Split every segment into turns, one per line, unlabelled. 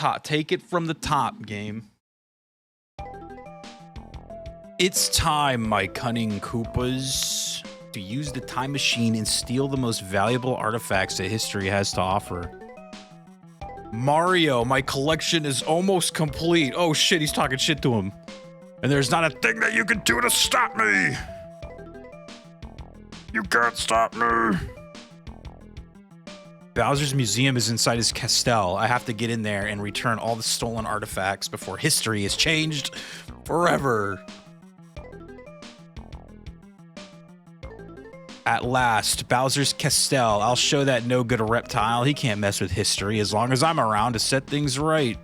top. Take it from the top, game. It's time, my cunning Koopas, to use the time machine and steal the most valuable artifacts that history has to offer. Mario, my collection is almost complete. Oh shit, he's talking shit to him. And there's not a thing that you can do to stop me. You can't stop me. Bowser's museum is inside his castle. I have to get in there and return all the stolen artifacts before history is changed forever. At last, Bowser's castle. I'll show that no-good reptile. He can't mess with history as long as I'm around to set things right.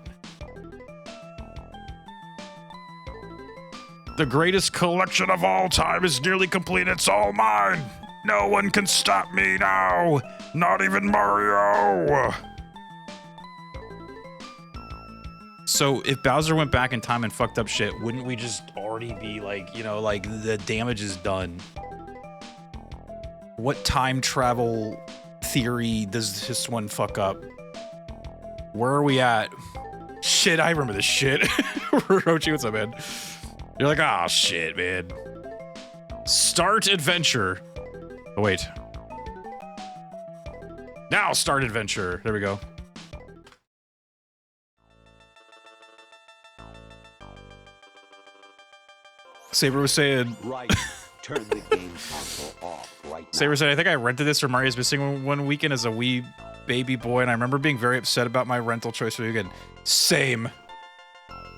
The greatest collection of all time is nearly complete. It's all mine. No one can stop me now. Not even Mario. So if Bowser went back in time and fucked up shit, wouldn't we just already be like, you know, like the damage is done? What time travel theory does this one fuck up? Where are we at? Shit, I remember this shit. Rochi, what's up, man? You're like, ah, oh, shit, man. Start adventure. Oh, wait. Now start adventure. There we go. Saber was saying...
Right. Turn the game console off right now.
Saber said, I think I rented this for Mario's Missing one weekend as a wee baby boy, and I remember being very upset about my rental choice for the weekend. Same.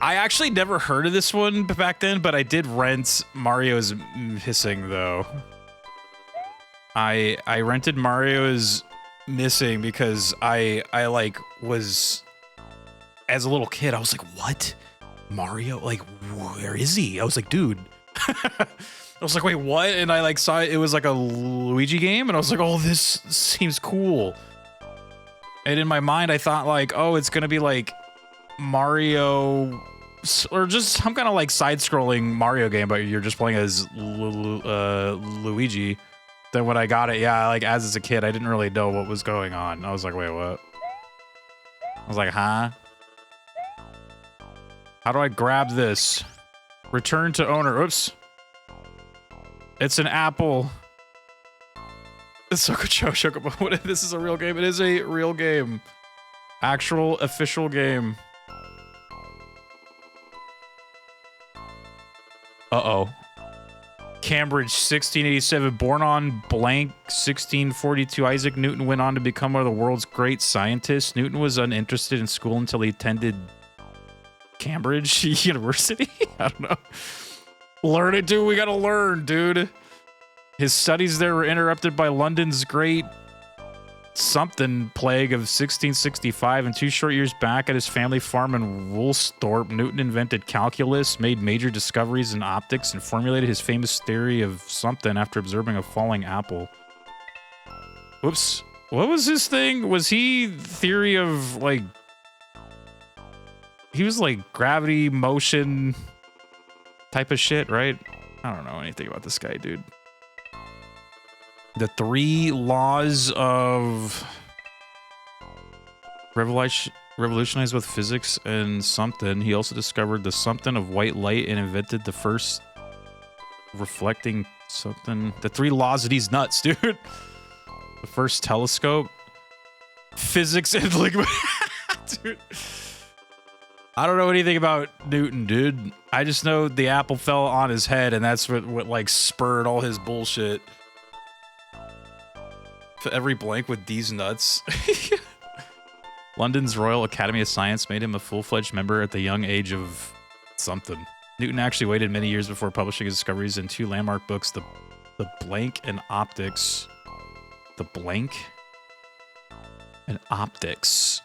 I actually never heard of this one back then, but I did rent Mario's Missing, though. I rented Mario's Missing because I like was... As a little kid, I was like, what? Mario? Like, where is he? I was like, dude. I was like, wait, what? And I like saw it was like a Luigi game, and I was like, oh, this seems cool. And in my mind, I thought like, oh, it's gonna be like Mario, or just some kind of like side-scrolling Mario game, but you're just playing as Luigi. Then when I got it, yeah, like as a kid, I didn't really know what was going on. I was like, wait, what? I was like, huh? How do I grab this? Return to owner. Oops. It's an apple. It's Chocobo. This is a real game. It is a real game. Actual official game. Uh-oh. Cambridge, 1687. Born on blank 1642, Isaac Newton went on to become one of the world's great scientists. Newton was uninterested in school until he attended Cambridge University? I don't know. Learn it, dude. We gotta learn, dude. His studies there were interrupted by London's great something plague of 1665, and 2 short years back at his family farm in Woolsthorpe, Newton invented calculus, made major discoveries in optics, and formulated his famous theory of something after observing a falling apple. Whoops. What was his thing? Was he theory of, like... He was like gravity, motion type of shit, right? I don't know anything about this guy, dude. The 3 laws of revolutionized with physics and something. He also discovered the something of white light and invented the first reflecting something. The 3 laws of these nuts, dude. The first telescope. Physics and liquid. Dude. I don't know anything about Newton, dude. I just know the apple fell on his head, and that's what like spurred all his bullshit. For every blank with these nuts. London's Royal Academy of Science made him a full-fledged member at the young age of something. Newton actually waited many years before publishing his discoveries in 2 landmark books, The Blank and Optics. The Blank and Optics.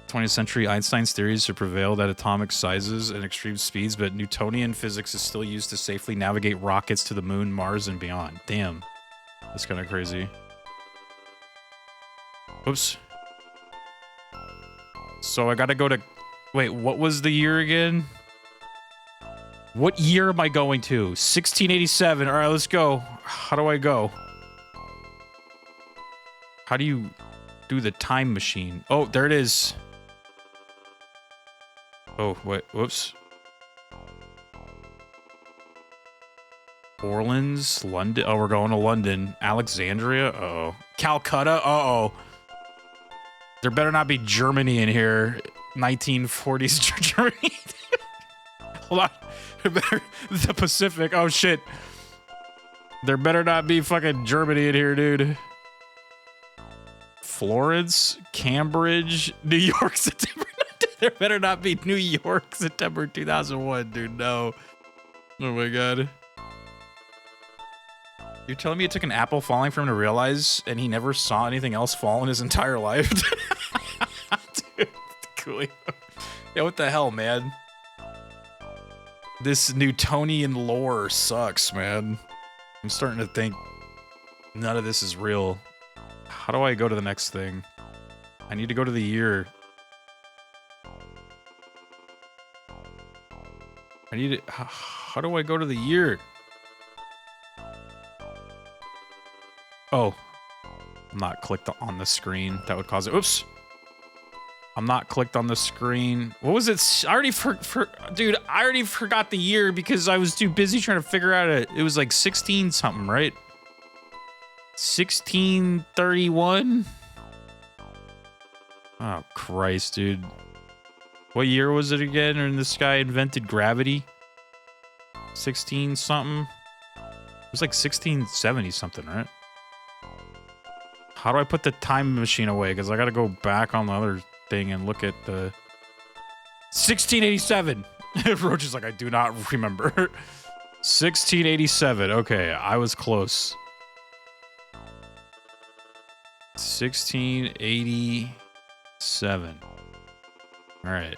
20th century Einstein's theories have prevailed at atomic sizes and extreme speeds, but Newtonian physics is still used to safely navigate rockets to the moon, Mars, and beyond. Damn. That's kind of crazy. Oops. So I gotta go to... Wait, what was the year again? What year am I going to? 1687. All right, let's go. How do I go? How do you do the time machine? Oh, there it is. Oh, wait, whoops. Orleans, London. Oh, we're going to London. Alexandria. Uh-oh. Calcutta. Uh-oh. There better not be Germany in here. 1940s Germany. Hold on. The Pacific. Oh, shit. There better not be fucking Germany in here, dude. Florence, Cambridge, New York, September. There better not be New York, September 2001, dude. No. Oh, my God. You're telling me it took an apple falling for him to realize, and he never saw anything else fall in his entire life? Dude, cool. Yeah, what the hell, man? This Newtonian lore sucks, man. I'm starting to think none of this is real. How do I go to the next thing? I need to go to the year. I need it. How do I go to the year? Oh, I'm not clicked on the screen. That would cause it. Oops. I'm not clicked on the screen. What was it? I already dude, I already forgot the year because I was too busy trying to figure out it. It was like 16 something, right? 1631? Oh, Christ, dude. What year was it again? And this guy invented gravity? 16 something? It was like 1670 something, right? How do I put the time machine away? Because I got to go back on the other thing and look at the 1687. Roach is like, I do not remember. 1687. Okay, I was close. 1687. All right.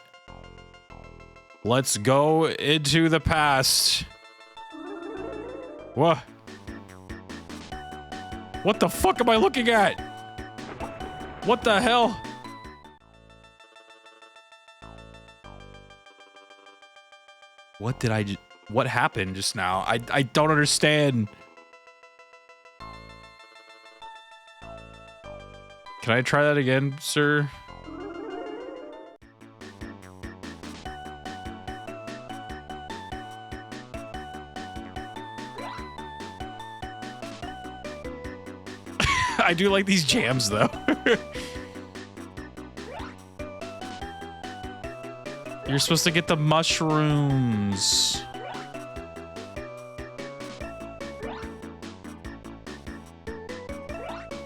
Let's go into the past. What? What the fuck am I looking at? What the hell? What did I what happened just now? I don't understand. Can I try that again, sir? I do like these jams, though. You're supposed to get the mushrooms.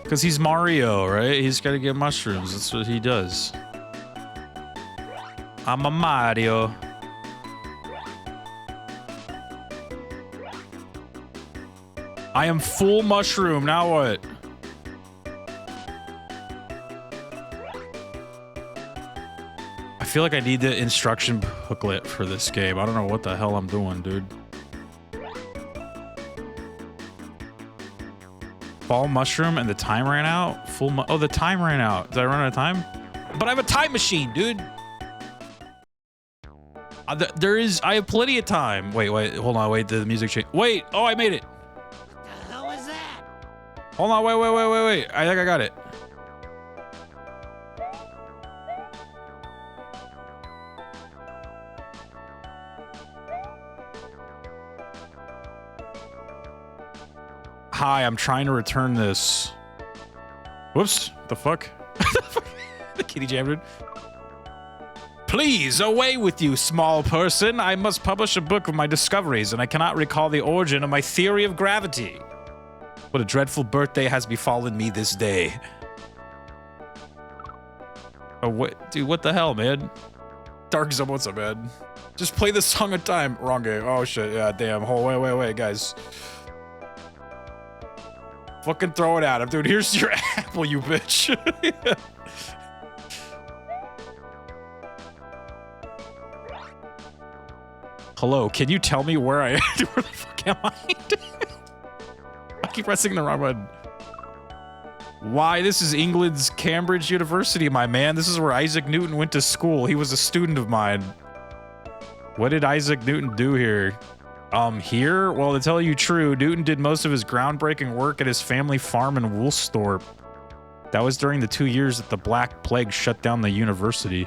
Because he's Mario, right? He's got to get mushrooms. That's what he does. I'm a Mario. I am full mushroom. Now what? I feel like I need the instruction booklet for this game. I don't know what the hell I'm doing, dude. Ball mushroom and the time ran out? Oh, the time ran out. Did I run out of time? But I have a time machine, dude. I have plenty of time. Wait, hold on, wait, the music change. Wait, oh, I made it.
What the hell was that?
Hold on, wait. I think I got it. Hi, I'm trying to return this. Whoops, the fuck? The kitty jam, dude. Please, away with you, small person. I must publish a book of my discoveries, and I cannot recall the origin of my theory of gravity. What a dreadful birthday has befallen me this day. Oh, what? Dude, what the hell, man? Dark Zone, what's up, man? Just play the Song of Time. Wrong game. Oh, shit. Yeah, damn. Wait, guys. Fucking throw it at him, dude. Here's your apple, you bitch. Hello, can you tell me where I am? Where the fuck am I? I keep pressing the wrong button. Why? This is England's Cambridge University, my man. This is where Isaac Newton went to school. He was a student of mine. What did Isaac Newton do here? Here? Well, to tell you true, Newton did most of his groundbreaking work at his family farm in Woolsthorpe. That was during the 2 years that the Black Plague shut down the university.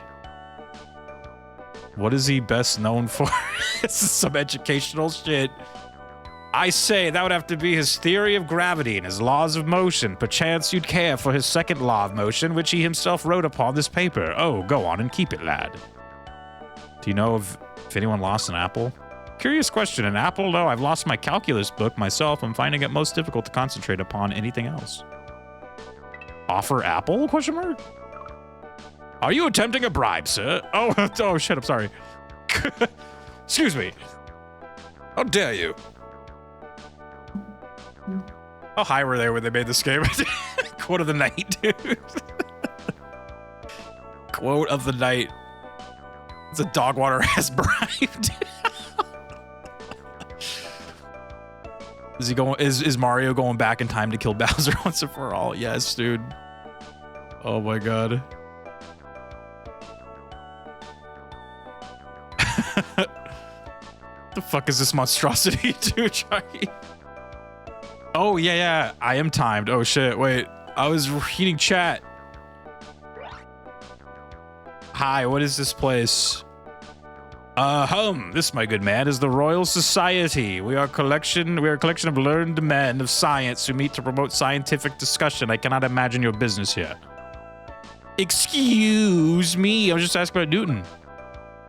What is he best known for? This is some educational shit. I say that would have to be his theory of gravity and his laws of motion. Perchance you'd care for his second law of motion, which he himself wrote upon this paper. Oh, go on and keep it, lad. Do you know if anyone lost an apple? Curious question. An apple? No, I've lost my calculus book myself. I'm finding it most difficult to concentrate upon anything else. Offer apple? Question mark? Are you attempting a bribe, sir? Oh, oh shit, I'm sorry. Excuse me. How dare you? How high were they when they made this game? Quote of the night, dude. Quote of the night. It's a dog water has bribed. Is he going? Is Mario going back in time to kill Bowser once and for all? Yes, dude. Oh my god. The fuck is this monstrosity, dude? Oh yeah. I am timed. Oh shit. Wait. I was reading chat. Hi. What is this place? This, my good man, is the Royal Society. We are a collection of learned men of science who meet to promote scientific discussion. I cannot imagine your business here. Excuse me, I was just asking about Newton.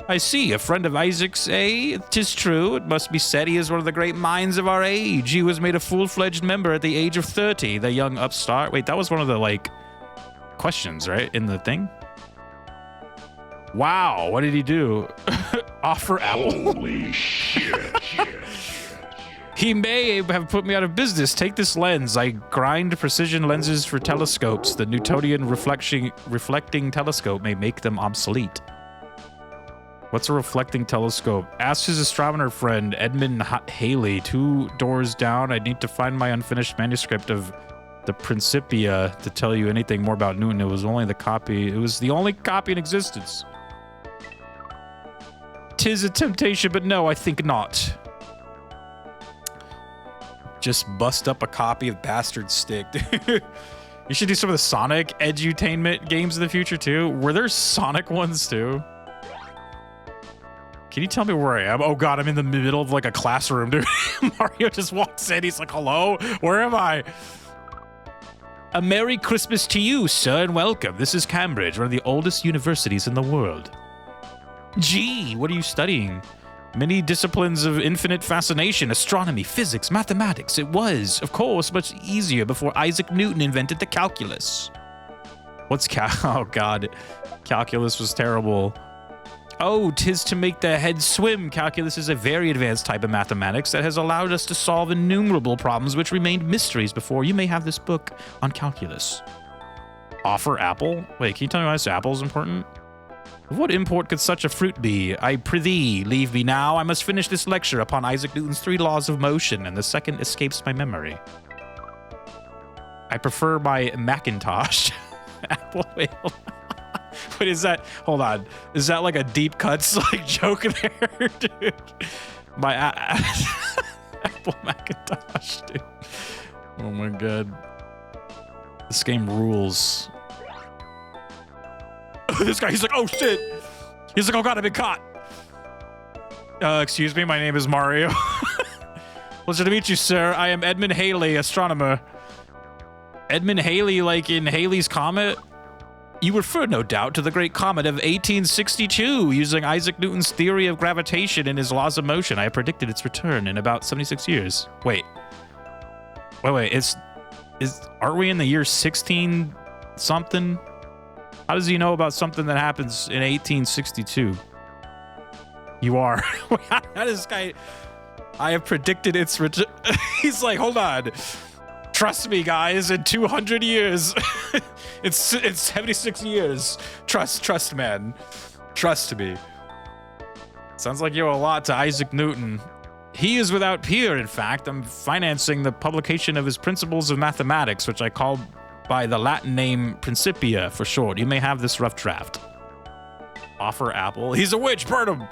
I see, a friend of Isaac's, eh? 'Tis true, it must be said he is one of the great minds of our age. He was made a full-fledged member at the age of 30, the young upstart. Wait, that was one of the, like, questions, right, in the thing? Wow, what did he do? Offer apple.
Holy shit.
He may have put me out of business. Take this lens. I grind precision lenses for telescopes. The Newtonian reflecting telescope may make them obsolete. What's a reflecting telescope? Ask his astronomer friend, Edmund Haley, 2 doors down. I need to find my unfinished manuscript of the Principia to tell you anything more about Newton. It was the only copy in existence. 'Tis a temptation, but no, I think not. Just bust up a copy of Bastard Stick. You should do some of the Sonic edutainment games in the future too. Were there Sonic ones too? Can you tell me where I am? Oh god, I'm in the middle of like a classroom, dude. Mario just walks in, he's like, hello? Where am I? A Merry Christmas to you, sir, and welcome. This is Cambridge, one of the oldest universities in the world. Gee, what are you studying? Many disciplines of infinite fascination, astronomy, physics, mathematics. It was, of course, much easier before Isaac Newton invented the calculus. What's oh god, calculus was terrible. Oh, 'tis to make the head swim. Calculus is a very advanced type of mathematics that has allowed us to solve innumerable problems which remained mysteries before. You may have this book on calculus. Offer apple? Wait, can you tell me why this apple is important? Of what import could such a fruit be? I prithee, leave me now. I must finish this lecture upon Isaac Newton's 3 laws of motion, and the second escapes my memory. I prefer my Macintosh. Apple, wait, hold on. What is that? Hold on. Is that like a deep cuts like joke there, dude? My Apple Macintosh, dude. Oh my god. This game rules. This guy, he's like, oh shit. He's like, oh god, I've been caught. Excuse me, my name is Mario. Pleasure to meet you, sir. I am Edmund Haley, astronomer. Edmund Haley, like in Halley's Comet? You refer, no doubt, to the great comet of 1862, using Isaac Newton's theory of gravitation and his laws of motion. I predicted its return in about 76 years. Wait, aren't we in the year 16 something? How does he know about something that happens in 1862? You are. How does this guy... I have predicted its return. He's like, hold on. Trust me, guys, in 200 years. It's 76 years. Trust, man. Trust me. Sounds like you owe a lot to Isaac Newton. He is without peer, in fact. I'm financing the publication of his Principles of Mathematics, which I call by the Latin name Principia for short. You may have this rough draft. Offer apple. He's a witch, burn him!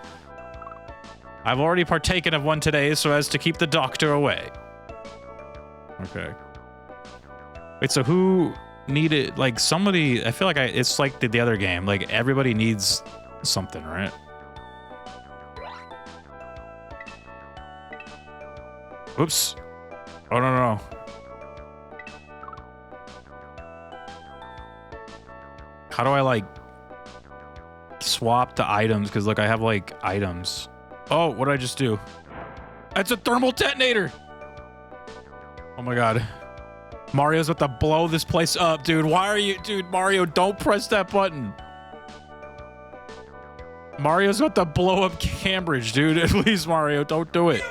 I've already partaken of one today so as to keep the doctor away. Okay. Wait, so who needed, like, somebody, I feel like it's like the other game, like everybody needs something, right? Oops. Oh, no. How do I, like, swap to items? Because, like, I have, like, items. Oh, what did I just do? That's a thermal detonator! Oh, my God. Mario's about to blow this place up, dude. Why are you... Dude, Mario, don't press that button. Mario's about to blow up Cambridge, dude. Please, Mario, don't do it.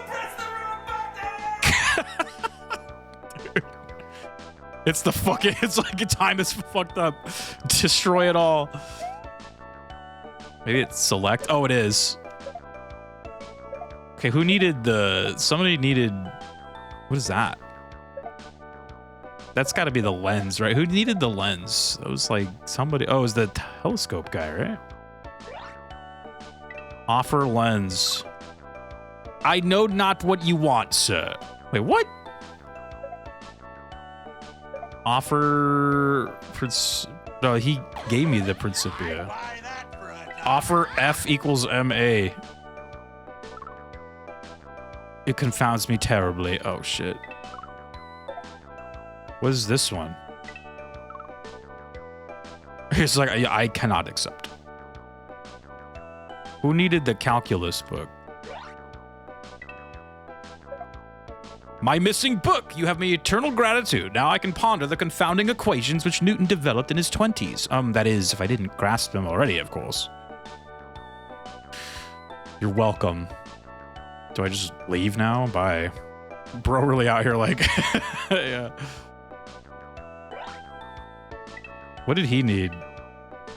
Dude. It's the fucking... It's like a time is fucked up. Destroy it all. Maybe it's select. Oh, it is. Okay, who needed the... Somebody needed... What is that? That's got to be the lens, right? Who needed the lens? It was like somebody... Oh, it was the telescope guy, right? Offer lens. I know not what you want, sir. Wait, what? Offer... No, he gave me the Principia. Offer F equals MA. It confounds me terribly. Oh, shit. What is this one? It's like, I cannot accept. Who needed the calculus book? My missing book! You have my eternal gratitude. Now I can ponder the confounding equations which Newton developed in his 20s. That is, if I didn't grasp them already, of course. You're welcome. Do I just leave now? Bye. Bro really out here like... yeah. What did he need?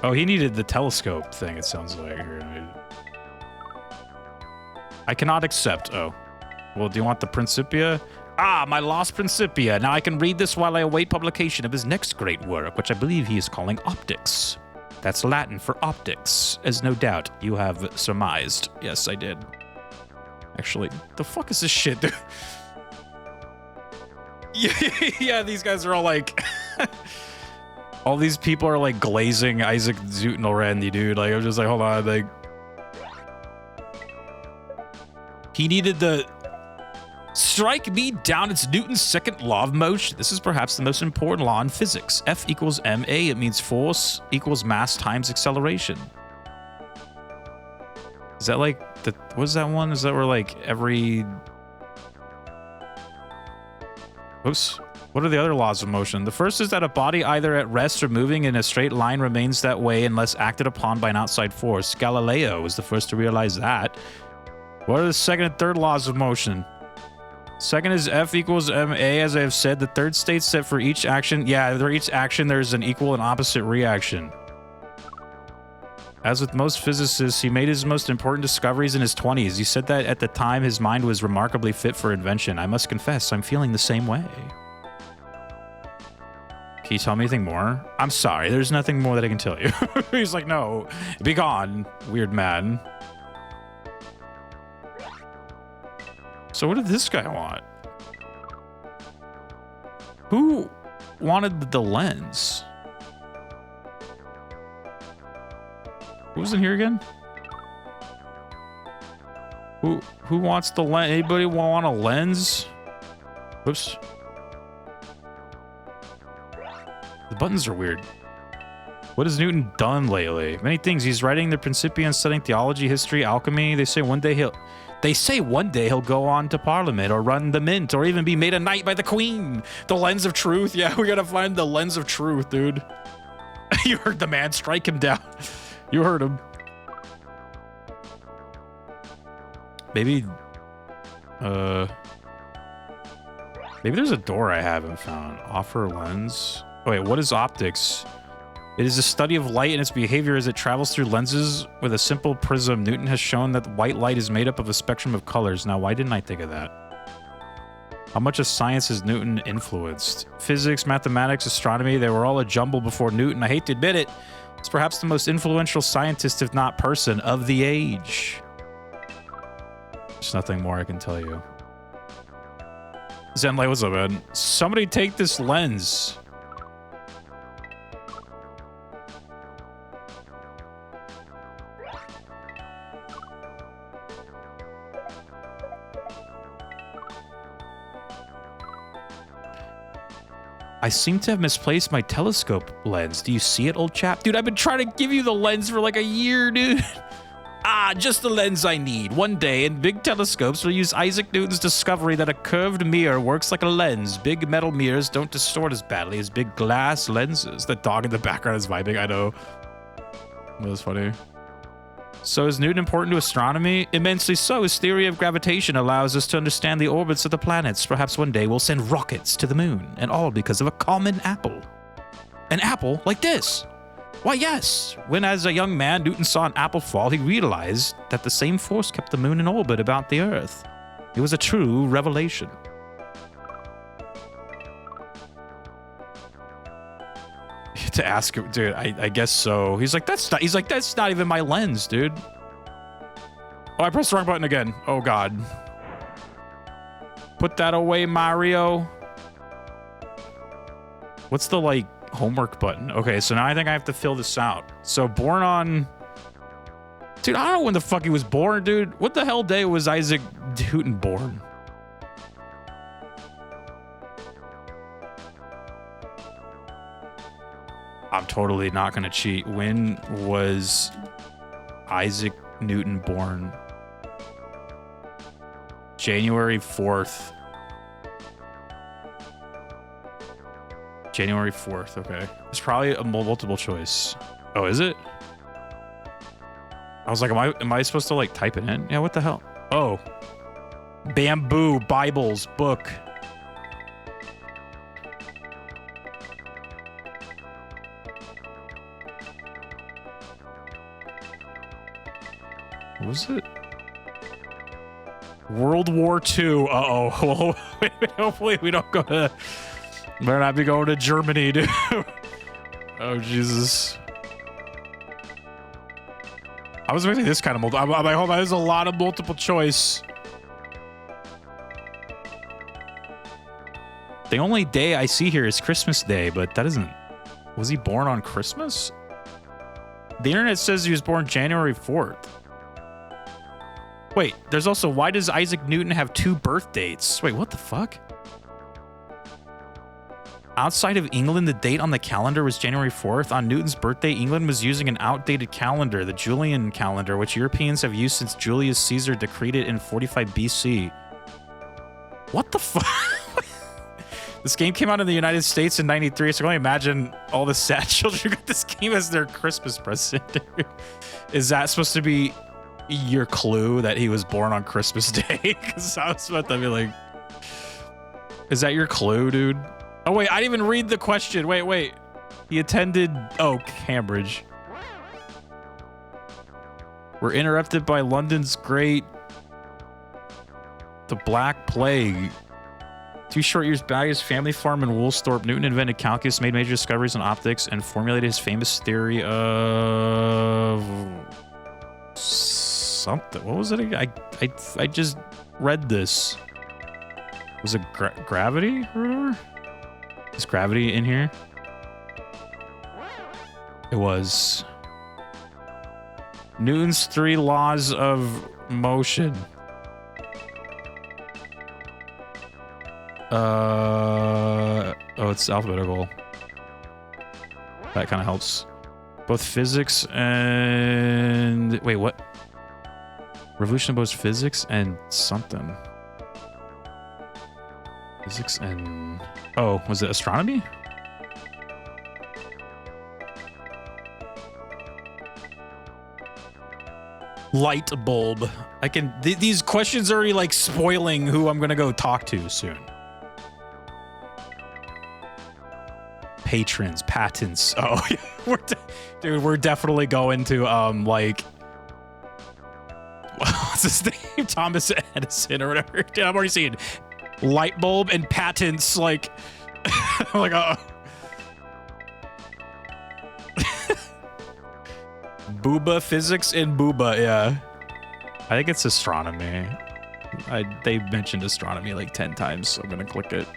Oh, he needed the telescope thing, it sounds like. I cannot accept. Oh. Well, do you want the Principia? Ah, my lost Principia. Now I can read this while I await publication of his next great work, which I believe he is calling Optics. That's Latin for optics, as no doubt you have surmised. Yes, I did. Actually, the fuck is this shit, dude? Yeah, these guys are all like... all these people are like glazing Isaac Newton already, dude. Like, I'm just like, hold on, like... He needed the... Strike me down, it's Newton's second law of motion. This is perhaps the most important law in physics. F equals ma, it means force equals mass times acceleration. Is that like the... What is that one? Is that where like every... Oops. What are the other laws of motion? The first is that a body either at rest or moving in a straight line remains that way unless acted upon by an outside force. Galileo was the first to realize that. What are the second and third laws of motion? Second is F equals ma, as I have said. The third states that for each action... Yeah, for each action, there's an equal and opposite reaction. As with most physicists, he made his most important discoveries in his 20s. He said that at the time his mind was remarkably fit for invention. I must confess, I'm feeling the same way. Can you tell me anything more? I'm sorry, there's nothing more that I can tell you. He's like, no, be gone, weird man. So what did this guy want? Who wanted the lens? Who's in here again? Who wants the lens? Anybody want a lens? Whoops. The buttons are weird. What has Newton done lately? Many things. He's writing the Principia and studying theology, history, alchemy. They say one day he'll go on to Parliament or run the mint or even be made a knight by the Queen. The lens of truth. Yeah, we gotta find the lens of truth, dude. You heard the man. Strike him down. You heard him. Maybe... Maybe there's a door I haven't found. Offer lens. Oh, wait, what is optics? It is a study of light and its behavior as it travels through lenses with a simple prism. Newton has shown that white light is made up of a spectrum of colors. Now, why didn't I think of that? How much of science has Newton influenced? Physics, mathematics, astronomy, they were all a jumble before Newton. I hate to admit it. He's perhaps the most influential scientist, if not person, of the age. There's nothing more I can tell you. Zenlay, what's up, man? Somebody take this lens. I seem to have misplaced my telescope lens. Do you see it, old chap? Dude, I've been trying to give you the lens for like a year, dude. Ah, just the lens I need. One day, in big telescopes, we'll use Isaac Newton's discovery that a curved mirror works like a lens. Big metal mirrors don't distort as badly as big glass lenses. The dog in the background is vibing, I know. That was funny. So is Newton important to astronomy? Immensely so. His theory of gravitation allows us to understand the orbits of the planets. Perhaps one day we'll send rockets to the moon, and all because of a common apple. An apple like this. Why, yes. When as a young man, Newton saw an apple fall, he realized that the same force kept the moon in orbit about the Earth. It was a true revelation. To ask him, dude, I guess so. He's like, that's not even my lens, dude. Oh, I pressed the wrong button again. Oh, God. Put that away, Mario. What's the, like, homework button? Okay, so now I think I have to fill this out. So, born on... Dude, I don't know when the fuck he was born, dude. What the hell day was Isaac Newton born? I'm totally not going to cheat. When was Isaac Newton born? January 4th. January 4th, okay. It's probably a multiple choice. Oh, is it? I was like, am I supposed to like type it in? Yeah, what the hell? Oh. Bamboo, Bibles, book. What was it? World War II. Uh-oh. Well, hopefully we don't go to... Better not be going to Germany, dude. Oh, Jesus. I was expecting this kind of multiple... I'm like, hold on, there's a lot of multiple choice. The only day I see here is Christmas Day, but that isn't... Was he born on Christmas? The internet says he was born January 4th. Wait, there's also, why does Isaac Newton have 2 birth dates? Wait, what the fuck? Outside of England, the date on the calendar was January 4th. On Newton's birthday, England was using an outdated calendar, the Julian calendar, which Europeans have used since Julius Caesar decreed it in 45 BC. What the fuck? This game came out in the United States in 93, so I can only imagine all the sad children who got this game as their Christmas present. Is that supposed to be your clue that he was born on Christmas Day? Because I was about to be like, is that your clue, dude? Oh, wait, I didn't even read the question. Wait. He attended, oh, Cambridge. We're interrupted by London's great, the Black Plague. 2 short years back, his family farm in Woolsthorpe, Newton invented calculus, made major discoveries in optics, and formulated his famous theory of... something. What was it again? I just read this. Was it gravity or whatever? Is gravity in here? It was. Newton's 3 laws of motion. Oh, it's alphabetical. That kind of helps. Both physics and... Wait, what? Revolution of both physics and something. Physics and... Oh, was it astronomy? Light bulb. I can... These questions are already like spoiling who I'm gonna go talk to soon. Patrons, patents. Oh, dude, we're definitely going to like, what's his name? Thomas Edison or whatever. Dude, I'm already seeing light bulb and patents. Like, I'm like, Booba, physics and Booba. Yeah, I think it's astronomy. They mentioned astronomy like 10 times, so I'm gonna click it.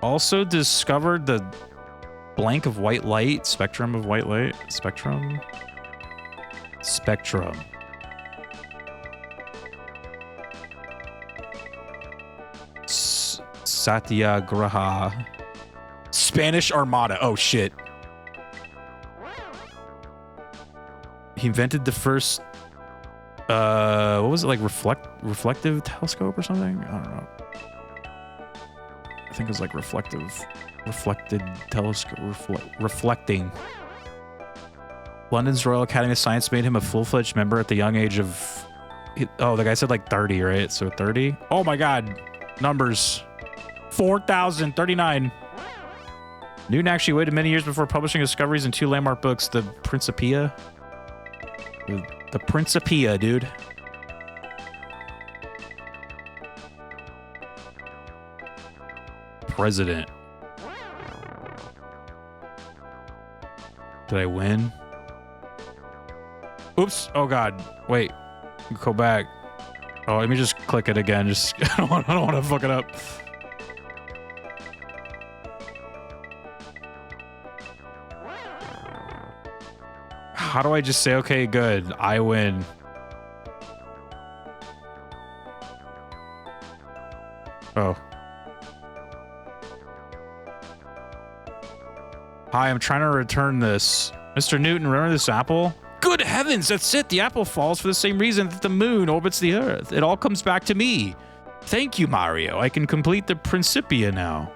Also discovered the blank of white light, spectrum of white light, spectrum. Satyagraha. Spanish Armada. Oh, shit. He invented the first, what was it, like reflective telescope or something? I don't know. I think it was like reflected telescope, reflecting. London's Royal Academy of Science made him a full-fledged member at the young age of, oh, the guy said like 30, right? So 30? Oh my God, numbers. 4,039. Newton actually waited many years before publishing discoveries in 2 landmark books, the Principia. The Principia, dude. President. Did I win? Oops. Oh God. Wait. Go back. Oh, let me just click it again. Just I don't want to fuck it up. How do I just say, okay, good, I win? Oh. Hi, I'm trying to return this. Mr. Newton, remember this apple? Good heavens, that's it. The apple falls for the same reason that the moon orbits the Earth. It all comes back to me. Thank you, Mario. I can complete the Principia now.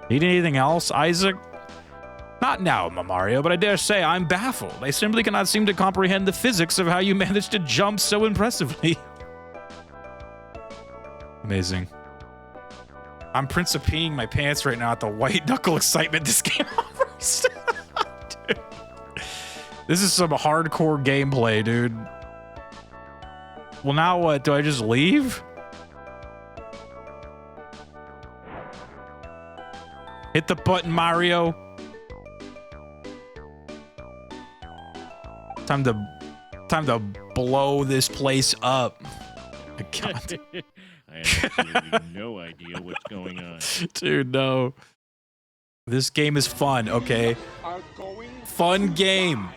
Need anything else, Isaac? Not now, Mario, but I dare say I'm baffled. I simply cannot seem to comprehend the physics of how you managed to jump so impressively. Amazing. I'm principing my pants right now at the white knuckle excitement this game offers. Dude. This is some hardcore gameplay, dude. Well, now what? Do I just leave? Hit the button, Mario. Time to blow this place up. God.
I have absolutely no idea what's going on.
Dude, no. This game is fun, okay? Fun game.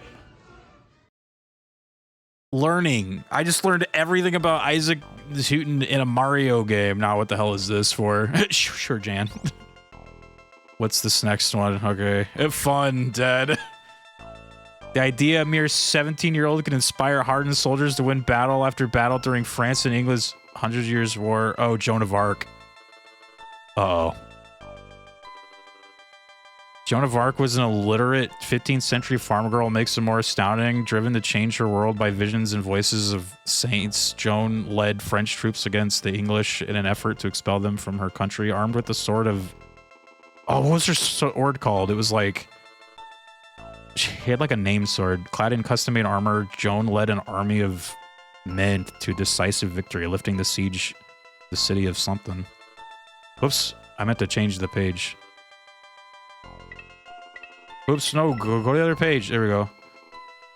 Learning. I just learned everything about Isaac Newton in a Mario game. Now, what the hell is this for? Sure, Jan. What's this next one? Okay. Fun, Dad. The idea a mere 17-year-old can inspire hardened soldiers to win battle after battle during France and England's 100 Years' War. Oh, Joan of Arc. Uh-oh. Joan of Arc was an illiterate 15th century farm girl, makes it more astounding. Driven to change her world by visions and voices of saints, Joan led French troops against the English in an effort to expel them from her country, armed with the sword of... Oh, what was her sword called? It was like... She had like a name sword. Clad in custom-made armor, Joan led an army of men to decisive victory, lifting the siege, the city of something. Whoops, I meant to change the page. Oops, no, go to the other page. There we go.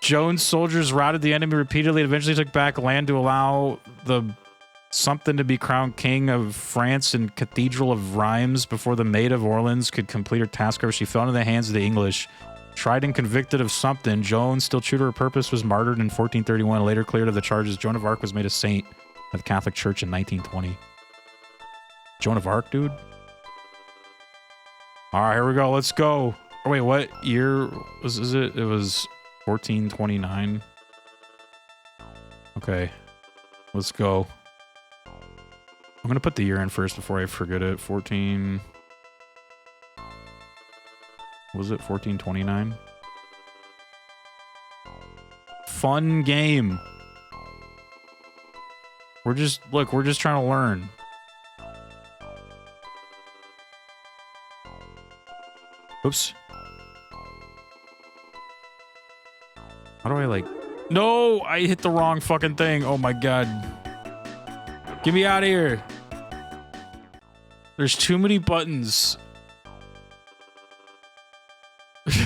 Joan's soldiers routed the enemy repeatedly and eventually took back land to allow the something to be crowned king of France and Cathedral of Rheims before the Maid of Orleans could complete her task. She fell into the hands of the English. Tried and convicted of something, Joan, still true to her purpose, was martyred in 1431, later cleared of the charges. Joan of Arc was made a saint of the Catholic Church in 1920. Joan of Arc, dude? All right, here we go. Let's go. Oh, wait, what year was it? It was 1429. Okay, let's go. I'm going to put the year in first before I forget it. 14... Was it 1429? Fun game. We're just trying to learn. Oops. How do I like... No, I hit the wrong fucking thing. Oh my God. Get me out of here. There's too many buttons.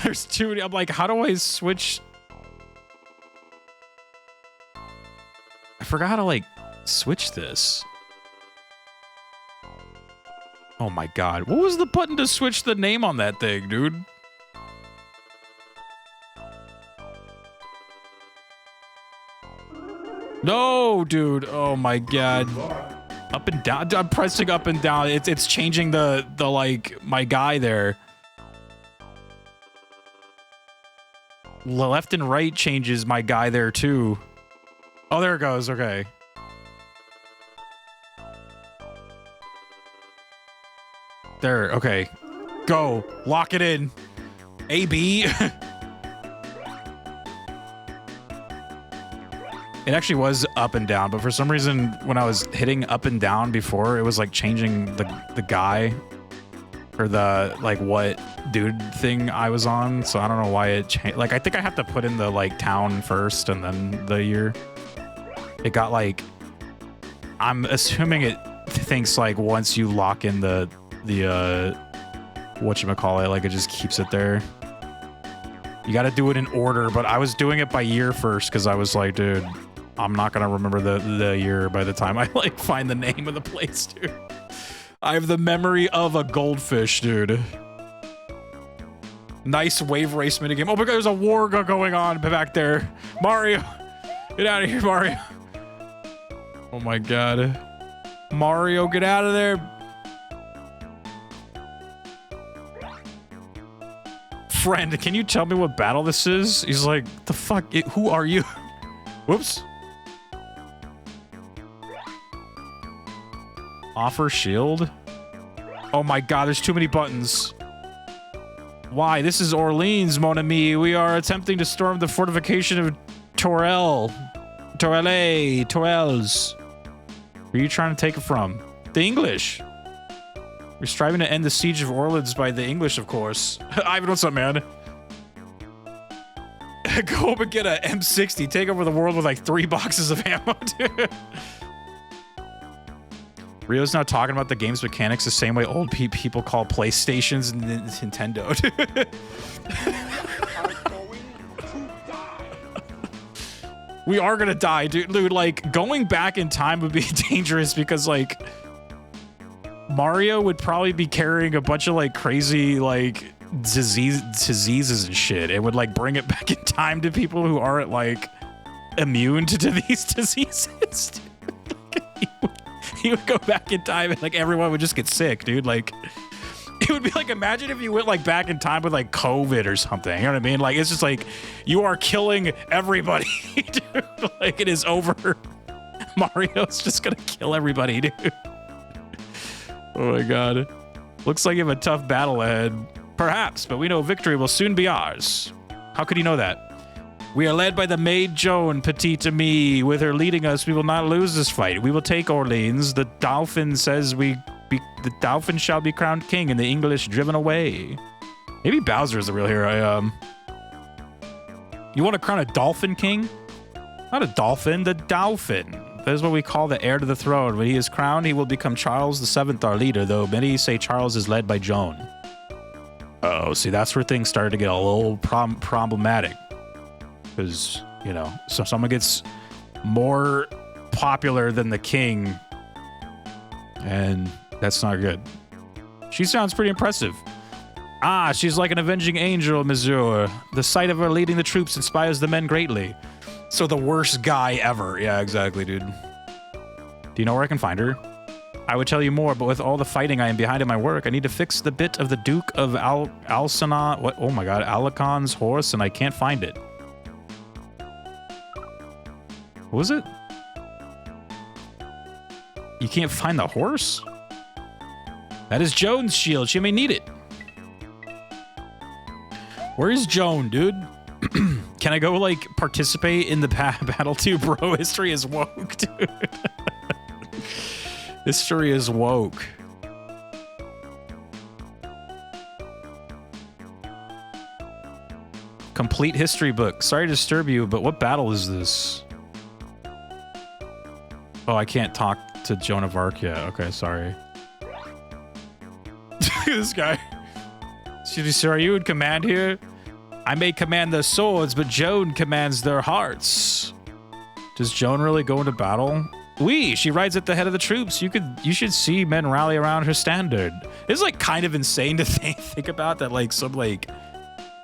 There's too many. I'm like, how do I switch? I forgot how to like switch this. Oh my God. What was the button to switch the name on that thing, dude? No, dude. Oh my God. Up and down. I'm pressing up and down. It's changing the like my guy there. Left and right changes my guy there too. Oh, there it goes. Okay. There. Okay. Go. Lock it in. AB. It actually was up and down, but for some reason, when I was hitting up and down before, it was like changing the guy or the like what dude thing I was on. So I don't know why it changed. Like I think I have to put in the like town first and then the year. It got like, I'm assuming it thinks like once you lock in the whatchamacallit, like it just keeps it there. You got to do it in order, but I was doing it by year first because I was like, dude, I'm not gonna remember the year by the time I like find the name of the place, dude. I have the memory of a goldfish, dude. Nice wave race minigame. Oh my god, there's a war going on back there. Mario, get out of here, Mario. Oh my god. Mario, get out of there. Friend, can you tell me what battle this is? He's like, the fuck? Who are you? Whoops. Offer shield? Oh my god, there's too many buttons. Why? This is Orleans, mon ami. We are attempting to storm the fortification of Torelles. Where are you trying to take it from? The English. We're striving to end the siege of Orleans by the English, of course. Ivan, what's up, man? Go home and get a M60. Take over the world with like 3 boxes of ammo, dude. Rio's now talking about the game's mechanics the same way old people call PlayStations and Nintendo. We are gonna die, dude. Like, going back in time would be dangerous because, like, Mario would probably be carrying a bunch of, like, crazy, like, diseases and shit. It would, like, bring it back in time to people who aren't, like, immune to these diseases. He would go back in time and like everyone would just get sick, dude. Like it would be like, imagine if you went like back in time with like COVID or something. You know what I mean? Like it's just like you are killing everybody, dude. Like it is over. Mario's just gonna kill everybody, dude. Oh my god. Looks like you have a tough battle ahead. Perhaps, but we know victory will soon be ours. How could you know that? We are led by the maid Joan, petite amie. With her leading us, we will not lose this fight. We will take Orleans. The Dauphin says the Dauphin shall be crowned king, and the English driven away. Maybe Bowser is the real hero. You want to crown a dolphin king? Not a dolphin, the Dauphin. That is what we call the heir to the throne. When he is crowned, he will become Charles VII, our leader, though many say Charles is led by Joan. Oh, see, that's where things started to get a little problematic. Because, you know, so someone gets more popular than the king, and that's not good. She sounds pretty impressive. Ah, she's like an avenging angel, monsieur. The sight of her leading the troops inspires the men greatly. So the worst guy ever. Yeah, exactly, dude. Do you know where I can find her? I would tell you more, but with all the fighting I am behind in my work, I need to fix the bit of the Duke of Alcina. What? Oh my god, Alacon's horse, and I can't find it. What was it? You can't find the horse? That is Joan's shield. She may need it. Where is Joan, dude? Can I go, like, participate in the battle too, bro? History is woke, dude. History is woke. Complete history book. Sorry to disturb you, but what battle is this? Oh, I can't talk to Joan of Arc yet. Okay, sorry. This guy. Excuse me, sir, are you in command here? I may command their swords, but Joan commands their hearts. Does Joan really go into battle? Oui, she rides at the head of the troops. You should see men rally around her standard. It's like kind of insane to think about that, like some like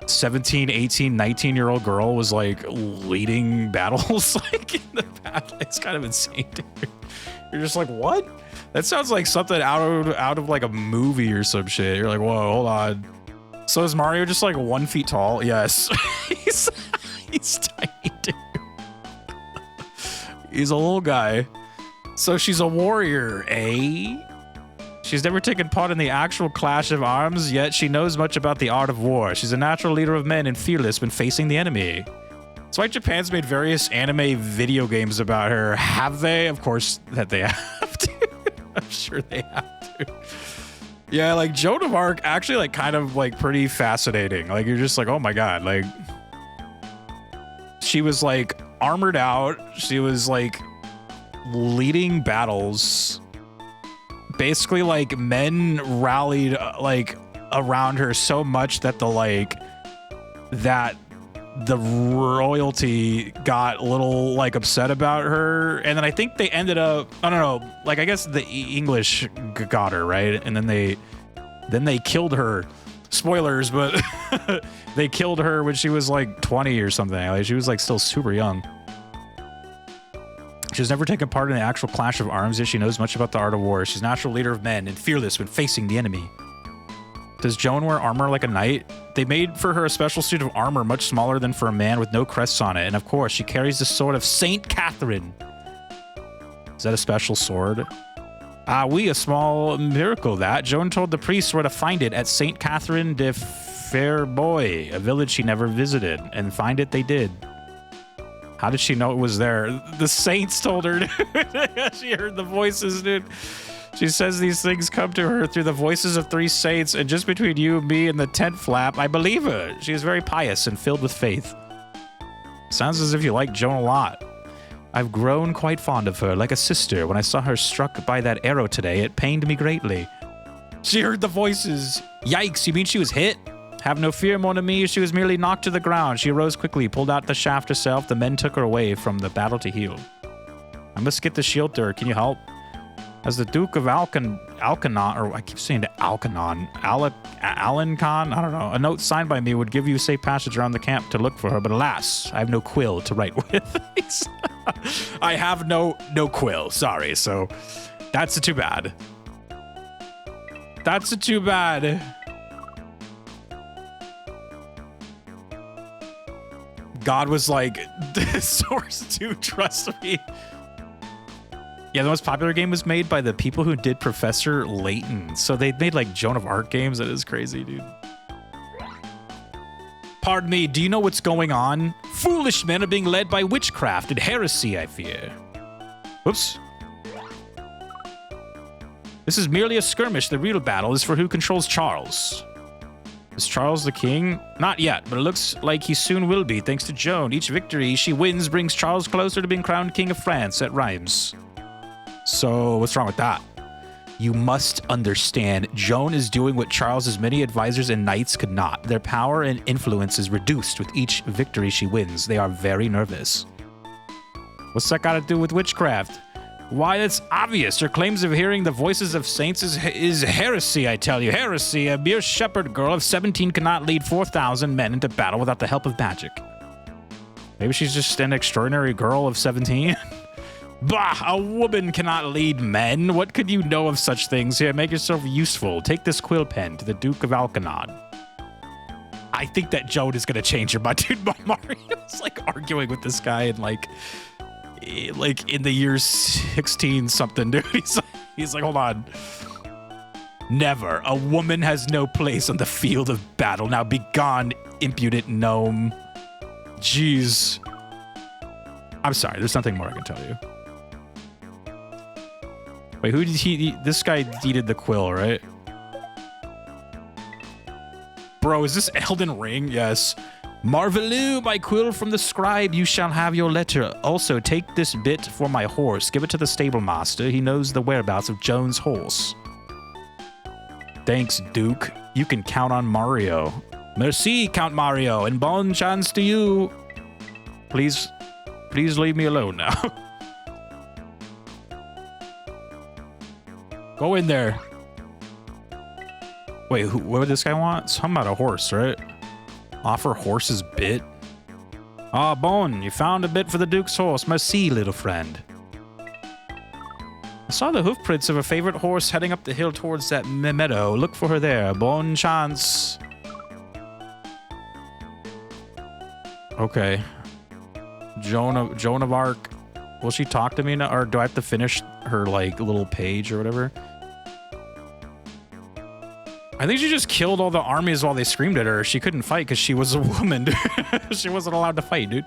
17, 18, 19-year-old girl was like leading battles like in the battle. It's kind of insane, dude. You're just like, what? That sounds like something out of like a movie or some shit. You're like, whoa, hold on. So is Mario just like 1 feet tall? Yes. he's tiny, dude. He's a little guy. So she's a warrior, eh? She's never taken part in the actual clash of arms, yet she knows much about the art of war. She's a natural leader of men and fearless when facing the enemy. That's why Japan's made various anime video games about her. Have they? Of course that they have to. I'm sure they have to. Yeah, like Joan of Arc actually like kind of like pretty fascinating. Like you're just like, oh my god, like she was like armored out. She was like leading battles. Basically, like men rallied like around her so much that the royalty got a little like upset about her, and then I think they ended up, I don't know, like I guess the English got her, right? And then they killed her. Spoilers, but they killed her when she was like 20 or something. Like she was like still super young. She's never taken part in the actual clash of arms, yet she knows much about the art of war. She's a natural leader of men and fearless when facing the enemy. Does Joan wear armor like a knight? They made for her a special suit of armor much smaller than for a man with no crests on it. And of course, she carries the sword of Saint Catherine. Is that a special sword? Ah, oui, a small miracle that. Joan told the priest where to find it at Saint Catherine de Fairboy, a village she never visited. And find it they did. How did she know it was there? The saints told her, dude. She heard the voices, dude. She says these things come to her through the voices of 3 saints, and just between you and me and the tent flap, I believe her. She is very pious and filled with faith. Sounds as if you like Joan a lot. I've grown quite fond of her, like a sister. When I saw her struck by that arrow today, it pained me greatly. She heard the voices. Yikes, you mean she was hit? Have no fear, mon ami. She was merely knocked to the ground. She arose quickly, pulled out the shaft herself. The men took her away from the battle to heal. I must get the shield to her. Can you help? As the Duke of Alcanon, or I keep saying Alcanon, Alencon, I don't know. A note signed by me would give you safe passage around the camp to look for her, but alas, I have no quill to write with. I have no quill, sorry, so that's too bad. That's too bad. God was like, Source 2, trust me. Yeah, the most popular game was made by the people who did Professor Layton. So they made like Joan of Arc games. That is crazy, dude. Pardon me, do you know what's going on? Foolish men are being led by witchcraft and heresy, I fear. Whoops. This is merely a skirmish. The real battle is for who controls Charles. Is Charles the king? Not yet, but it looks like he soon will be, thanks to Joan. Each victory she wins brings Charles closer to being crowned king of France. That rhymes. So, what's wrong with that? You must understand, Joan is doing what Charles's many advisors and knights could not. Their power and influence is reduced with each victory she wins. They are very nervous. What's that got to do with witchcraft? Why, that's obvious. Her claims of hearing the voices of saints is heresy, I tell you. Heresy. A mere shepherd girl of 17 cannot lead 4,000 men into battle without the help of magic. Maybe she's just an extraordinary girl of 17? Bah! A woman cannot lead men. What could you know of such things? Here, make yourself useful. Take this quill pen to the Duke of Alcanon. I think that Joan is gonna change her mind. Dude, Mario's like arguing with this guy and like in the year 16 something, dude. He's like, hold on. Never. A woman has no place on the field of battle. Now be gone, impudent gnome. Jeez. I'm sorry, there's nothing more I can tell you. Wait, who did he... This guy needed the quill, right? Bro, is this Elden Ring? Yes. Marvelou, my quill from the scribe. You shall have your letter. Also, take this bit for my horse. Give it to the stable master. He knows the whereabouts of Joan's horse. Thanks, Duke. You can count on Mario. Merci, Count Mario, and bon chance to you. Please leave me alone now. Go in there. Wait, what would this guy want? Something about a horse, right? Offer horse's bit? Ah, bon, you found a bit for the Duke's horse. Merci, little friend. Saw the hoof prints of a favorite horse heading up the hill towards that meadow. Look for her there. Bon chance. Okay. Joan of Arc. Will she talk to me now, or do I have to finish her like little page or whatever? I think she just killed all the armies while they screamed at her. She couldn't fight because she was a woman, dude. She wasn't allowed to fight, dude.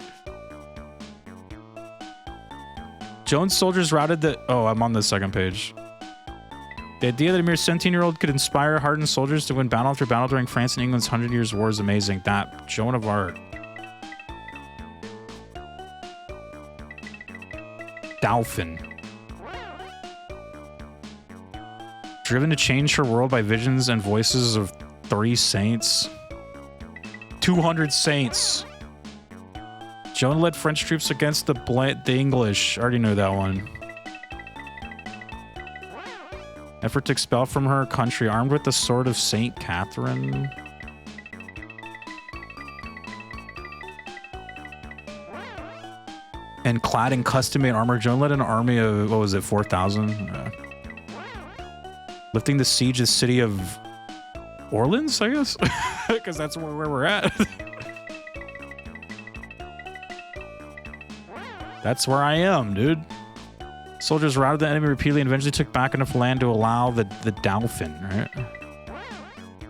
Joan's soldiers routed the... Oh, I'm on the second page. The idea that a mere 17-year-old could inspire hardened soldiers to win battle after battle during France and England's 100 Years' War is amazing. That Joan of Arc. Dolphin. Driven to change her world by visions and voices of 3 saints. 200 saints. Joan led French troops against the English. I already know that one. Effort to expel from her country, armed with the sword of Saint Catherine. And clad in custom-made armor, Joan led an army of, what was it, 4,000? Lifting the siege of the city of Orleans, I guess? Because that's where we're at. That's where I am, dude. Soldiers routed the enemy repeatedly and eventually took back enough land to allow the Dauphin, right?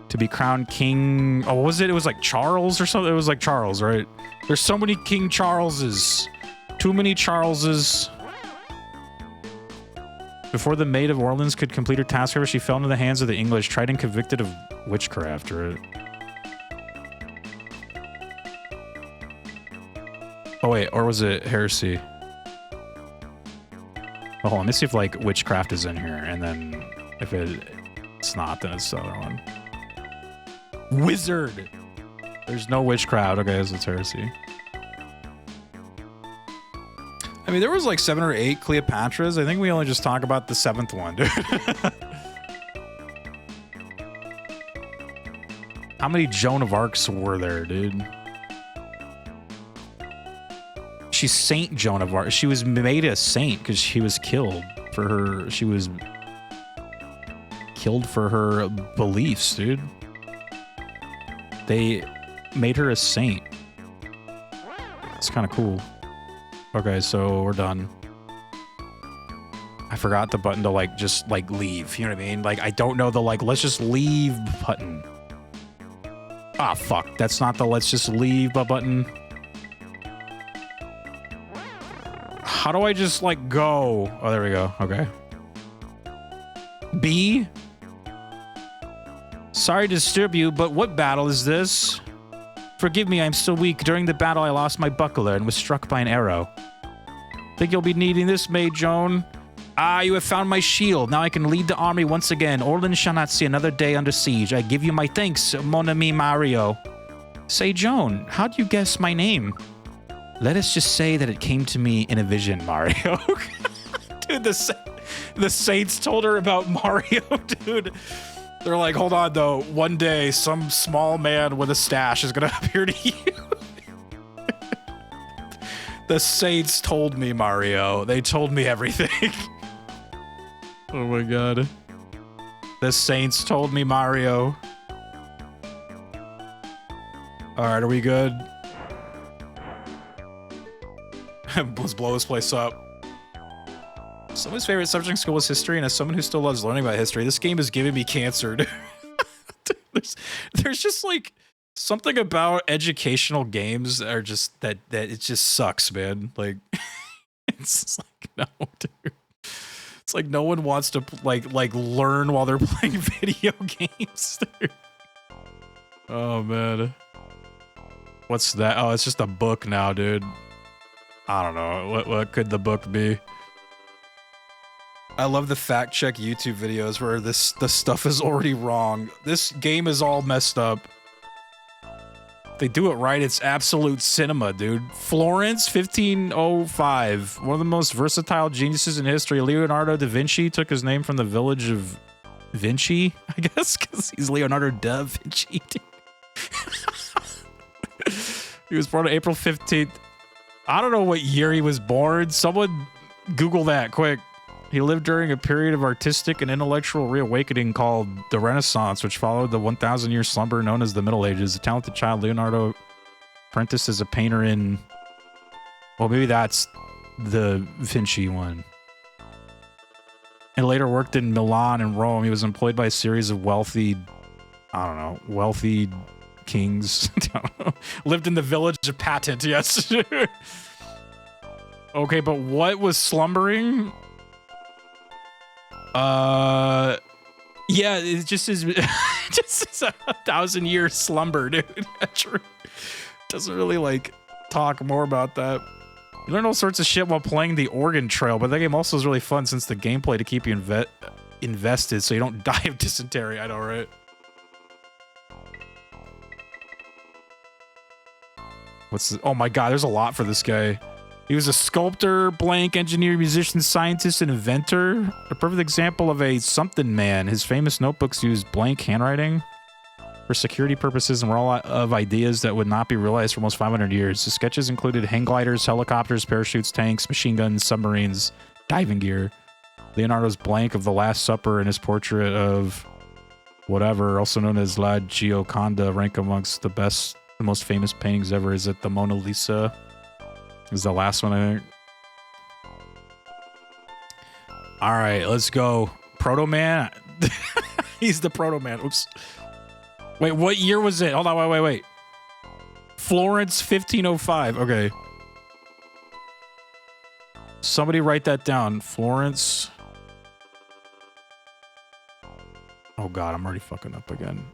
To be crowned king. Oh, what was it? It was like Charles or something? It was like Charles, right? There's so many King Charleses. Too many Charleses. Before the Maid of Orleans could complete her task, however, she fell into the hands of the English, tried and convicted of witchcraft, right? Oh, wait, or was it heresy? Oh, hold on, let me see if, like, witchcraft is in here, and then if it's not, then it's the other one. Wizard! There's no witchcraft. Okay, so it's heresy. I mean, there was like 7 or 8 Cleopatras. I think we only just talk about the 7th one, dude. How many Joan of Arcs were there, dude? She's Saint Joan of Arc. She was made a saint because she was killed for her. She was killed for her beliefs, dude. They made her a saint. It's kind of cool. Okay, so we're done. I forgot the button to like just like leave. You know what I mean? Like I don't know the like let's just leave button. Ah, fuck. That's not the let's just leave button. How do I just like go? Oh, there we go. Okay. B. Sorry to disturb you, but what battle is this? Forgive me, I'm still weak. During the battle, I lost my buckler and was struck by an arrow. Think you'll be needing this, Maid Joan? Ah, you have found my shield. Now I can lead the army once again. Orleans shall not see another day under siege. I give you my thanks, mon ami Mario. Say, Joan, how'd you guess my name? Let us just say that it came to me in a vision, Mario. Dude, the saints told her about Mario, dude. They're like, hold on, though. One day, some small man with a stash is going to appear to you. The saints told me, Mario. They told me everything. Oh, my God. The saints told me, Mario. All right, are we good? Let's blow this place up. Someone's favorite subject in school was history, and as someone who still loves learning about history, this game is giving me cancer. There's just like something about educational games that are just that it just sucks, man. Like it's just like no, dude. It's like no one wants to like learn while they're playing video games. Dude. Oh man, what's that? Oh, it's just a book now, dude. I don't know what could the book be. I love the fact check YouTube videos where the stuff is already wrong. This game is all messed up. If they do it right, it's absolute cinema, dude. Florence, 1505. One of the most versatile geniuses in history. Leonardo da Vinci took his name from the village of Vinci, I guess, because he's Leonardo da Vinci. He was born on April 15th. I don't know what year he was born. Someone Google that quick. He lived during a period of artistic and intellectual reawakening called the Renaissance, which followed the 1,000-year slumber known as the Middle Ages. A talented child, Leonardo apprenticed as a painter in... Well, maybe that's the Vinci one. And later worked in Milan and Rome. He was employed by a series of wealthy... I don't know. Wealthy kings. I don't know. Lived in the village of Patent, yes. Okay, but what was slumbering? Yeah, it just is just is a 1,000-year slumber, dude. True. Doesn't really like talk more about that. You learn all sorts of shit while playing the Oregon Trail, but that game also is really fun since the gameplay to keep you invested so you don't die of dysentery. I know, right? What's this? Oh my god, there's a lot for this guy. He was a sculptor, blank, engineer, musician, scientist, and inventor. A perfect example of a something man. His famous notebooks used blank handwriting for security purposes and were all of ideas that would not be realized for almost 500 years. His sketches included hang gliders, helicopters, parachutes, tanks, machine guns, submarines, diving gear. Leonardo's blank of the Last Supper and his portrait of whatever, also known as La Gioconda, rank amongst the most famous paintings ever. Is it the Mona Lisa? Is the last one, I think. All right, let's go. Proto Man. He's the Proto Man. Oops. Wait, what year was it? Hold on, wait. Florence, 1505. Okay. Somebody write that down. Florence. Oh God, I'm already fucking up again.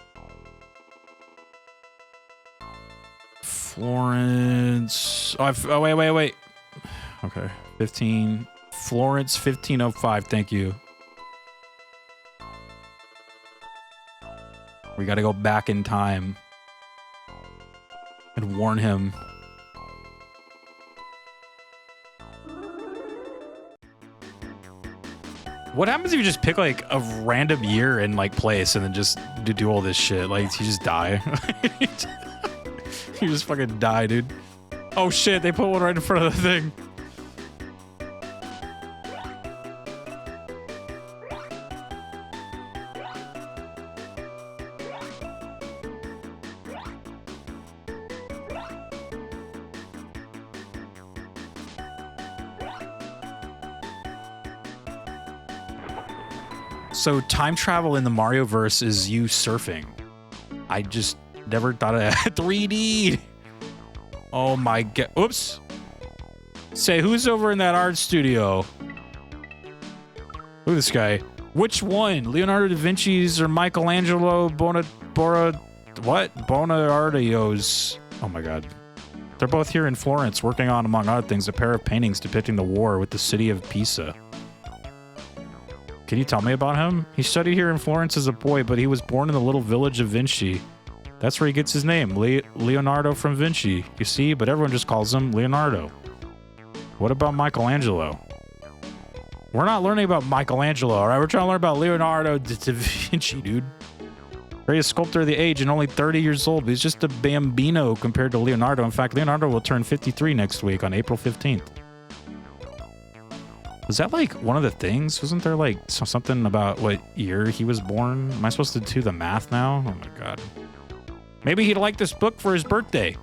Florence. Oh, wait. Okay. 15. Florence, 1505. Thank you. We got to go back in time and warn him. What happens if you just pick like a random year and like place and then just do all this shit? Like you just die. You just fucking die, dude. Oh shit, they put one right in front of the thing. So time travel in the Mario verse is you surfing. I just never thought of that. 3D. Oh my god. Oops. Say, who's over in that art studio? Who this guy? Which one? Leonardo da Vinci's or Michelangelo Bonaardio's? Oh my god. They're both here in Florence working on, among other things, a pair of paintings depicting the war with the city of Pisa. Can you tell me about him? He studied here in Florence as a boy, but he was born in the little village of Vinci. That's where he gets his name, Leonardo from Vinci. You see, but everyone just calls him Leonardo. What about Michelangelo? We're not learning about Michelangelo, all right? We're trying to learn about Leonardo da Vinci, dude. Greatest sculptor of the age and only 30 years old. He's just a bambino compared to Leonardo. In fact, Leonardo will turn 53 next week on April 15th. Was that like one of the things? Wasn't there like something about what year he was born? Am I supposed to do the math now? Oh my god. Maybe he'd like this book for his birthday.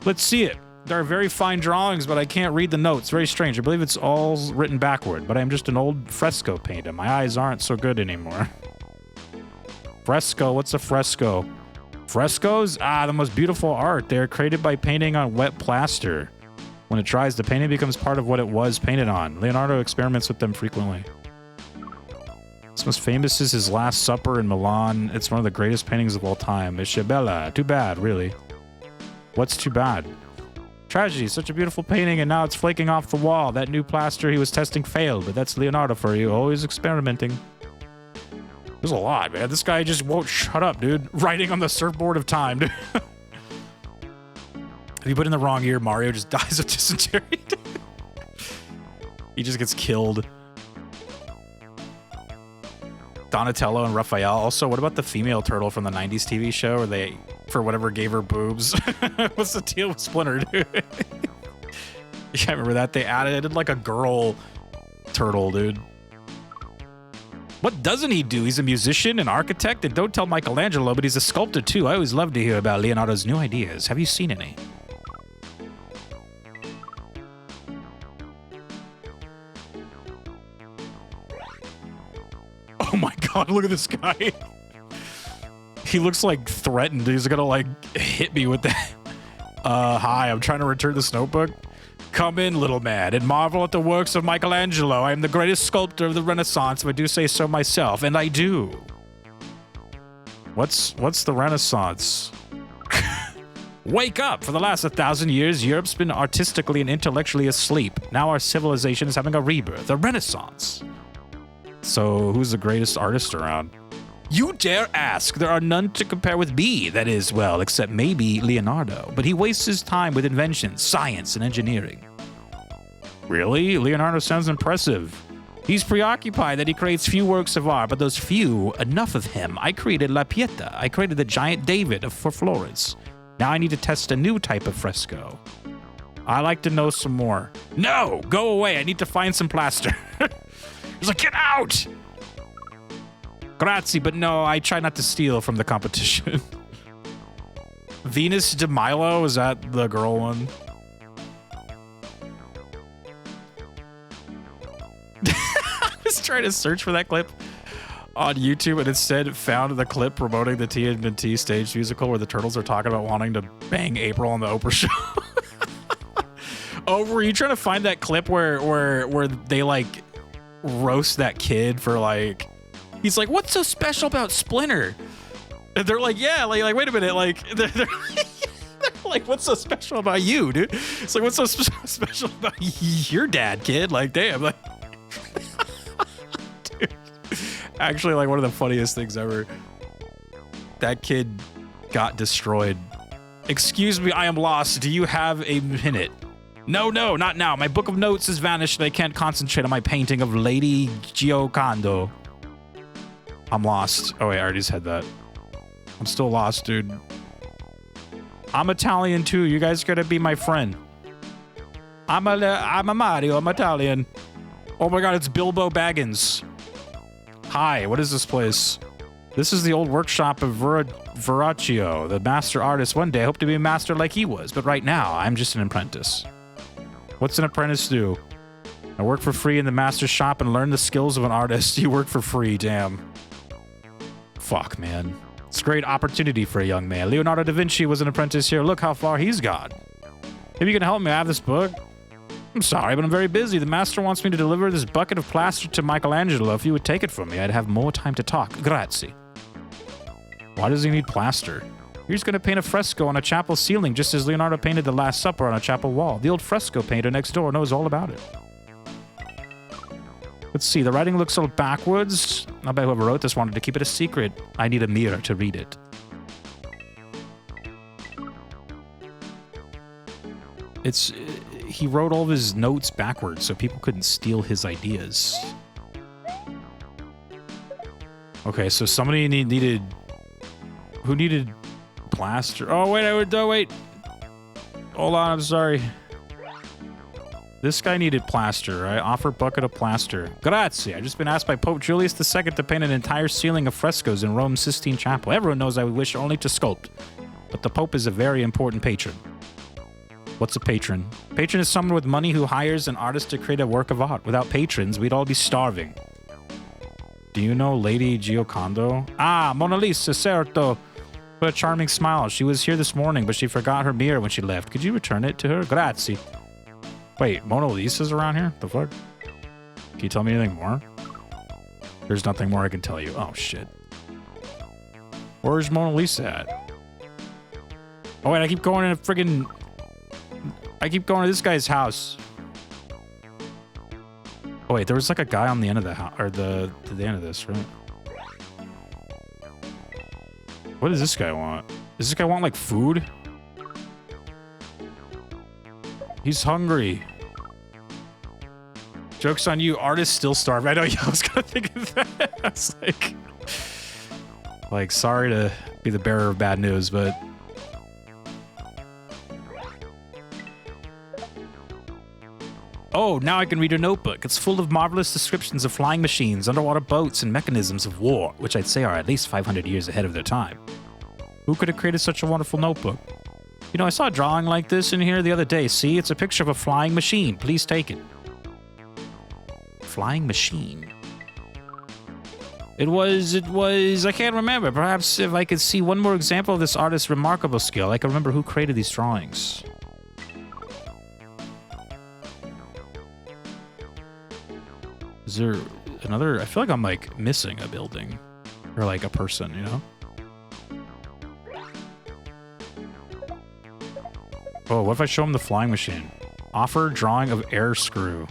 Let's see it. There are very fine drawings, but I can't read the notes. Very strange. I believe it's all written backward, but I'm just an old fresco painter. My eyes aren't so good anymore. Fresco? What's a fresco? Frescoes? Ah, the most beautiful art. They are created by painting on wet plaster. When it dries, the painting becomes part of what it was painted on. Leonardo experiments with them frequently. His most famous is his Last Supper in Milan. It's one of the greatest paintings of all time. Isabella. Too bad, really. What's too bad? Tragedy. Such a beautiful painting, and now it's flaking off the wall. That new plaster he was testing failed, but that's Leonardo for you. Always experimenting. There's a lot, man. This guy just won't shut up, dude. Writing on the surfboard of time, dude. If you put in the wrong year, Mario just dies of dysentery. He just gets killed. Donatello and Raphael. Also, what about the female turtle from the 90s TV show where they, for whatever, gave her boobs? What's the deal with Splinter, dude? Yeah, I remember that. They added like a girl turtle, dude. What doesn't he do? He's a musician, an architect, and don't tell Michelangelo, but he's a sculptor too. I always love to hear about Leonardo's new ideas. Have you seen any? Oh my god, look at this guy. He looks like threatened. He's gonna like hit me with that. Hi, I'm trying to return this notebook. Come in, little man, and marvel at the works of Michelangelo. I am the greatest sculptor of the Renaissance, if I do say so myself, and I do. What's the Renaissance? Wake up! For the last 1,000 years, Europe's been artistically and intellectually asleep. Now our civilization is having a rebirth, a renaissance. So, who's the greatest artist around? You dare ask? There are none to compare with me, that is, well, except maybe Leonardo. But he wastes his time with inventions, science, and engineering. Really? Leonardo sounds impressive. He's preoccupied that he creates few works of art, but those few, enough of him. I created La Pieta. I created the giant David for Florence. Now I need to test a new type of fresco. I like to know some more. No! Go away! I need to find some plaster. He's like, get out! Grazie, but no, I try not to steal from the competition. Venus de Milo, is that the girl one? I was trying to search for that clip on YouTube and instead found the clip promoting the TNT stage musical where the Turtles are talking about wanting to bang April on the Oprah show. Oh, were you trying to find that clip where they like roast that kid for like, he's like, what's so special about Splinter? And they're like, yeah, like wait a minute, like they're like, what's so special about you, dude? It's like, what's so special about your dad, kid? Like, damn, like, dude. Actually, like one of the funniest things ever. That kid got destroyed. Excuse me, I am lost. Do you have a minute? No, not now. My book of notes has vanished and I can't concentrate on my painting of Lady Giocondo. I'm lost. Oh wait, I already said that. I'm still lost, dude. I'm Italian too. You guys gotta be my friend. I'm a Mario. I'm Italian. Oh my god, it's Bilbo Baggins. Hi, what is this place? This is the old workshop of Verrocchio, the master artist. One day I hope to be a master like he was, but right now I'm just an apprentice. What's an apprentice do? I work for free in the master's shop and learn the skills of an artist. You work for free, damn. Fuck, man. It's a great opportunity for a young man. Leonardo da Vinci was an apprentice here. Look how far he's gone. Maybe you can help me. I have this book. I'm sorry, but I'm very busy. The master wants me to deliver this bucket of plaster to Michelangelo. If you would take it from me, I'd have more time to talk. Grazie. Why does he need plaster? He's going to paint a fresco on a chapel ceiling, just as Leonardo painted the Last Supper on a chapel wall. The old fresco painter next door knows all about it. Let's see, the writing looks a little backwards. I bet whoever wrote this wanted to keep it a secret. I need a mirror to read it. He wrote all of his notes backwards so people couldn't steal his ideas. Okay, so somebody needed... Who needed plaster? Oh, wait. Hold on, I'm sorry. This guy needed plaster. I offer bucket of plaster. Grazie. I've just been asked by Pope Julius II to paint an entire ceiling of frescoes in Rome's Sistine Chapel. Everyone knows I would wish only to sculpt, but the Pope is a very important patron. What's a patron? Patron is someone with money who hires an artist to create a work of art. Without patrons, we'd all be starving. Do you know Lady Giocondo? Ah, Mona Lisa, certo. What a charming smile. She was here this morning, but she forgot her mirror when she left. Could you return it to her? Grazie. Wait, Mona Lisa's around here? The fuck? Can you tell me anything more? There's nothing more I can tell you. Oh, shit. Where's Mona Lisa at? Oh, wait, I keep going to this guy's house. Oh, wait, there was like a guy on the end of the house, or to the end of this, right? What does this guy want? Does this guy want, like, food? He's hungry. Joke's on you. Artists still starve. I know. I was gonna think of that. I was like, sorry to be the bearer of bad news, but Oh, now I can read your notebook. It's full of marvelous descriptions of flying machines, underwater boats, and mechanisms of war, which I'd say are at least 500 years ahead of their time. Who could have created such a wonderful notebook? You know, I saw a drawing like this in here the other day. See, it's a picture of a flying machine. Please take it. Flying machine. It was, I can't remember. Perhaps if I could see one more example of this artist's remarkable skill, I can remember who created these drawings. Is there another? I feel like I'm like missing a building or like a person, you know? Oh, what if I show him the flying machine? Offer drawing of air screw.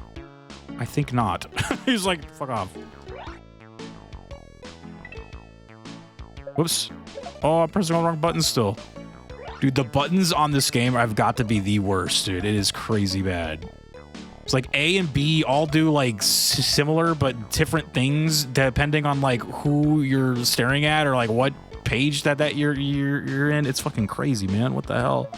I think not. He's like, fuck off. Whoops. Oh, I'm pressing all the wrong buttons still. Dude, the buttons on this game have got to be the worst, dude. It is crazy bad. It's like A and B all do like similar but different things depending on like who you're staring at or like what page that you're in. It's fucking crazy, man. What the hell?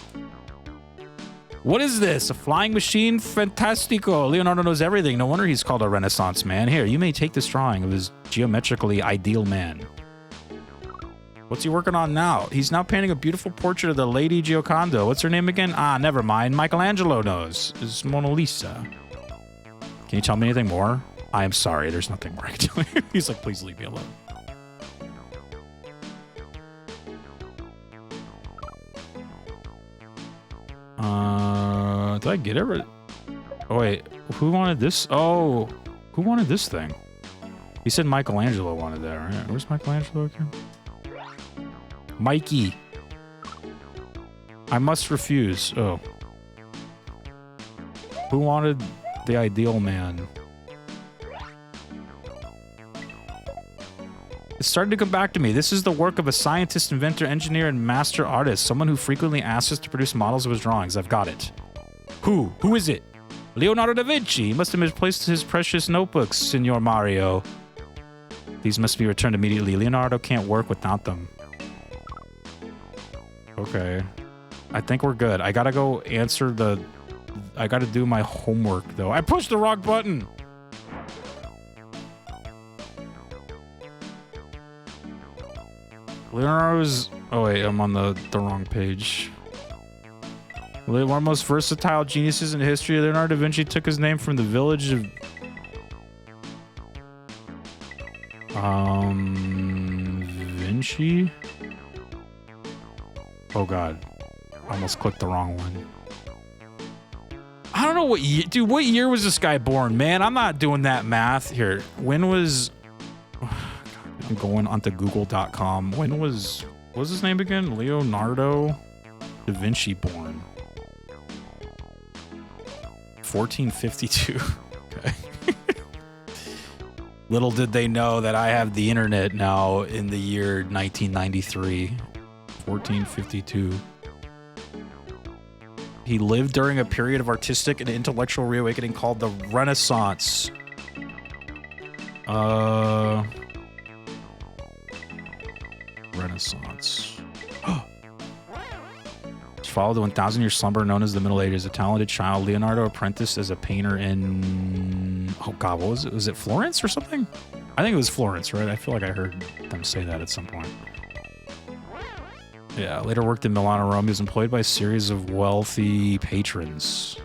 What is this? A flying machine? Fantastico. Leonardo knows everything. No wonder he's called a Renaissance man. Here, you may take this drawing of his geometrically ideal man. What's he working on now? He's now painting a beautiful portrait of the Lady Gioconda. What's her name again? Ah, never mind. Michelangelo knows. It's Mona Lisa. Can you tell me anything more? I am sorry. There's nothing more I can tell you. He's like, please leave me alone. Did I get it? Oh, wait. Who wanted this? Oh, who wanted this thing? He said Michelangelo wanted that, right? Where's Michelangelo again? Mikey. I must refuse. Oh. Who wanted the ideal man? It's starting to come back to me. This is the work of a scientist, inventor, engineer, and master artist. Someone who frequently asks us to produce models of his drawings. I've got it. Who? Who is it? Leonardo da Vinci. He must have misplaced his precious notebooks, Signor Mario. These must be returned immediately. Leonardo can't work without them. Okay. I think we're good. I gotta go answer the... I gotta do my homework, though. I pushed the wrong button! Leonardo's... Oh, wait. I'm on the wrong page. One of the most versatile geniuses in history, Leonardo da Vinci took his name from the village of... Vinci? Oh, God. I almost clicked the wrong one. I don't know what year... Dude, what year was this guy born, man? I'm not doing that math. Here, when was... I'm going onto google.com. When was... What was his name again? Leonardo da Vinci born. 1452. Okay. Little did they know that I have the internet now in the year 1993. 1452. He lived during a period of artistic and intellectual reawakening called the Renaissance. Renaissance. Followed the 1,000-year slumber known as the Middle Ages. A talented child, Leonardo apprenticed as a painter in... Oh, God, what was it? Was it Florence or something? I think it was Florence, right? I feel like I heard them say that at some point. Yeah, later worked in Milan and Rome. He was employed by a series of wealthy patrons.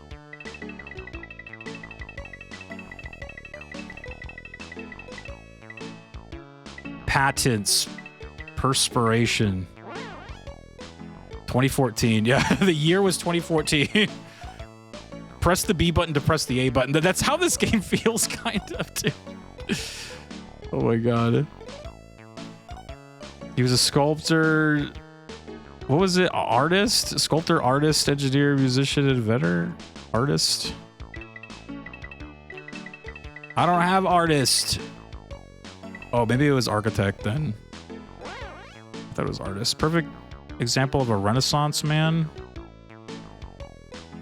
Patents. Perspiration. 2014. Yeah, the year was 2014. Press the B button to press the A button. That's how this game feels, kind of, dude. Oh my God. He was a sculptor. What was it? Artist? Sculptor, artist, engineer, musician, inventor? Artist? I don't have artist. Oh, maybe it was architect then. I thought it was artist. Perfect example of a Renaissance man.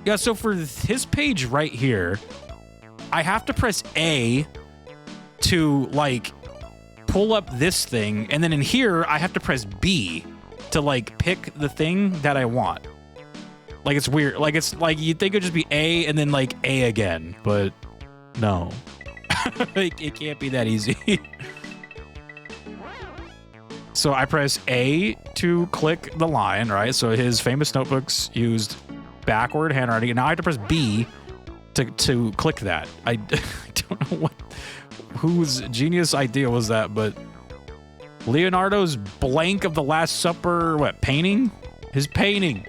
Yeah, so for his page right here, I have to press A to like pull up this thing, and then in here I have to press B to like pick the thing that I want. Like it's weird. Like it's like you'd think it'd just be A and then like A again, but no. It can't be that easy. So I press A to click the line, right? So his famous notebooks used backward handwriting, and now I have to press B to click that. I don't know whose genius idea was that, but Leonardo's blank of the Last Supper, what, painting? His painting.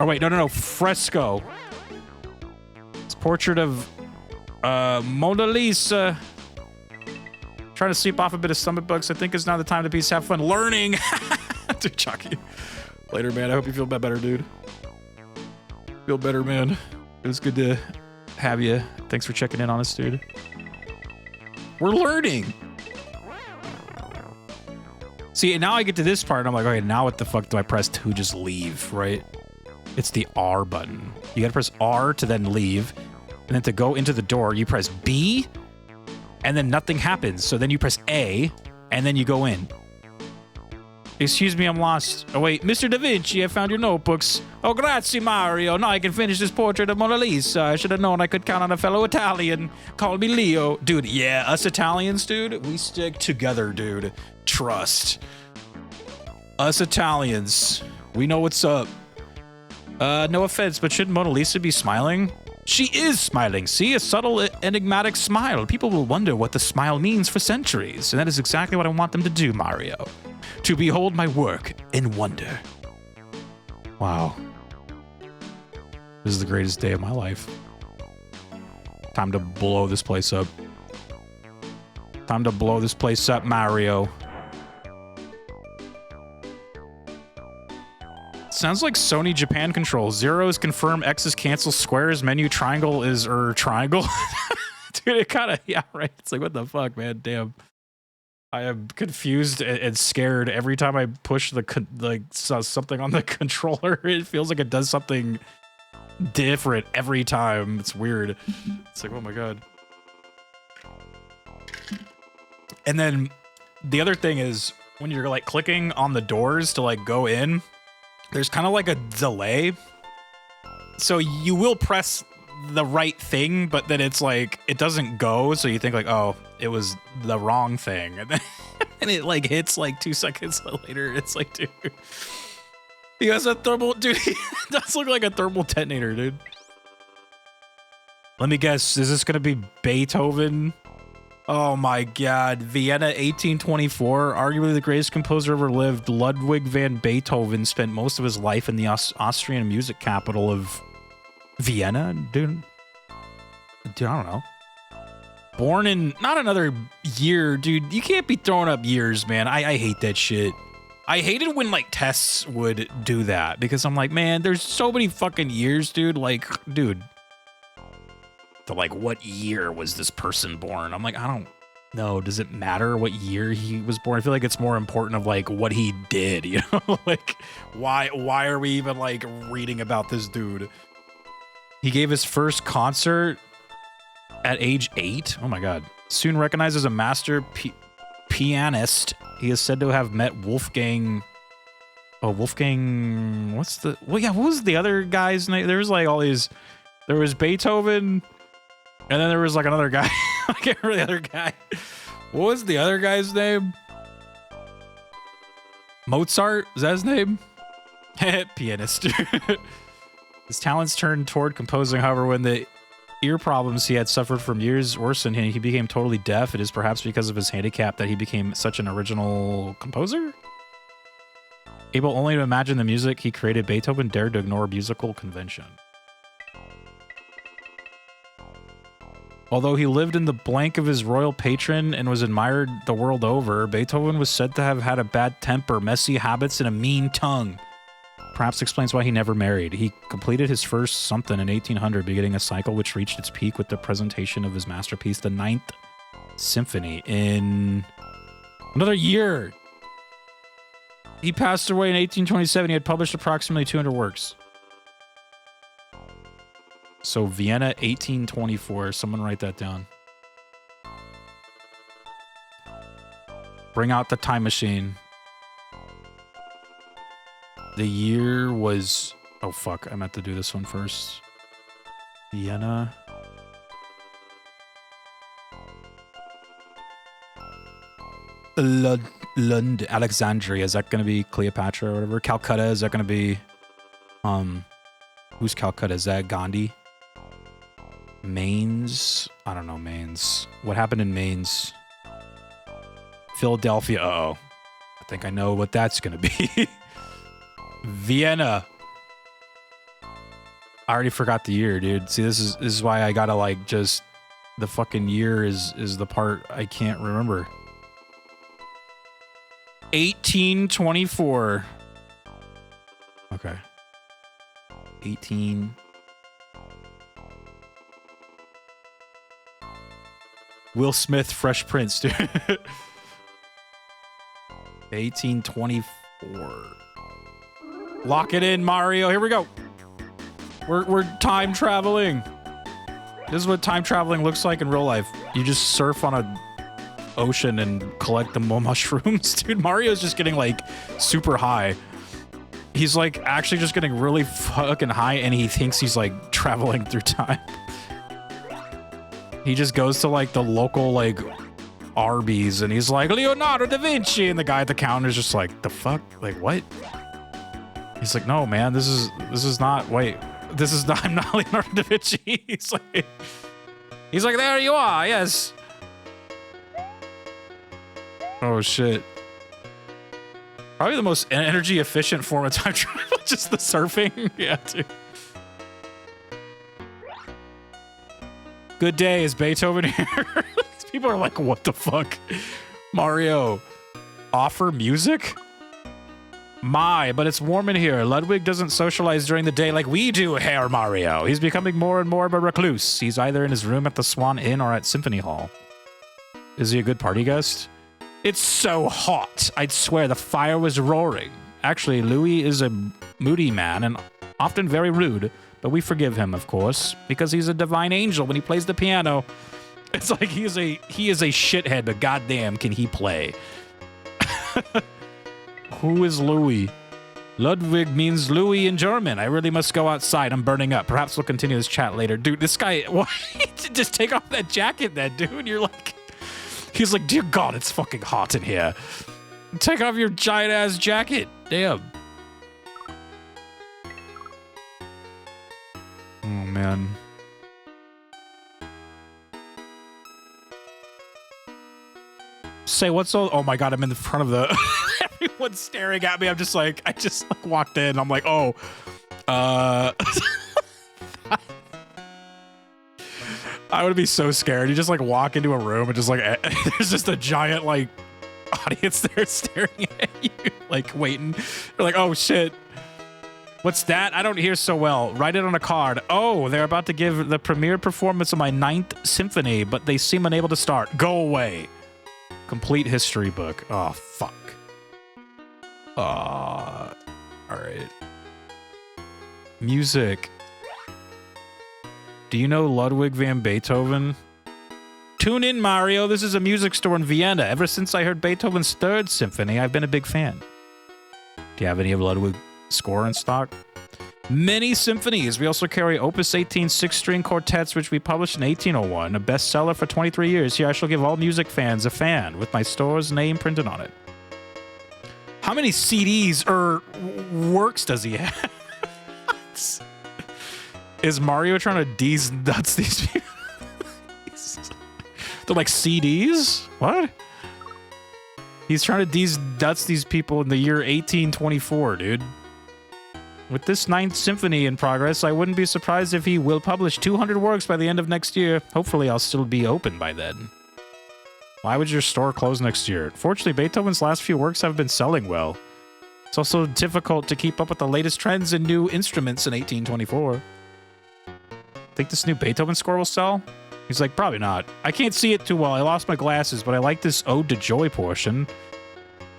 Oh wait, no, fresco. It's portrait of Mona Lisa. Trying to sleep off a bit of stomach bugs. I think it's now the time to peace. Have fun learning. Dude, Chucky. Later, man. I hope you feel better, dude. Feel better, man. It was good to have you. Thanks for checking in on us, dude. We're learning. See, and now I get to this part, and I'm like, okay, now what the fuck do I press to just leave, right? It's the R button. You gotta press R to then leave, and then to go into the door, you press B, and then nothing happens. So then you press A, and then you go in. Excuse me, I'm lost. Oh, wait, Mr. Da Vinci, I found your notebooks. Oh, grazie, Mario. Now I can finish this portrait of Mona Lisa. I should have known I could count on a fellow Italian. Call me Leo. Dude, yeah, us Italians, dude, we stick together, dude. Trust. Us Italians, we know what's up. No offense, but shouldn't Mona Lisa be smiling? She is smiling. See, a subtle, enigmatic smile. People will wonder what the smile means for centuries, and that is exactly what I want them to do, Mario. To behold my work in wonder. Wow. This is the greatest day of my life. Time to blow this place up. Time to blow this place up, Mario. Sounds like Sony Japan controls. Zero is confirm, X is cancel, square is menu, triangle is triangle. Dude, it kind of, yeah, right. It's like, what the fuck, man? Damn. I am confused and scared every time I push something on the controller. It feels like it does something different every time. It's weird. It's like, oh my God. And then the other thing is when you're like clicking on the doors to like go in, there's kind of like a delay. So you will press the right thing, but then it's like, it doesn't go. So you think like, oh, it was the wrong thing. And then and it like hits like 2 seconds later. It's like, dude, he has a thermal, dude, he does look like a thermal detonator, dude. Let me guess, is this going to be Beethoven? Oh my God, Vienna 1824, arguably the greatest composer ever lived. Ludwig van Beethoven spent most of his life in the Austrian music capital of Vienna, dude. I don't know. Born in not another year, dude. You can't be throwing up years, man. I hate that shit. I hated when like tests would do that because I'm like, man, there's so many fucking years, dude. Like, dude. To like, what year was this person born? I'm like, I don't know. Does it matter what year he was born? I feel like it's more important of like what he did, you know? Like, why are we even like reading about this dude? He gave his first concert at age 8. Oh my God. Soon recognized as a master pianist, he is said to have met Wolfgang. Oh, Wolfgang. What's the? Well, yeah. What was the other guy's name? There was like all these. There was Beethoven. And then there was like another guy. I can't remember the other guy. What was the other guy's name? Mozart? Is that his name? Pianist. His talents turned toward composing. However, when the ear problems he had suffered from years worsened, he became totally deaf. It is perhaps because of his handicap that he became such an original composer? Able only to imagine the music he created, Beethoven dared to ignore musical convention. Although he lived in the blank of his royal patron and was admired the world over, Beethoven was said to have had a bad temper, messy habits, and a mean tongue. Perhaps explains why he never married. He completed his first something in 1800, beginning a cycle which reached its peak with the presentation of his masterpiece, the Ninth Symphony, in another year. He passed away in 1827. He had published approximately 200 works. So Vienna, 1824. Someone write that down. Bring out the time machine. The year was... Oh, fuck. I meant to do this one first. Vienna. London. Alexandria. Is that going to be Cleopatra or whatever? Calcutta. Is that going to be... Who's Calcutta? Is that Gandhi? Mainz? I don't know, Mainz. What happened in Mainz? Philadelphia. Uh-oh. I think I know what that's going to be. Vienna. I already forgot the year, dude. See, this is why I gotta, like, just... The fucking year is the part I can't remember. 1824. Okay. 18... Will Smith, Fresh Prince, dude. 1824. Lock it in, Mario. Here we go. We're time traveling. This is what time traveling looks like in real life. You just surf on a ocean and collect the mushrooms. Dude, Mario's just getting, like, super high. He's, like, actually just getting really fucking high, and he thinks he's, like, traveling through time. He just goes to, like, the local, like, Arby's, and he's like, Leonardo da Vinci, and the guy at the counter is just like, the fuck? Like, what? He's like, no, man, this is not, wait, this is not, I'm not Leonardo da Vinci. He's like, there you are, yes. Oh, shit. Probably the most energy efficient form of time travel, just the surfing. Yeah, dude. Good day, is Beethoven here? People are like, what the fuck? Mario, offer music? But it's warm in here. Ludwig doesn't socialize during the day like we do, Herr Mario. He's becoming more and more of a recluse. He's either in his room at the Swan Inn or at Symphony Hall. Is he a good party guest? It's so hot. I'd swear the fire was roaring. Actually, Louis is a moody man and often very rude. But we forgive him, of course, because he's a divine angel when he plays the piano. It's like he is a shithead, but goddamn can he play. Who is Louis? Ludwig means Louis in German. I really must go outside. I'm burning up. Perhaps we'll continue this chat later. Dude, this guy, why? Just take off that jacket then, dude. You're like, he's like, dear God, it's fucking hot in here. Take off your giant ass jacket. Damn. Oh, man. Say, what's all... Oh, my God, I'm in the front of the... Everyone's staring at me. I just like walked in. I'm like, oh. I would be so scared. You just, like, walk into a room and just, like... There's just a giant, like, audience there staring at you. Like, waiting. You're like, oh, shit. What's that? I don't hear so well. Write it on a card. Oh, they're about to give the premiere performance of my 9th symphony, but they seem unable to start. Go away. Complete history book. Oh, fuck. All right. Music. Do you know Ludwig van Beethoven? Tune in, Mario. This is a music store in Vienna. Ever since I heard Beethoven's 3rd symphony, I've been a big fan. Do you have any of Ludwig's score in stock? Many symphonies. We also carry Opus 18 6-string quartets, which we published in 1801, a bestseller for 23 years. Here I shall give all music fans a fan with my store's name printed on it. How many CDs or works does he have? Is Mario trying to nuts these people? They're like CDs? What? He's trying to nuts these people in the year 1824, dude. With this 9th symphony in progress, I wouldn't be surprised if he will publish 200 works by the end of next year. Hopefully, I'll still be open by then. Why would your store close next year? Fortunately, Beethoven's last few works have been selling well. It's also difficult to keep up with the latest trends in new instruments in 1824. Think this new Beethoven score will sell? He's like, probably not. I can't see it too well. I lost my glasses, but I like this Ode to Joy portion.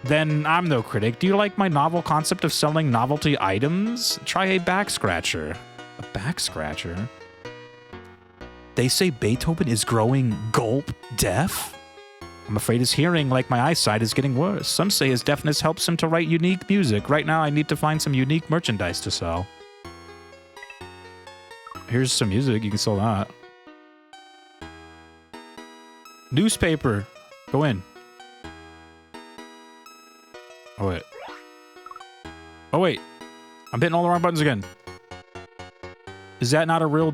Then I'm no critic. Do you like my novel concept of selling novelty items? Try a back scratcher. A back scratcher? They say Beethoven is growing gulp deaf? I'm afraid his hearing, like my eyesight, is getting worse. Some say his deafness helps him to write unique music. Right now, I need to find some unique merchandise to sell. Here's some music. You can sell that. Newspaper. Go in. Oh, wait. Oh, wait. I'm hitting all the wrong buttons again. Is that not a real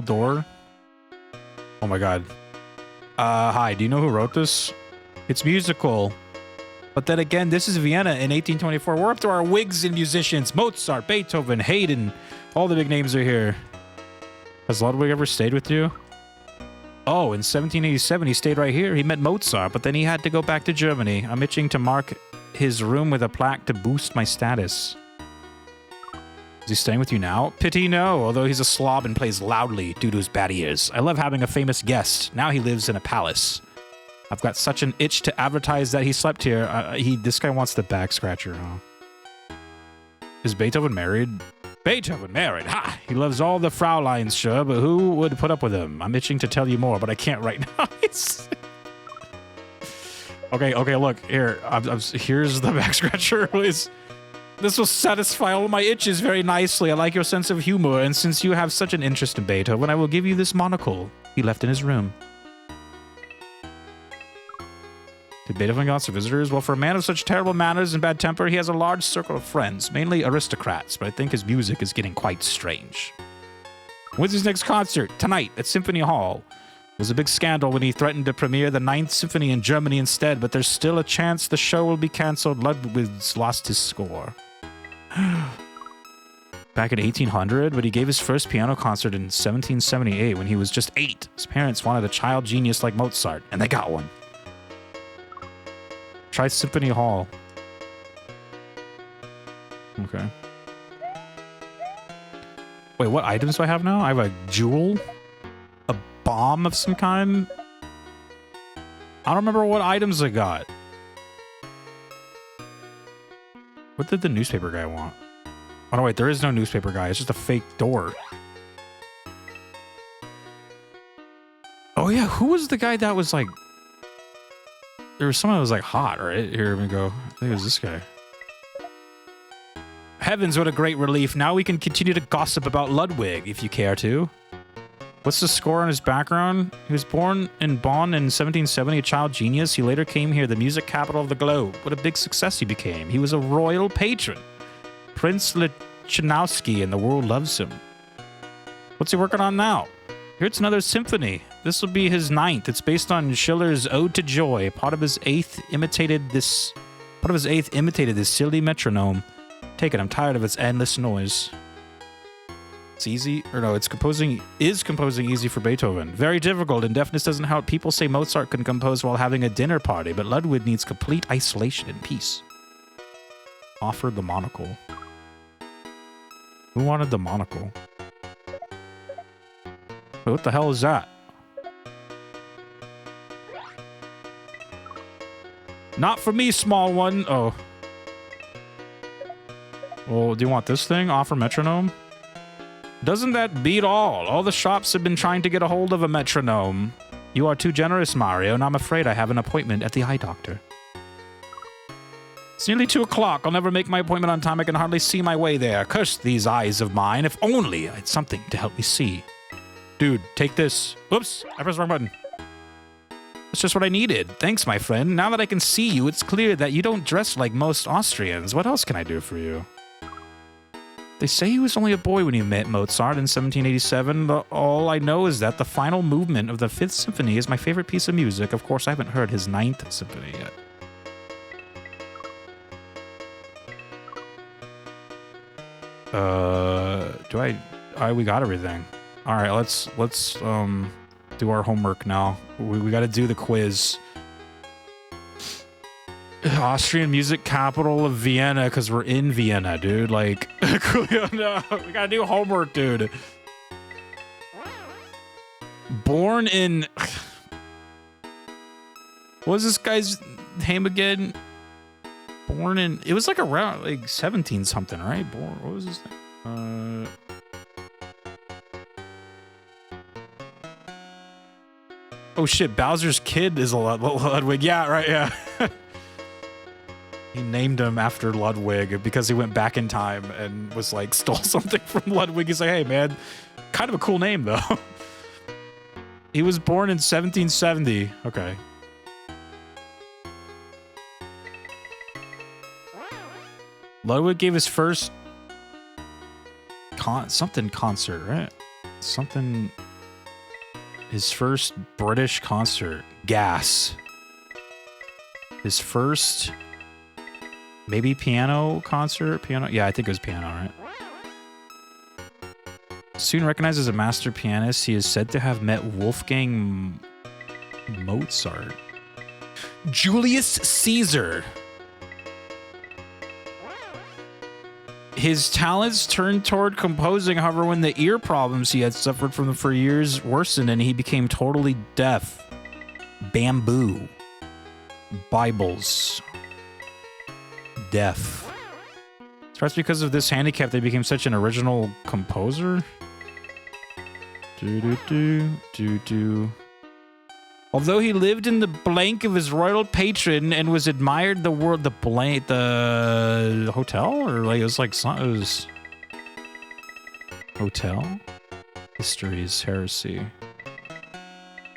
door? Oh, my God. Hi. Do you know who wrote this? It's musical. But then again, this is Vienna in 1824. We're up to our wigs and musicians. Mozart, Beethoven, Haydn. All the big names are here. Has Ludwig ever stayed with you? Oh, in 1787, he stayed right here. He met Mozart, but then he had to go back to Germany. I'm itching to mark his room with a plaque to boost my status. Is he staying with you now? Pity no, although he's a slob and plays loudly due to his bad ears. I love having a famous guest. Now he lives in a palace. I've got such an itch to advertise that he slept here. This guy wants the back scratcher, huh? Is Beethoven married? Beethoven married. Ha! He loves all the Frauleins, sure, but who would put up with him? I'm itching to tell you more, but I can't right now. Okay, look. Here. Here's the back scratcher. This will satisfy all my itches very nicely. I like your sense of humor, and since you have such an interest in Beethoven, I will give you this monocle he left in his room. Did Beethoven go out to visitors? Well, for a man of such terrible manners and bad temper, he has a large circle of friends, mainly aristocrats, but I think his music is getting quite strange. When's his next concert? Tonight, at Symphony Hall. It was a big scandal when he threatened to premiere the Ninth Symphony in Germany instead, but there's still a chance the show will be cancelled. Ludwig's lost his score. Back in 1800, but he gave his first piano concert in 1778 when he was just 8. His parents wanted a child genius like Mozart, and they got one. Try Symphony Hall. Okay. Wait, what items do I have now? I have a jewel? A bomb of some kind? I don't remember what items I got. What did the newspaper guy want? Oh, no, wait, there is no newspaper guy. It's just a fake door. Oh, yeah, who was the guy that was like... There was someone that was like hot, right? Here we go. I think it was this guy. Heavens, what a great relief. Now we can continue to gossip about Ludwig, if you care to. What's the score on his background? He was born in Bonn in 1770, a child genius. He later came here, the music capital of the globe. What a big success he became. He was a royal patron. Prince Lichnowsky, and the world loves him. What's he working on now? Here's another symphony. This will be his 9th. It's based on Schiller's Ode to Joy. Part of his eighth imitated this silly metronome. Take it, I'm tired of its endless noise. It's easy, or no, it's composing easy for Beethoven. Very difficult, and deafness doesn't help. People say Mozart can compose while having a dinner party, but Ludwig needs complete isolation and peace. Offered the monocle. Who wanted the monocle? Wait, what the hell is that? Not for me, small one. Oh. Well, do you want this thing? Offer metronome? Doesn't that beat all? All the shops have been trying to get a hold of a metronome. You are too generous, Mario, and I'm afraid I have an appointment at the eye doctor. It's nearly 2 o'clock. I'll never make my appointment on time. I can hardly see my way there. Curse these eyes of mine. If only I had something to help me see. Dude, take this. Oops, I pressed the wrong button. That's just what I needed. Thanks, my friend. Now that I can see you, it's clear that you don't dress like most Austrians. What else can I do for you? They say he was only a boy when he met Mozart in 1787, but all I know is that the final movement of the 5th Symphony is my favorite piece of music. Of course, I haven't heard his 9th Symphony yet. We got everything. All right, let's do our homework now. We got to do the quiz. Austrian music capital of Vienna, because we're in Vienna, dude. Like, no, we gotta do homework, dude. Born in... What was this guy's name again? Born in... It was like around, like, 17 something, right? Born... What was his name? Oh shit, Bowser's kid is a Ludwig. Yeah, right, yeah. He named him after Ludwig because he went back in time and was like, stole something from Ludwig. He's like, hey man, kind of a cool name though. He was born in 1770. Okay. Ludwig gave his first concert, right? His first British concert. Gas. His first maybe piano concert? Piano? Yeah, I think it was piano, right? Soon recognized as a master pianist, he is said to have met Wolfgang Mozart. Julius Caesar. His talents turned toward composing, however, when the ear problems he had suffered from for years worsened and he became totally deaf. Bamboo. Bibles. Deaf. It's perhaps because of this handicap they became such an original composer. Although he lived in the blank of his royal patron and was admired the hotel, or like it was hotel histories heresy.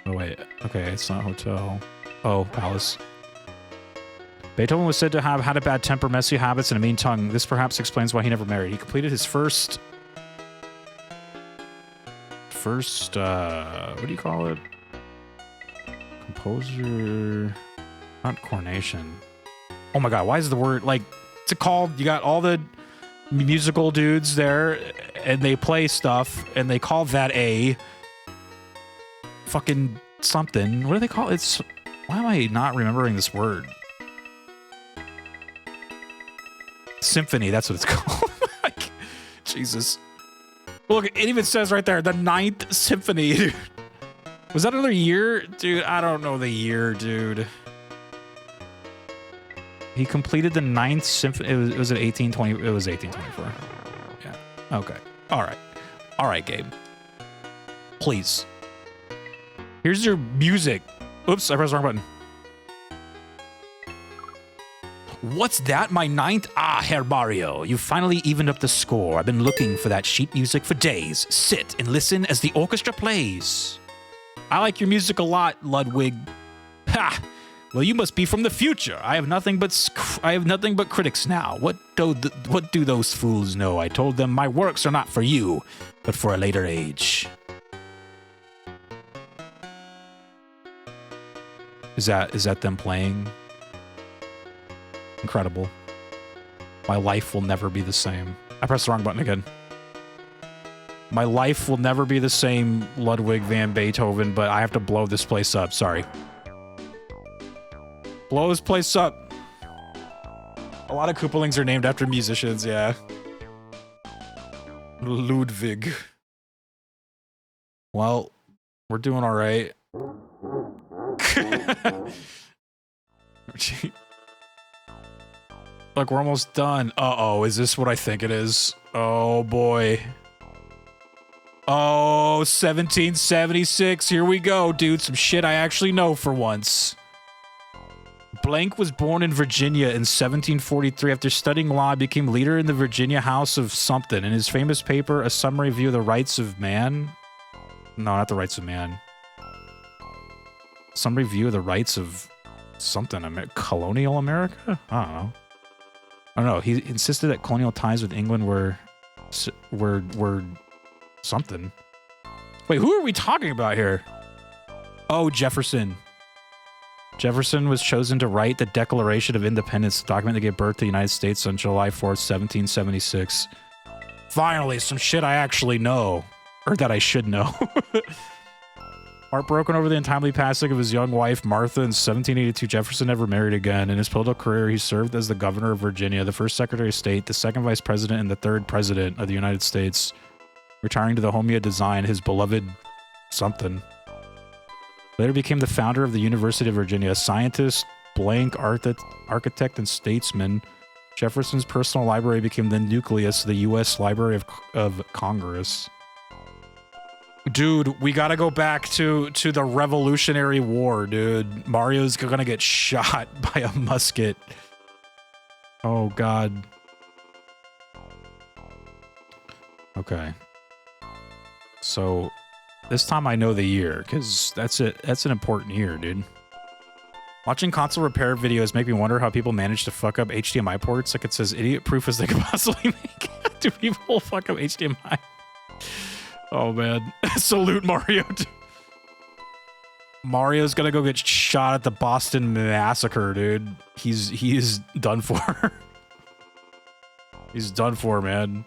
Oh wait, okay, it's not hotel. Oh, palace. Beethoven was said to have had a bad temper, messy habits, and a mean tongue. This perhaps explains why he never married. He completed his first what do you call it? Composer, not coronation. Oh my god, why is the word like it's called? You got all the musical dudes there, and they play stuff, and they call that a fucking something. What do they call it? It's why am I not remembering this word? Symphony, that's what it's called. Like, Jesus. Look, it even says right there, the 9th Symphony, dude. Was that another year? Dude, I don't know the year, dude. He completed the 9th Symphony. It was at 1820. It was 1824. Yeah. Okay. All right. All right, Gabe. Please. Here's your music. Oops, I pressed the wrong button. What's that? My 9th? Ah, Herr Mario. You finally evened up the score. I've been looking for that sheet music for days. Sit and listen as the orchestra plays. I like your music a lot, Ludwig. Ha! Well, you must be from the future. I have nothing but critics now. What do those fools know? I told them my works are not for you, but for a later age. Is that them playing? Incredible. My life will never be the same. I pressed the wrong button again. My life will never be the same, Ludwig van Beethoven, but I have to blow this place up. Sorry. Blow this place up. A lot of Koopalings are named after musicians, yeah. Ludwig. Well, we're doing all right. Look, we're almost done. Uh-oh, is this what I think it is? Oh, boy. Oh, 1776. Here we go, dude. Some shit I actually know for once. Blank was born in Virginia in 1743. After studying law, became leader in the Virginia House of something. In his famous paper, A Summary View of the Rights of Man. No, not the Rights of Man. Summary View of the Rights of something. Colonial America? I don't know. I don't know. He insisted that colonial ties with England were something. Wait, who are we talking about here? Oh, Jefferson. Jefferson was chosen to write the Declaration of Independence, the document that gave birth to the United States on July 4th, 1776. Finally, some shit I actually know. Or that I should know. Heartbroken over the untimely passing of his young wife, Martha, in 1782, Jefferson never married again. In his political career, he served as the governor of Virginia, the first Secretary of State, the second Vice President, and the third President of the United States. Retiring to the home he had designed, his beloved something. Later became the founder of the University of Virginia, a scientist, blank architect, and statesman. Jefferson's personal library became the nucleus of the U.S. Library of Congress. Dude, we gotta go back to the Revolutionary War, dude. Mario's gonna get shot by a musket. Oh, God. Okay. So, this time I know the year, because that's an important year, dude. Watching console repair videos make me wonder how people manage to fuck up HDMI ports. Like it says, idiot-proof as they could possibly make. Do people fuck up HDMI? Oh, man. Salute Mario. Mario's gonna go get shot at the Boston Massacre, dude. He's done for. He's done for, man.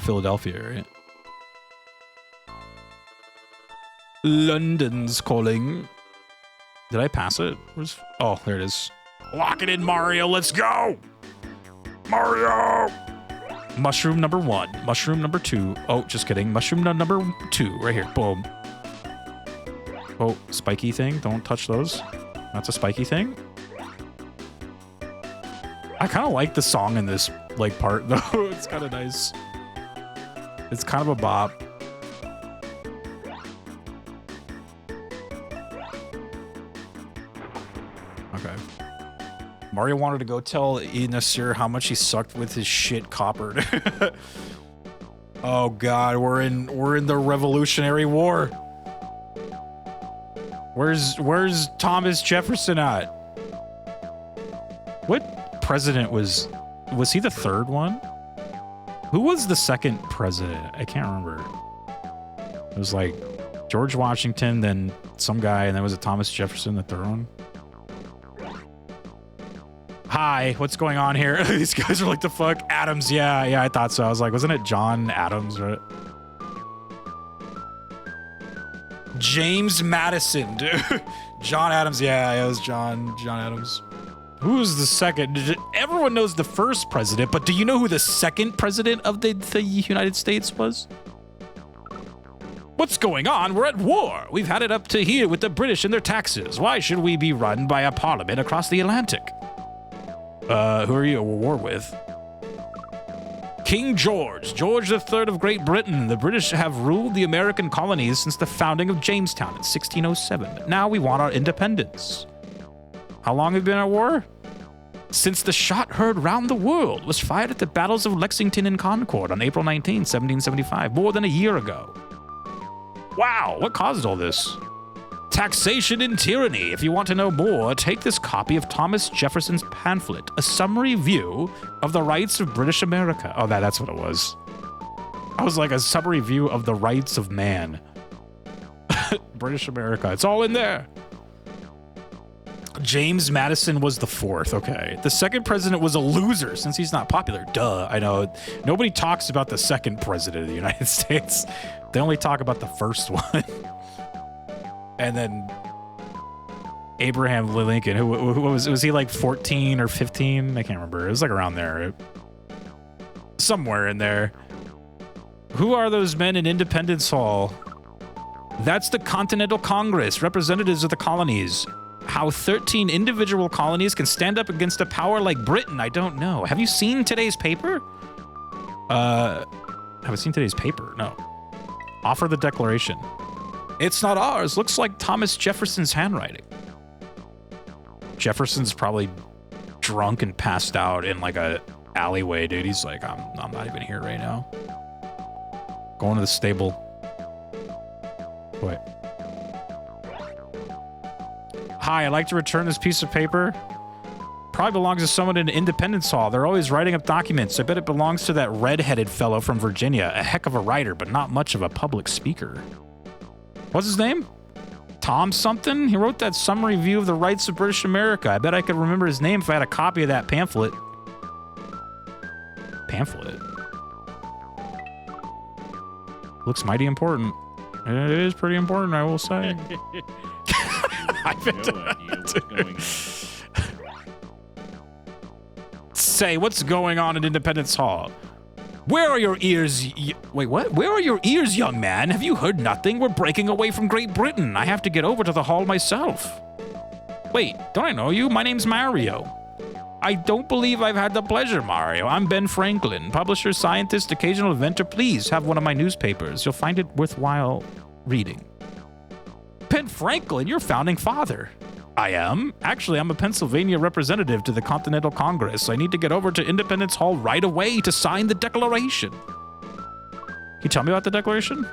Philadelphia, right? London's calling. Did I pass it? Oh, there it is. Lock it in, Mario. Let's go. Mario. Mushroom number 1. Mushroom number 2. Oh, just kidding. Mushroom number 2. Right here. Boom. Oh, spiky thing. Don't touch those. That's a spiky thing. I kind of like the song in this like part though. It's kind of nice. It's kind of a bop. Okay. Mario wanted to go tell Nasir how much he sucked with his shit coppered. Oh God, we're in the Revolutionary War. Where's Thomas Jefferson at? What president was he the third one? Who was the second president? I can't remember. It was like George Washington, then some guy, and then was it Thomas Jefferson, the third one? Hi, what's going on here? These guys are like, the fuck? Adams, yeah, I thought so. I was like, wasn't it John Adams, right? James Madison, dude. John Adams, yeah, it was John Adams. Who's the second? Everyone knows the first president, but do you know who the second president of the United States was? What's going on? We're at war. We've had it up to here with the British and their taxes. Why should we be run by a parliament across the Atlantic? Who are you at war with? King George III of Great Britain. The British have ruled the American colonies since the founding of Jamestown in 1607. Now we want our independence. How long have we been at war? Since the shot heard round the world was fired at the battles of Lexington and Concord on April 19, 1775, more than a year ago. Wow, what caused all this? Taxation and tyranny. If you want to know more, take this copy of Thomas Jefferson's pamphlet, A Summary View of the Rights of British America. Oh, that's what it was. I was like, a summary view of the rights of man. British America. It's all in there. James Madison was the fourth. Okay. The second president was a loser since he's not popular. Duh. I know. Nobody talks about the second president of the United States. They only talk about the first one. And then Abraham Lincoln, who was he like 14 or 15? I can't remember. It was like around there. Somewhere in there. Who are those men in Independence Hall? That's the Continental Congress, representatives of the colonies. How 13 individual colonies can stand up against a power like Britain, I don't know. Have you seen today's paper? Haven't seen today's paper, no. Offer the declaration. It's not ours. Looks like Thomas Jefferson's handwriting. Jefferson's probably drunk and passed out in like a alleyway, dude. He's like, I'm not even here right now. Going to the stable. Wait. Hi, I'd like to return this piece of paper. Probably belongs to someone in Independence Hall. They're always writing up documents. I bet it belongs to that red-headed fellow from Virginia. A heck of a writer, but not much of a public speaker. What's his name? Tom something? He wrote that summary view of the rights of British America. I bet I could remember his name if I had a copy of that pamphlet. Pamphlet? Looks mighty important. It is pretty important, I will say.
I have no idea what's going on.
Say, what's going on in Independence Hall? Where are your ears? Wait, what? Where are your ears, young man? Have you heard nothing? We're breaking away from Great Britain. I have to get over to the hall myself. Wait, don't I know you? My name's Mario. I don't believe I've had the pleasure, Mario. I'm Ben Franklin, publisher, scientist, occasional inventor. Please have one of my newspapers. You'll find it worthwhile reading. Ben Franklin, your founding father. I am. Actually, I'm a Pennsylvania representative to the Continental Congress. I need to get over to Independence Hall right away to sign the Declaration. Can you tell me about the Declaration?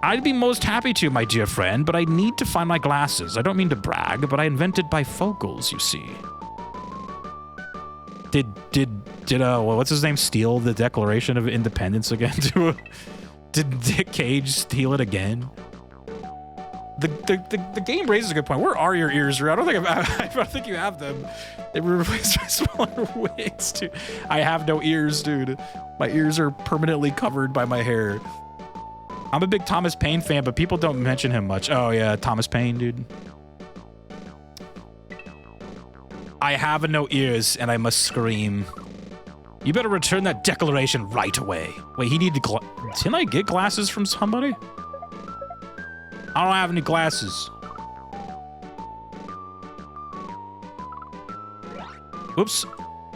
I'd be most happy to, my dear friend, but I need to find my glasses. I don't mean to brag, but I invented bifocals, you see. Did what's his name steal the Declaration of Independence again? Did Dick Cage steal it again? The game raises a good point. Where are your ears, Drew? I don't think you have them. They were replaced by smaller wigs, dude. I have no ears, dude. My ears are permanently covered by my hair. I'm a big Thomas Paine fan, but people don't mention him much. Oh yeah, Thomas Paine, dude. I have no ears, and I must scream. You better return that declaration right away. Wait, he needed didn't I get glasses from somebody? I don't have any glasses. Oops.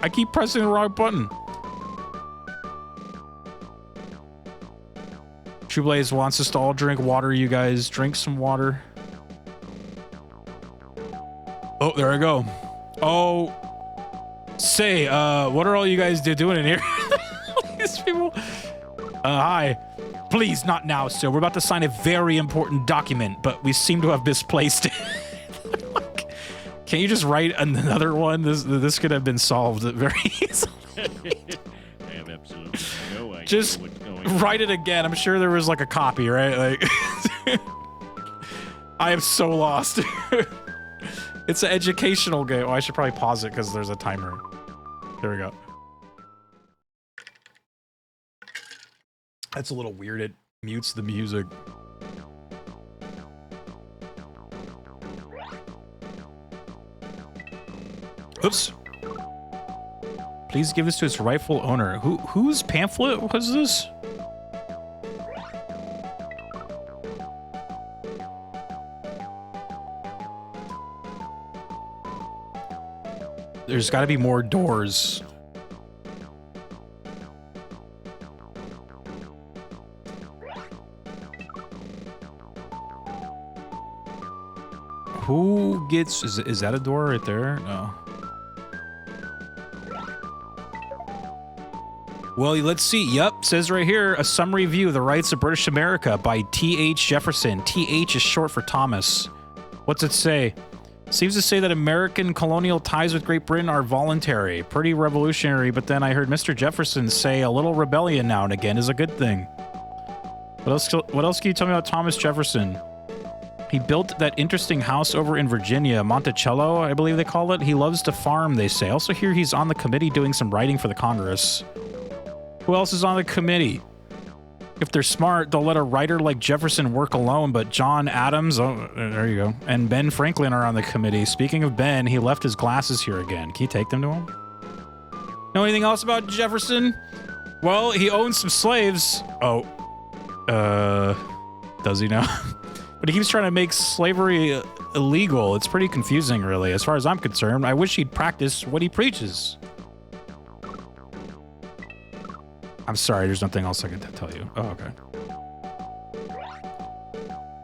I keep pressing the wrong button. True Blaze wants us to all drink water, you guys. Drink some water. Oh, there I go. Oh. Say, what are all you guys doing in here? These people. Hi. Please, not now, sir. We're about to sign a very important document, but we seem to have misplaced it. Can't you just write another one? This could have been solved very easily.
I have absolutely no idea
Just
what's going on.
write it again. I'm sure there was like a copy, right? Like, I am so lost. It's an educational game. Oh, I should probably pause it because there's a timer. There we go. That's a little weird. It mutes the music. Oops. Please give this to its rightful owner. Whose pamphlet was this? There's got to be more doors. Who gets... Is that a door right there? No. Well, let's see. Yep, says right here, a summary view of the rights of British America by T.H. Jefferson. T.H. is short for Thomas. What's it say? Seems to say that American colonial ties with Great Britain are voluntary. Pretty revolutionary, but then I heard Mr. Jefferson say a little rebellion now and again is a good thing. What else can you tell me about Thomas Jefferson? He built that interesting house over in Virginia, Monticello, I believe they call it. He loves to farm, they say. Also hear he's on the committee doing some writing for the Congress. Who else is on the committee? If they're smart, they'll let a writer like Jefferson work alone, but John Adams, oh, there you go, and Ben Franklin are on the committee. Speaking of Ben, he left his glasses here again. Can you take them to him? Know anything else about Jefferson? Well, he owns some slaves. Oh. Does he now? But he keeps trying to make slavery illegal. It's pretty confusing, really, as far as I'm concerned. I wish he'd practice what he preaches. I'm sorry, there's nothing else I can tell you. Oh, okay.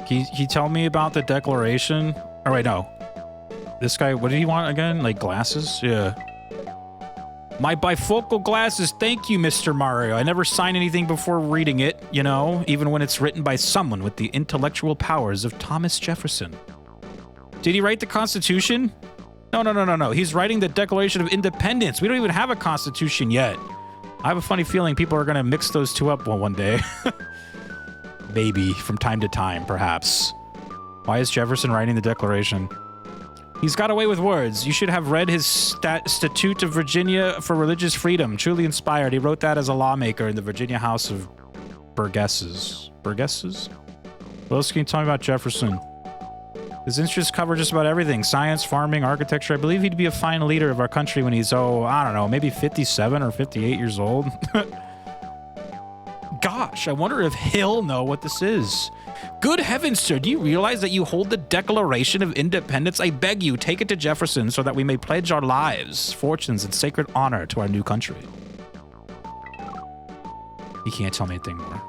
Can you tell me about the Declaration? Oh, wait, no. This guy, what did he want again? Like glasses? Yeah. My bifocal glasses, thank you, Mr. Mario. I never sign anything before reading it, you know, even when it's written by someone with the intellectual powers of Thomas Jefferson. Did he write the Constitution? No. He's writing the Declaration of Independence. We don't even have a Constitution yet. I have a funny feeling people are going to mix those two up one day. Maybe, from time to time, perhaps. Why is Jefferson writing the Declaration? He's got away with words. You should have read his Statute of Virginia for Religious Freedom. Truly inspired. He wrote that as a lawmaker in the Virginia House of Burgesses. Burgesses? What else can you tell me about Jefferson? His interests cover just about everything. Science, farming, architecture. I believe he'd be a fine leader of our country when he's, I don't know, maybe 57 or 58 years old. gosh, I wonder if he'll know what this is. Good heavens, sir, do you realize that you hold the Declaration of Independence? I beg you, take it to Jefferson so that we may pledge our lives, fortunes, and sacred honor to our new country. He can't tell me anything more.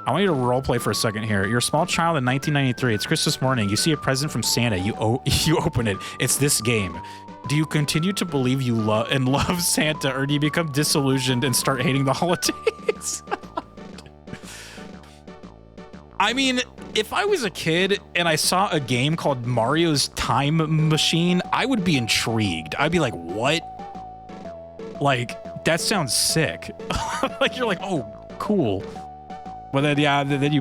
I want you to roleplay for a second here. You're a small child in 1993. It's Christmas morning. You see a present from Santa. You open it. It's this game. Do you continue to believe you love Santa, or do you become disillusioned and start hating the holidays? I mean, if I was a kid and I saw a game called Mario's Time Machine, I would be intrigued. I'd be like, what? Like, that sounds sick. Like, you're like, oh, cool. But then, yeah, then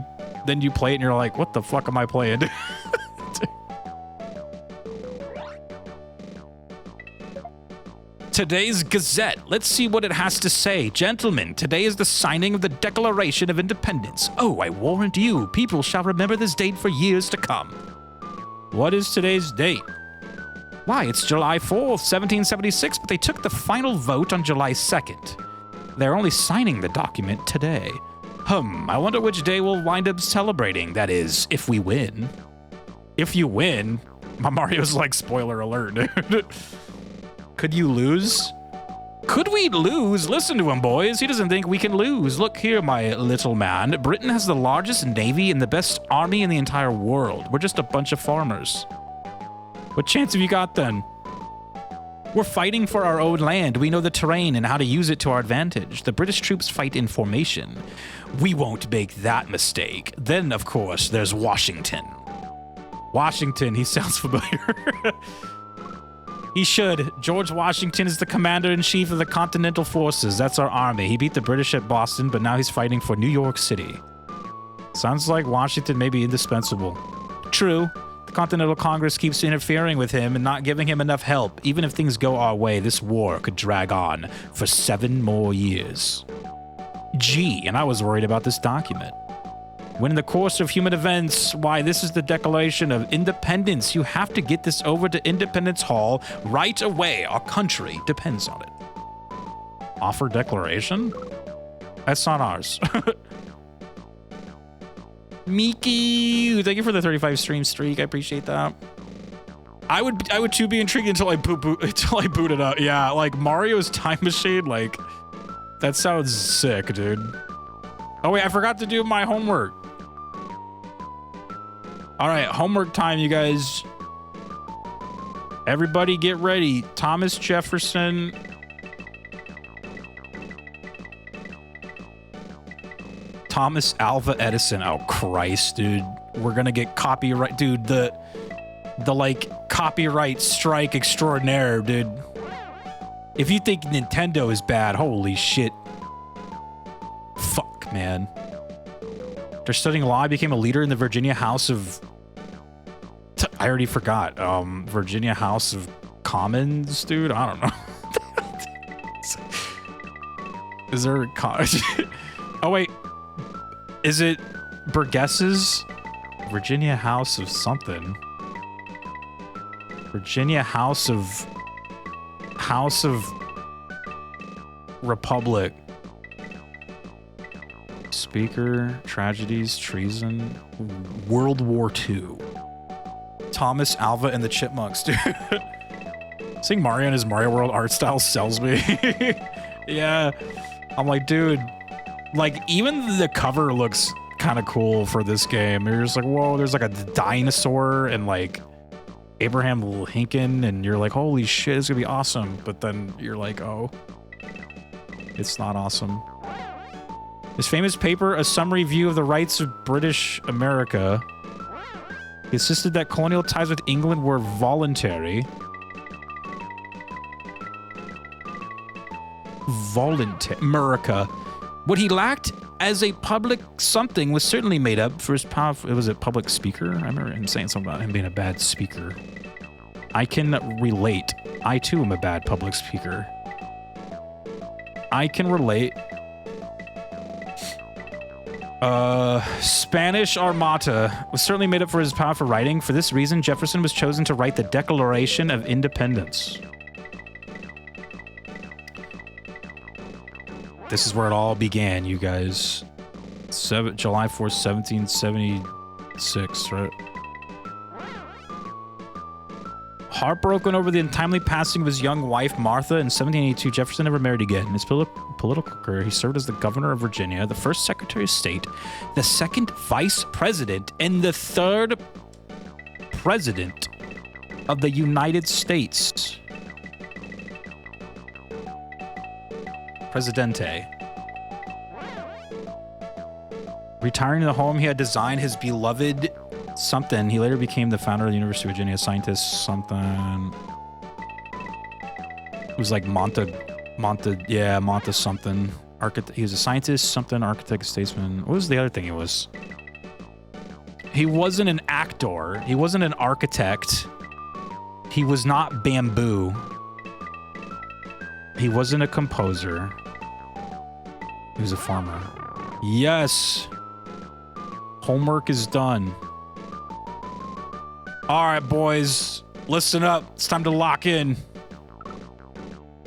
you play it and you're like, what the fuck am I playing? Today's Gazette. Let's see what it has to say. Gentlemen, today is the signing of the Declaration of Independence. Oh, I warrant you, people shall remember this date for years to come. What is today's date? Why, it's July 4th, 1776, but they took the final vote on July 2nd. They're only signing the document today. I wonder which day we'll wind up celebrating. That is, if we win. If you win? My Mario's like, spoiler alert, dude. Could you lose? Could we lose? Listen to him, boys. He doesn't think we can lose. Look here, my little man. Britain has the largest navy and the best army in the entire world. We're just a bunch of farmers. What chance have you got then? We're fighting for our own land. We know the terrain and how to use it to our advantage. The British troops fight in formation. We won't make that mistake. Then, of course, there's Washington. Washington, he sounds familiar. He should. George Washington is the commander-in-chief of the Continental Forces. That's our army. He beat the British at Boston, but now he's fighting for New York City. Sounds like Washington may be indispensable. True. The Continental Congress keeps interfering with him and not giving him enough help. Even if things go our way, this war could drag on for 7 more years. Gee, and I was worried about this document. When in the course of human events, why, this is the Declaration of Independence. You have to get this over to Independence Hall right away. Our country depends on it. Offer declaration? That's not ours. Miki, thank you for the 35 stream streak. I appreciate that. I would too be intrigued until I boot it up. Yeah, like Mario's Time Machine, like that sounds sick, dude. Oh wait, I forgot to do my homework. All right, homework time, you guys. Everybody get ready. Thomas Jefferson. Thomas Alva Edison. Oh, Christ, dude. We're gonna get copyright. Dude, the like copyright strike extraordinaire, dude. If you think Nintendo is bad, holy shit. Fuck, man. After studying law, I became a leader in the Virginia House of... I already forgot. Virginia House of Commons, dude? I don't know. Is there a... Oh, wait. Is it Burgesses? Virginia House of something. Virginia House of Republic. Speaker, tragedies, treason, World War II. Thomas Alva and the Chipmunks, dude. Seeing Mario in his Mario World art style sells me. Yeah. I'm like, dude, like even the cover looks kind of cool for this game. You're just like, whoa, there's like a dinosaur and like Abraham Lincoln, and you're like, holy shit, it's gonna be awesome. But then you're like, oh, it's not awesome. His famous paper, A Summary View of the Rights of British America, he insisted that colonial ties with England were voluntary. America. What he lacked as a public something was certainly made up for his powerful... Was it public speaker? I remember him saying something about him being a bad speaker. I can relate. I, too, am a bad public speaker. I can relate. Spanish Armada was certainly made up for his power for writing. For this reason, Jefferson was chosen to write the Declaration of Independence. This is where it all began, you guys. July 4th, 1776, right? Heartbroken over the untimely passing of his young wife, Martha, in 1782, Jefferson never married again. In his political career, he served as the governor of Virginia, the first Secretary of State, the second vice president, and the third president of the United States. Presidente. Retiring to the home he had designed, his beloved something. He later became the founder of the University of Virginia, scientist something. It was like Monta something. Architect. He was a scientist, something, architect, statesman. What was the other thing he was? He wasn't an actor. He wasn't an architect. He was not bamboo. He wasn't a composer. He was a farmer. Yes. Homework is done. All right, boys. Listen up. It's time to lock in.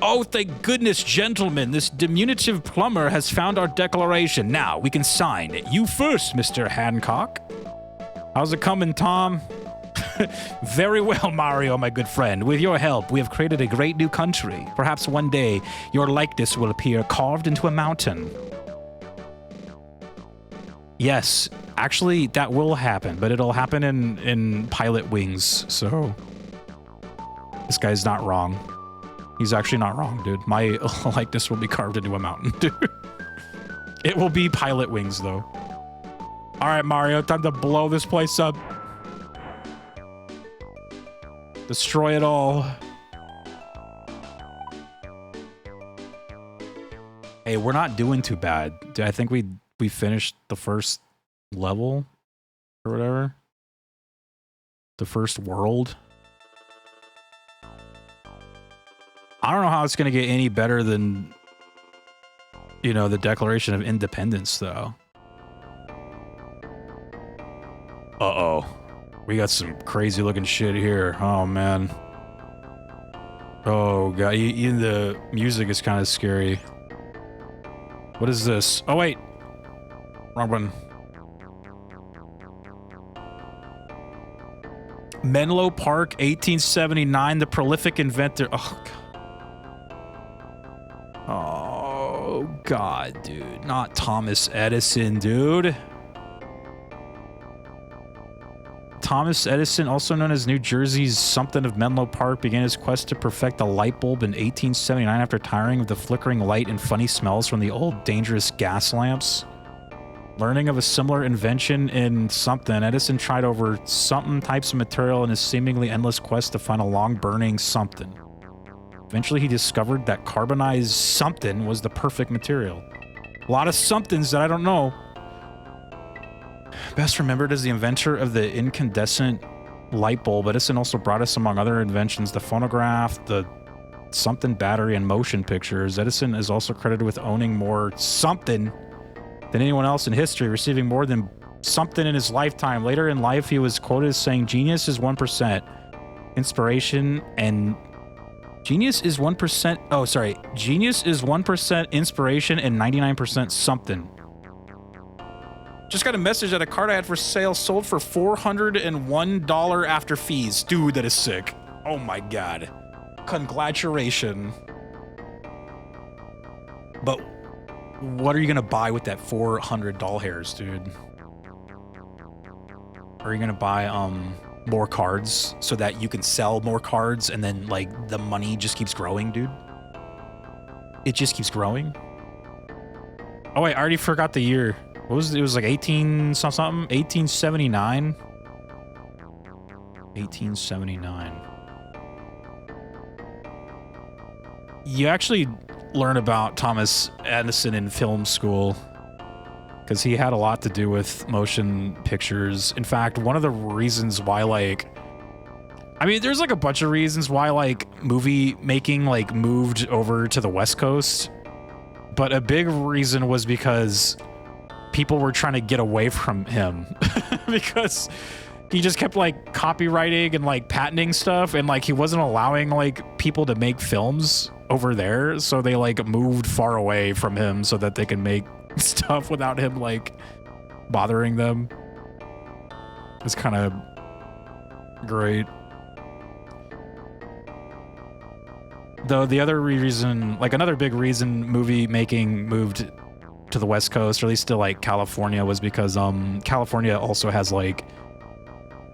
Oh, thank goodness, gentlemen. This diminutive plumber has found our declaration. Now, we can sign it. You first, Mr. Hancock. How's it coming, Tom? Very well, Mario, my good friend. With your help, we have created a great new country. Perhaps one day, your likeness will appear carved into a mountain. Yes, actually, that will happen, but it'll happen in pilot wings, so... This guy's not wrong. He's actually not wrong, dude. My likeness will be carved into a mountain, dude. It will be pilot wings, though. All right, Mario, time to blow this place up. Destroy it all. Hey, we're not doing too bad. I think we finished the first level or whatever. The first world. I don't know how it's going to get any better than, you know, the Declaration of Independence, though. Uh-oh. We got some crazy looking shit here. Oh, man. Oh, God. Even the music is kind of scary. What is this? Oh, wait. Wrong one. Menlo Park, 1879. The prolific inventor. Oh, God. Oh, God, dude. Not Thomas Edison, dude. Thomas Edison, also known as New Jersey's something of Menlo Park, began his quest to perfect the light bulb in 1879 after tiring of the flickering light and funny smells from the old dangerous gas lamps. Learning of a similar invention in something, Edison tried over something types of material in his seemingly endless quest to find a long-burning something. Eventually, he discovered that carbonized something was the perfect material. A lot of somethings that I don't know. Best remembered as the inventor of the incandescent light bulb, Edison also brought us, among other inventions, the phonograph, the something battery, and motion pictures. Edison is also credited with owning more something than anyone else in history, receiving more than something in his lifetime. Later in life, he was quoted as saying, "Genius is 1% inspiration and..." Genius is 1%... Oh, sorry. Genius is 1% inspiration and 99% something. Just got a message that a card I had for sale sold for $401 after fees. Dude, that is sick. Oh my God. Congratulations. But what are you gonna buy with that 400 doll hairs, dude? Are you gonna buy more cards so that you can sell more cards and then like the money just keeps growing, dude? It just keeps growing. Oh wait, I already forgot the year. What was it? It was like 18something? 1879? 1879. You actually learn about Thomas Edison in film school because he had a lot to do with motion pictures. In fact, one of the reasons why, like, I mean, there's like a bunch of reasons why like movie making like moved over to the West Coast, but a big reason was because people were trying to get away from him because he just kept like copywriting and like patenting stuff, and like he wasn't allowing like people to make films over there, so they like moved far away from him so that they can make stuff without him like bothering them. It's kind of great. Though the other reason, like another big reason movie making moved to the West Coast, or at least to like California, was because California also has like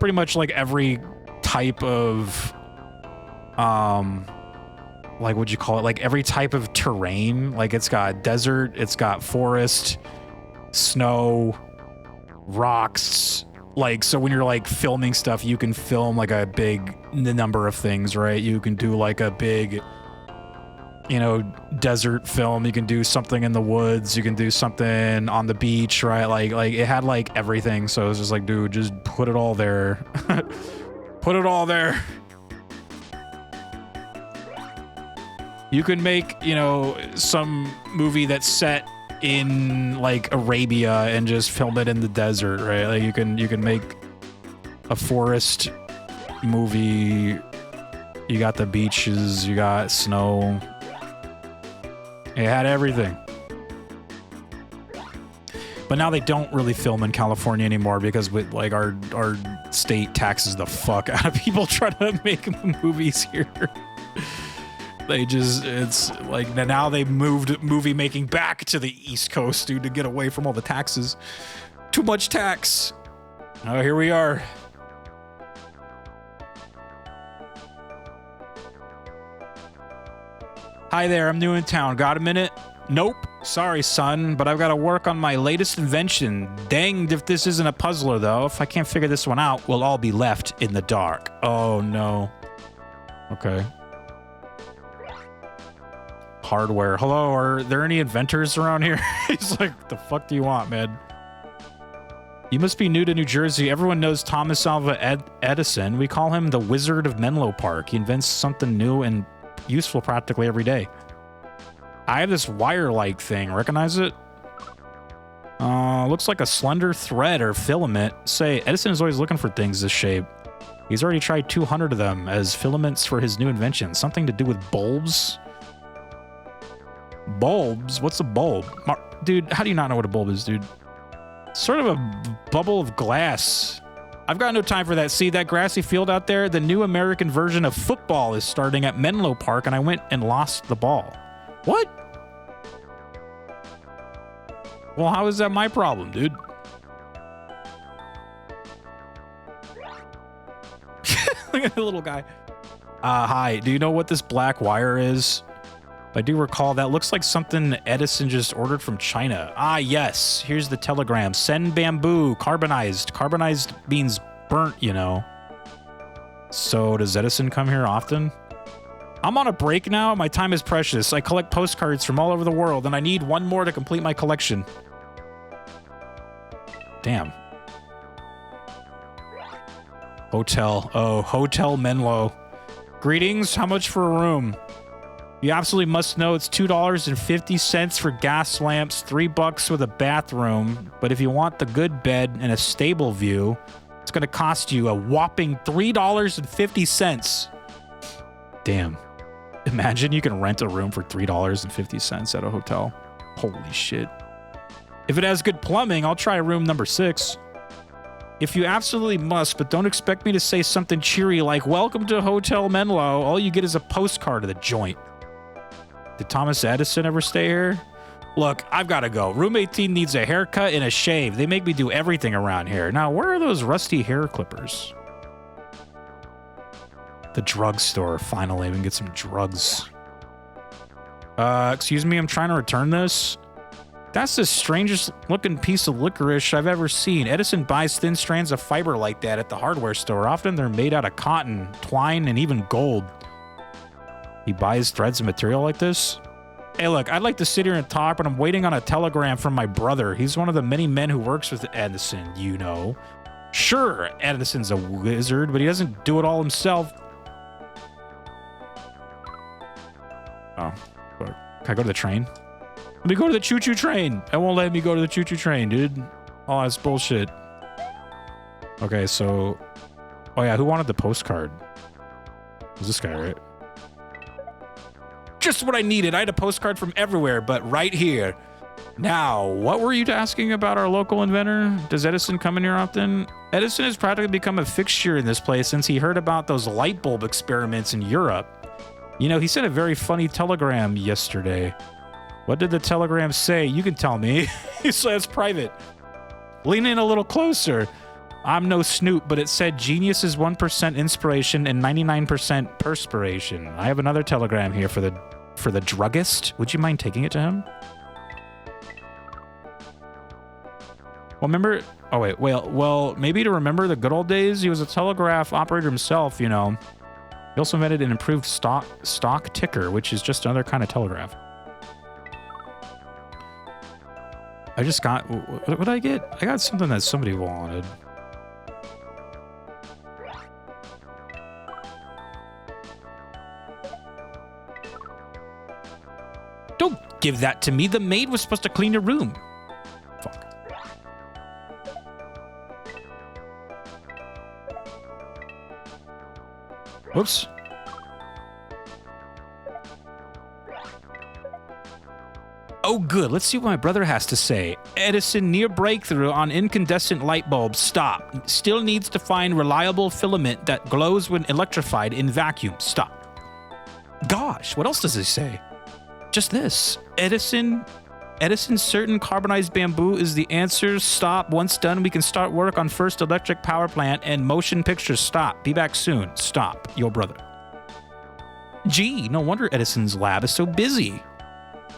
pretty much like every type of like what'd you call it? Like every type of terrain. Like it's got desert, it's got forest, snow, rocks. Like, so when you're like filming stuff, you can film like a big number of things, right? You can do like a big, you know, desert film. You can do something in the woods. You can do something on the beach, right? Like it had like everything. So it was just like, dude, just put it all there. Put it all there. You can make, you know, some movie that's set in like Arabia and just film it in the desert, right? Like you can make a forest movie. You got the beaches, you got snow. It had everything. But now they don't really film in California anymore because with like our state taxes the fuck out of people trying to make movies here. They just, it's like now they moved movie making back to the East Coast, dude, to get away from all the taxes. Too much tax. Oh, here we are. Hi there, I'm new in town. Got a minute? Nope. Sorry, son, but I've got to work on my latest invention. Danged if this isn't a puzzler, though. If I can't figure this one out, we'll all be left in the dark. Oh, no. Okay. Hardware. Hello, are there any inventors around here? He's like, the fuck do you want, man? You must be new to New Jersey. Everyone knows Thomas Alva Edison. We call him the Wizard of Menlo Park. He invents something new and useful practically every day. I have this wire-like thing. Recognize it? Looks like a slender thread or filament. Say, Edison is always looking for things this shape. He's already tried 200 of them as filaments for his new invention. Something to do with bulbs? Bulbs? What's a bulb? Dude, how do you not know what a bulb is, dude? Sort of a bubble of glass. I've got no time for that. See that grassy field out there? The new American version of football is starting at Menlo Park, and I went and lost the ball. What? Well, how is that my problem, dude? Look at the little guy. Hi, do you know what this black wire is? I do recall that looks like something Edison just ordered from China. Ah, yes. Here's the telegram. Send bamboo. Carbonized. Carbonized means burnt, you know. So does Edison come here often? I'm on a break now. My time is precious. I collect postcards from all over the world, and I need one more to complete my collection. Damn. Hotel. Oh, Hotel Menlo. Greetings. How much for a room? You absolutely must know it's $2.50 for gas lamps, $3 with a bathroom. But if you want the good bed and a stable view, it's going to cost you a whopping $3.50. Damn. Imagine you can rent a room for $3.50 at a hotel. Holy shit. If it has good plumbing, I'll try room number 6. If you absolutely must, but don't expect me to say something cheery like, welcome to Hotel Menlo. All you get is a postcard of the joint. Did Thomas Edison ever stay here? Look, I've got to go. Room 18 needs a haircut and a shave. They make me do everything around here. Now, where are those rusty hair clippers? The drugstore. Finally, we can get some drugs. Excuse me, I'm trying to return this. That's the strangest looking piece of licorice I've ever seen. Edison buys thin strands of fiber like that at the hardware store. Often they're made out of cotton, twine, and even gold. He buys threads of material like this? Hey, look, I'd like to sit here and talk, but I'm waiting on a telegram from my brother. He's one of the many men who works with Edison, you know. Sure, Edison's a wizard, but he doesn't do it all himself. Oh, can I go to the train? Let me go to the choo-choo train. It won't let me go to the choo-choo train, dude. Oh, that's bullshit. Okay, so... Oh, yeah, who wanted the postcard? It was this guy, right? Just what I needed. I had a postcard from everywhere, but right here. Now, what were you asking about our local inventor? Does Edison come in here often? Edison has practically become a fixture in this place since he heard about those light bulb experiments in Europe. You know, he sent a very funny telegram yesterday. What did the telegram say? You can tell me. He said it's private. Lean in a little closer. I'm no snoop, but it said genius is 1% inspiration and 99% perspiration. I have another telegram here for the druggist. Would you mind taking it to him? Well, remember... Oh, wait. Well, maybe to remember the good old days, he was a telegraph operator himself, you know. He also invented an improved stock ticker, which is just another kind of telegraph. I just got... What did I get? I got something that somebody wanted. Don't give that to me. The maid was supposed to clean your room. Fuck. Whoops. Oh, good. Let's see what my brother has to say. Edison near breakthrough on incandescent light bulbs. Stop. Still needs to find reliable filament that glows when electrified in vacuum. Stop. Gosh, what else does he say? Just this. Edison's certain carbonized bamboo is the answer. Stop. Once done, we can start work on first electric power plant and motion pictures. Stop. Be back soon. Stop. Your brother. Gee, no wonder Edison's lab is so busy.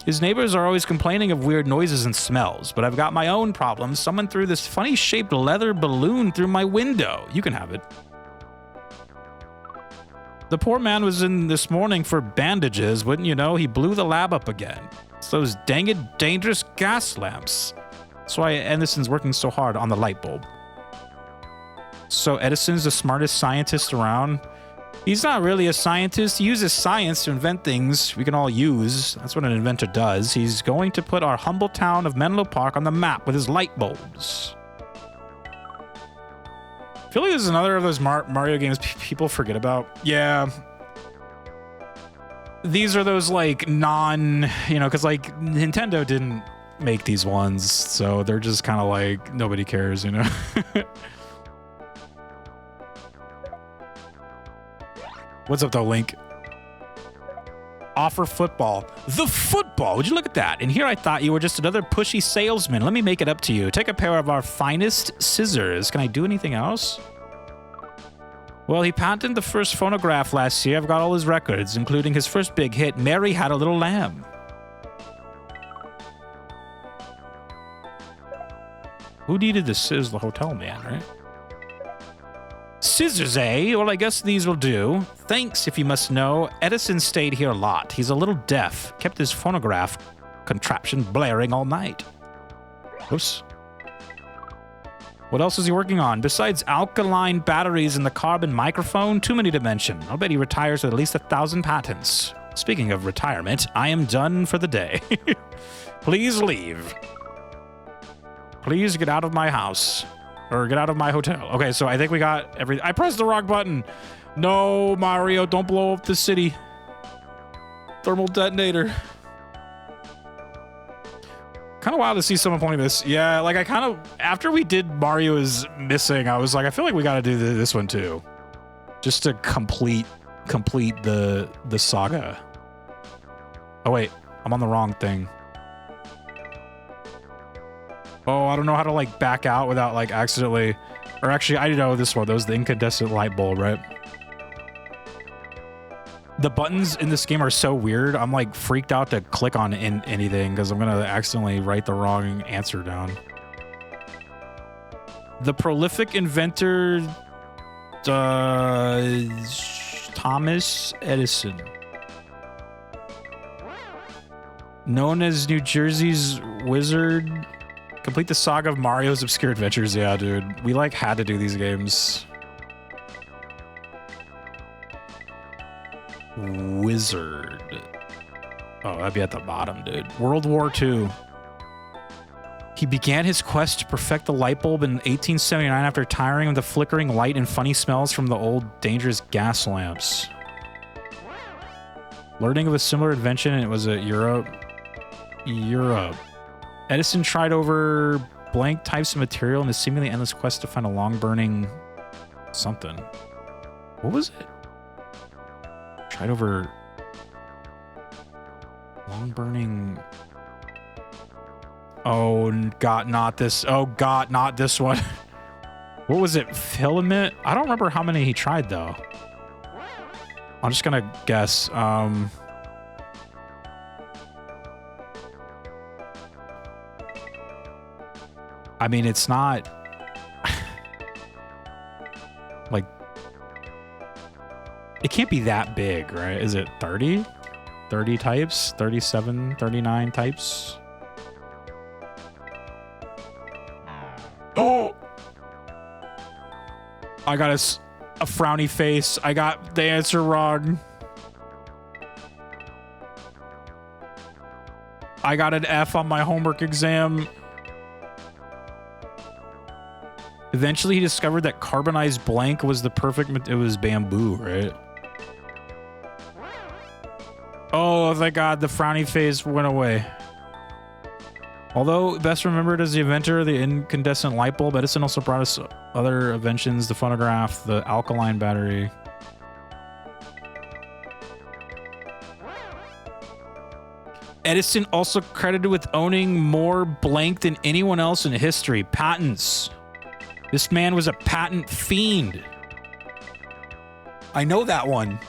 His neighbors are always complaining of weird noises and smells, but I've got my own problems. Someone threw this funny-shaped leather balloon through my window. You can have it. The poor man was in this morning for bandages. Wouldn't you know, he blew the lab up again. It's those danged dangerous gas lamps. That's why Edison's working so hard on the light bulb. So Edison's the smartest scientist around. He's not really a scientist. He uses science to invent things we can all use. That's what an inventor does. He's going to put our humble town of Menlo Park on the map with his light bulbs. I feel like this is another of those Mario games people forget about. Yeah. These are those, like, because, like, Nintendo didn't make these ones, so they're just kind of like, nobody cares, you know? What's up, though, Link? Offer football. The football! Would you look at that? And here I thought you were just another pushy salesman. Let me make it up to you. Take a pair of our finest scissors. Can I do anything else? Well, he patented the first phonograph last year. I've got all his records, including his first big hit, Mary Had a Little Lamb. Who needed the scissors? The hotel man, right? Scissors, eh? Well, I guess these will do. Thanks, if you must know. Edison stayed here a lot. He's a little deaf. Kept his phonograph contraption blaring all night. Oops. What else is he working on? Besides alkaline batteries and the carbon microphone, too many to mention. I'll bet he retires with at least 1,000 patents. Speaking of retirement, I am done for the day. Please leave. Please get out of my house. Or get out of my hotel. Okay, so I think we got everything. I pressed the wrong button. No, Mario, don't blow up the city. Thermal detonator. Kind of wild to see someone playing this. Yeah, like I kind of, after we did Mario is Missing, I was like, I feel like we got to do this one too. Just to complete the saga. Oh wait, I'm on the wrong thing. Oh, I don't know how to, like, back out without, like, accidentally... Or actually, I know this one. That was the incandescent light bulb, right? The buttons in this game are so weird. I'm, like, freaked out to click on anything because I'm going to accidentally write the wrong answer down. The prolific inventor... Thomas Edison. Known as New Jersey's wizard... Complete the saga of Mario's obscure adventures. Yeah, dude. We, like, had to do these games. Wizard. Oh, that'd be at the bottom, dude. World War II. He began his quest to perfect the light bulb in 1879 after tiring of the flickering light and funny smells from the old, dangerous gas lamps. Learning of a similar invention, it was at Europe. Edison tried over blank types of material in a seemingly endless quest to find a long-burning something. What was it? Tried over long-burning... Oh, God, not this. Oh, God, not this one. What was it? Filament? I don't remember how many he tried, though. I'm just gonna guess. I mean, it's not... like... It can't be that big, right? Is it 30? 30 types? 37, 39 types? Oh! I got a frowny face. I got the answer wrong. I got an F on my homework exam. Eventually, he discovered that carbonized blank was the perfect... It was bamboo, right? Oh, thank God, the frowny face went away. Although best remembered as the inventor of the incandescent light bulb, Edison also brought us other inventions, the phonograph, the alkaline battery. Edison also credited with owning more blank than anyone else in history. Patents. This man was a patent fiend. I know that one.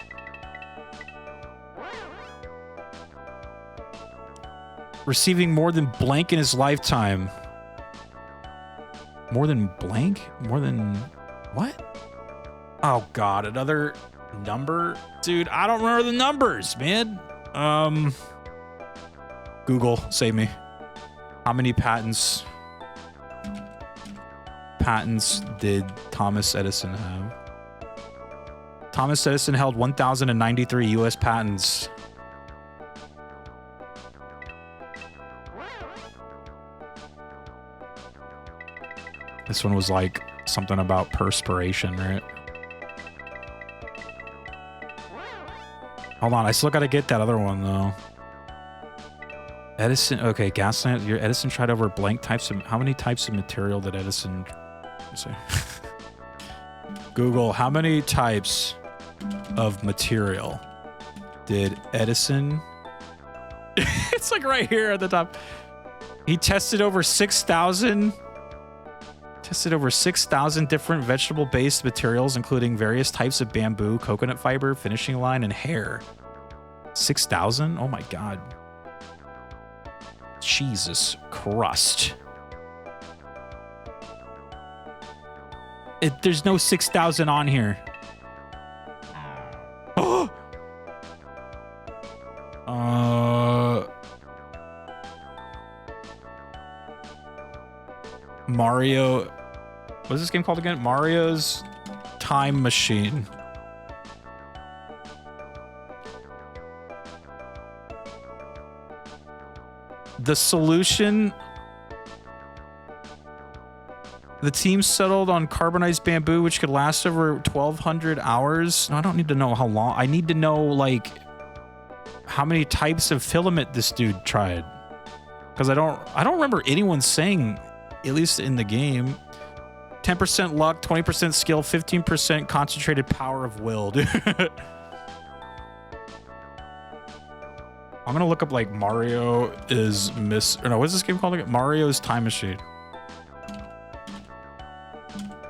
Receiving more than blank in his lifetime. More than blank? More than what? Oh God, another number? Dude, I don't remember the numbers, man. Google, save me. How many patents did Thomas Edison have? Thomas Edison held 1,093 US patents. This one was like something about perspiration, right? Hold on, I still gotta get that other one though. Edison, okay, gas lamp. Your Edison tried over blank types of. How many types of material did Edison? Let's see. Google, how many types of material did Edison? It's like right here at the top. He tested over 6,000. Tested over 6,000 different vegetable-based materials, including various types of bamboo, coconut fiber, finishing line, and hair. 6,000? Oh my God. Jesus Christ. There's no 6,000 on here. Oh! Mario... What is this game called again? Mario's Time Machine. The solution... The team settled on carbonized bamboo, which could last over 1,200 hours. No, I don't need to know how long. I need to know, like, how many types of filament this dude tried. Because I don't remember anyone saying, at least in the game... 10% luck, 20% skill, 15% concentrated power of will, dude. I'm gonna look up like Mario is or no, what's this game called again? Mario's Time Machine.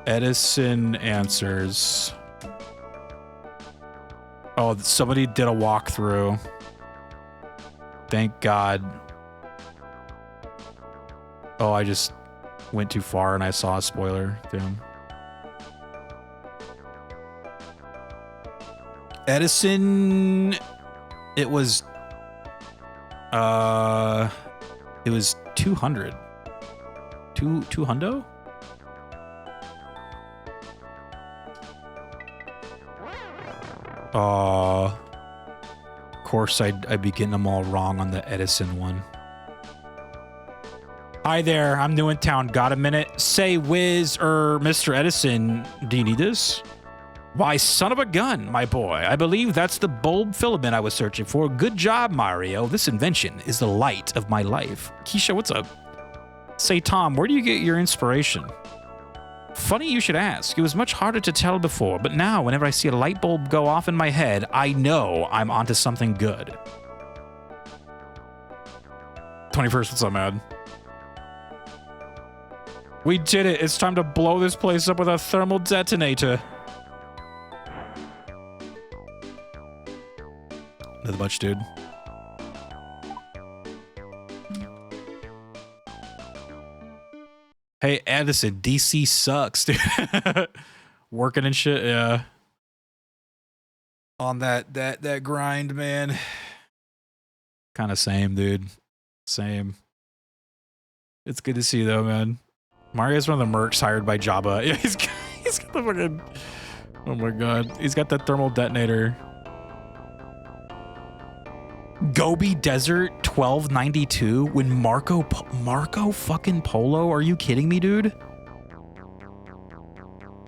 Edison answers. Oh, somebody did a walkthrough. Thank God. Oh, I just went too far and I saw a spoiler. Damn. Edison, it was 200. 200? Of course I'd be getting them all wrong on the Edison one. Hi there, I'm new in town. Got a minute? Say whiz Mr. Edison, do you need this? Why, son of a gun, my boy. I believe that's the bulb filament I was searching for. Good job, Mario. This invention is the light of my life. Keisha, what's up? Say, Tom, where do you get your inspiration? Funny you should ask. It was much harder to tell before, but now whenever I see a light bulb go off in my head, I know I'm onto something good. 21st, what's up, man? We did it. It's time to blow this place up with a thermal detonator. Another much, dude. Hey, Addison, DC sucks, dude. Working and shit, yeah. On that grind, man. Kind of same, dude. Same. It's good to see, though, man. Mario's one of the mercs hired by Jabba. Yeah, he's got the fucking... Oh my god. He's got that thermal detonator. Gobi Desert 1292 when Marco fucking Polo? Are you kidding me, dude?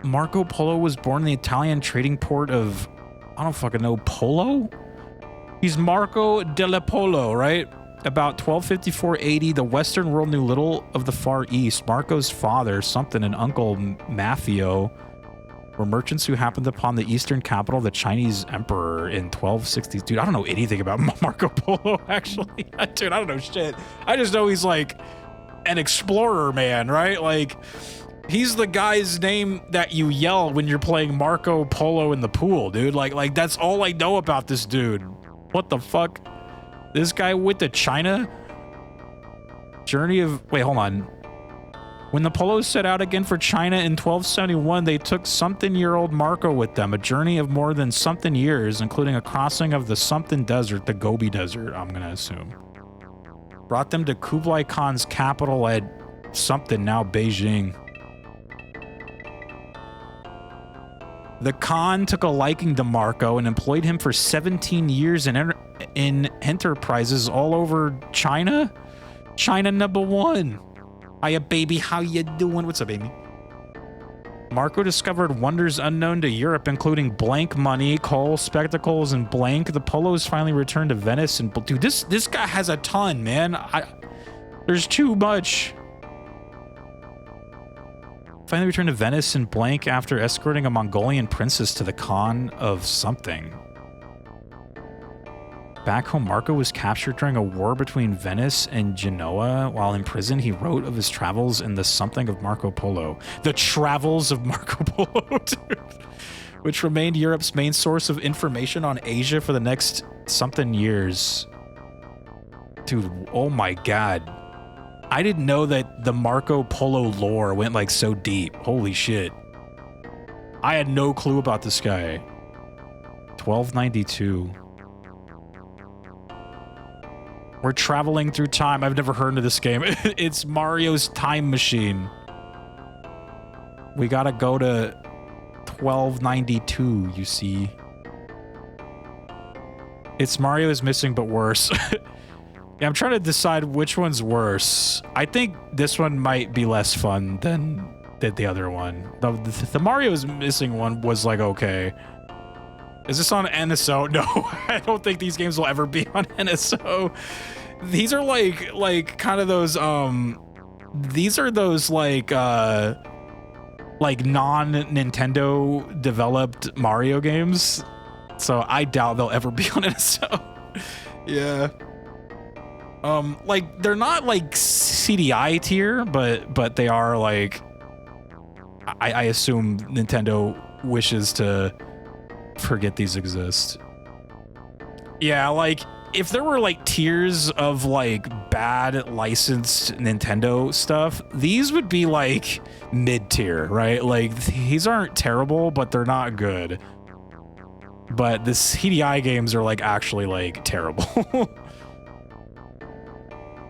Marco Polo was born in the Italian trading port of, I don't fucking know, Polo? He's Marco della Polo, right? About 1254 AD, the Western world knew little of the Far East. Marco's father, something, and uncle Maffeo, were merchants who happened upon the eastern capital of the Chinese emperor in 1260s. Dude, I don't know anything about Marco Polo, actually. Dude, I don't know shit. I just know he's like an explorer, man, right? Like, he's the guy's name that you yell when you're playing Marco Polo in the pool, dude. Like that's all I know about this dude. What the fuck? This guy went to China? Journey of... Wait, hold on. When the Polos set out again for China in 1271, they took something-year-old Marco with them, a journey of more than something years, including a crossing of the something desert, the Gobi Desert, I'm gonna assume. Brought them to Kublai Khan's capital at something, now Beijing. The Khan took a liking to Marco and employed him for 17 years in enterprises all over China? China #1. Hiya, baby. How you doing? What's up, baby? Marco discovered wonders unknown to Europe, including blank money, coal, spectacles, and blank. The Polos finally returned to Venice, and dude, this guy has a ton, man. There's too much. Finally returned to Venice and blank after escorting a Mongolian princess to the Khan of something. Back home, Marco was captured during a war between Venice and Genoa. While in prison, he wrote of his travels in the something of Marco Polo. The Travels of Marco Polo, dude. Which remained Europe's main source of information on Asia for the next something years. Dude, oh my god. I didn't know that the Marco Polo lore went like so deep. Holy shit. I had no clue about this guy. 1292. We're traveling through time. I've never heard of this game. It's Mario's time machine. We gotta go to 1292, you see. It's Mario is missing, but worse. Yeah, I'm trying to decide which one's worse. I think this one might be less fun than the other one. The Mario is missing one was like, okay. Is this on NSO? No, I don't think these games will ever be on NSO. These are like kind of those these are those like non-Nintendo developed Mario games. So I doubt they'll ever be on NSO. Yeah. Like they're not like CDI tier, but they are like I assume Nintendo wishes to forget these exist. Yeah, like if there were like tiers of like bad licensed Nintendo stuff, these would be like mid-tier, right? Like these aren't terrible, but they're not good. But the CDI games are like actually like terrible.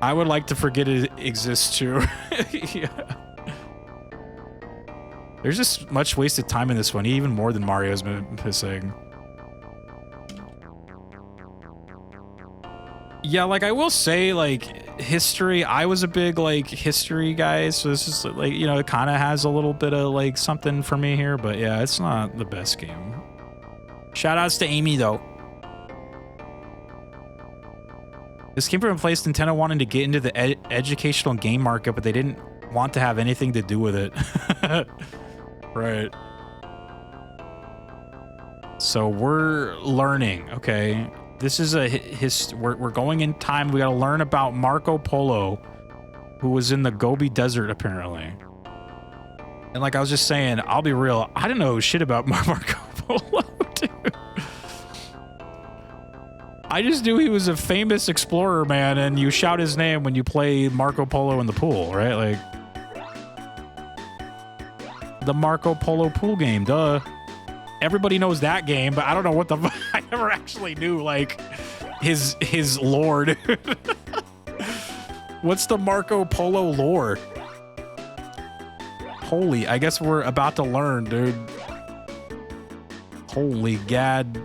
I would like to forget it exists too. Yeah. There's just much wasted time in this one, even more than Mario's been missing. Yeah, like I will say, like history, I was a big like history guy, so this is like, you know, it kind of has a little bit of like something for me here, but yeah, it's not the best game. Shout outs to Amy though. This came from a place Nintendo wanted to get into the educational game market, but they didn't want to have anything to do with it. Right. So we're learning, okay? This is we're going in time. We gotta learn about Marco Polo, who was in the Gobi Desert, apparently. And like I was just saying, I'll be real, I didn't know shit about Marco Polo, dude. I just knew he was a famous explorer, man, and you shout his name when you play Marco Polo in the pool, right? Like, the Marco Polo pool game, duh. Everybody knows that game, but I don't know what the I never actually knew, like, his lore, dude. What's the Marco Polo lore? Holy, I guess we're about to learn, dude. Holy gad.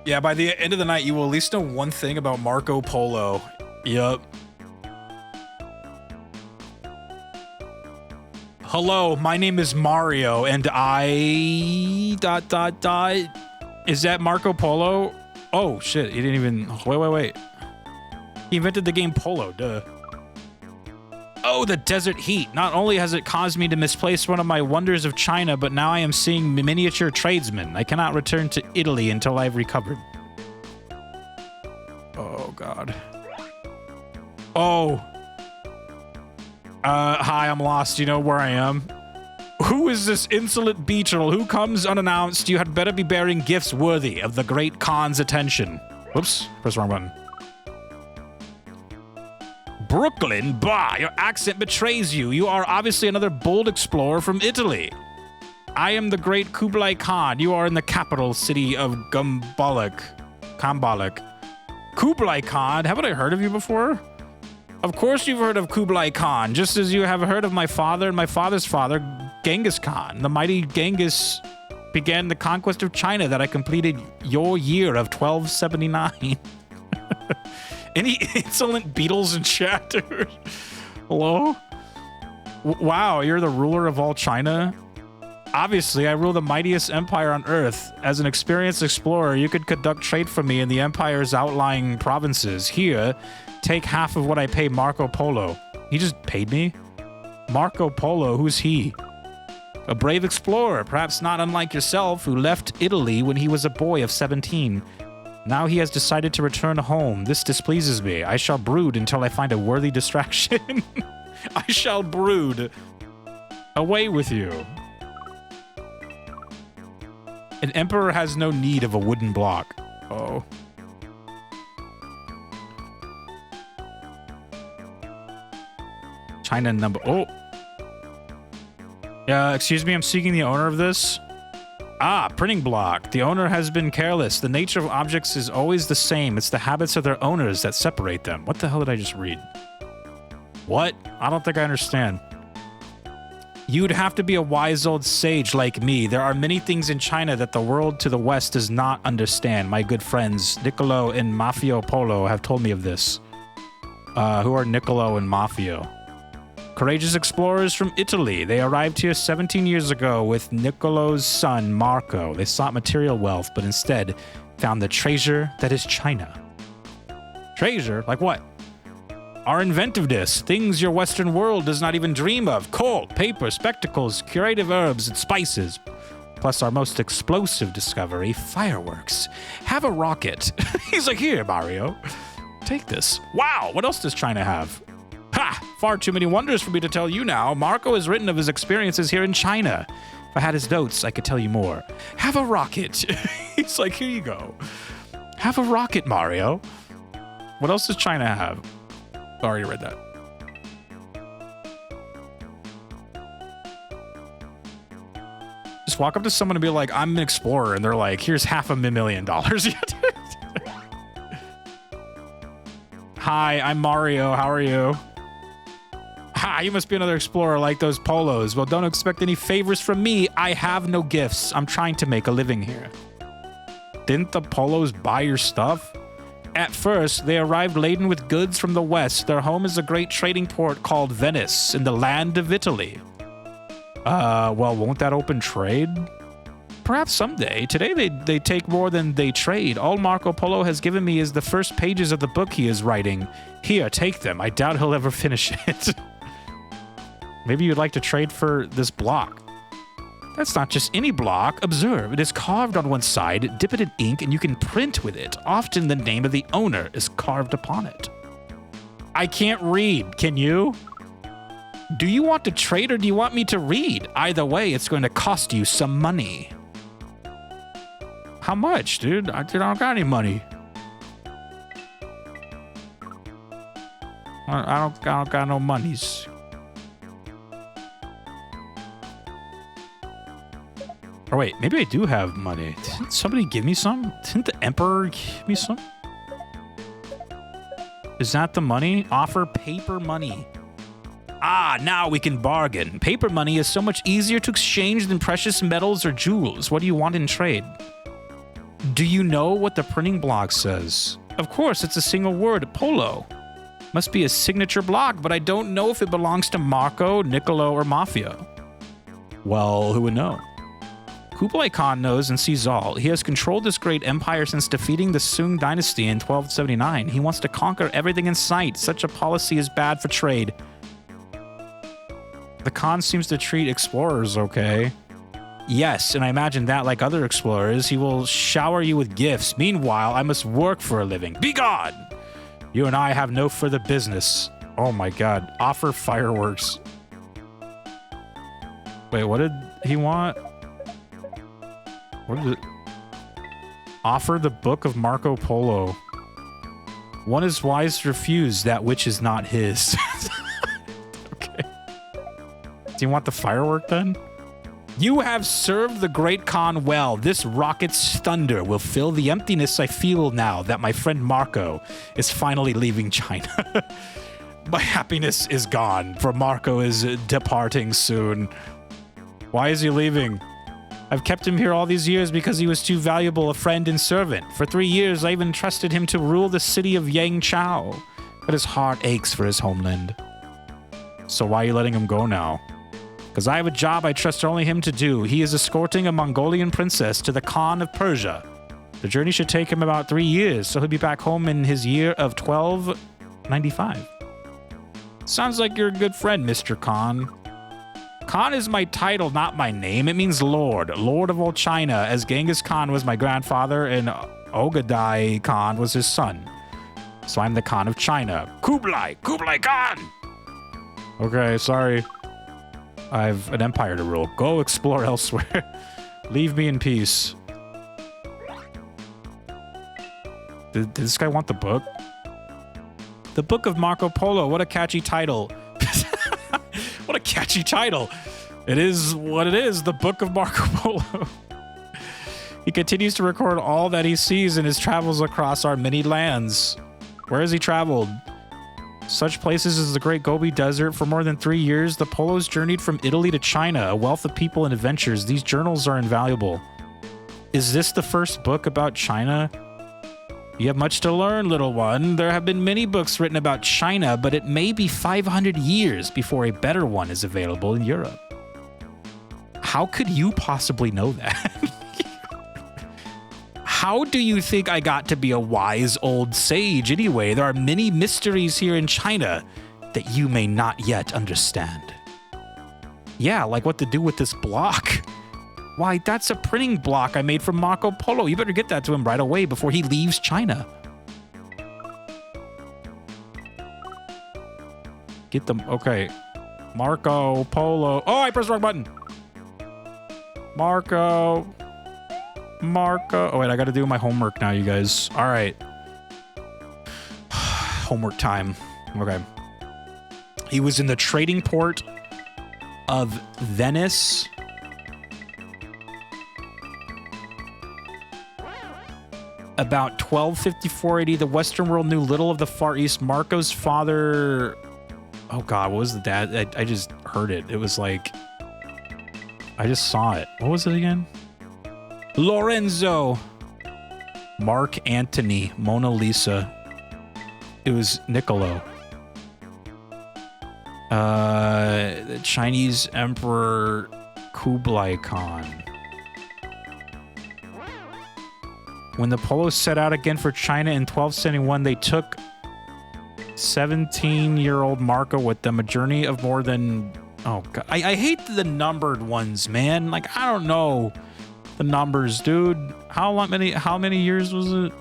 Yeah, by the end of the night, you will at least know one thing about Marco Polo. Yup. Hello, my name is Mario, and I... ... Is that Marco Polo? Oh, shit, he didn't even... Wait. He invented the game Polo, duh. Oh, the desert heat. Not only has it caused me to misplace one of my wonders of China, but now I am seeing miniature tradesmen. I cannot return to Italy until I've recovered. Oh, God. Oh. Hi, I'm lost. Do you know where I am? Who is this insolent beetle who comes unannounced? You had better be bearing gifts worthy of the great Khan's attention. Whoops, press the wrong button. Brooklyn? Bah, your accent betrays you. You are obviously another bold explorer from Italy. I am the great Kublai Khan. You are in the capital city of Kambalik. Kublai Khan? Haven't I heard of you before? Of course you've heard of Kublai Khan, just as you have heard of my father and my father's father, Genghis Khan. The mighty Genghis began the conquest of China that I completed your year of 1279. Any insolent beetles in chat, dude? Hello? Wow, you're the ruler of all China? Obviously, I rule the mightiest empire on Earth. As an experienced explorer, you could conduct trade for me in the empire's outlying provinces. Here, take half of what I pay Marco Polo. He just paid me? Marco Polo, who's he? A brave explorer, perhaps not unlike yourself, who left Italy when he was a boy of 17. Now he has decided to return home. This displeases me. I shall brood until I find a worthy distraction. I shall brood. Away with you. An emperor has no need of a wooden block. Oh. China number... Oh. Excuse me, I'm seeking the owner of this. Ah, printing block. The owner has been careless. The nature of objects is always the same. It's the habits of their owners that separate them. What the hell did I just read? What? I don't think I understand. You'd have to be a wise old sage like me. There are many things in China that the world to the west does not understand. My good friends, Niccolo and Mafio Polo, have told me of this. Who are Niccolo and Mafio? Courageous explorers from Italy. They arrived here 17 years ago with Niccolo's son, Marco. They sought material wealth, but instead found the treasure that is China. Treasure? Like what? Our inventiveness, things your Western world does not even dream of. Coal, paper, spectacles, curative herbs, and spices. Plus our most explosive discovery, fireworks. Have a rocket. He's like, here, Mario. Take this. Wow, what else does China have? Ha! Far too many wonders for me to tell you now. Marco has written of his experiences here in China. If I had his notes, I could tell you more. Have a rocket. He's like, here you go. Have a rocket, Mario. What else does China have? I already read that. Just walk up to someone and be like, I'm an explorer. And they're like, here's $500,000. Hi, I'm Mario. How are you? Ha, you must be another explorer like those polos. Well, don't expect any favors from me. I have no gifts. I'm trying to make a living here. Didn't the polos buy your stuff? At first, they arrived laden with goods from the west. Their home is a great trading port called Venice in the land of Italy. Well, won't that open trade? Perhaps someday. Today they take more than they trade. All Marco Polo has given me is the first pages of the book he is writing. Here, take them. I doubt he'll ever finish it. Maybe you'd like to trade for this block. That's not just any block. Observe, it is carved on one side, dip it in ink, and you can print with it. Often the name of the owner is carved upon it. I can't read. Can you? Do you want to trade or do you want me to read? Either way, it's going to cost you some money. How much, dude? I don't got any money. I don't got no monies. Or wait, maybe I do have money. Didn't somebody give me some? Didn't the Emperor give me some? Is that the money? Offer paper money. Ah, now we can bargain. Paper money is so much easier to exchange than precious metals or jewels. What do you want in trade? Do you know what the printing block says? Of course, it's a single word, polo. Must be a signature block, but I don't know if it belongs to Marco, Niccolo, or Mafia. Well, who would know? Kublai Khan knows and sees all. He has controlled this great empire since defeating the Sung dynasty in 1279. He wants to conquer everything in sight. Such a policy is bad for trade. The Khan seems to treat explorers okay. Yes, and I imagine that, like other explorers, he will shower you with gifts. Meanwhile, I must work for a living. Be gone! You and I have no further business. Oh my god. Offer fireworks. Wait, what did he want? What is it? Offer the book of Marco Polo. One is wise to refuse that which is not his. Okay. Do you want the firework then? You have served the great Khan well. This rocket's thunder will fill the emptiness I feel now that my friend Marco is finally leaving China. My happiness is gone, for Marco is departing soon. Why is he leaving? I've kept him here all these years because he was too valuable a friend and servant. For 3 years, I even trusted him to rule the city of Yangzhou. But his heart aches for his homeland. So why are you letting him go now? Because I have a job I trust only him to do. He is escorting a Mongolian princess to the Khan of Persia. The journey should take him about 3 years, so he'll be back home in his year of 1295. Sounds like you're a good friend, Mr. Khan. Khan is my title, not my name. It means Lord. Lord of all China, as Genghis Khan was my grandfather and Ogadai Khan was his son. So I'm the Khan of China. Kublai Khan! Okay, sorry. I have an empire to rule. Go explore elsewhere. Leave me in peace. Did this guy want the book? The Book of Marco Polo. What a catchy title. What a catchy title. It is what it is. The Book of Marco Polo. He continues to record all that he sees in his travels across our many lands. Where has he traveled? Such places as the Great Gobi Desert. For more than 3 years, the Polos journeyed from Italy to China, a wealth of people and adventures. These journals are invaluable. Is this the first book about China? You have much to learn, little one. There have been many books written about China, but it may be 500 years before a better one is available in Europe. How could you possibly know that? How do you think I got to be a wise old sage anyway? There are many mysteries here in China that you may not yet understand. Yeah, like what to do with this block. Why, that's a printing block I made from Marco Polo. You better get that to him right away before he leaves China. Get them. Okay. Marco Polo. Oh, I pressed the wrong button. Marco. Oh, wait, I got to do my homework now, you guys. All right. Homework time. Okay. He was in the trading port of Venice. About 1254 AD, the Western world knew little of the Far East. Marco's father... Oh, God, what was the dad? I just heard it. It was like... I just saw it. What was it again? Lorenzo. Mark Antony. Mona Lisa. It was Niccolo. The Chinese Emperor Kublai Khan. When the Polos set out again for China in 1271, they took 17-year-old Marco with them, a journey of more than... Oh, God. I hate the numbered ones, man. Like, I don't know the numbers, dude. How many years was it?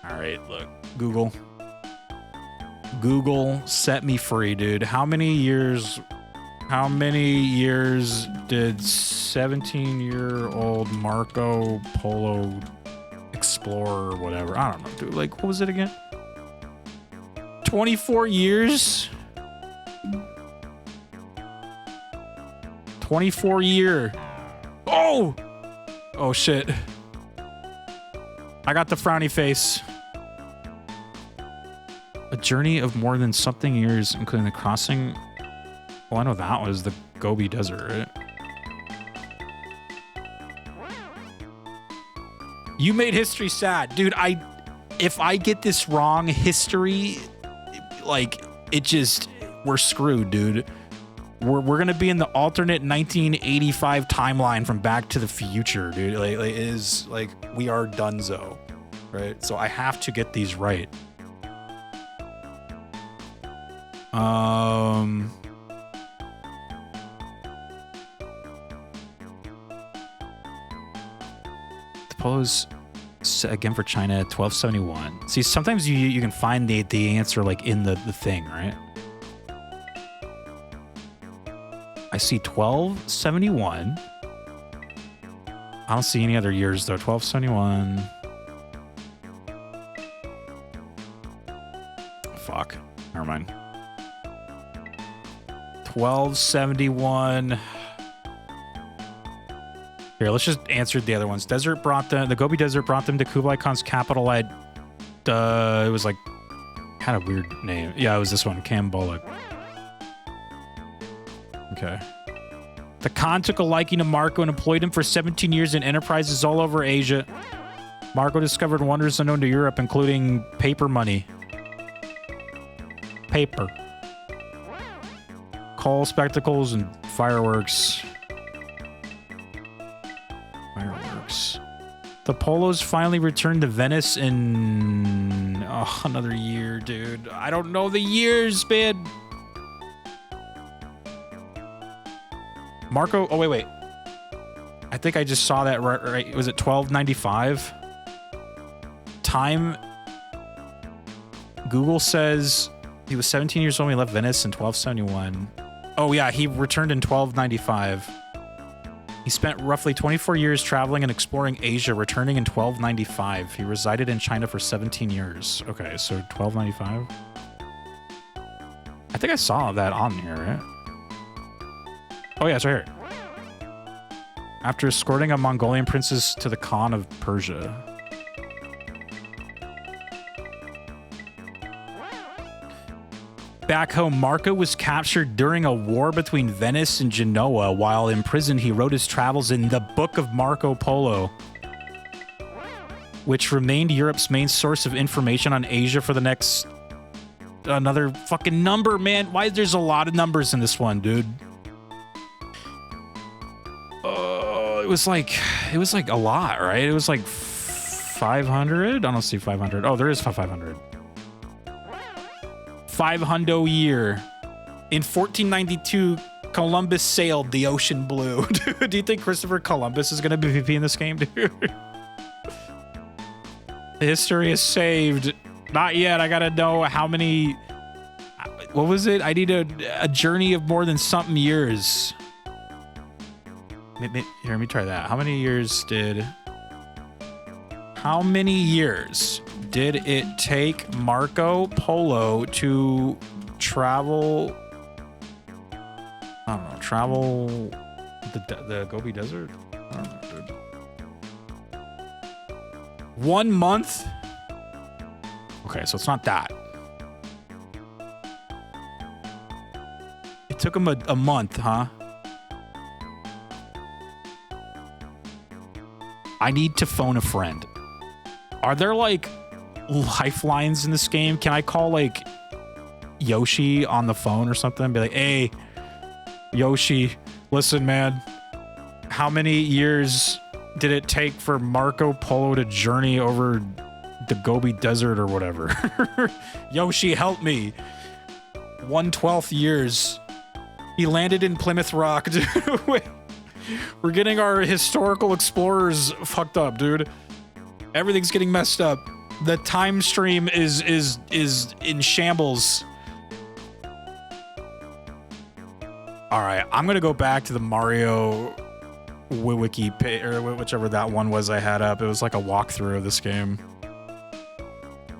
All right, look. Google, set me free, dude. How many years did 17-year-old Marco Polo Explorer or whatever? I don't know, dude. Like, what was it again? 24 years? 24 year. Oh! Oh, shit. I got the frowny face. A journey of more than something years, including the crossing. Well, I know that was the Gobi Desert, right? You made history sad. Dude, if I get this wrong, history, like, it just, we're screwed, dude. We're gonna be in the alternate 1985 timeline from Back to the Future, dude. Like it is, like, we are donezo, right? So I have to get these right. The Polos set again for China 1271. See, sometimes you can find the answer like in the thing, right? I see 1271. I don't see any other years though. 1271. Fuck. Never mind. 1271. Here, let's just answer the other ones. The Gobi Desert brought them to Kublai Khan's capital at, it was like, had a weird name. Yeah, it was this one, Kambolak. Okay. The Khan took a liking to Marco and employed him for 17 years in enterprises all over Asia. Marco discovered wonders unknown to Europe, including paper money. Paper. Coal spectacles and fireworks. Fireworks. The Polos finally returned to Venice in... Oh, another year, dude. I don't know the years, man. Marco, oh, wait. I think I just saw that right. Was it 1295? Time. Google says he was 17 years old when he left Venice in 1271. Oh, yeah, he returned in 1295. He spent roughly 24 years traveling and exploring Asia, returning in 1295. He resided in China for 17 years. Okay, so 1295? I think I saw that on here, right? Oh, yeah, it's right here. After escorting a Mongolian princess to the Khan of Persia. Back home, Marco was captured during a war between Venice and Genoa. While in prison, he wrote his travels in the Book of Marco Polo, which remained Europe's main source of information on Asia for the next... Another fucking number, man. Why there's a lot of numbers in this one, dude? It was like a lot, right? It was like 500. I don't see 500. Oh, there is 500. 500 year. In 1492, Columbus sailed the ocean blue. Dude, do you think Christopher Columbus is gonna be VP in this game, dude? History is saved. Not yet. I gotta know how many. What was it? I need a journey of more than something years. Here, let me try that. How many years did it take Marco Polo to travel? I don't know. Travel the Gobi Desert? I don't know, dude. 1 month? Okay, so it's not that. It took him a month, huh? I need to phone a friend. Are there like lifelines in this game? Can I call like Yoshi on the phone or something and be like, hey, Yoshi, listen, man, How many years did it take for Marco Polo to journey over the Gobi Desert or whatever? Yoshi, help me. 1/12 years. He landed in Plymouth Rock, dude. We're getting our historical explorers fucked up, dude. Everything's getting messed up. The time stream is in shambles. All right, I'm gonna go back to the Mario wiki page, or whichever that one was I had up. It was like a walkthrough of this game.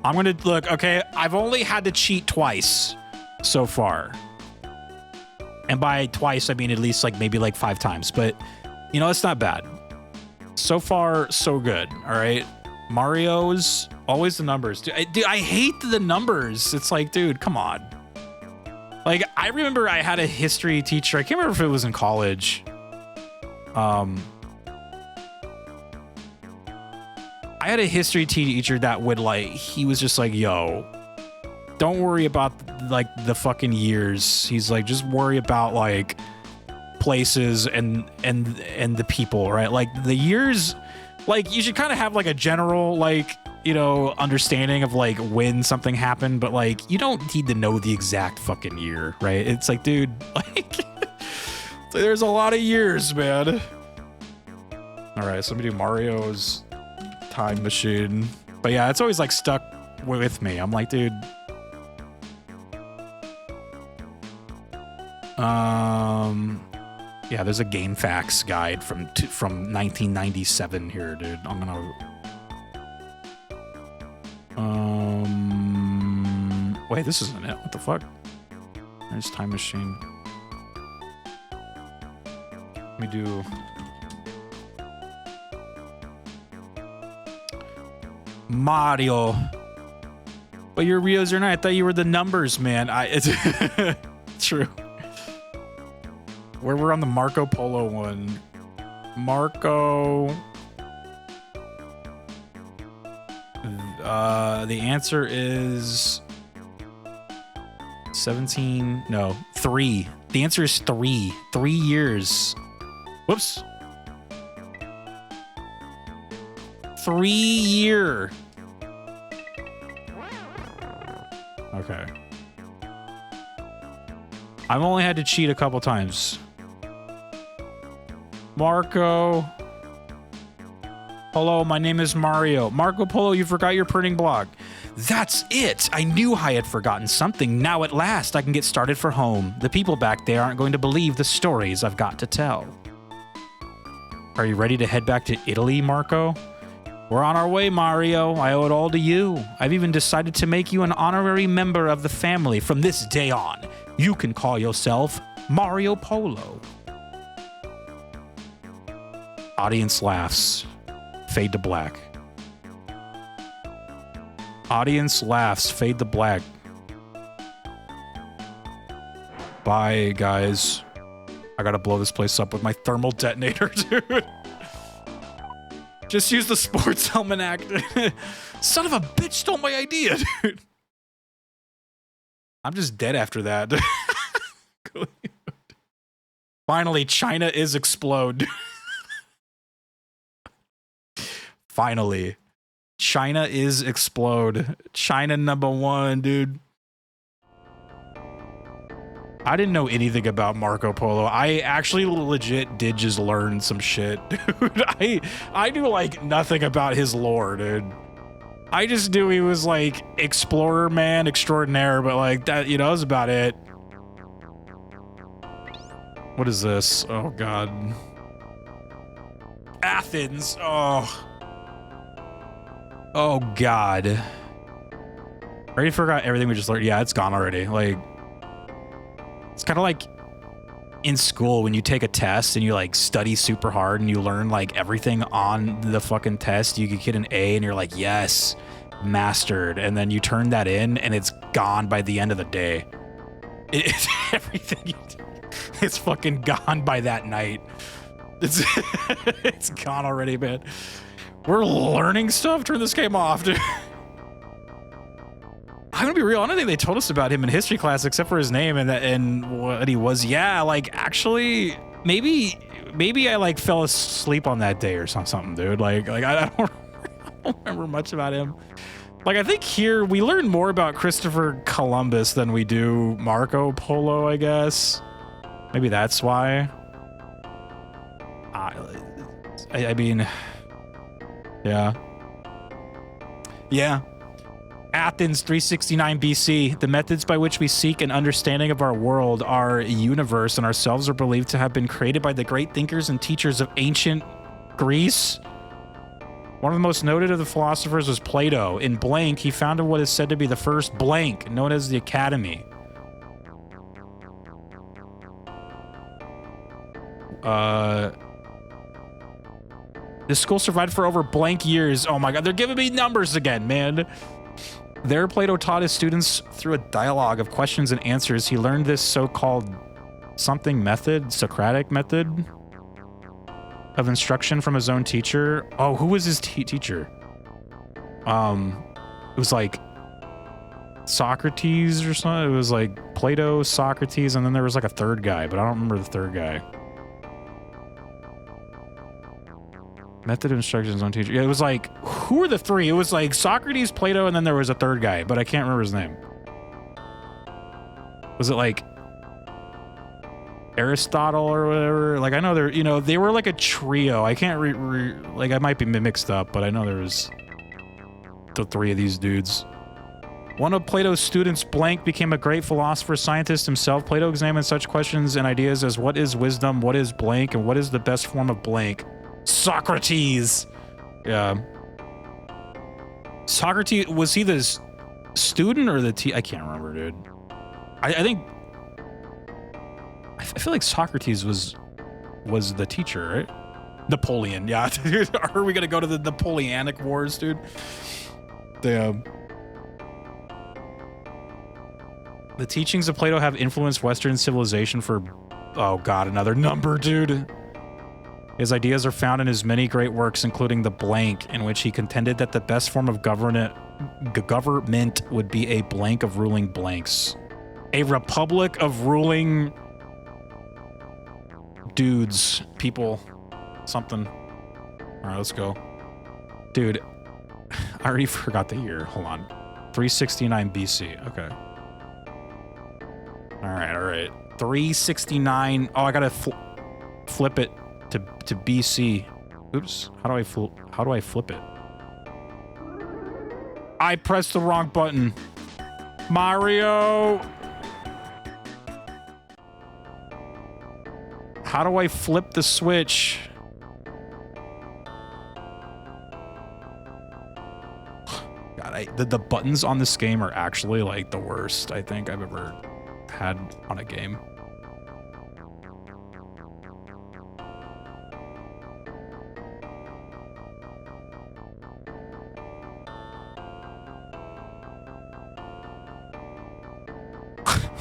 I'm gonna look. Okay, I've only had to cheat twice so far, and by twice I mean at least like maybe like 5 times. But you know, it's not bad. So far, so good. All right, Mario's always the numbers. Dude, I hate the numbers. It's like, dude, come on. Like, I remember I had a history teacher. I can't remember if it was in college. I had a history teacher that would like, he was just like, yo, don't worry about like the fucking years. He's like, just worry about like places and the people, right? Like the years, like you should kind of have like a general, like, you know, understanding of like when something happened, but like you don't need to know the exact fucking year, right? It's like, dude, like there's a lot of years, man. All right, so let me do Mario's time machine. But yeah, it's always like stuck with me. I'm like, dude. Yeah, there's a GameFAQs guide from 1997 here, dude. I'm gonna. Wait, this isn't it. What the fuck? There's time machine. Let me do. Mario. But your Rios are not. I thought you were the numbers, man. It's true. Where we're on the Marco Polo one. Marco. The answer is 17. No, 3. The answer is 3. 3 years. Whoops. 3 year. Okay. I've only had to cheat a couple times. Marco. Hello, my name is Mario. Marco Polo, you forgot your printing block. That's it. I knew I had forgotten something. Now at last I can get started for home. The people back there aren't going to believe the stories I've got to tell. Are you ready to head back to Italy, Marco? We're on our way, Mario. I owe it all to you. I've even decided to make you an honorary member of the family from this day on. You can call yourself Mario Polo. Audience laughs. Fade to black. Audience laughs. Fade to black. Bye, guys. I gotta blow this place up with my thermal detonator, dude. Just use the sports almanac. Son of a bitch stole my idea, dude. I'm just dead after that. Finally, China is explode. Finally. China is explode. China #1, dude. I didn't know anything about Marco Polo. I actually legit did just learn some shit, dude. I knew like nothing about his lore, dude. I just knew he was like explorer man extraordinaire, but like that, you know, that was about it. What is this? Oh god. Athens. Oh. Oh god. I already forgot everything we just learned. Yeah, it's gone already. Like, it's kind of like in school when you take a test and you like study super hard and you learn like everything on the fucking test. You could get an A and you're like, yes, mastered. And then you turn that in and it's gone by the end of the day. It's everything you do. It's fucking gone by that night. It's gone already, man. We're learning stuff. Turn this game off, dude. I'm gonna be real. I don't think they told us about him in history class except for his name and what he was. Yeah, like actually, maybe maybe I like fell asleep on that day or something, dude. Like I don't remember much about him. Like, I think here we learn more about Christopher Columbus than we do Marco Polo, I guess. Maybe that's why. I mean, yeah. Yeah. Athens, 369 BC. The methods by which we seek an understanding of our world, our universe, and ourselves are believed to have been created by the great thinkers and teachers of ancient Greece. One of the most noted of the philosophers was Plato. In blank, he founded what is said to be the first blank, known as the Academy. This school survived for over blank years. Oh my god, they're giving me numbers again, man. There, Plato taught his students through a dialogue of questions and answers. He learned this so-called something method, Socratic method of instruction from his own teacher. Oh, who was his teacher? It was like Socrates or something. It was like Plato, Socrates, and then there was like a third guy, but I don't remember the third guy. Method of instruction his own teacher. Yeah, it was like, who were the three? It was like Socrates, Plato, and then there was a third guy, but I can't remember his name. Was it like Aristotle or whatever? Like, I know they're, you know, they were like a trio. I can't like, I might be mixed up, but I know there was the three of these dudes. One of Plato's students, blank, became a great philosopher, scientist himself. Plato examined such questions and ideas as what is wisdom, what is blank, and what is the best form of blank. Socrates. Yeah. Socrates, was he the student or the I can't remember, dude. I think I feel like Socrates was the teacher, right? Napoleon, yeah. Are we gonna go to the Napoleonic Wars, dude? Damn. The teachings of Plato have influenced Western civilization for, oh god, another number, dude. His ideas are found in his many great works, including The Blank, in which he contended that the best form of government would be a blank of ruling blanks. A republic of ruling dudes, people, something. All right, let's go. Dude, I already forgot the year. Hold on. 369 BC. Okay. All right. 369. Oh, I gotta flip it to BC. Oops. How do I flip it? I pressed the wrong button. Mario. How do I flip the switch? God, the buttons on this game are actually like the worst I think I've ever had on a game.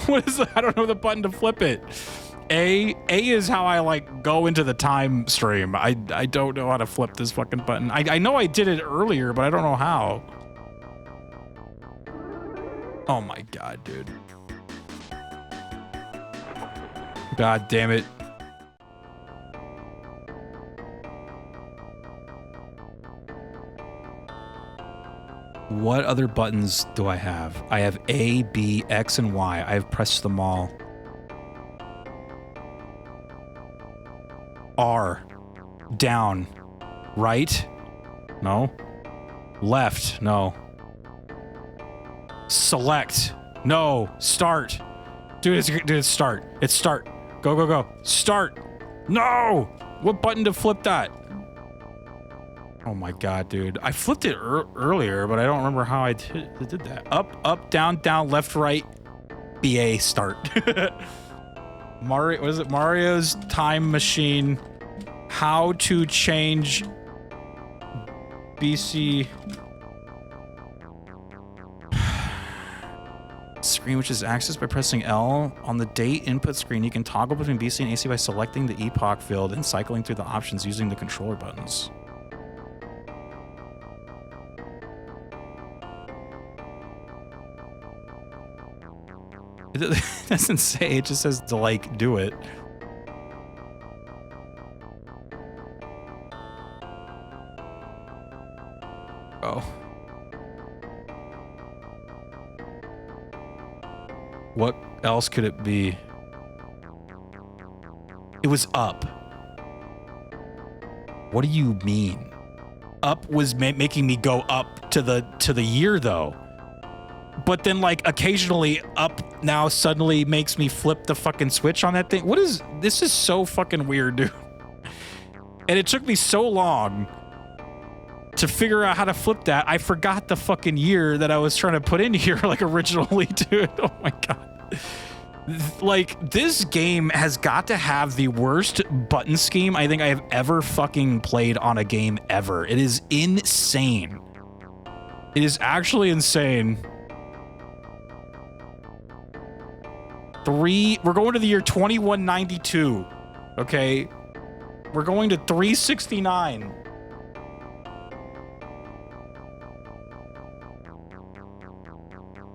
What is that? I don't know the button to flip it. A is how I like go into the time stream. I don't know how to flip this fucking button. I know I did it earlier, but I don't know how. Oh my god, dude. God damn it. What other buttons do I have? I have A, B, X, and Y. I've pressed them all. R. Down. Right? No. Left? No. Select? No. Start. Dude, it's start. It's start. Go, go, go. Start. No! What button to flip that? Oh my god, dude. I flipped it earlier, but I don't remember how I did that. Up, up, down, down, left, right. BA, start. Mario, what is it? Mario's Time Machine. How to change BC screen, which is accessed by pressing L on the date input screen. You can toggle between BC and AC by selecting the epoch field and cycling through the options using the controller buttons. It doesn't say, it just says to like do it. Oh. What else could it be? It was up. What do you mean? Up was making me go up to the year though. But then like occasionally up now suddenly makes me flip the fucking switch on that thing. What is this? Is so fucking weird, dude. And it took me so long to figure out how to flip that. I forgot the fucking year that I was trying to put in here like originally, dude. Oh my god. Like, this game has got to have the worst button scheme I think I have ever fucking played on a game ever. It is insane. It is actually insane. We're going to the year 2192. Okay. We're going to 369.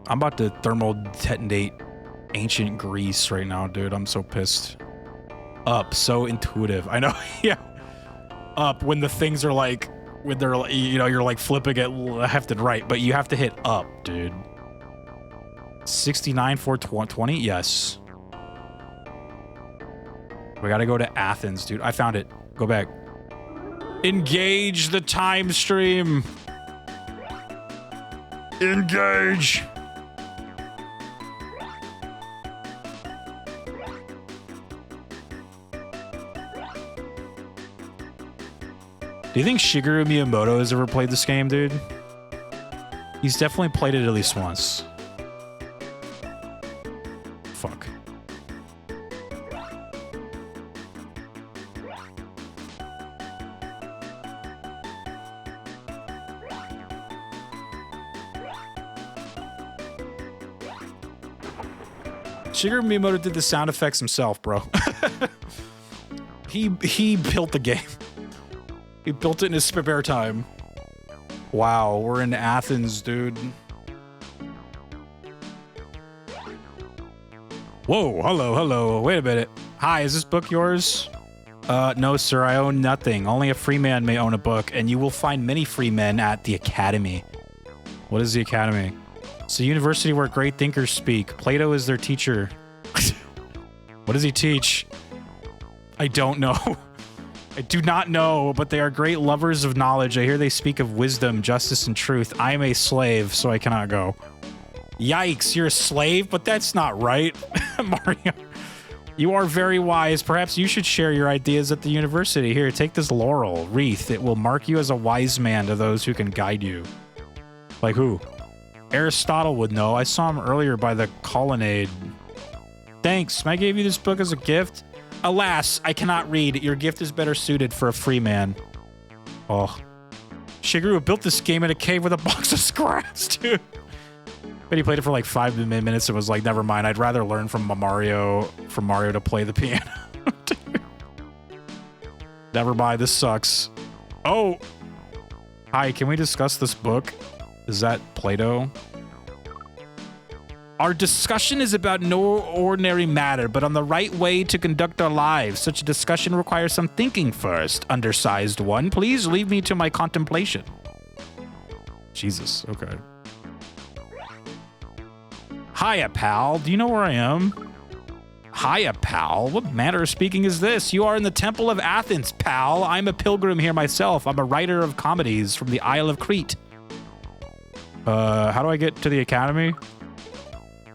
I'm about to thermal detonate ancient Greece right now, dude. I'm so pissed. Up, so intuitive. I know. Yeah. Up when the things are like, when they're, you know, you're like flipping it left and right, but you have to hit up, dude. 69 420? Yes. We gotta go to Athens, dude. I found it. Go back. Engage the time stream. Engage. Do you think Shigeru Miyamoto has ever played this game, dude? He's definitely played it at least once. Fuck. Shigeru Miyamoto did the sound effects himself, bro. He built the game. He built it in his spare time. Wow, we're in Athens, dude. Whoa, hello. Wait a minute. Hi, is this book yours? No, sir, I own nothing. Only a free man may own a book, and you will find many free men at the Academy. What is the Academy? It's a university where great thinkers speak. Plato is their teacher. What does he teach? I don't know. I do not know, but they are great lovers of knowledge. I hear they speak of wisdom, justice, and truth. I am a slave, so I cannot go. Yikes, you're a slave? But that's not right. Mario, you are very wise. Perhaps you should share your ideas at the university. Here, take this laurel wreath. It will mark you as a wise man to those who can guide you. Like who? Aristotle would know. I saw him earlier by the colonnade. Thanks. I gave you this book as a gift. Alas, I cannot read. Your gift is better suited for a free man. Oh. Shigeru built this game in a cave with a box of scraps, dude. But he played it for like 5 minutes and was like, never mind. I'd rather learn from Mario to play the piano. Never mind. This sucks. Oh. Hi, can we discuss this book? Is that Plato? Our discussion is about no ordinary matter, but on the right way to conduct our lives. Such a discussion requires some thinking first. Undersized one, please leave me to my contemplation. Jesus, okay. Hiya, pal. Do you know where I am? Hiya, pal. What manner of speaking is this? You are in the Temple of Athens, pal. I'm a pilgrim here myself. I'm a writer of comedies from the Isle of Crete. How do I get to the Academy?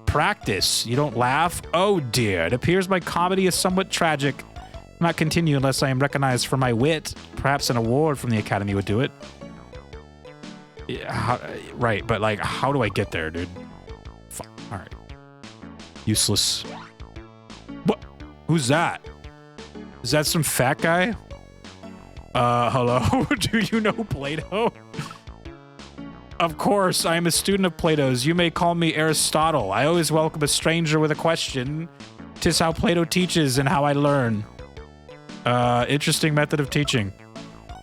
Practice. You don't laugh? Oh dear, it appears my comedy is somewhat tragic. I'll not continue unless I am recognized for my wit. Perhaps an award from the Academy would do it. Yeah, right, but like, how do I get there, dude? Fuck. All right. Useless. What? Who's that? Is that some fat guy? Hello? Do you know Plato? Of course, I am a student of Plato's. You may call me Aristotle. I always welcome a stranger with a question. 'Tis how Plato teaches and how I learn. Interesting method of teaching.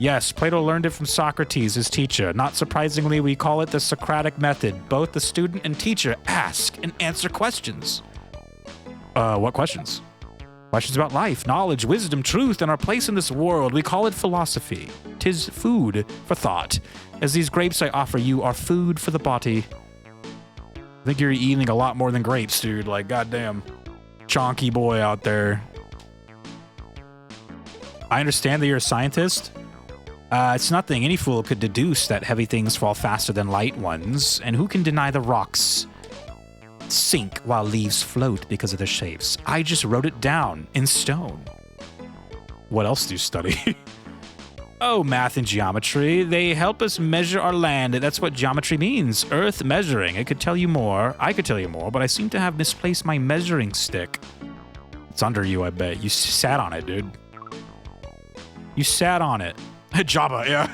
Yes, Plato learned it from Socrates, his teacher. Not surprisingly, we call it the Socratic method. Both the student and teacher ask and answer questions. What questions? Questions about life, knowledge, wisdom, truth, and our place in this world. We call it philosophy. 'Tis food for thought. As these grapes I offer you are food for the body. I think you're eating a lot more than grapes, dude. Like, goddamn. Chonky boy out there. I understand that you're a scientist. It's nothing. Any fool could deduce that heavy things fall faster than light ones. And who can deny the rocks sink while leaves float because of their shapes? I just wrote it down in stone. What else do you study? Oh, math and geometry. They help us measure our land. That's what geometry means. Earth measuring. I could tell you more, but I seem to have misplaced my measuring stick. It's under you, I bet. You sat on it, dude. You sat on it. Jabba, yeah.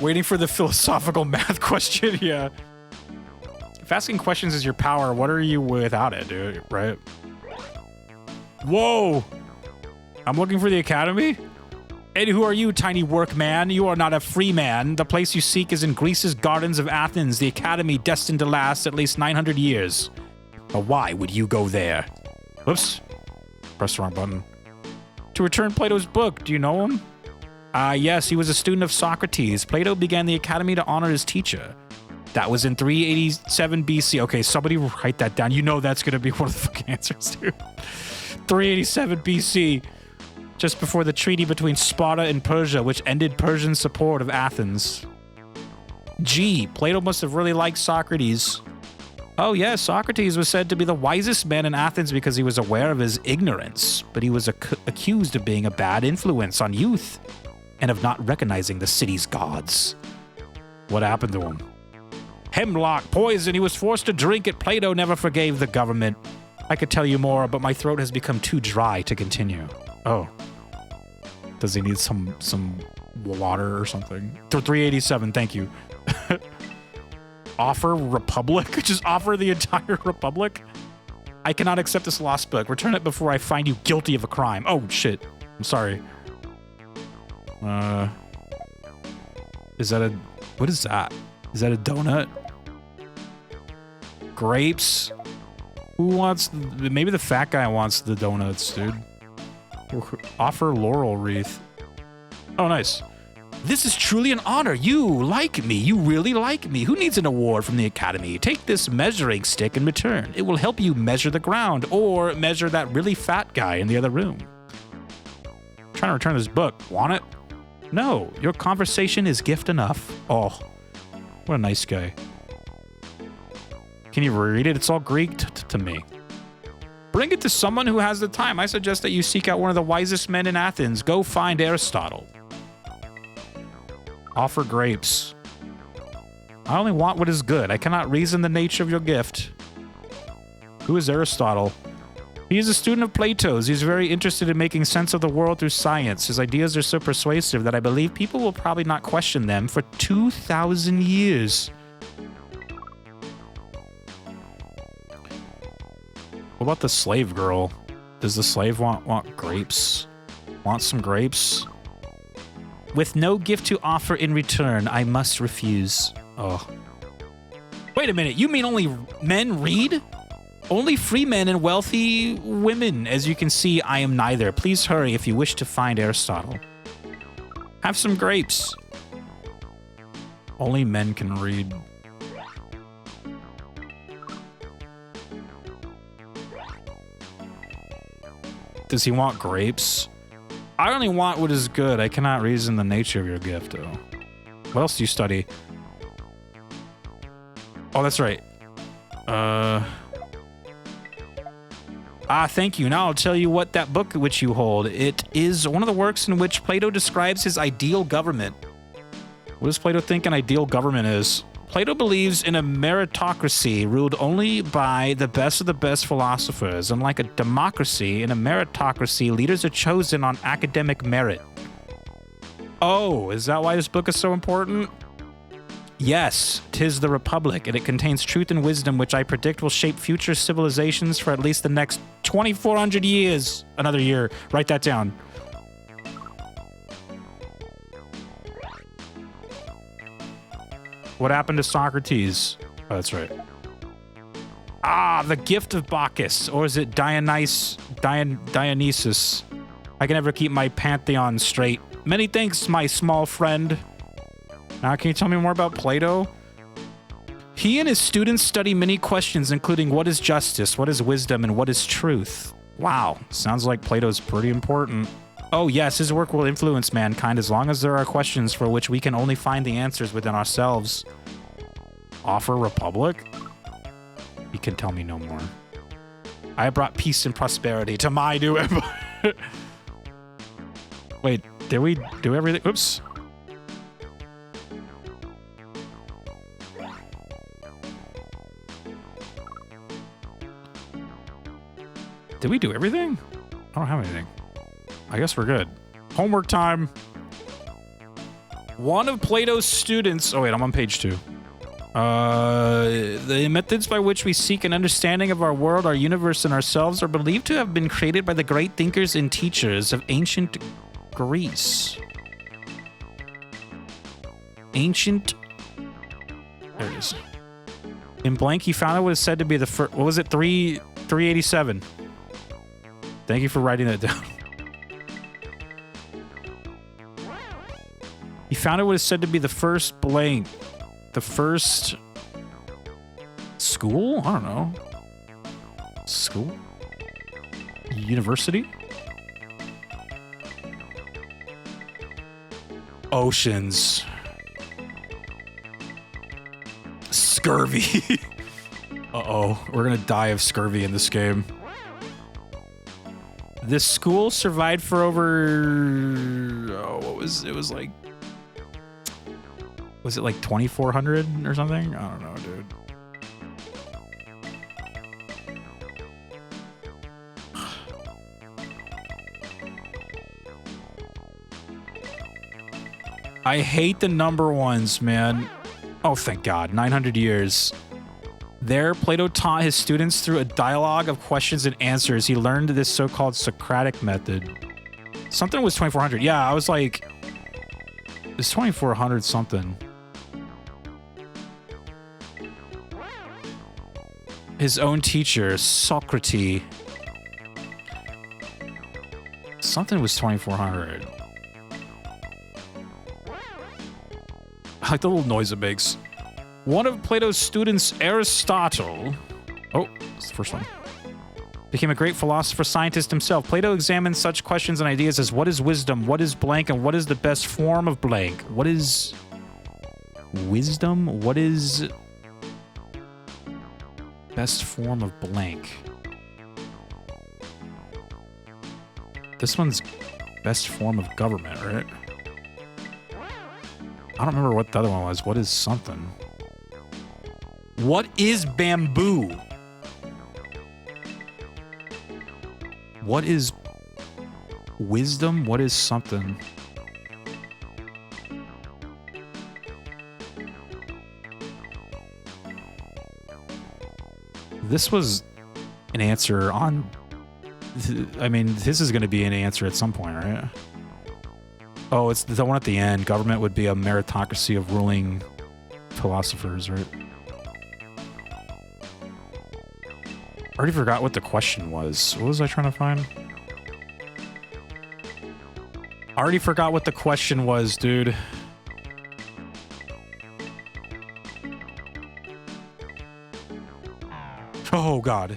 Waiting for the philosophical math question, yeah. If asking questions is your power, what are you without it, dude? Right? Whoa! I'm looking for the academy? And who are you, tiny workman? You are not a free man. The place you seek is in Greece's gardens of Athens, the academy destined to last at least 900 years. But why would you go there? Whoops. Press the wrong button. To return Plato's book. Do you know him? Yes, he was a student of Socrates. Plato began the academy to honor his teacher. That was in 387 BC. Okay, somebody write that down. You know that's going to be one of the fucking answers, dude. 387 BC. Just before the treaty between Sparta and Persia, which ended Persian support of Athens. Gee, Plato must have really liked Socrates. Oh yeah, Socrates was said to be the wisest man in Athens because he was aware of his ignorance, but he was accused of being a bad influence on youth and of not recognizing the city's gods. What happened to him? Hemlock, poison, he was forced to drink it. Plato never forgave the government. I could tell you more, but my throat has become too dry to continue. Oh. Does he need some water or something? 387, thank you. Offer Republic? Just offer the entire Republic? I cannot accept this lost book. Return it before I find you guilty of a crime. Oh, shit. I'm sorry. Is that a... What is that? Is that a donut? Grapes? Who wants... Maybe the fat guy wants the donuts, dude. Offer laurel wreath. Oh, nice. This is truly an honor. You like me. You really like me. Who needs an award from the academy? Take this measuring stick in return. It will help you measure the ground or measure that really fat guy in the other room. I'm trying to return this book. Want it? No. Your conversation is gift enough. Oh, what a nice guy. Can you read it? It's all Greek to me. Bring it to someone who has the time. I suggest that you seek out one of the wisest men in Athens. Go find Aristotle. Offer grapes. I only want what is good. I cannot reason the nature of your gift. Who is Aristotle? He is a student of Plato's. He's very interested in making sense of the world through science. His ideas are so persuasive that I believe people will probably not question them for 2,000 years. What about the slave girl? Does the slave want grapes? Want some grapes? With no gift to offer in return, I must refuse. Oh. Wait a minute, you mean only men read? Only free men and wealthy women. As you can see, I am neither. Please hurry if you wish to find Aristotle. Have some grapes. Only men can read. Does he want grapes? I only want what is good. I cannot reason the nature of your gift, though. What else do you study? Oh, that's right. Thank you. Now I'll tell you what that book which you hold. It is one of the works in which Plato describes his ideal government. What does Plato think an ideal government is? Plato believes in a meritocracy ruled only by the best of the best philosophers. Unlike a democracy, in a meritocracy, leaders are chosen on academic merit. Oh, is that why this book is so important? Yes, 'tis the Republic, and it contains truth and wisdom which I predict will shape future civilizations for at least the next 2,400 years. Another year. Write that down. What happened to Socrates? Oh, that's right. Ah, the gift of Bacchus. Or is it Dionysus? I can never keep my pantheon straight. Many thanks, my small friend. Now, can you tell me more about Plato? He and his students study many questions, including what is justice, what is wisdom, and what is truth. Wow, sounds like Plato's pretty important. Oh yes, his work will influence mankind as long as there are questions for which we can only find the answers within ourselves. Offer republic? He can tell me no more. I brought peace and prosperity to my new empire. Wait, did we do everything? Oops. Did we do everything? I don't have anything. I guess we're good. Homework time. One of Plato's students... Oh, wait, I'm on page 2. The methods by which we seek an understanding of our world, our universe, and ourselves are believed to have been created by the great thinkers and teachers of ancient Greece. Ancient... There it is. In blank, he found it was said to be the first... What was it? 387. Thank you for writing that down. He found it was said to be the first blank. The first... School? I don't know. School? University? Oceans. Scurvy. Uh-oh. We're gonna die of scurvy in this game. This school survived for over... Oh, what was... It was like... Was it like 2,400 or something? I don't know, dude. I hate the number ones, man. Oh, thank God. 900 years. There, Plato taught his students through a dialogue of questions and answers. He learned this so-called Socratic method. Something was 2,400. Yeah, I was like... It's 2,400 something. His own teacher, Socrates. Something was 2,400. I like the little noise it makes. One of Plato's students, Aristotle... Oh, that's the first one. Became a great philosopher scientist himself. Plato examined such questions and ideas as what is wisdom, what is blank, and what is the best form of blank. What is wisdom? What is best form of blank? This one's best form of government, right? I don't remember what the other one was. What is something? What is bamboo? What is wisdom? What is something? This was an answer on... I mean, this is going to be an answer at some point, right? Oh, it's the one at the end. Government would be a meritocracy of ruling philosophers, right? I already forgot what the question was. What was I trying to find? I already forgot what the question was, dude. Oh, God.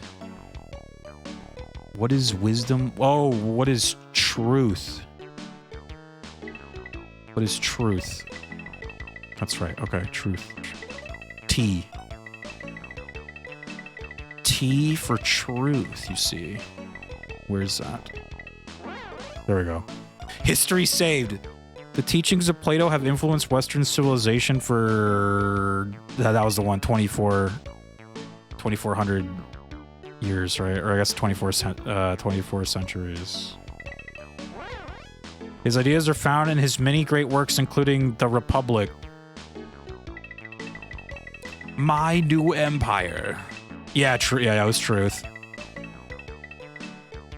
What is wisdom? Oh, what is truth? What is truth? That's right. Okay, truth. T. T for truth, you see. Where's that? There we go. History saved. The teachings of Plato have influenced Western civilization for... That was the one, 2,400 years, right? Or I guess 24 centuries. His ideas are found in his many great works, including The Republic, My New Empire. Yeah, yeah, it was truth.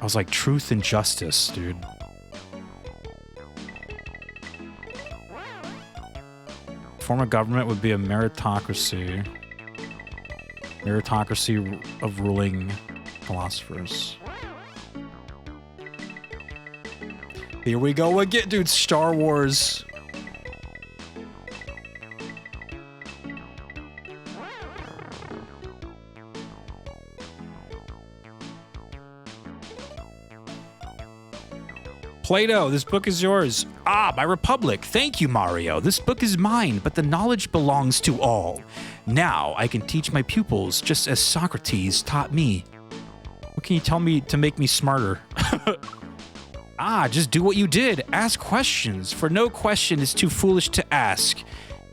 I was like, truth and justice, dude. Form of government would be a meritocracy. Meritocracy of ruling philosophers. Here we go again, dude. Star Wars. Plato, this book is yours. Ah, my republic. Thank you, Mario. This book is mine, but the knowledge belongs to all. Now I can teach my pupils just as Socrates taught me. What can you tell me to make me smarter? Ah, just do what you did. Ask questions, for no question is too foolish to ask.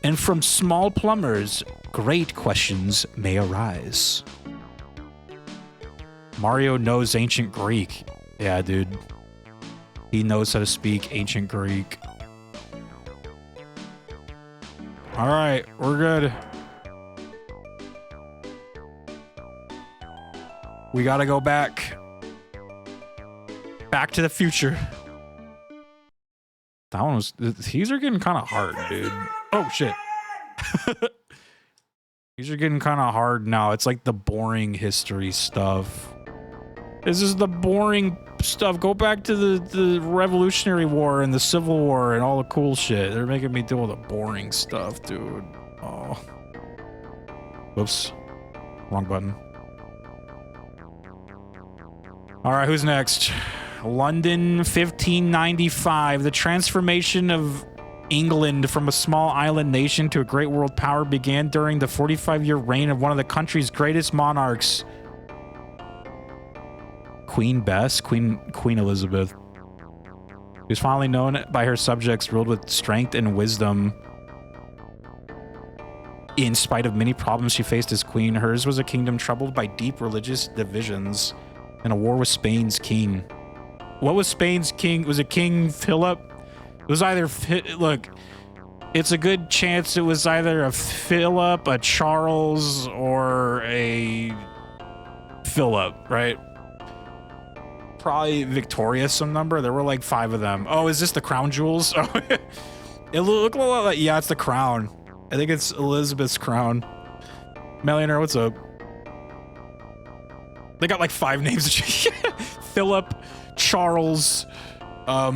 And from small plumbers, great questions may arise. Mario knows ancient Greek. Yeah, dude. He knows how to speak ancient Greek. All right, we're good. We gotta go back. Back to the future. That one was... These are getting kind of hard, dude. Oh, shit. These are getting kind of hard now. It's like the boring history stuff. This is the boring stuff. Go back to the Revolutionary War and the Civil War and all the cool shit. They're making me do all the boring stuff, dude. Oh. Whoops. Wrong button. All right, who's next? London, 1595. The transformation of England from a small island nation to a great world power began during the 45-year reign of one of the country's greatest monarchs. Queen Bess? Queen Elizabeth. She was finally known by her subjects, ruled with strength and wisdom. In spite of many problems she faced as queen, hers was a kingdom troubled by deep religious divisions and a war with Spain's king. What was Spain's king? Was it King Philip? It was either... Look, it's a good chance it was either a Philip, a Charles, or a Philip, right? Probably Victoria some number. There were like 5 of them. Oh, is this the crown jewels? Oh, it looked a lot like... Yeah, it's the crown. I think it's Elizabeth's crown. Millionaire, what's up? They got like 5 names. Philip, Charles,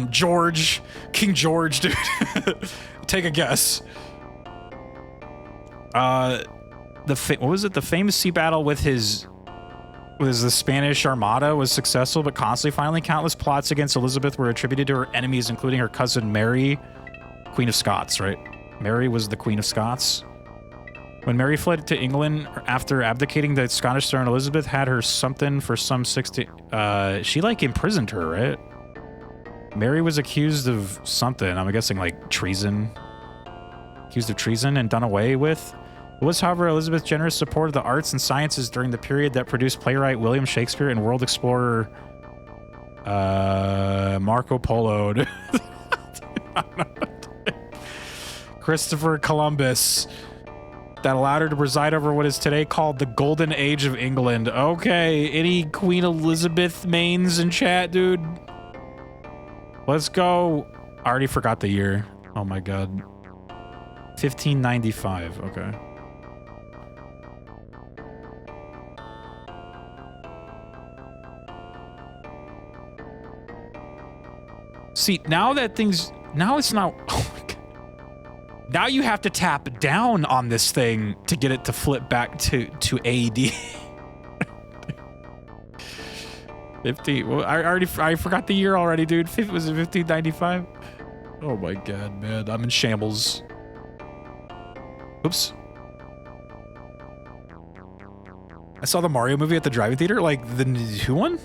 George, King George, dude. Take a guess. What was it? The famous sea battle with the Spanish Armada was successful, but costly. Finally, countless plots against Elizabeth were attributed to her enemies, including her cousin Mary, Queen of Scots, right? Mary was the Queen of Scots. When Mary fled to England after abdicating the Scottish throne, Elizabeth had her something for some 60... she, like, imprisoned her, right? Mary was accused of something. I'm guessing, like, treason. Accused of treason and done away with. It was, however, Elizabeth's generous support of the arts and sciences during the period that produced playwright William Shakespeare and world explorer Marco Polo. Christopher Columbus. That allowed her to preside over what is today called the Golden Age of England. Okay, any Queen Elizabeth mains in chat, dude? Let's go. I already forgot the year. Oh my god. 1595, okay. See, now that things... Now it's not... Oh my god. Now you have to tap down on this thing to get it to flip back to AD. 50. Well, I forgot the year already, dude. Was it 1595? Oh my god, man. I'm in shambles. Oops. I saw the Mario movie at the drive-in theater. Like, the who one?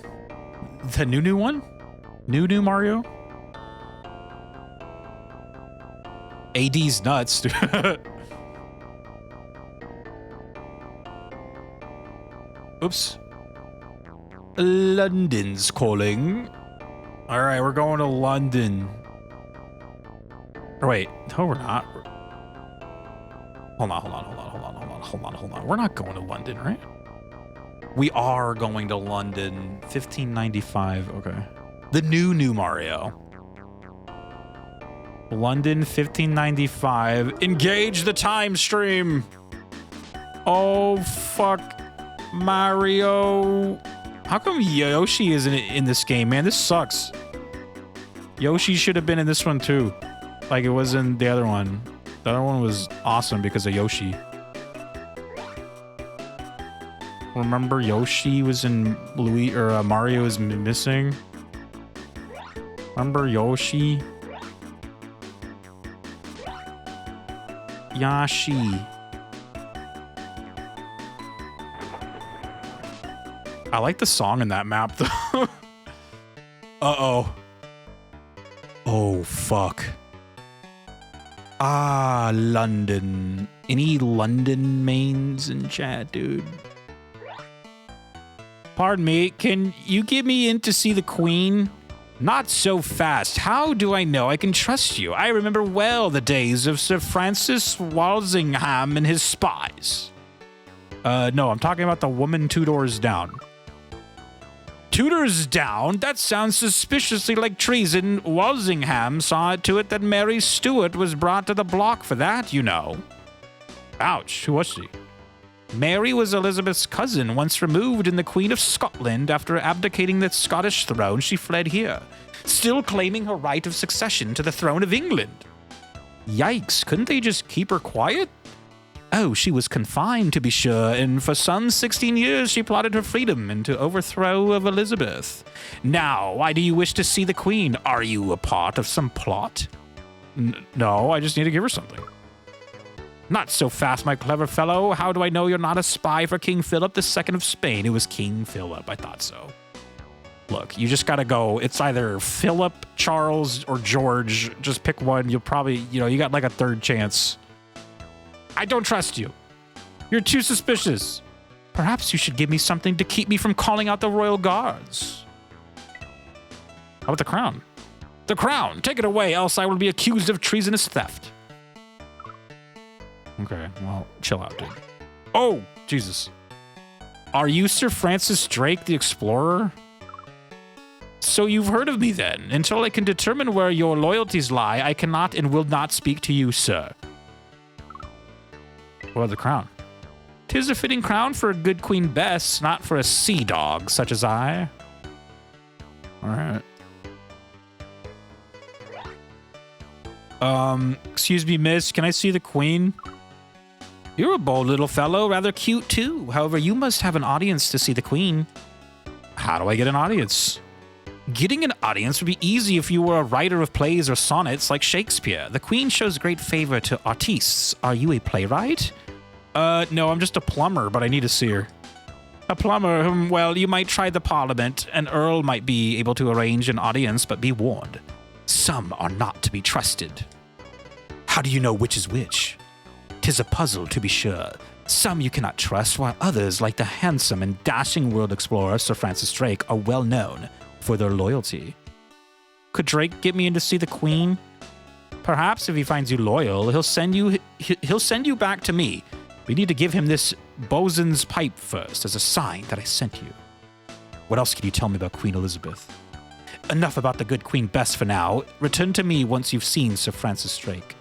The new one? New Mario? AD's nuts, dude. Oops. London's calling. All right, we're going to London. Or wait, no, we're not. Hold on. We're not going to London, right? We are going to London. 1595. Okay. The new Mario. London, 1595. Engage the time stream. Oh, fuck. Mario. How come Yoshi isn't in this game, man? This sucks. Yoshi should have been in this one too. Like it was in the other one. The other one was awesome because of Yoshi. Remember Yoshi was in Mario is missing? Remember Yoshi? Yoshi. I like the song in that map though. Uh-oh. Oh, fuck. Ah, London. Any London mains in chat, dude? Pardon me, can you get me in to see the Queen? Not so fast. How do I know I can trust you? I remember well the days of Sir Francis Walsingham and his spies. No, I'm talking about the woman 2 doors down. 2 doors down? That sounds suspiciously like treason. Walsingham saw to it that Mary Stuart was brought to the block for that, you know. Ouch, who was she? Mary was Elizabeth's cousin, once removed in the Queen of Scotland. After abdicating the Scottish throne, she fled here, still claiming her right of succession to the throne of England. Yikes, couldn't they just keep her quiet? Oh, she was confined, to be sure, and for some 16 years she plotted her freedom and to overthrow of Elizabeth. Now, why do you wish to see the Queen? Are you a part of some plot? No, I just need to give her something. Not so fast, my clever fellow. How do I know you're not a spy for King Philip II of Spain? It was King Philip, I thought so. Look, you just gotta go. It's either Philip, Charles, or George. Just pick one. You'll probably, you got like a third chance. I don't trust you. You're too suspicious. Perhaps you should give me something to keep me from calling out the royal guards. How about the crown? The crown! Take it away, else I will be accused of treasonous theft. Okay, well, chill out, dude. Oh, Jesus. Are you Sir Francis Drake, the explorer? So you've heard of me then. Until I can determine where your loyalties lie, I cannot and will not speak to you, sir. What about the crown? 'Tis a fitting crown for a good Queen Bess, not for a sea dog such as I. All right. Excuse me, miss, can I see the Queen? You're a bold little fellow, rather cute too. However, you must have an audience to see the Queen. How do I get an audience? Getting an audience would be easy if you were a writer of plays or sonnets like Shakespeare. The Queen shows great favor to artistes. Are you a playwright? No, I'm just a plumber, but I need to see her. A plumber? Well, you might try the Parliament. An earl might be able to arrange an audience, but be warned. Some are not to be trusted. How do you know which is which? 'Tis a puzzle, to be sure. Some you cannot trust, while others, like the handsome and dashing world explorer Sir Francis Drake, are well known for their loyalty. Could Drake get me in to see the Queen? Perhaps if he finds you loyal, he'll send you back to me. We need to give him this bosun's pipe first as a sign that I sent you. What else can you tell me about Queen Elizabeth? Enough about the good Queen Bess for now. Return to me once you've seen Sir Francis Drake.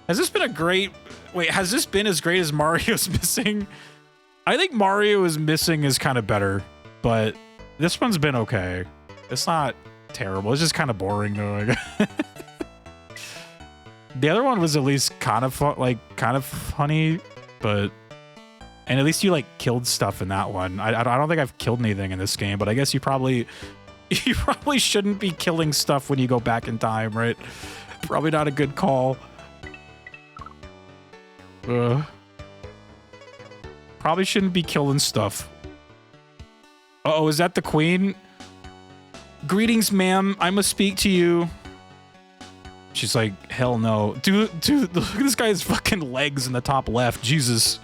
Has this been has this been as great as Mario's Missing? I think Mario is Missing is kind of better, but this one's been okay. It's not terrible. It's just kind of boring though. I guess. The other one was at least kind of funny, and at least you like killed stuff in that one. I don't think I've killed anything in this game, but I guess you probably shouldn't be killing stuff when you go back in time, right? Probably not a good call. Probably shouldn't be killing stuff. Uh-oh, is that the Queen? Greetings, ma'am. I must speak to you. She's like, hell no. Dude, look at this guy's fucking legs in the top left. Jesus.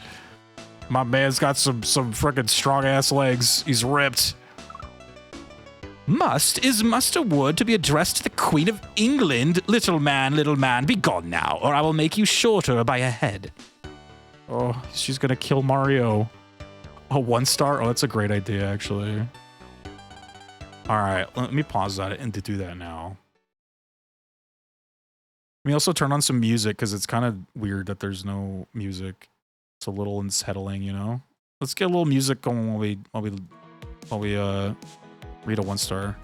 My man's got some freaking strong-ass legs. He's ripped. Must a word to be addressed to the Queen of England? Little man, be gone now, or I will make you shorter by a head. Oh, she's gonna kill Mario. Oh, 1-star? Oh, that's a great idea, actually. All right, let me pause that and to do that now. Let me also turn on some music because it's kind of weird that there's no music. It's a little unsettling, you know? Let's get a little music going while we read a 1-star.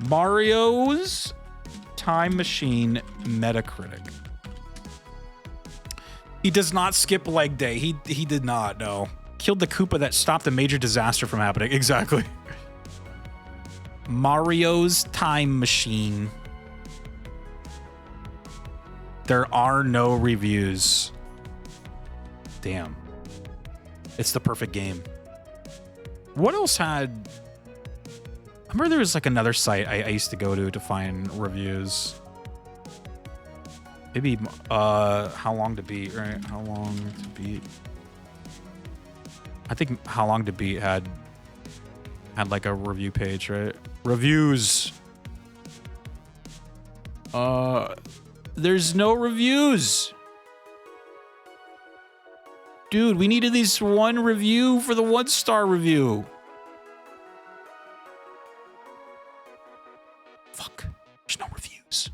Mario's Time Machine Metacritic. He does not skip leg day. He did not, no. Killed the Koopa that stopped a major disaster from happening. Exactly. Mario's Time Machine. There are no reviews. Damn. It's the perfect game. What else had... I remember there was like another site I used to go to find reviews. Maybe, How Long to Beat, right? How Long to Beat. I think How Long to Beat had like a review page, right? Reviews. There's no reviews. Dude, we needed at least one review for the 1-star review. Fuck. There's no reviews.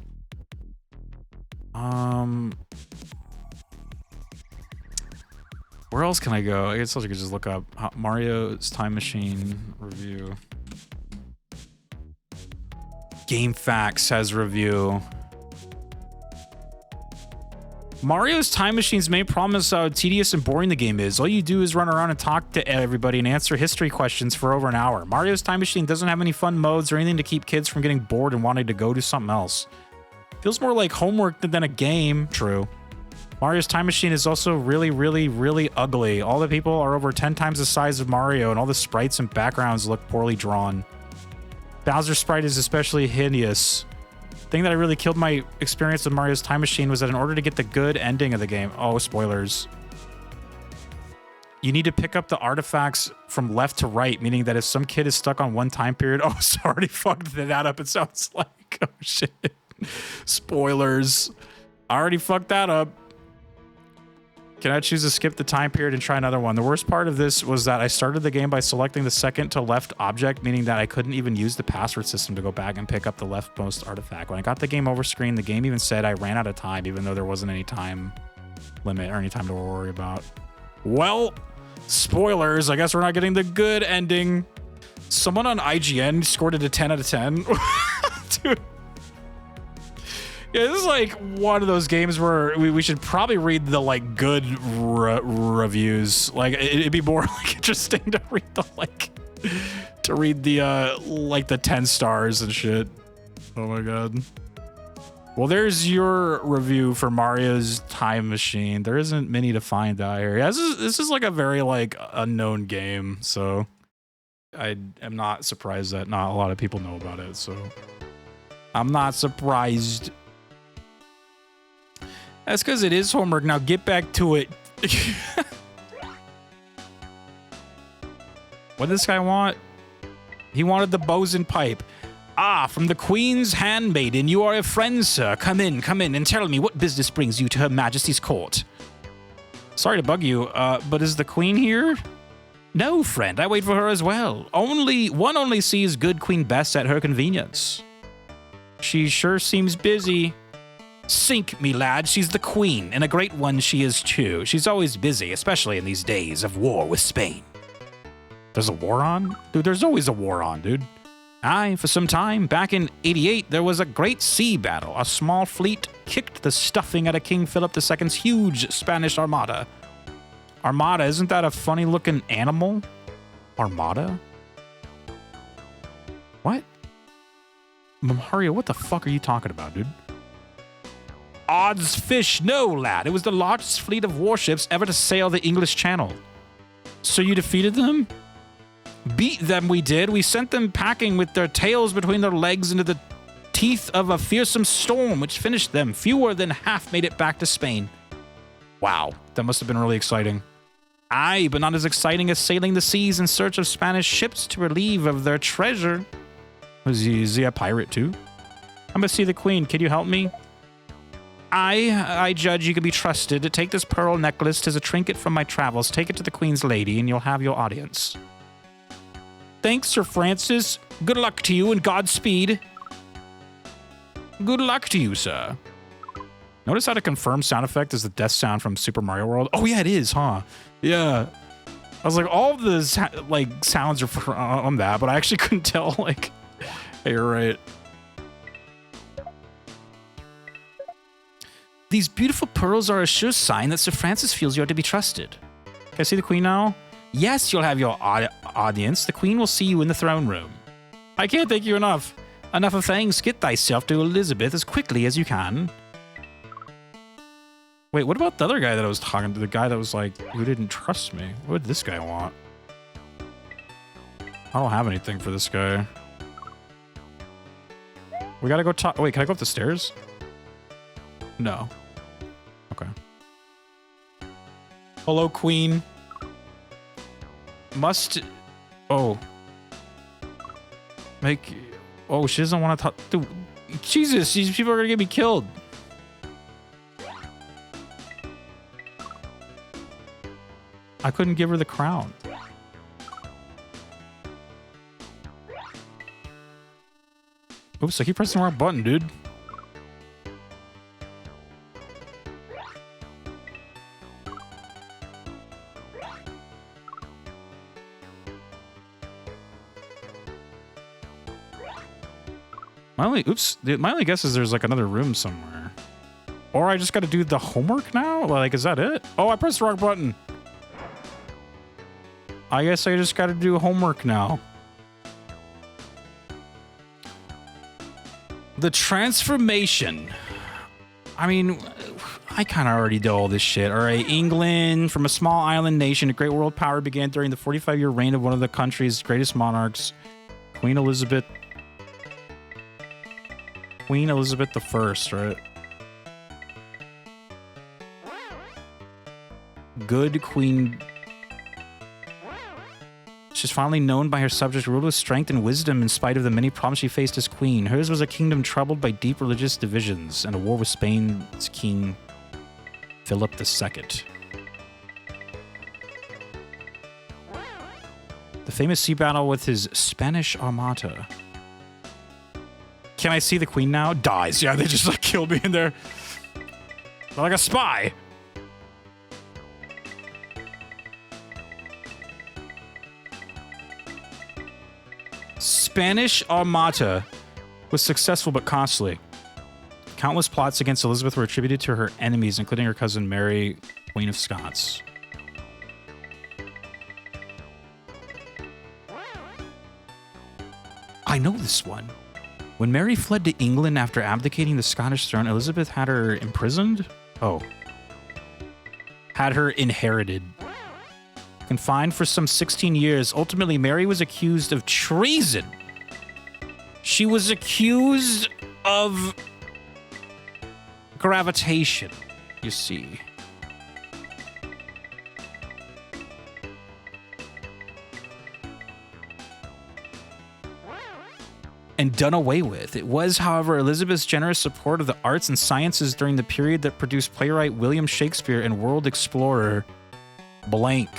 Where else can I go? I guess I could just look up Mario's Time Machine review. Game Facts has review. Mario's Time Machine's main problem is how tedious and boring the game is. All you do is run around and talk to everybody and answer history questions for over an hour. Mario's Time Machine doesn't have any fun modes or anything to keep kids from getting bored and wanting to go do something else. Feels more like homework than a game. True. Mario's Time Machine is also really, really, really ugly. All the people are over 10 times the size of Mario, and all the sprites and backgrounds look poorly drawn. Bowser's sprite is especially hideous. The thing that I really killed my experience with Mario's Time Machine was that in order to get the good ending of the game... Oh, spoilers. You need to pick up the artifacts from left to right, meaning that if some kid is stuck on one time period... Oh, sorry, fucked that up, it sounds like. Oh, shit. Spoilers. I already fucked that up. Can I choose to skip the time period and try another one? The worst part of this was that I started the game by selecting the second to left object, meaning that I couldn't even use the password system to go back and pick up the leftmost artifact. When I got the game over screen, the game even said I ran out of time, even though there wasn't any time limit or any time to worry about. Well, spoilers. I guess we're not getting the good ending. Someone on IGN scored it a 10 out of 10. Dude. Yeah, this is like one of those games where we should probably read the like good reviews. Like it'd be more like interesting to read the like the 10 stars and shit. Oh my god. Well, there's your review for Mario's Time Machine. There isn't many to find out here. Yeah, this is like a very like unknown game, so I am not surprised that not a lot of people know about it. So I'm not surprised. That's because it is homework. Now get back to it. What did this guy want? He wanted the bosun pipe. Ah, from the Queen's handmaiden, you are a friend, sir. Come in, and tell me what business brings you to Her Majesty's court. Sorry to bug you, but is the Queen here? No, friend, I wait for her as well. One only sees good Queen Bess at her convenience. She sure seems busy. Sink me, lad, she's the Queen, and a great one she is too. She's always busy, especially in these days of war with Spain. There's a war on? Dude, there's always a war on, dude. Aye, for some time. Back in 88, there was a great sea battle. A small fleet kicked the stuffing out of King Philip II's huge Spanish armada. Armada, isn't that a funny-looking animal? Armada? What? Mario, what the fuck are you talking about, dude? Odds fish, no, lad. It was the largest fleet of warships ever to sail the English Channel. So you defeated them? Beat them, we did. We sent them packing with their tails between their legs into the teeth of a fearsome storm, which finished them. Fewer than half made it back to Spain. Wow, that must have been really exciting. Aye, but not as exciting as sailing the seas in search of Spanish ships to relieve of their treasure. Is he a pirate too? I'm gonna see the Queen. Can you help me? I judge you can be trusted to take this pearl necklace as a trinket from my travels. Take it to the Queen's lady and you'll have your audience. Thanks, Sir Francis. Good luck to you and Godspeed. Good luck to you, sir. Notice how to confirm sound effect is the death sound from Super Mario World. Oh yeah, it is, huh? Yeah. I was like, all of the sounds are from that, but I actually couldn't tell. Like, hey, you're right. These beautiful pearls are a sure sign that Sir Francis feels you are to be trusted. Can I see the Queen now? Yes, you'll have your audience. The Queen will see you in the throne room. I can't thank you enough. Enough of thanks. Get thyself to Elizabeth as quickly as you can. Wait, what about the other guy that I was talking to? The guy that was like, who didn't trust me? What did this guy want? I don't have anything for this guy. We gotta go talk. Wait, can I go up the stairs? No. Okay. Hello, Queen. Must... Oh. Make... Oh, she doesn't want to talk... Dude, Jesus, these people are gonna get me killed. I couldn't give her the crown. Oops, I keep pressing the wrong button, dude. My only guess is there's like another room somewhere. Or I just gotta do the homework now? Like, is that it? Oh, I pressed the wrong button. I guess I just gotta do homework now. The transformation. I mean, I kind of already know all this shit. All right, England, from a small island nation, a great world power began during the 45-year reign of one of the country's greatest monarchs, Queen Elizabeth. Queen Elizabeth I, right? Good Queen. She's finally known by her subjects, ruled with strength and wisdom in spite of the many problems she faced as queen. Hers was a kingdom troubled by deep religious divisions and a war with Spain's king, Philip II. The famous sea battle with his Spanish Armada. Can I see the queen now? Dies. Yeah, they just like killed me in there. Like a spy. Spanish Armada was successful but costly. Countless plots against Elizabeth were attributed to her enemies, including her cousin Mary, Queen of Scots. I know this one. When Mary fled to England after abdicating the Scottish throne, Elizabeth had her imprisoned? Oh. Had her inherited. Confined for some 16 years, ultimately Mary was accused of treason. She was accused of gravitation, you see. And done away with. It was, however, Elizabeth's generous support of the arts and sciences during the period that produced playwright William Shakespeare and world explorer blank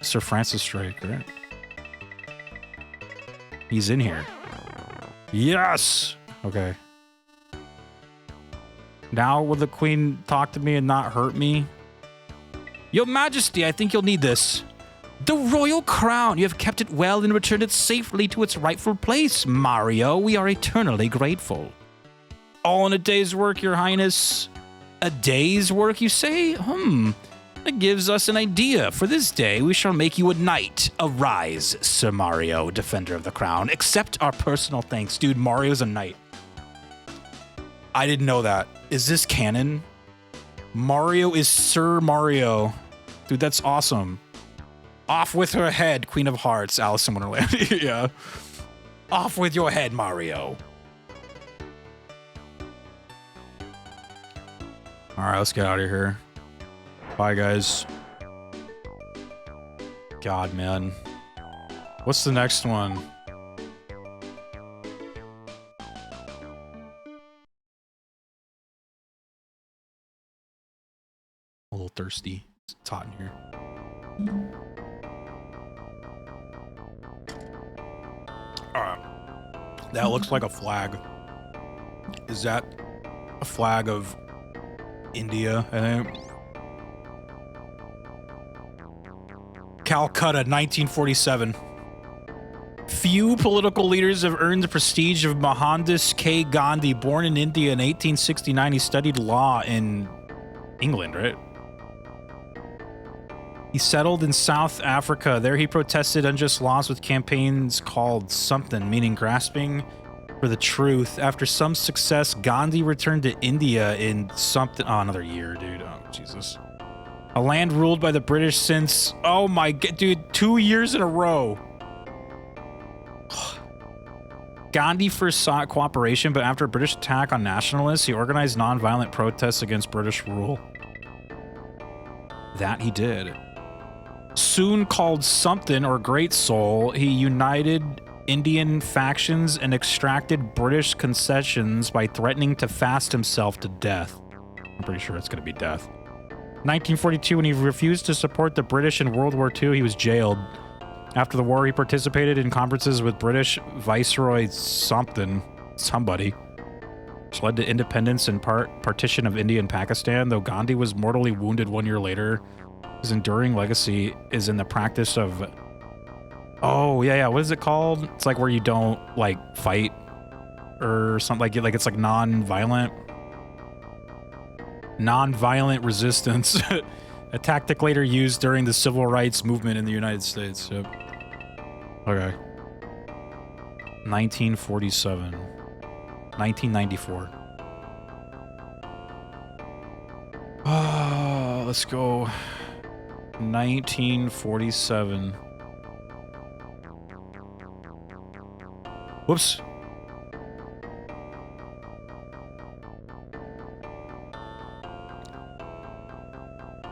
Sir Francis Drake, right? He's in here. Yes! Okay. Now will the queen talk to me and not hurt me? Your Majesty, I think you'll need this. The royal crown. You have kept it well and returned it safely to its rightful place, Mario. We are eternally grateful. All in a day's work, Your Highness. A day's work, you say? That gives us an idea. For this day, we shall make you a knight. Arise, Sir Mario, defender of the crown. Accept our personal thanks. Dude, Mario's a knight. I didn't know that. Is this canon? Mario is Sir Mario. Dude, that's awesome. Off with her head, Queen of Hearts, Alice in Wonderland. Yeah. Off with your head, Mario. All right, let's get out of here. Bye, guys. God, man. What's the next one? A little thirsty. It's hot in here. That looks like a flag. Is that a flag of India, I think. Calcutta, 1947. Few political leaders have earned the prestige of Mohandas K. Gandhi. Born in India in 1869, he studied law in England, right? He settled in South Africa. There he protested unjust laws with campaigns called something, meaning grasping for the truth. After some success, Gandhi returned to India in something... Oh, another year, dude. Oh, Jesus. A land ruled by the British since... Oh my god, dude. 2 years in a row. Gandhi first sought cooperation, but after a British attack on nationalists, he organized non-violent protests against British rule. That he did. Soon called something or Great Soul, he united Indian factions and extracted British concessions by threatening to fast himself to death. I'm pretty sure it's going to be death. 1942, when he refused to support the British in World War II, he was jailed. After the war, he participated in conferences with British Viceroy somebody, which led to independence and partition of India and Pakistan. Though Gandhi was mortally wounded 1 year later, his enduring legacy is in the practice of... Oh, yeah, what is it called? It's like where you don't, like, fight or something, like it's like non-violent resistance. A tactic later used during the civil rights movement in the United States. Yep. Okay. 1947. 1994. Let's go. 1947. Whoops.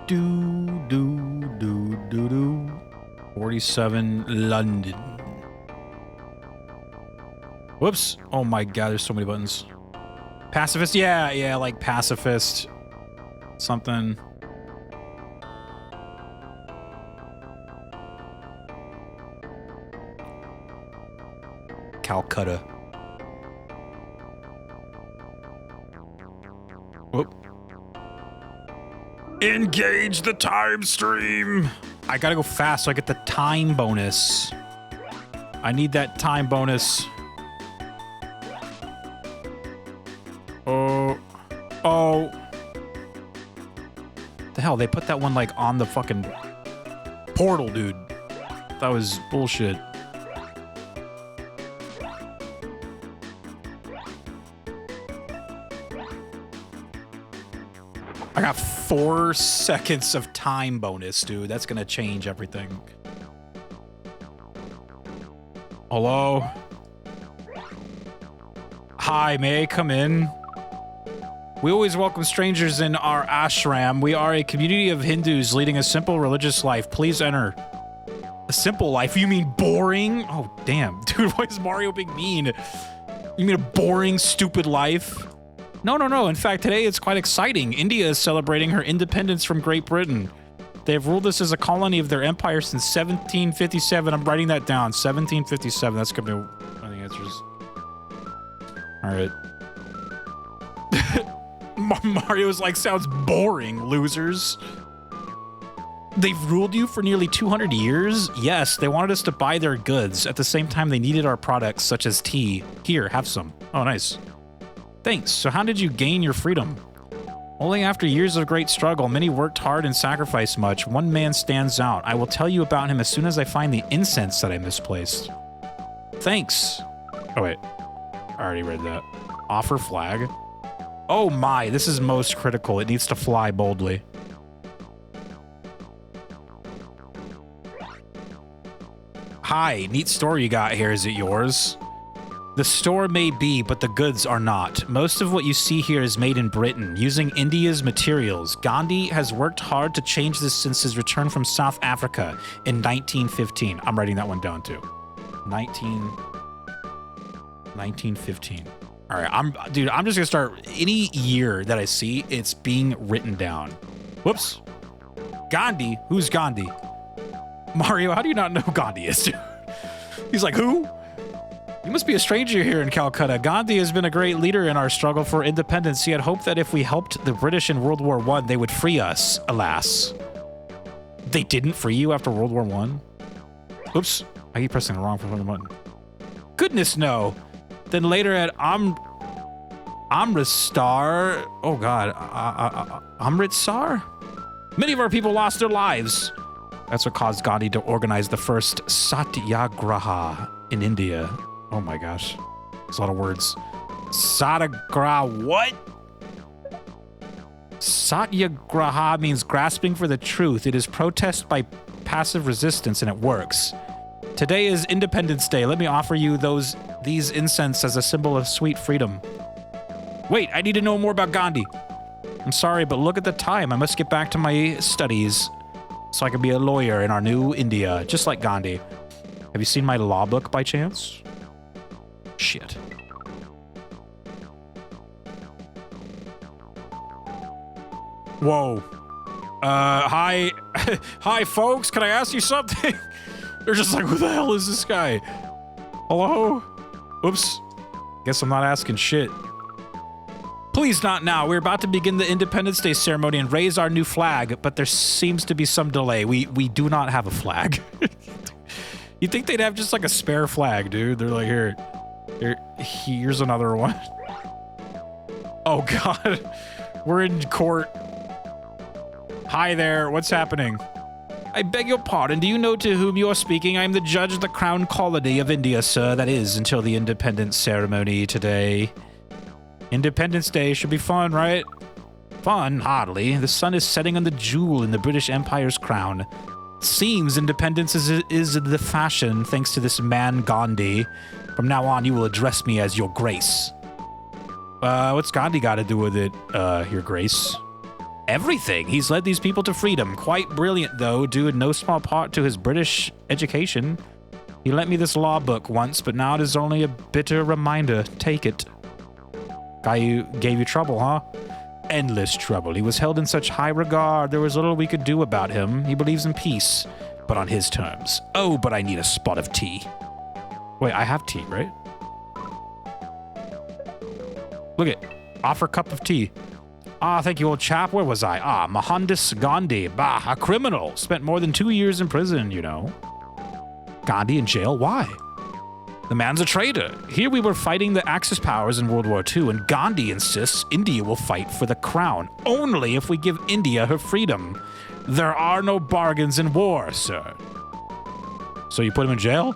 Do. 47, London. Whoops. Oh my god, there's so many buttons. Pacifist? Yeah, like pacifist. Something. Calcutta. Whoop. Engage the time stream. I gotta go fast so I get the time bonus. I need that time bonus. Oh. The hell, they put that one like on the fucking portal, dude. That was bullshit. I got 4 seconds of time bonus, dude. That's gonna change everything. Hello? Hi, may I come in? We always welcome strangers in our ashram. We are a community of Hindus leading a simple religious life. Please enter. A simple life? You mean boring? Oh, damn. Dude, why is Mario being mean? You mean a boring, stupid life? No. In fact, today it's quite exciting. India is celebrating her independence from Great Britain. They have ruled us as a colony of their empire since 1757. I'm writing that down. 1757. That's going to be one of the answers. All right. Mario's like, sounds boring, losers. They've ruled you for nearly 200 years? Yes, they wanted us to buy their goods. At the same time, they needed our products, such as tea. Here, have some. Oh, nice. Thanks. So how did you gain your freedom? Only after years of great struggle. Many worked hard and sacrificed much. One man stands out. I will tell you about him as soon as I find the incense that I misplaced. Thanks. Oh, wait. I already read that. Offer flag. Oh my, this is most critical. It needs to fly boldly. Hi, neat store you got here. Is it yours? The store may be, but the goods are not. Most of what you see here is made in Britain, using India's materials. Gandhi has worked hard to change this since his return from South Africa in 1915. I'm writing that one down too. 1915. All right, I'm just gonna start any year that I see, it's being written down. Whoops. Gandhi? Who's Gandhi? Mario, how do you not know who Gandhi is? He's like, who? You You must be a stranger here in Calcutta. Gandhi has been a great leader in our struggle for independence. He had hoped that if we helped the British in World War I, they would free us. Alas. They didn't free you after World War I? Oops. I keep pressing the wrong button. Goodness, no. Then later at Amritsar. Oh, God. Amritsar? Many of our people lost their lives. That's what caused Gandhi to organize the first Satyagraha in India. Oh my gosh. There's a lot of words. Satyagraha what? Satyagraha means grasping for the truth. It is protest by passive resistance, and it works. Today is Independence Day. Let me offer you these incense as a symbol of sweet freedom. Wait, I need to know more about Gandhi. I'm sorry, but look at the time. I must get back to my studies so I can be a lawyer in our new India, just like Gandhi. Have you seen my law book by chance? Shit. Whoa. Hi. Hi, folks. Can I ask you something? They're just like, who the hell is this guy? Hello? Oops. Guess I'm not asking shit. Please not now. We're about to begin the Independence Day ceremony and raise our new flag, but there seems to be some delay. We do not have a flag. You'd think they'd have just like a spare flag, dude. They're like, here's another one. Oh, God. We're in court. Hi there. What's happening? I beg your pardon. Do you know to whom you are speaking? I am the judge of the Crown Colony of India, sir. That is until the independence ceremony today. Independence Day should be fun, right? Fun? Hardly. The sun is setting on the jewel in the British Empire's crown. Seems independence is the fashion thanks to this man Gandhi. From now on, you will address me as your grace. What's Gandhi got to do with it, your grace? Everything. He's led these people to freedom. Quite brilliant, though, due in no small part to his British education. He lent me this law book once, but now it is only a bitter reminder. Take it. Guy gave you trouble, huh? Endless trouble. He was held in such high regard, there was little we could do about him. He believes in peace, but on his terms. Oh, but I need a spot of tea. Wait, I have tea, right? Look it. Offer cup of tea. Ah, thank you, old chap. Where was I? Ah, Mohandas Gandhi. Bah, a criminal. Spent more than 2 years in prison, you know. Gandhi in jail? Why? The man's a traitor. Here we were fighting the Axis powers in World War II, and Gandhi insists India will fight for the crown, only if we give India her freedom. There are no bargains in war, sir. So you put him in jail?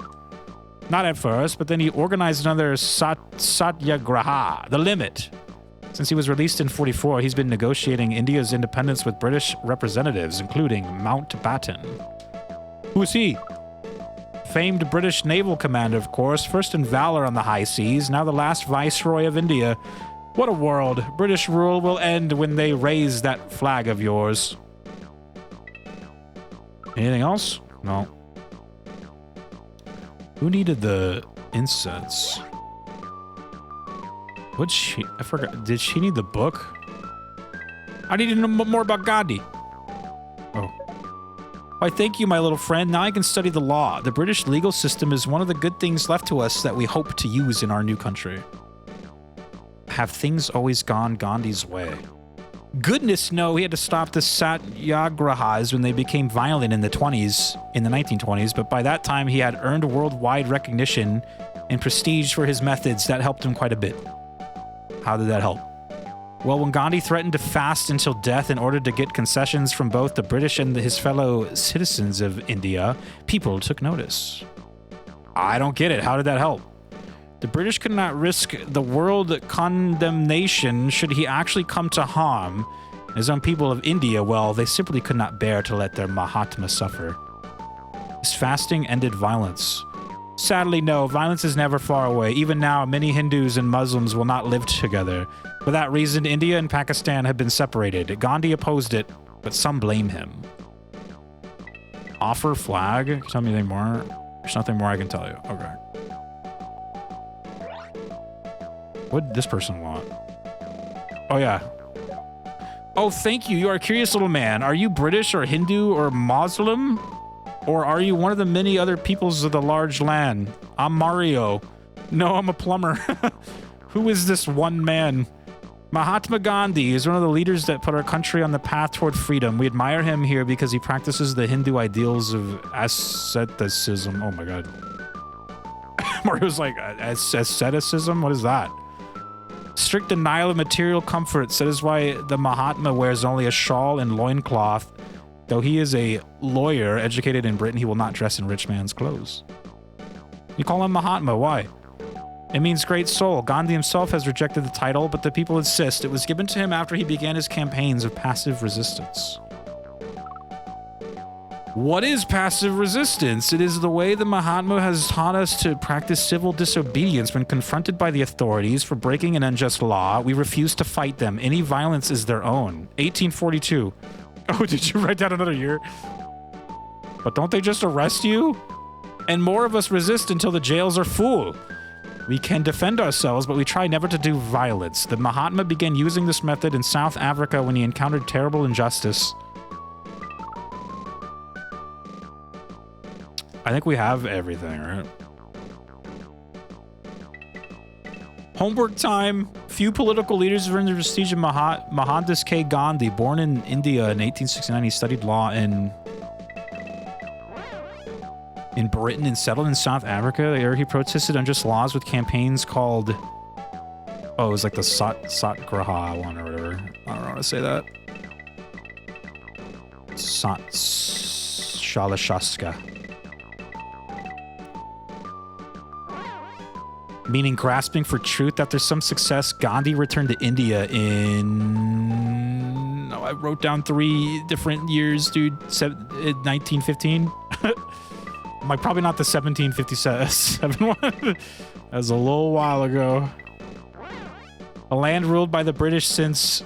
Not at first, but then he organized another Satyagraha, the limit. Since he was released in 44, he's been negotiating India's independence with British representatives, including Mountbatten. Who is he? Famed British naval commander, of course, first in valor on the high seas, now the last viceroy of India. What a world. British rule will end when they raise that flag of yours. Anything else? No. Who needed the incense? What'd she... I forgot. Did she need the book? I need to know more about Gandhi. Oh. Why, thank you, my little friend. Now I can study the law. The British legal system is one of the good things left to us that we hope to use in our new country. Have things always gone Gandhi's way? Goodness, no. He had to stop the Satyagrahas when they became violent in the 1920s, but by that time he had earned worldwide recognition and prestige for his methods. That helped him quite a bit. How did that help? Well, when Gandhi threatened to fast until death in order to get concessions from both the British and his fellow citizens of India, people took notice. I don't get it. How did that help? The British could not risk the world condemnation should he actually come to harm. His own people of India, well, they simply could not bear to let their Mahatma suffer. His fasting ended violence. Sadly, no, violence is never far away. Even now, many Hindus and Muslims will not live together. For that reason, India and Pakistan have been separated. Gandhi opposed it, but some blame him. Offer flag? Tell me anything more? There's nothing more I can tell you. Okay. What did this person want? Oh, yeah. Oh, thank you. You are a curious little man. Are you British or Hindu or Muslim? Or are you one of the many other peoples of the large land? I'm Mario. No, I'm a plumber. Who is this one man? Mahatma Gandhi is one of the leaders that put our country on the path toward freedom. We admire him here because he practices the Hindu ideals of asceticism. Oh my god. Mario's like, asceticism? What is that? Strict denial of material comforts. That is why the Mahatma wears only a shawl and loincloth. Though he is a lawyer educated in Britain, he will not dress in rich man's clothes. You call him Mahatma, why? It means great soul. Gandhi himself has rejected the title, but the people insist. It was given to him after he began his campaigns of passive resistance. What is passive resistance? It is the way the Mahatma has taught us to practice civil disobedience when confronted by the authorities for breaking an unjust law. We refuse to fight them. Any violence is their own. 1842. Oh, did you write down another year? But don't they just arrest you? And more of us resist until the jails are full. We can defend ourselves, but we try never to do violence. The Mahatma began using this method in South Africa when he encountered terrible injustice. I think we have everything, right? Homework time. Few political leaders have earned the prestige of Mohandas K. Gandhi. Born in India in 1869, he studied law in Britain and settled in South Africa. There he protested unjust laws with campaigns called... Oh, it was like the Satgraha one or whatever. I don't know how to say that. Shalashaska. Meaning grasping for truth. After some success, Gandhi returned to India in... Oh, I wrote down 3 different years, dude. 1915? Like, probably not the 1757 one. That was a little while ago. A land ruled by the British since...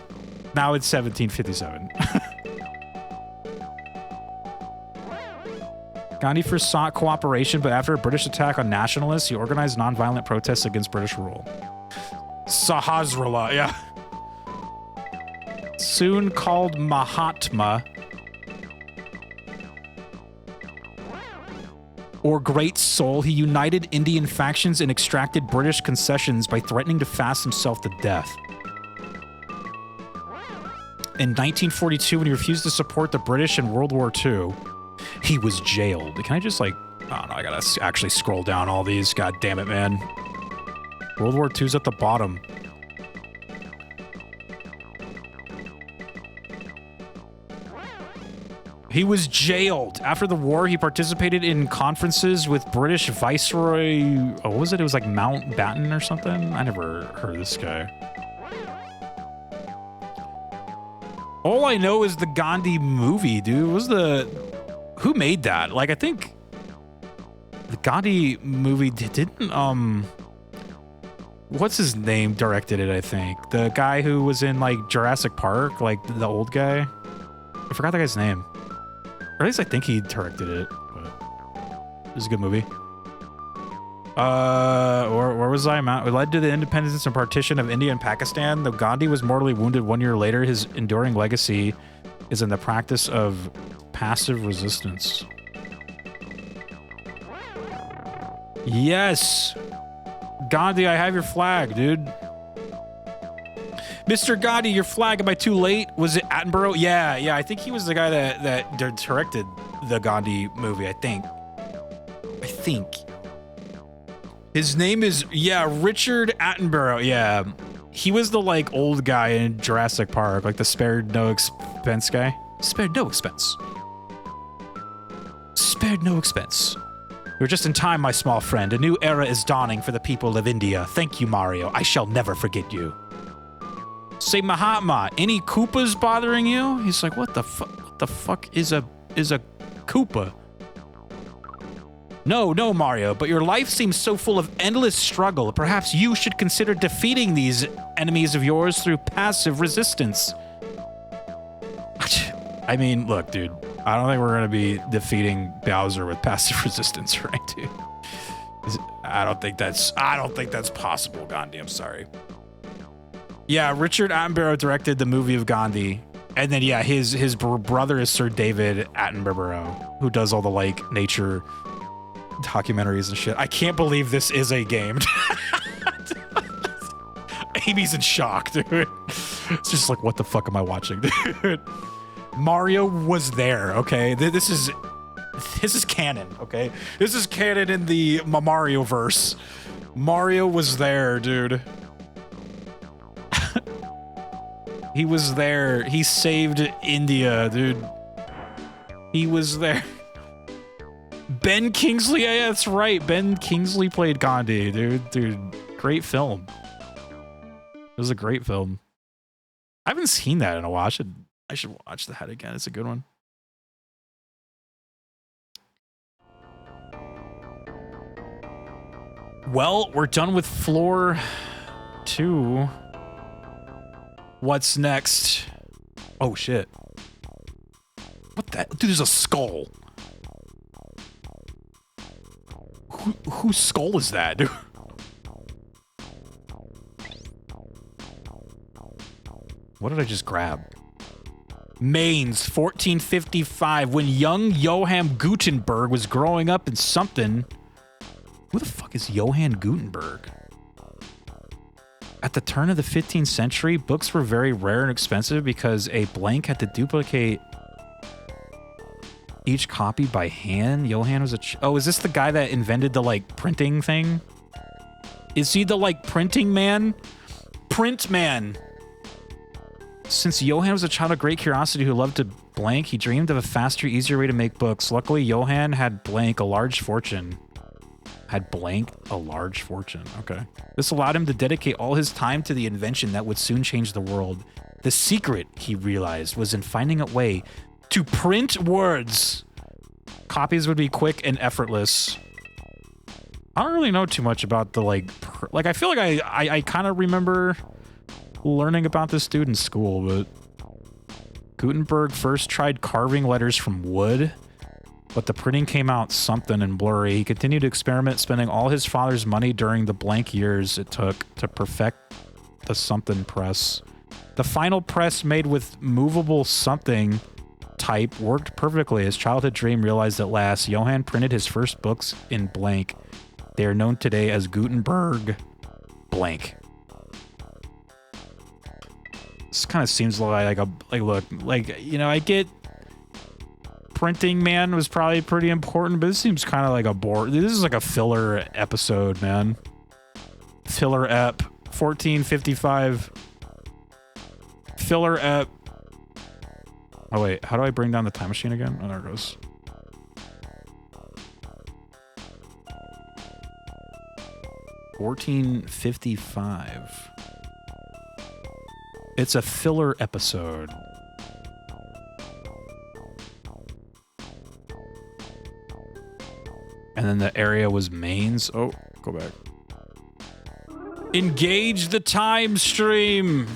Now it's 1757. Gandhi first sought cooperation, but after a British attack on nationalists, he organized nonviolent protests against British rule. Sahasrara, yeah. Soon called Mahatma, or Great Soul, he united Indian factions and extracted British concessions by threatening to fast himself to death. In 1942, when he refused to support the British in World War II, he was jailed. Can I just, like... Oh, no, I gotta actually scroll down all these. God damn it, man. World War II's at the bottom. He was jailed. After the war, he participated in conferences with British Viceroy... Oh, what was it? It was like Mountbatten or something? I never heard of this guy. All I know is the Gandhi movie, dude. What was the... Who made that? Like, I think... The Gandhi movie didn't, What's his name directed it, I think? The guy who was in, like, Jurassic Park? Like, the old guy? I forgot the guy's name. Or at least I think he directed it, but it was a good movie. Where was I? It led to the independence and partition of India and Pakistan. Though Gandhi was mortally wounded 1 year later, his enduring legacy is in the practice of passive resistance. Yes! Gandhi, I have your flag, dude. Mr. Gandhi, your flag, am I too late? Was it Attenborough? Yeah, I think he was the guy that directed the Gandhi movie, I think. His name is, Richard Attenborough, yeah. He was the, like, old guy in Jurassic Park, like the spared no expense guy. Spared no expense. Spared no expense. You're just in time, my small friend. A new era is dawning for the people of India. Thank you, Mario. I shall never forget you. Say, Mahatma, any Koopas bothering you? He's like, what the fuck is a Koopa? No, Mario, but your life seems so full of endless struggle. Perhaps you should consider defeating these enemies of yours through passive resistance. I mean, look, dude, I don't think we're going to be defeating Bowser with passive resistance, right, dude? I don't think that's possible, Gandhi. I'm sorry. Yeah, Richard Attenborough directed the movie of Gandhi. And then, yeah, his brother is Sir David Attenborough, who does all the, like, nature documentaries and shit. I can't believe this is a game. Amy's in shock, dude. It's just like, what the fuck am I watching, dude? Mario was there, okay? This is canon, okay? This is canon in the Mario verse. Mario was there, dude. He was there. He saved India, dude. He was there. Ben Kingsley, yeah, that's right. Ben Kingsley played Gandhi, dude. Dude, great film. It was a great film. I haven't seen that in a while. I should watch that again. It's a good one. Well, we're done with floor 2. What's next? Oh shit. What the? Dude, there's a skull. Whose skull is that, dude? What did I just grab? Mainz, 1455. When young Johann Gutenberg was growing up in something. Who the fuck is Johann Gutenberg? At the turn of the 15th century, books were very rare and expensive because a blank had to duplicate each copy by hand. Johann was oh, is this the guy that invented the, like, printing thing? Is he the, like, printing man? Print man! Since Johann was a child of great curiosity who loved to blank, he dreamed of a faster, easier way to make books. Luckily, Johann had blank a large fortune. Had blank a large fortune. Okay. This allowed him to dedicate all his time to the invention that would soon change the world. The secret, he realized, was in finding a way to print words. Copies would be quick and effortless. I don't really know too much about the, like I feel like I kind of remember learning about this dude in school, but Gutenberg first tried carving letters from wood, but the printing came out something and blurry. He continued to experiment, spending all his father's money during the blank years it took to perfect the something press. The final press, made with movable something type, worked perfectly. His childhood dream realized at last. Johann printed his first books in blank. They are known today as Gutenberg blank. This kind of seems like look, you know, I get printing man was probably pretty important, but this seems kind of like a bore. This is like a filler episode, man. Filler ep 1455. Filler ep. Oh wait, how do I bring down the time machine again? Oh, there it goes. $14.55. It's a filler episode. And then the area was Mainz. Oh, go back. Engage the time stream.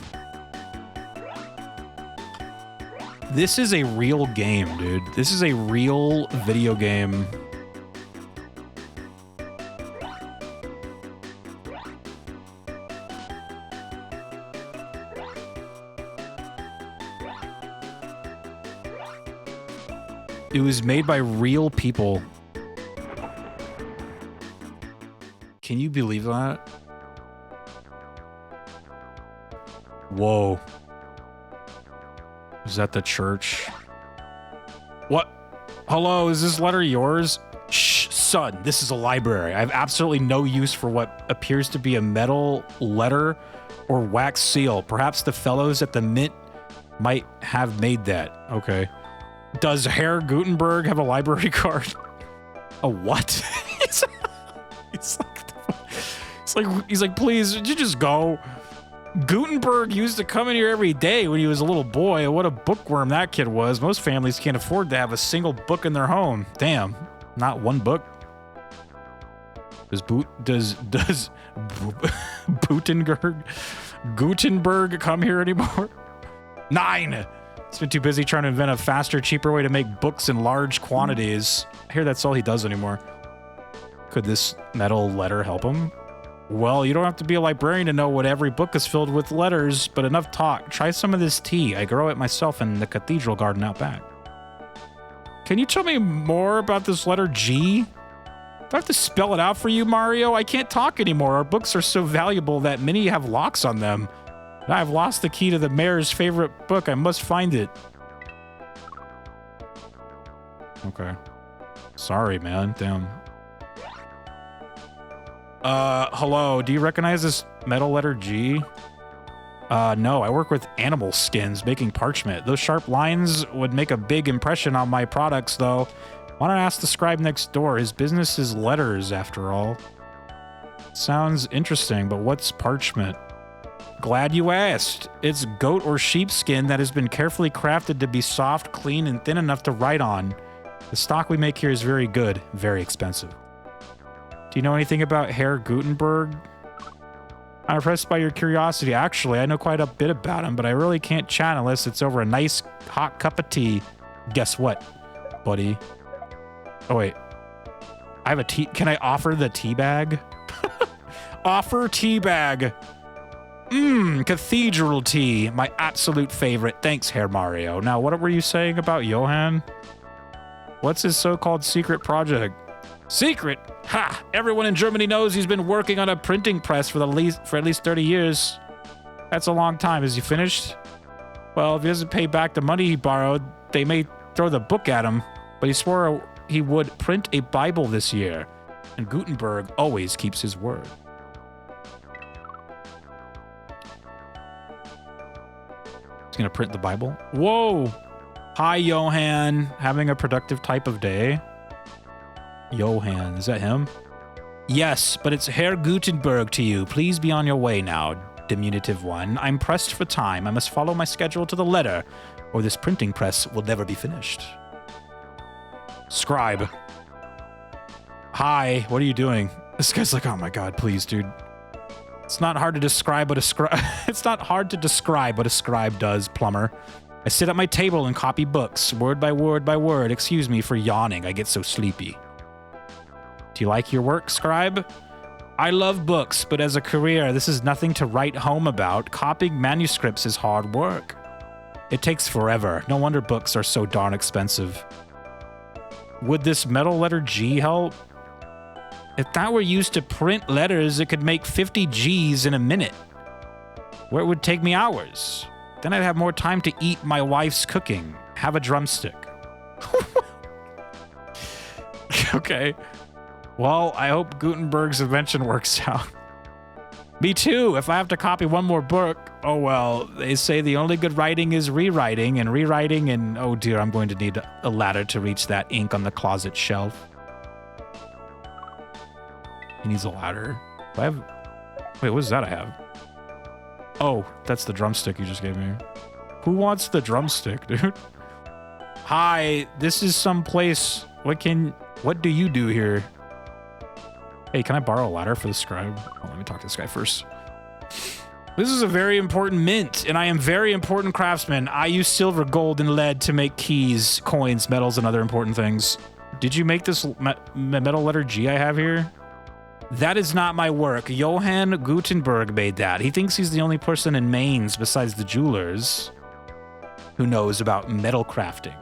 This is a real game, dude. This is a real video game. It was made by real people. Can you believe that? Whoa. Is that the church? What? Hello, is this letter yours? Shh, son, this is a library. I have absolutely no use for what appears to be a metal letter or wax seal. Perhaps the fellows at the mint might have made that. Okay. Does Herr Gutenberg have a library card? A what? He's like, please, would you just go? Gutenberg used to come in here every day when he was a little boy. What a bookworm that kid was. Most families can't afford to have a single book in their home. Damn, not one book. Does Gutenberg come here anymore? 9. He's been too busy trying to invent a faster, cheaper way to make books in large quantities. I hear that's all he does anymore. Could this metal letter help him? Well, you don't have to be a librarian to know what every book is filled with letters, but enough talk. Try some of this tea. I grow it myself in the cathedral garden out back. Can you tell me more about this letter G? I have to spell it out for you, Mario? I can't talk anymore. Our books are so valuable that many have locks on them. And I've lost the key to the mayor's favorite book. I must find it. Okay. Sorry, man. Damn. Hello. Do you recognize this metal letter G? No, I work with animal skins making parchment. Those sharp lines would make a big impression on my products, though. Why don't I ask the scribe next door? His business is letters, after all. Sounds interesting, but what's parchment? Glad you asked. It's goat or sheep skin that has been carefully crafted to be soft, clean, and thin enough to write on. The stock we make here is very good, very expensive. Do you know anything about Herr Gutenberg? I'm impressed by your curiosity. Actually, I know quite a bit about him, but I really can't chat unless it's over a nice hot cup of tea. Guess what, buddy? Oh, wait. I have a tea. Can I offer the tea bag? Offer tea bag. Cathedral tea. My absolute favorite. Thanks, Herr Mario. Now, what were you saying about Johann? What's his so-called secret project? Secret? Ha! Everyone in Germany knows he's been working on a printing press for at least 30 years. That's a long time. Is he finished? Well, if he doesn't pay back the money he borrowed, they may throw the book at him. But he swore he would print a Bible this year. And Gutenberg always keeps his word. He's gonna print the Bible? Whoa! Hi, Johann. Having a productive type of day? Johann, is that him? Yes, but it's Herr Gutenberg to you. Please be on your way now, diminutive one. I'm pressed for time. I must follow my schedule to the letter, or this printing press will never be finished. Scribe. Hi, what are you doing? This guy's like, oh my god, please, dude. It's not hard to describe what a scribe It's not hard to describe what a scribe does, plumber. I sit at my table and copy books, word by word by word. Excuse me for yawning. I get so sleepy. Do you like your work, scribe? I love books, but as a career, this is nothing to write home about. Copying manuscripts is hard work. It takes forever. No wonder books are so darn expensive. Would this metal letter G help? If that were used to print letters, it could make 50 Gs in a minute. Where it would take me hours. Then I'd have more time to eat my wife's cooking. Have a drumstick. Okay. Well, I hope Gutenberg's invention works out. Me too. If I have to copy one more book, oh well. They say the only good writing is rewriting, and oh dear, I'm going to need a ladder to reach that ink on the closet shelf. He needs a ladder. Do I have... Wait, what is that I have? Oh, that's the drumstick you just gave me. Who wants the drumstick, dude? Hi, this is some place. What do you do here? Hey, can I borrow a ladder for the scribe? Oh, let me talk to this guy first. This is a very important mint, and I am very important craftsman. I use silver, gold, and lead to make keys, coins, metals, and other important things. Did you make this metal letter G I have here? That is not my work. Johann Gutenberg made that. He thinks he's the only person in Mainz, besides the jewelers, who knows about metal crafting.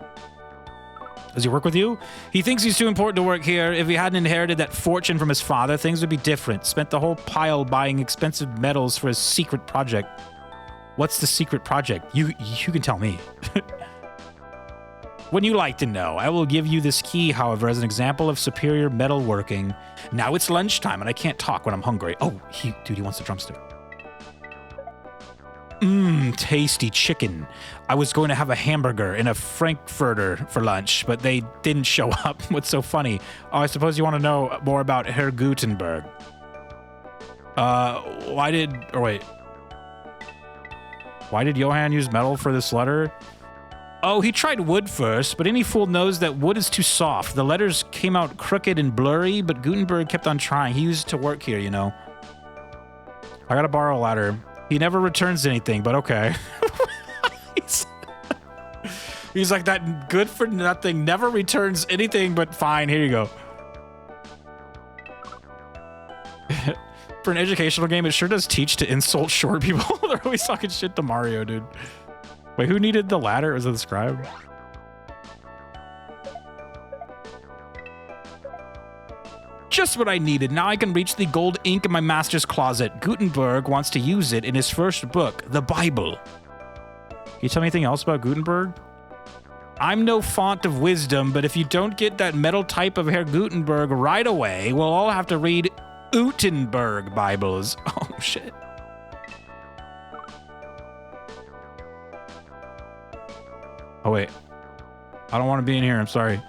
Does he work with you? He thinks he's too important to work here. If he hadn't inherited that fortune from his father, things would be different. Spent the whole pile buying expensive metals for his secret project. What's the secret project? You can tell me. Wouldn't you like to know? I will give you this key, however, as an example of superior metalworking. Now it's lunchtime, and I can't talk when I'm hungry. Oh, dude, he wants a drumstick. Tasty chicken. I was going to have a hamburger and a frankfurter for lunch, but they didn't show up. What's so funny? Oh, I suppose you want to know more about Herr Gutenberg. Why did Johann use metal for this letter? Oh, he tried wood first, but any fool knows that wood is too soft. The letters came out crooked and blurry, but Gutenberg kept on trying. He used it to work here, you know. I gotta borrow a ladder. He never returns anything, but okay. He's like that good for nothing, never returns anything, but fine, here you go. For an educational game, it sure does teach to insult short people. They're always talking shit to Mario, dude. Wait, who needed the ladder? Was it the scribe? Just what I needed. Now I can reach the gold ink in my master's closet. Gutenberg wants to use it in his first book, the Bible. Can you tell me anything else about Gutenberg? I'm no font of wisdom, but if you don't get that metal type of Herr Gutenberg right away, we'll all have to read Gutenberg Bibles. Oh, shit. Oh, wait. I don't want to be in here. I'm sorry.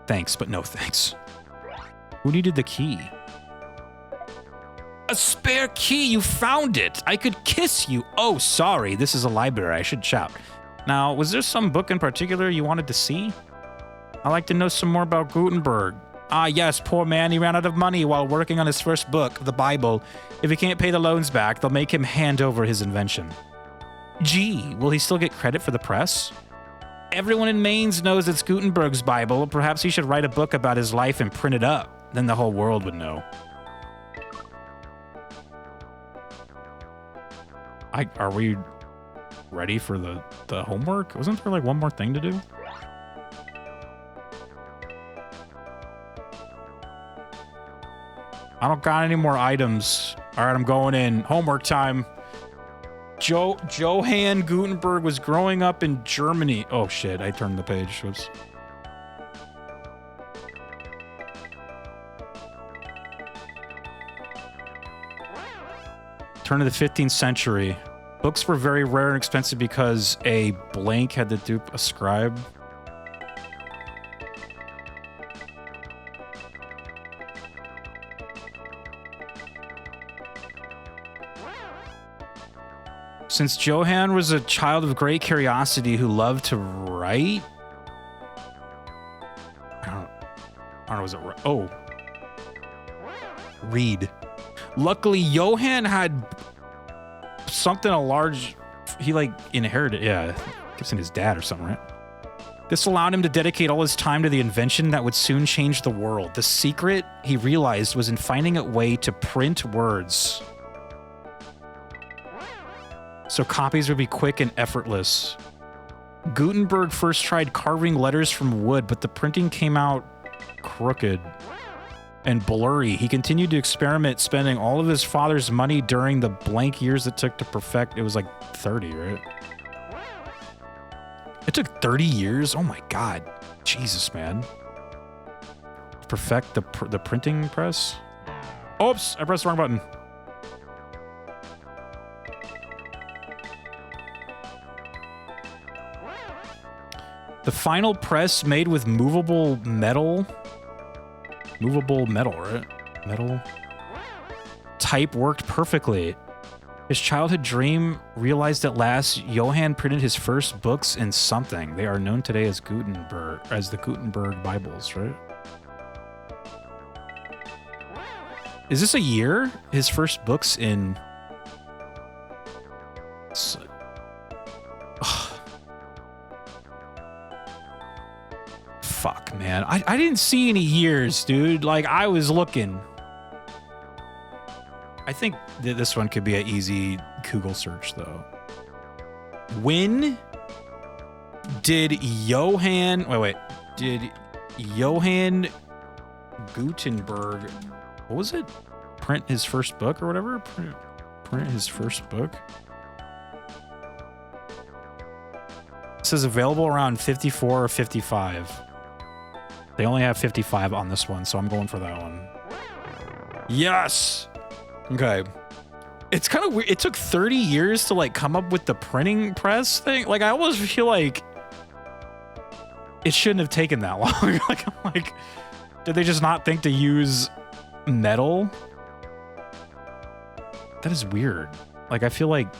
Thanks, but no thanks. Who needed the key? A spare key! You found it! I could kiss you! Oh, sorry. This is a library. I should shout. Now, was there some book in particular you wanted to see? I'd like to know some more about Gutenberg. Ah, yes, poor man. He ran out of money while working on his first book, the Bible. If he can't pay the loans back, they'll make him hand over his invention. Gee, will he still get credit for the press? Everyone in Mainz knows it's Gutenberg's Bible. Perhaps he should write a book about his life and print it up. Then the whole world would know. Are we ready for the homework? Wasn't there like one more thing to do? I don't got any more items. All right, I'm going in. Homework time. Johann Gutenberg was growing up in Germany. Oh shit, I turned the page. Whoops. Turn of the 15th century. Books were very rare and expensive because a blank had to dupe a scribe. Since Johann was a child of great curiosity who loved to write... I don't know, was it... Oh. Read. Luckily, Johann had something he like inherited. Yeah, gifts in his dad or something, right? This allowed him to dedicate all his time to the invention that would soon change the world. The secret, he realized, was in finding a way to print words, so copies would be quick and effortless. Gutenberg first tried carving letters from wood, but the printing came out crooked and blurry. He continued to experiment, spending all of his father's money during the blank years it took to perfect. It was like 30, right? It took 30 years? Oh my God. Jesus, man. Perfect the printing press? Oops, I pressed the wrong button. The final press made with movable metal. Movable metal, right? Metal. Type worked perfectly. His childhood dream realized at last. Johann printed his first books in something. They are known today as the Gutenberg Bibles, right? Is this a year? His first books in... Fuck, man. I didn't see any years, dude. Like, I was looking. I think that this one could be an easy Google search, though. When did Johann... Wait. Did Johann Gutenberg... What was it? Print his first book or whatever? Print his first book? It says available around 54 or 55. They only have 55 on this one, so I'm going for that one. Yes! Okay. It's kind of weird. It took 30 years to, like, come up with the printing press thing. Like, I almost feel like it shouldn't have taken that long. Like, I'm like, did they just not think to use metal? That is weird. Like, I feel like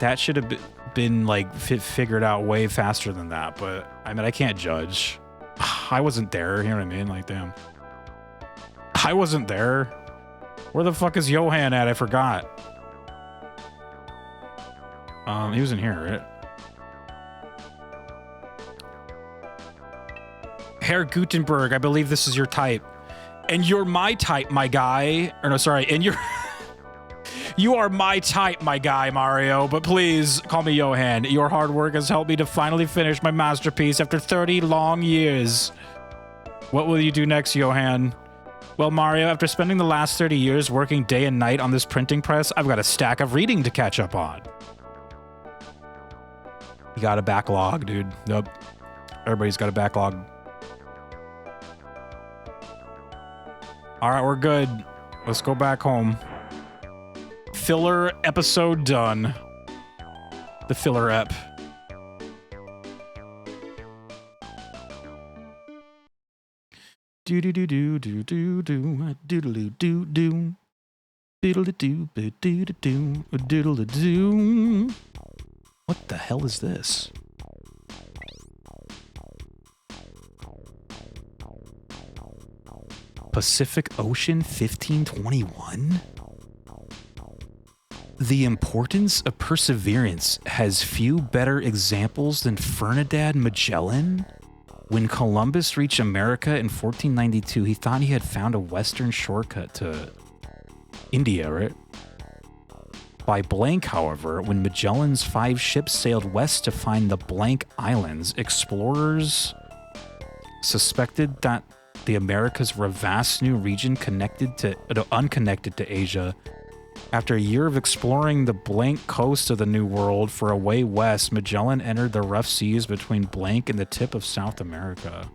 that should have been like, figured out way faster than that. But, I mean, I can't judge. I wasn't there, you know what I mean? Like, damn. I wasn't there. Where the fuck is Johann at? I forgot. He was in here, right? Herr Gutenberg, I believe this is your type. And you're my type, my guy. Or no, sorry, and You are my type, my guy, Mario, but please call me Johan. Your hard work has helped me to finally finish my masterpiece after 30 long years. What will you do next, Johan? Well, Mario, after spending the last 30 years working day and night on this printing press, I've got a stack of reading to catch up on. You got a backlog, dude. Nope. Everybody's got a backlog. All right, we're good. Let's go back home. Filler episode done. The filler ep. Do do do do do do do doodle do do doodle do doodle do doodle do. What the hell is this? Pacific Ocean 1521? The importance of perseverance has few better examples than Ferdinand Magellan. When Columbus reached America in 1492, he thought he had found a western shortcut to India, right? By blank, however, when Magellan's 5 ships sailed west to find the blank islands, explorers suspected that the Americas were a vast new region unconnected to Asia. After a year of exploring the blank coast of the New World for a way west, Magellan entered the rough seas between blank and the tip of South America.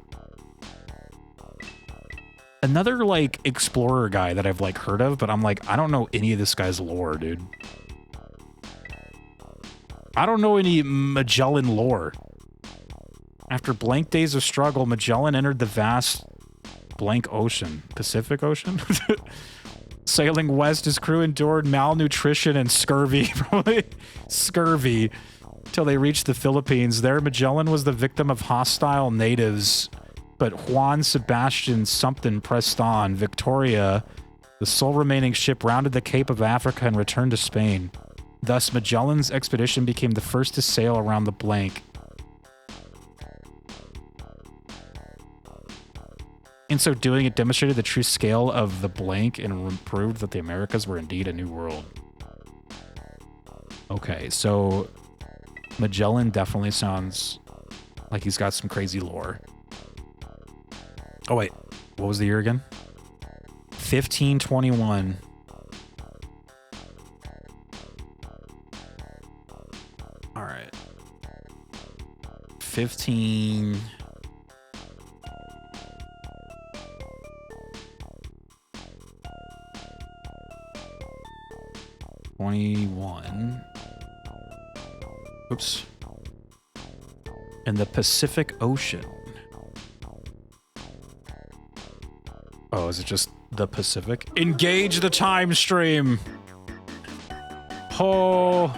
Another, like, explorer guy that I've, like, heard of, but I'm like, I don't know any of this guy's lore, dude. I don't know any Magellan lore. After blank days of struggle, Magellan entered the vast blank ocean. Pacific Ocean? Sailing west, his crew endured malnutrition and scurvy, probably scurvy, till they reached the Philippines. There, Magellan was the victim of hostile natives, but Juan Sebastian something pressed on. Victoria, the sole remaining ship, rounded the Cape of Africa and returned to Spain. Thus, Magellan's expedition became the first to sail around the blank. In so doing, it demonstrated the true scale of the blank and proved that the Americas were indeed a new world. Okay, so Magellan definitely sounds like he's got some crazy lore. Oh wait, what was the year again? 1521. All right. 15... 21. Oops. In the Pacific Ocean. Oh, is it just the Pacific? Engage the time stream. Oh,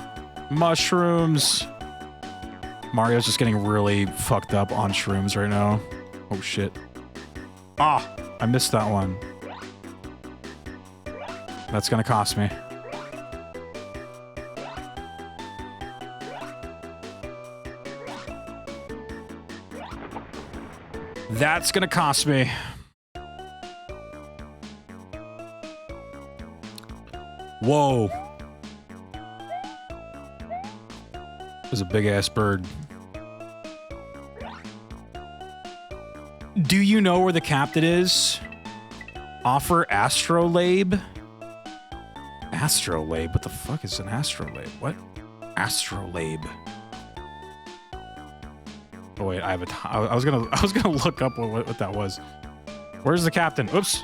mushrooms. Mario's just getting really fucked up on shrooms right now. Oh shit. Ah, I missed that one. That's gonna cost me. That's gonna cost me. Whoa. There's a big ass bird. Do you know where the captain is? Offer astrolabe? Astrolabe? What the fuck is an astrolabe? What? Astrolabe. Oh wait, I have I was gonna look up what that was. Where's the captain? Oops.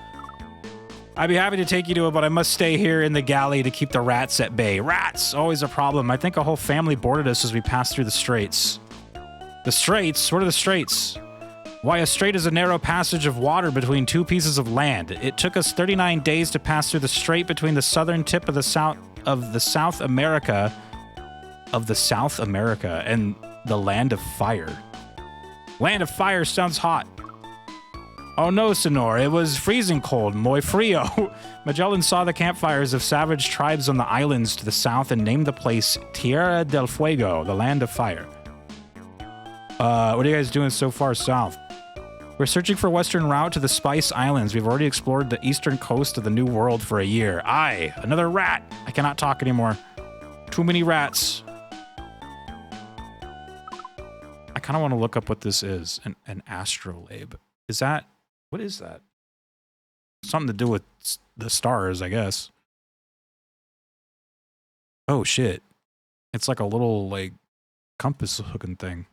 I'd be happy to take you to it, but I must stay here in the galley to keep the rats at bay. Rats! Always a problem. I think a whole family boarded us as we passed through the straits. The straits? What are the straits? Why, a strait is a narrow passage of water between two pieces of land. It took us 39 days to pass through the strait between the southern tip of the South America and the Land of Fire. Land of Fire sounds hot. Oh no, senor, it was freezing cold, muy frio. Magellan saw the campfires of savage tribes on the islands to the south and named the place Tierra del Fuego, the Land of Fire. What are you guys doing so far south? We're searching for a western route to the Spice Islands. We've already explored the eastern coast of the New World for a year. Aye, another rat. I cannot talk anymore. Too many rats. I kind of want to look up what this is. An astrolabe. Is that... What is that? Something to do with the stars, I guess. Oh, shit. It's like a little, like, compass-looking thing.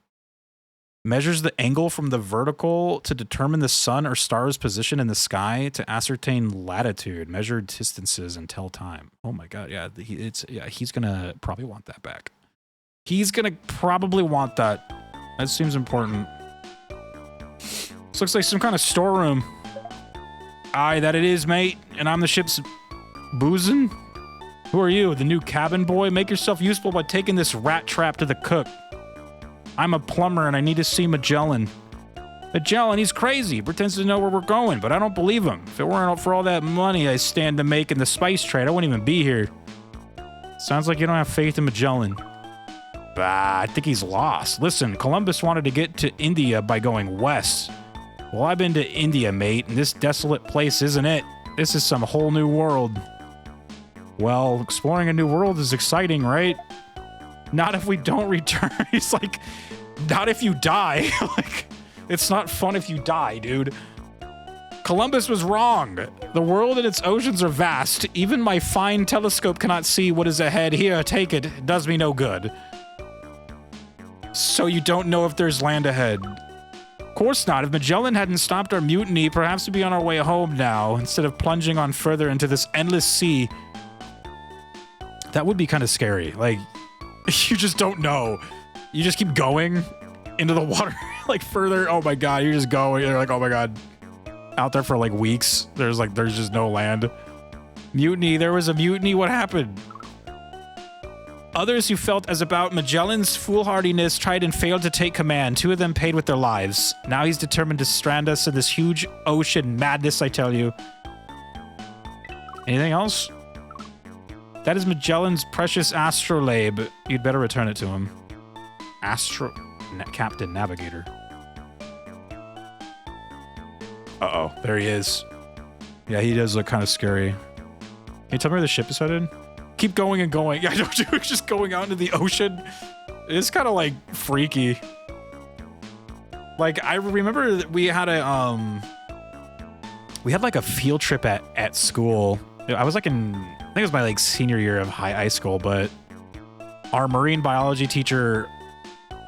Measures the angle from the vertical to determine the sun or star's position in the sky to ascertain latitude, measure distances, and tell time. Oh my god, yeah, he's gonna probably want that back. He's gonna probably want that. That seems important. This looks like some kind of storeroom. Aye, that it is, mate. And I'm the ship's boozin'. Who are you, the new cabin boy? Make yourself useful by taking this rat trap to the cook. I'm a plumber and I need to see Magellan. Magellan, he's crazy. He pretends to know where we're going, but I don't believe him. If it weren't for all that money I stand to make in the spice trade, I wouldn't even be here. Sounds like you don't have faith in Magellan. Bah, I think he's lost. Listen, Columbus wanted to get to India by going west. Well, I've been to India, mate, and this desolate place isn't it. This is some whole new world. Well, exploring a new world is exciting, right? Not if we don't return. He's like, not if you die. Like, it's not fun if you die, dude. Columbus was wrong. The world and its oceans are vast. Even my fine telescope cannot see what is ahead. Here, take it. It does me no good. So you don't know if there's land ahead. Of course not. If Magellan hadn't stopped our mutiny, perhaps we'd be on our way home now, instead of plunging on further into this endless sea. That would be kind of scary. Like, you just don't know. You just keep going into the water, like further. Oh my god, you're just going. You're like, oh my god. Out there for like weeks. There's just no land. Mutiny. There was a mutiny. What happened? Others who felt as about Magellan's foolhardiness tried and failed to take command. 2 of them paid with their lives. Now he's determined to strand us in this huge ocean madness, I tell you. Anything else? That is Magellan's precious astrolabe. You'd better return it to him. Captain Navigator. Uh-oh. There he is. Yeah, he does look kind of scary. Can you tell me where the ship is headed? Keep going and going. Yeah, don't you just going out into the ocean? It's kind of like freaky. Like, I remember that we had like a field trip at school. I was like I think it was my like senior year of high school, but our marine biology teacher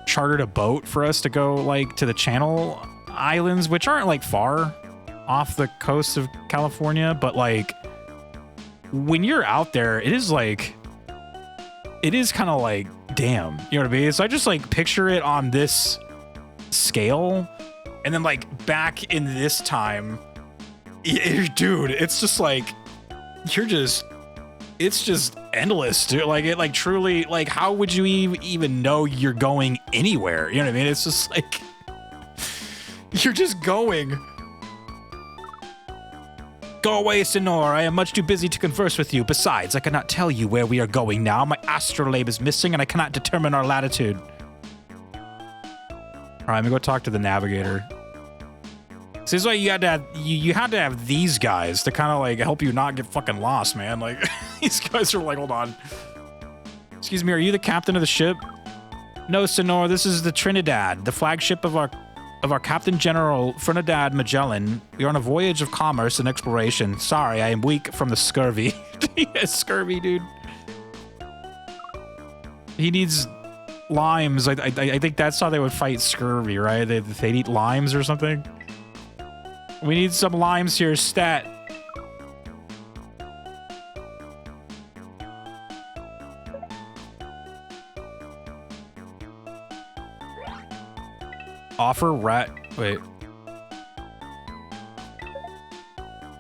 chartered a boat for us to go like to the Channel Islands, which aren't like far off the coast of California, but like when you're out there, it is kind of like, damn, you know what I mean? So I just like picture it on this scale, and then like back in this time, dude, it's just like, it's just endless, dude. Like, it like truly, like, how would you even know you're going anywhere? You know what I mean? It's just like, you're just going. Go away, Senor. I am much too busy to converse with you. Besides, I cannot tell you where we are going now. My astrolabe is missing and I cannot determine our latitude. All right, I'm gonna go talk to the navigator. So this is why you had to have these guys to kind of like help you not get fucking lost, man. Like, these guys are like, hold on. Excuse me, are you the captain of the ship? No, Senor, this is the Trinidad, the flagship of our Captain General Trinidad Magellan. We are on a voyage of commerce and exploration. Sorry, I am weak from the scurvy. He has scurvy, dude. He needs limes. I think that's how they would fight scurvy, right? They'd eat limes or something. We need some limes here, stat. Offer rat. Wait.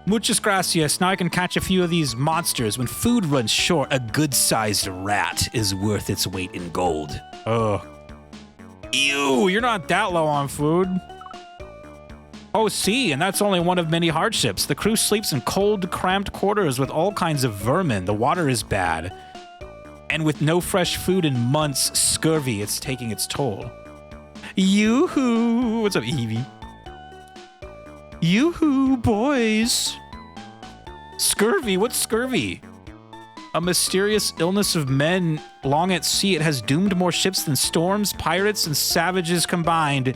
Muchas gracias. Now I can catch a few of these monsters. When food runs short, a good-sized rat is worth its weight in gold. Ugh. Ew, you're not that low on food. Oh, see, and that's only one of many hardships. The crew sleeps in cold, cramped quarters with all kinds of vermin. The water is bad. And with no fresh food in months, scurvy, it's taking its toll. Yoo-hoo! What's up, Evie? Yoo-hoo, boys. Scurvy, what's scurvy? A mysterious illness of men long at sea. It has doomed more ships than storms, pirates, and savages combined.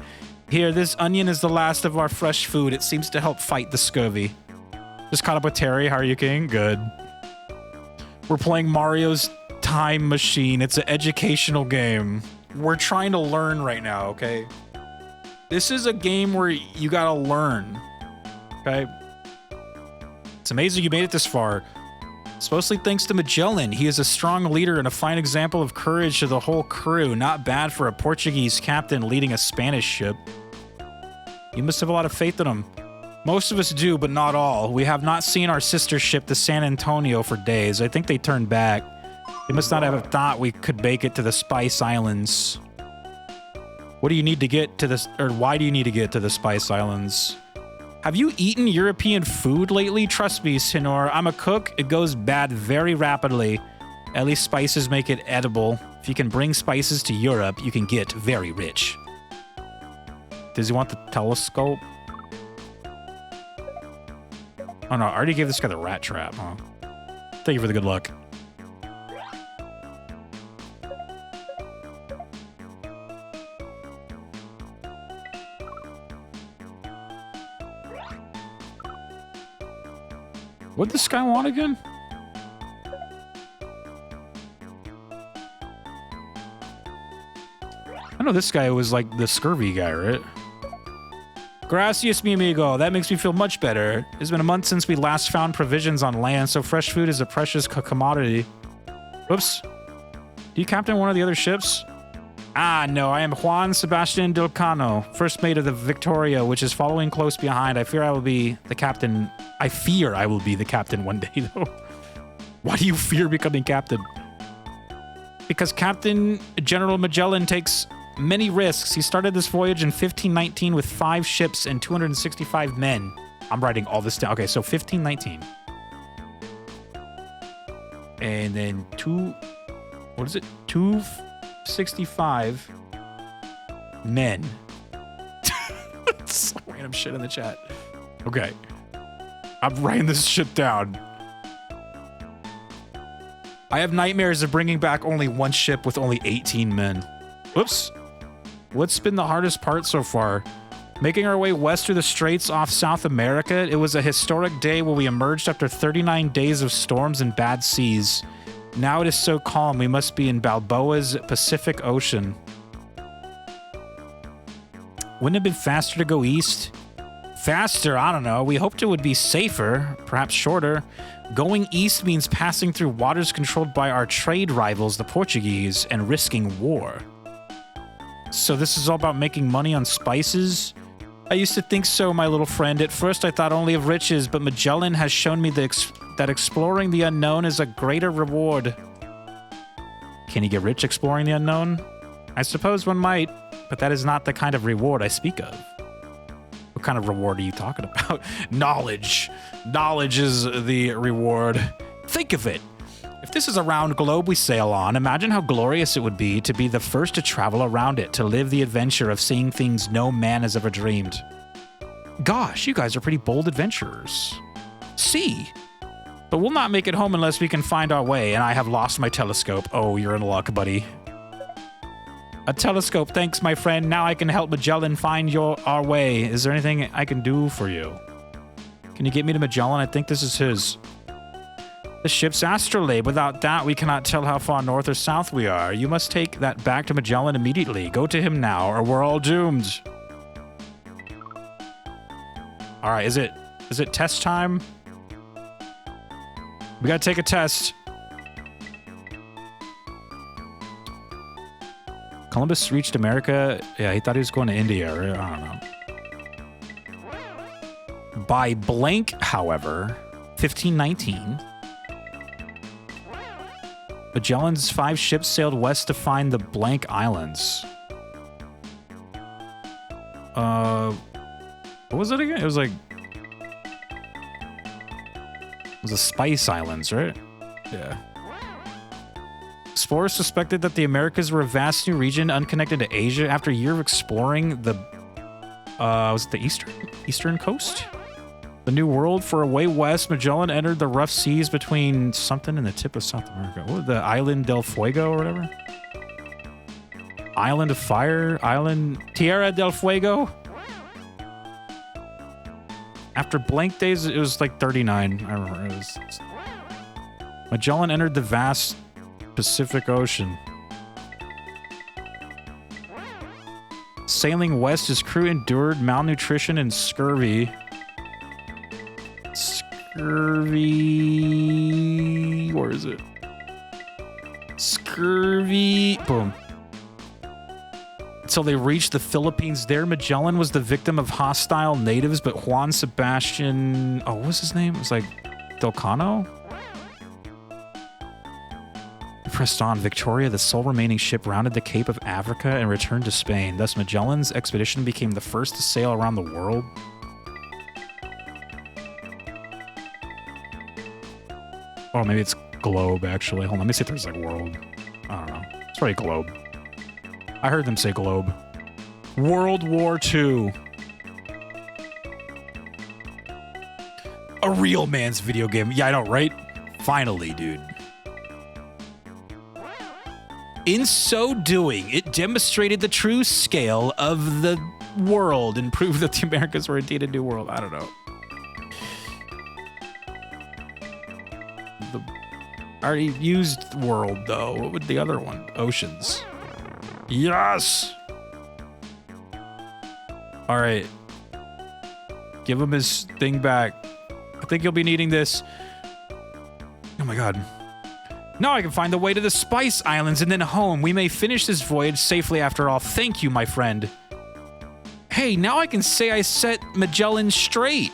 Here, this onion is the last of our fresh food. It seems to help fight the scurvy. Just caught up with Terry. How are you, King? Good. We're playing Mario's Time Machine. It's an educational game. We're trying to learn right now, okay? This is a game where you gotta learn, okay? It's amazing you made it this far. It's mostly thanks to Magellan. He is a strong leader and a fine example of courage to the whole crew. Not bad for a Portuguese captain leading a Spanish ship. You must have a lot of faith in him. Most of us do, but not all. We have not seen our sister ship, the San Antonio, for days. I think they turned back. They must not have thought we could make it to the Spice Islands. What do you need to get to this, or why do you need to get to the Spice Islands? Have you eaten European food lately? Trust me, Senor. I'm a cook. It goes bad very rapidly. At least spices make it edible. If you can bring spices to Europe, you can get very rich. Does he want the telescope? Oh no, I already gave this guy the rat trap, huh? Thank you for the good luck. What'd this guy want again? I know this guy was like the scurvy guy, right? Gracias, mi amigo. That makes me feel much better. It's been a month since we last found provisions on land, so fresh food is a precious commodity. Whoops. Do you captain one of the other ships? Ah, no. I am Juan Sebastian del Cano, first mate of the Victoria, which is following close behind. I fear I will be the captain. I fear I will be the captain one day, though. Why do you fear becoming captain? Because Captain General Magellan takes many risks. He started this voyage in 1519 with 5 ships and 265 men. I'm writing all this down. Okay, so 1519. And then 265 men. Some random shit in the chat. Okay. I'm writing this shit down. I have nightmares of bringing back only one ship with only 18 men. Whoops. What's been the hardest part so far? Making our way west through the straits off South America. It was a historic day when we emerged after 39 days of storms and bad seas. Now it is so calm, we must be in Balboa's Pacific Ocean. Wouldn't it have been faster to go east? Faster? I don't know. We hoped it would be safer, perhaps shorter. Going east means passing through waters controlled by our trade rivals, the Portuguese, and risking war. So this is all about making money on spices? I used to think so, my little friend. At first I thought only of riches, but Magellan has shown me that exploring the unknown is a greater reward. Can you get rich exploring the unknown? I suppose one might, but that is not the kind of reward I speak of. What kind of reward are you talking about? Knowledge. Knowledge is the reward. Think of it. If this is a round globe we sail on, imagine how glorious it would be to be the first to travel around it, to live the adventure of seeing things no man has ever dreamed. Gosh, you guys are pretty bold adventurers. See? But we'll not make it home unless we can find our way, and I have lost my telescope. Oh, you're in luck, buddy. A telescope, thanks, my friend. Now I can help Magellan find our way. Is there anything I can do for you? Can you get me to Magellan? I think this is his. The ship's astrolabe. Without that, we cannot tell how far north or south we are. You must take that back to Magellan immediately. Go to him now, or we're all doomed. All right, is it test time? We gotta take a test. Columbus reached America. Yeah, he thought he was going to India. Or, I don't know. By blank, however, 1519. Magellan's 5 ships sailed west to find the blank islands. What was it again? It was like... It was the Spice Islands, right? Yeah. Explorers suspected that the Americas were a vast new region unconnected to Asia. After a year of exploring, the Was it the eastern coast? The New World. For a way west, Magellan entered the rough seas between something and the tip of South America. What, the Island del Fuego or whatever? Island of Fire? Island Tierra del Fuego? After blank days, it was like 39. I remember. It was... Magellan entered the vast Pacific Ocean. Sailing west, his crew endured malnutrition and scurvy. Scurvy... Where is it? Scurvy... Boom. Until they reached the Philippines there, Magellan was the victim of hostile natives, but Juan Sebastian... Oh, what was his name? It was like Delcano? He pressed on. Victoria, the sole remaining ship, rounded the Cape of Africa and returned to Spain. Thus, Magellan's expedition became the first to sail around the world. Oh, maybe it's globe, actually. Hold on, let me see if there's like world. I don't know. It's probably globe. I heard them say globe. World War II. A real man's video game. Yeah, I know, right? Finally, dude. In so doing, it demonstrated the true scale of the world and proved that the Americas were indeed a new world. I don't know. I already used world, though. What would the other one? Oceans. Yes! All right. Give him his thing back. I think he'll be needing this. Oh my god. Now I can find the way to the Spice Islands and then home. We may finish this voyage safely after all. Thank you, my friend. Hey, now I can say I set Magellan straight.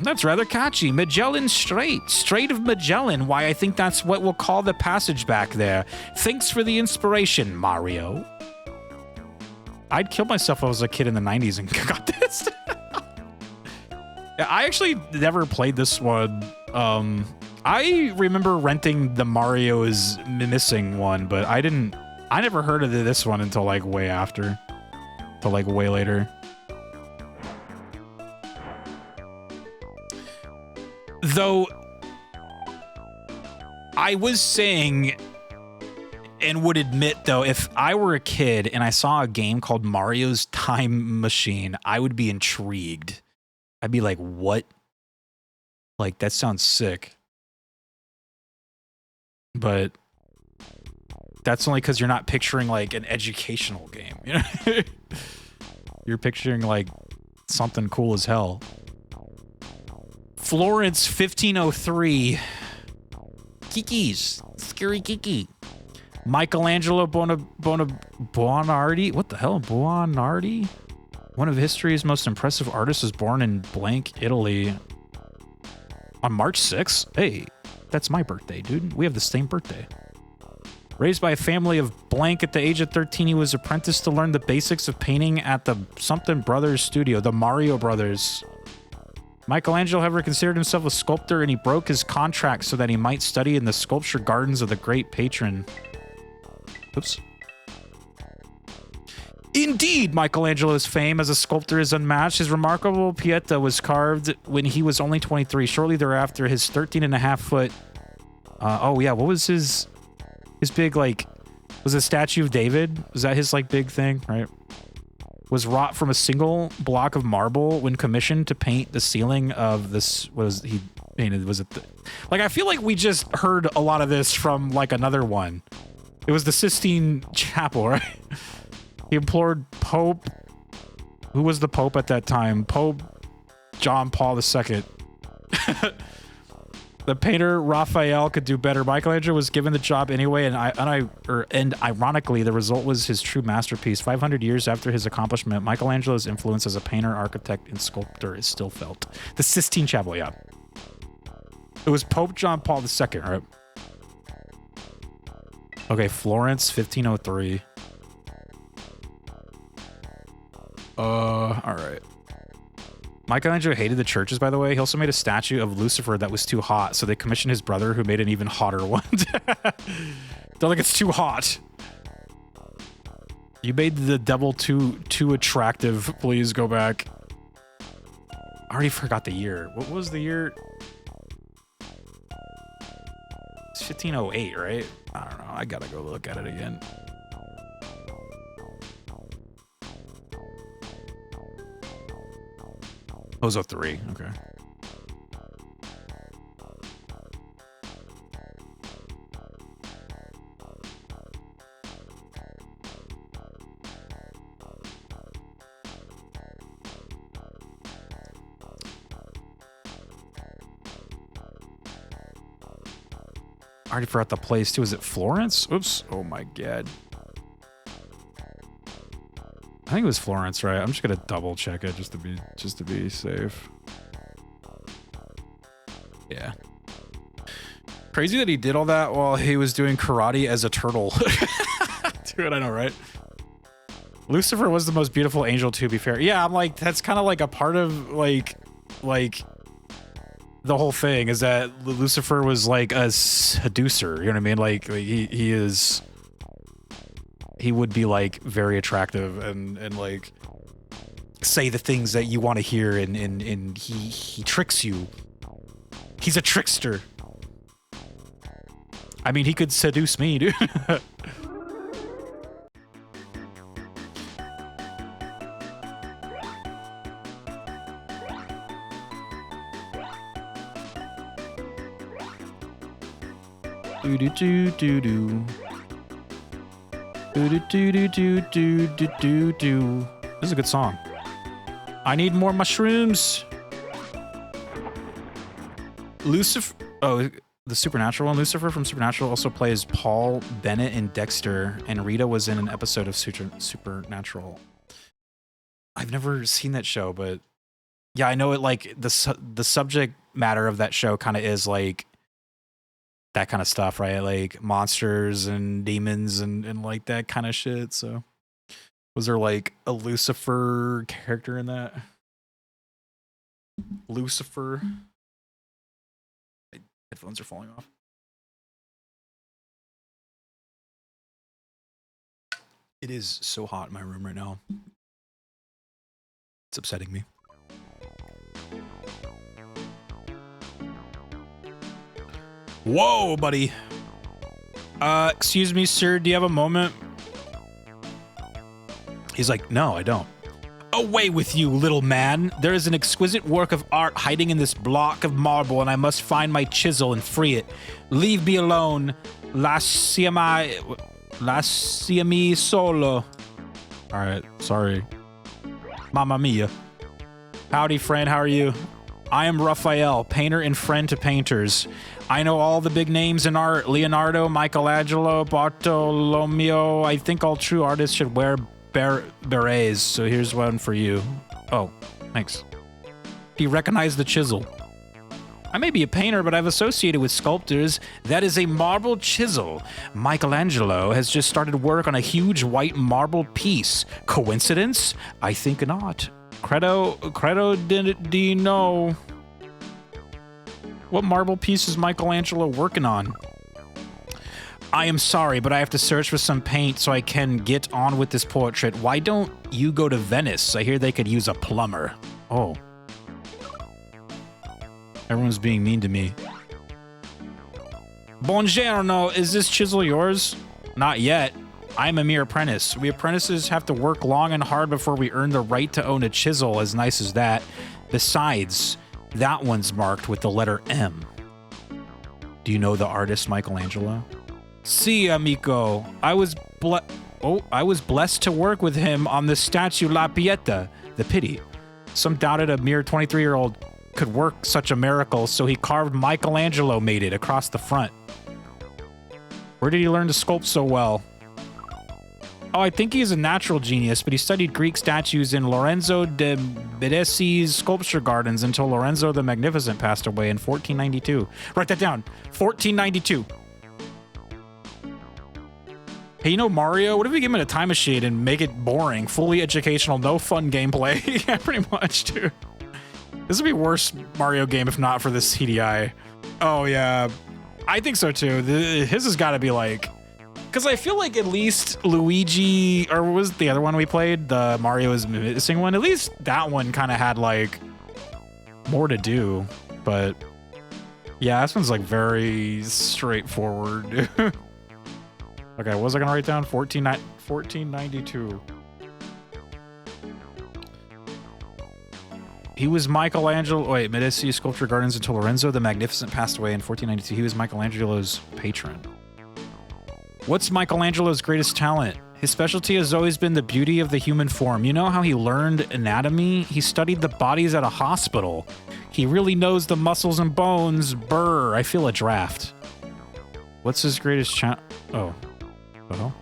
That's rather catchy. Magellan Strait. Strait of Magellan. Why, I think that's what we'll call the passage back there. Thanks for the inspiration, Mario. I'd kill myself if I was a kid in the 90s and got this. I actually never played this one. I remember renting the Mario is Missing one, but I never heard of this one until like way after. Until like way later. Though, I was saying, and would admit, though, if I were a kid and I saw a game called Mario's Time Machine, I would be intrigued. I'd be like, what? Like, that sounds sick. But that's only because you're not picturing, like, an educational game. You know? You're picturing, like, something cool as hell. Florence 1503. Kiki's. Scary Kiki. Michelangelo Buonarroti. What the hell? Buonarroti? One of history's most impressive artists was born in blank, Italy. On March 6th? Hey, that's my birthday, dude. We have the same birthday. Raised by a family of blank at the age of 13, he was apprenticed to learn the basics of painting at the something brothers studio, the Mario Brothers. Michelangelo, however, considered himself a sculptor, and he broke his contract so that he might study in the sculpture gardens of the great patron. Oops. Indeed, Michelangelo's fame as a sculptor is unmatched. His remarkable Pieta was carved when he was only 23. Shortly thereafter, his 13.5-foot... oh, yeah, what was his big, like... Was it Statue of David? Was that his, like, big thing, right? Was wrought from a single block of marble when commissioned to paint the ceiling of this. Was he painted? Was it like, I feel like we just heard a lot of this from like another one. It was the Sistine Chapel, right? He implored Pope. Who was the Pope at that time? Pope John Paul II. The painter Raphael could do better. Michelangelo was given the job anyway, and ironically, the result was his true masterpiece. 500 years after his accomplishment, Michelangelo's influence as a painter, architect, and sculptor is still felt. The Sistine Chapel, yeah. It was Pope John Paul II, right? Okay, Florence, 1503. All right. Michelangelo hated the churches, by the way. He also made a statue of Lucifer that was too hot, so they commissioned his brother, who made an even hotter one. They're like, it's too hot. You made the devil too attractive. Please go back. I already forgot the year. What was the year? It's 1508, right? I don't know. I gotta go look at it again. Oh, it was 03. Okay. I already forgot the place too. Is it Florence? Oops. Oh my god. I think it was Florence, right? I'm just gonna double check it just to be safe. Yeah. Crazy that he did all that while he was doing karate as a turtle. Dude, I know, right? Lucifer was the most beautiful angel, to be fair. Yeah, I'm like, that's kind of like a part of like the whole thing is that Lucifer was like a seducer, you know what I mean? Like he would be like very attractive and like say the things that you want to hear and he tricks you. He's a trickster. I mean, he could seduce me, dude. Do do do do do. Do do do do do do do do do. This is a good song. I need more mushrooms. Lucifer. Oh, the Supernatural one. Lucifer from Supernatural also plays Paul Bennett in Dexter, and Rita was in an episode of Supernatural. I've never seen that show, but yeah, I know it. Like the subject matter of that show kind of is like that kind of stuff, right? Like monsters and demons and like that kind of shit. So was there like a Lucifer character in that? Lucifer. My headphones are falling off. It is so hot in my room right now. It's upsetting me. Whoa, buddy. Excuse me, sir. Do you have a moment? He's like, no, I don't. Away with you, little man. There is an exquisite work of art hiding in this block of marble, and I must find my chisel and free it. Leave me alone. Lasciami solo. All right, sorry. Mamma mia. Howdy, friend. How are you? I am Raphael, painter and friend to painters. I know all the big names in art. Leonardo, Michelangelo, Bartolomeo. I think all true artists should wear berets, so here's one for you. Oh, thanks. Do you recognize the chisel? I may be a painter, but I've associated with sculptors. That is a marble chisel. Michelangelo has just started work on a huge white marble piece. Coincidence? I think not. Credo di no. What marble piece is Michelangelo working on? I am sorry, but I have to search for some paint so I can get on with this portrait. Why don't you go to Venice? I hear they could use a plumber. Oh. Everyone's being mean to me. Buongiorno, is this chisel yours? Not yet. I'm a mere apprentice. We apprentices have to work long and hard before we earn the right to own a chisel as nice as that. Besides, that one's marked with the letter M. Do you know the artist Michelangelo? Si, amico. I was blessed to work with him on the statue La Pieta, the Pity. Some doubted a mere 23-year-old could work such a miracle, so he carved Michelangelo made it across the front. Where did he learn to sculpt so well? Oh, I think he's a natural genius, but he studied Greek statues in Lorenzo de' Medici's sculpture gardens until Lorenzo the Magnificent passed away in 1492. Write that down. 1492. Hey, you know Mario? What if we give him a time machine and make it boring, fully educational, no fun gameplay? Yeah, pretty much, dude. This would be worse Mario game if not for this CDI. Oh, yeah. I think so, too. His has got to be, like, Because I feel like at least Luigi, or was the other one we played, the Mario is Missing one, at least that one kind of had like more to do. But yeah, this one's like very straightforward. Okay, what was I gonna write down? 1492. He was Michelangelo. Wait, Medici Sculpture Gardens until Lorenzo the Magnificent passed away in 1492. He was Michelangelo's patron. What's Michelangelo's greatest talent? His specialty has always been the beauty of the human form. You know how he learned anatomy? He studied the bodies at a hospital. He really knows the muscles and bones. Brr, I feel a draft. What's his greatest talent? Oh. Well.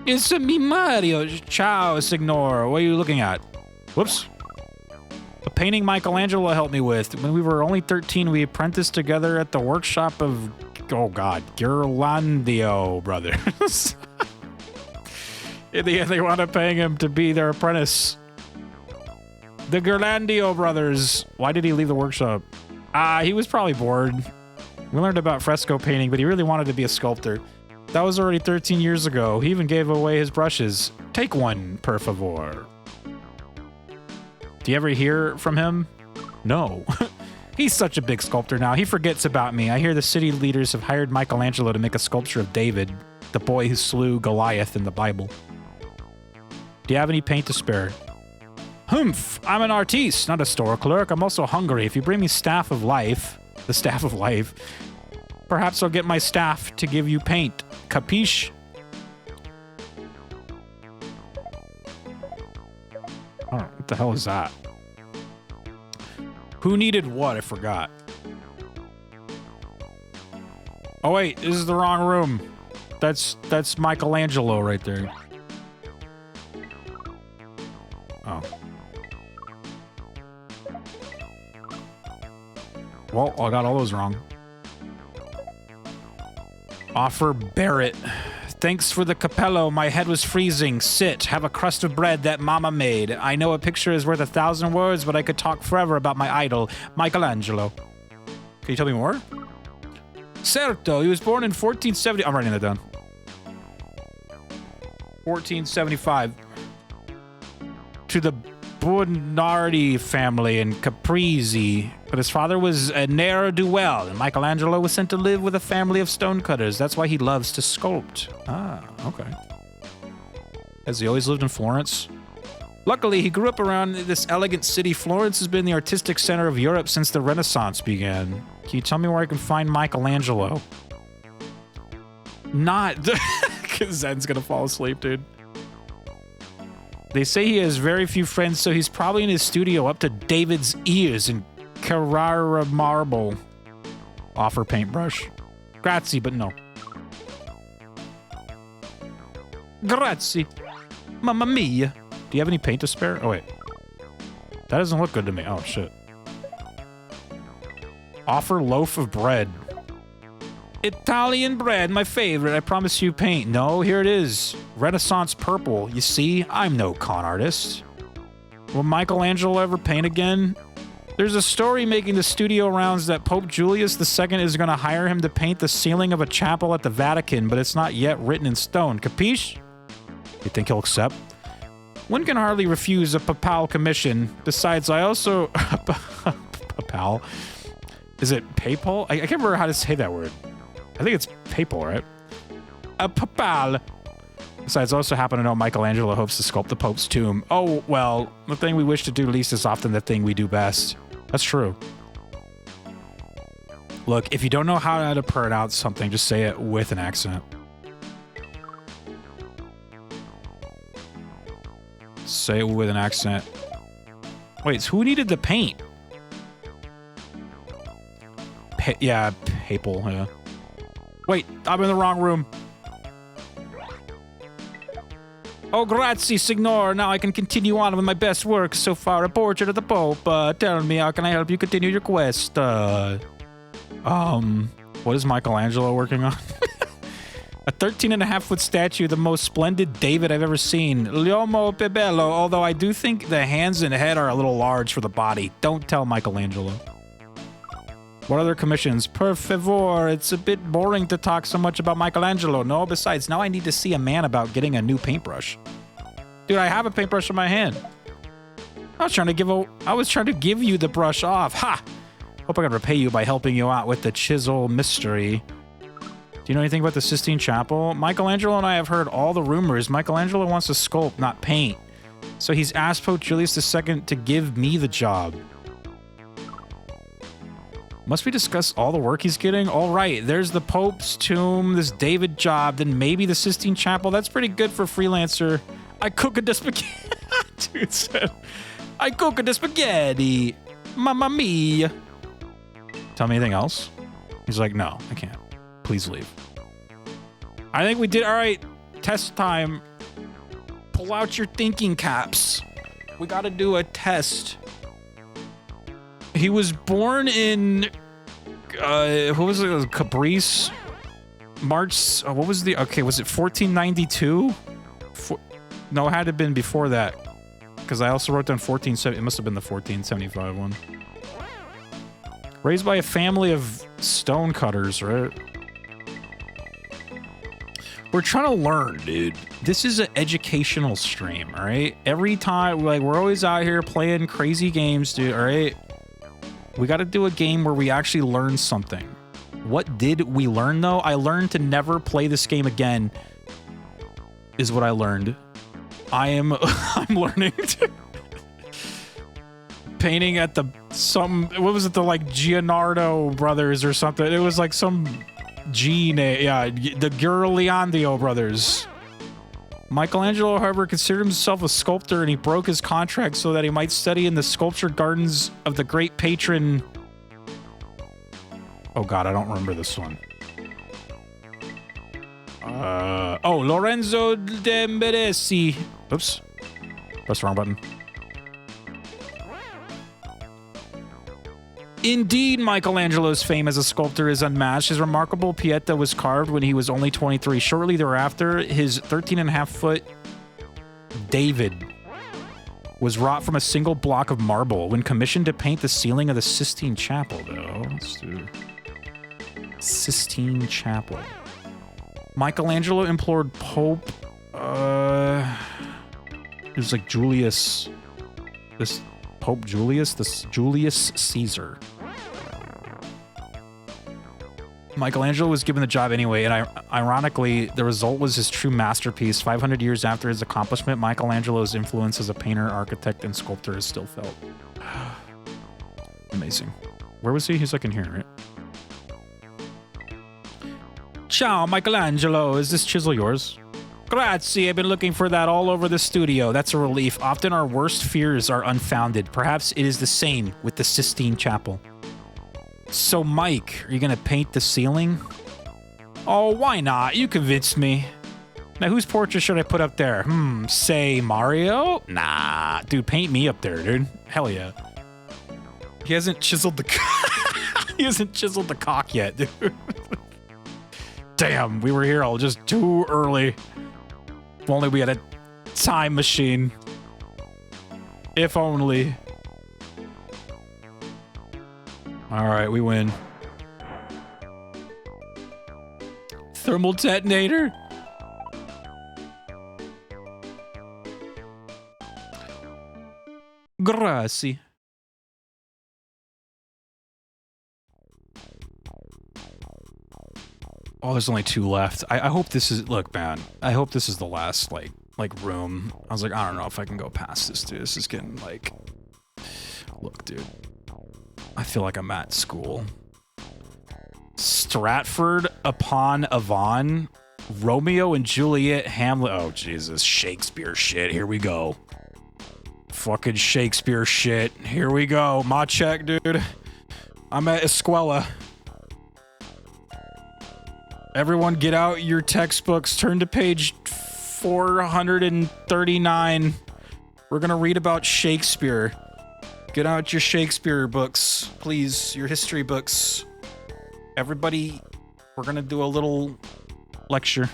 It's me, Mario. Ciao, Signor. What are you looking at? Whoops. A painting Michelangelo helped me with. When we were only 13, we apprenticed together at the workshop of, oh God, Ghirlandaio brothers. In the end, they wound up paying him to be their apprentice. The Ghirlandaio brothers. Why did he leave the workshop? He was probably bored. We learned about fresco painting, but he really wanted to be a sculptor. That was already 13 years ago. He even gave away his brushes. Take one, per favor. Do you ever hear from him? No. He's such a big sculptor now. He forgets about me. I hear the city leaders have hired Michelangelo to make a sculpture of David, the boy who slew Goliath in the Bible. Do you have any paint to spare? Humph! I'm an artiste, not a store clerk. I'm also hungry. If you bring me Staff of Life, the Staff of Life, perhaps I'll get my staff to give you paint. Capiche? Oh, what the hell is that? Who needed what? I forgot. Oh wait, this is the wrong room. That's Michelangelo right there. Oh. Well, I got all those wrong. Offer Barrett. Thanks for the capello. My head was freezing. Sit. Have a crust of bread that Mama made. I know a picture is worth 1,000 words, but I could talk forever about my idol, Michelangelo. Can you tell me more? Certo. He was born in 1470. I'm writing that down. 1475. To the Bonardi family in Caprese. But his father was a ne'er-do-well, and Michelangelo was sent to live with a family of stonecutters. That's why he loves to sculpt. Ah, okay. Has he always lived in Florence? Luckily, he grew up around this elegant city. Florence has been the artistic center of Europe since the Renaissance began. Can you tell me where I can find Michelangelo? Not, because Zen's gonna fall asleep, dude. They say he has very few friends, so he's probably in his studio up to David's ears in Carrara marble. Offer paintbrush. Grazie, but no. Grazie. Mamma mia. Do you have any paint to spare? Oh, wait. That doesn't look good to me. Oh, shit. Offer loaf of bread. Italian bread, my favorite. I promise you paint. No, here it is. Renaissance purple. You see, I'm no con artist. Will Michelangelo ever paint again? There's a story making the studio rounds that Pope Julius II is going to hire him to paint the ceiling of a chapel at the Vatican, but it's not yet written in stone. Capiche? You think he'll accept? One can hardly refuse a papal commission. Besides, I also... papal? Is it papal? I can't remember how to say that word. I think it's papal, right? A papal. Besides, I also happen to know Michelangelo hopes to sculpt the Pope's tomb. Oh, well, the thing we wish to do least is often the thing we do best. That's true. Look, if you don't know how to pronounce something, just say it with an accent. Say it with an accent. Wait, so who needed the paint? Yeah, papal, yeah. Wait, I'm in the wrong room. Oh, grazie, signor. Now I can continue on with my best work so far, a portrait of the Pope. Tell me, how can I help you continue your quest? What is Michelangelo working on? A 13.5-foot statue, the most splendid David I've ever seen. L'uomo più bello, although I do think the hands and head are a little large for the body. Don't tell Michelangelo. What other commissions? Per favor, it's a bit boring to talk so much about Michelangelo. No, besides, now I need to see a man about getting a new paintbrush. Dude, I have a paintbrush in my hand. I was trying to give you the brush off. Ha! Hope I can repay you by helping you out with the chisel mystery. Do you know anything about the Sistine Chapel? Michelangelo and I have heard all the rumors. Michelangelo wants to sculpt, not paint. So he's asked Pope Julius II to give me the job. Must we discuss all the work he's getting? All right, there's the Pope's tomb, this David job, then maybe the Sistine Chapel. That's pretty good for freelancer. I cook a spaghetti. Dude said, I cook a spaghetti. Mamma mia. Tell me anything else? He's like, no, I can't. Please leave. I think we did. All right, test time. Pull out your thinking caps. We got to do a test. He was born in, what was it? Caprice? March, what was the, okay, was it 1492? No, it had to have been before that. Because I also wrote down 1470, it must have been the 1475 one. Raised by a family of stone cutters, right? We're trying to learn, dude. This is an educational stream, all right? Every time, like, we're always out here playing crazy games, dude, all right? We got to do a game where we actually learn something. What did we learn, though? I learned to never play this game again, is what I learned. I'm learning to painting at the, what was it, the, like, Gianardo brothers or something. It was like some G name, yeah, the Ghirlandaio brothers. Michelangelo, however, considered himself a sculptor, and he broke his contract so that he might study in the sculpture gardens of the great patron. Oh God, I don't remember this one. Oh, Lorenzo de Medici. Oops, that's the wrong button. Indeed, Michelangelo's fame as a sculptor is unmatched. His remarkable Pieta was carved when he was only 23. Shortly thereafter, his 13.5-foot David was wrought from a single block of marble. When commissioned to paint the ceiling of the Sistine Chapel, though. Let's do Sistine Chapel. Michelangelo implored Pope, it was like Julius, this Pope Julius, this Julius Caesar. Michelangelo was given the job anyway, and ironically, the result was his true masterpiece. 500 years after his accomplishment, Michelangelo's influence as a painter, architect, and sculptor is still felt. Amazing. Where was he? He's like in here, right? Ciao, Michelangelo. Is this chisel yours? Grazie. I've been looking for that all over the studio. That's a relief. Often our worst fears are unfounded. Perhaps it is the same with the Sistine Chapel. So, Mike, are you gonna paint the ceiling? Oh, why not? You convinced me. Now, whose portrait should I put up there? Say Mario? Nah, dude, paint me up there, dude. Hell yeah. He hasn't chiseled the he hasn't chiseled the cock yet, dude. Damn, we were here all just too early. If only we had a time machine. If only. All right, we win. Thermal detonator? Grazie. Oh, there's only 2 left. I hope this is, look, man, I hope this is the last, like room. I was like, I don't know if I can go past this, dude. This is getting, like, look, dude. I feel like I'm at school. Stratford upon Avon, Romeo and Juliet, Hamlet. Oh, Jesus. Shakespeare shit. Here we go. Fucking Shakespeare shit. Here we go. Ma check, dude. I'm at Escuela. Everyone get out your textbooks. Turn to page 439. We're gonna read about Shakespeare. Get out your Shakespeare books, please. Your history books. Everybody, we're gonna do a little lecture.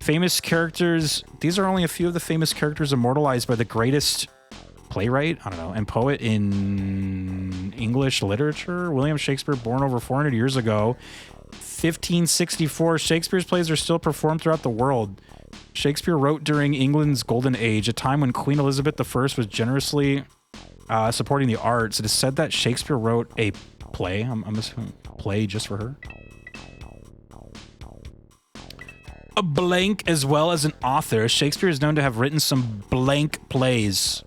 Famous characters. These are only a few of the famous characters immortalized by the greatest playwright, I don't know, and poet in English literature. William Shakespeare, born over 400 years ago. 1564, Shakespeare's plays are still performed throughout the world. Shakespeare wrote during England's golden age, a time when Queen Elizabeth I was generously supporting the arts. It is said that Shakespeare wrote a play. I'm assuming play just for her. A blank as well as an author. Shakespeare is known to have written some blank plays.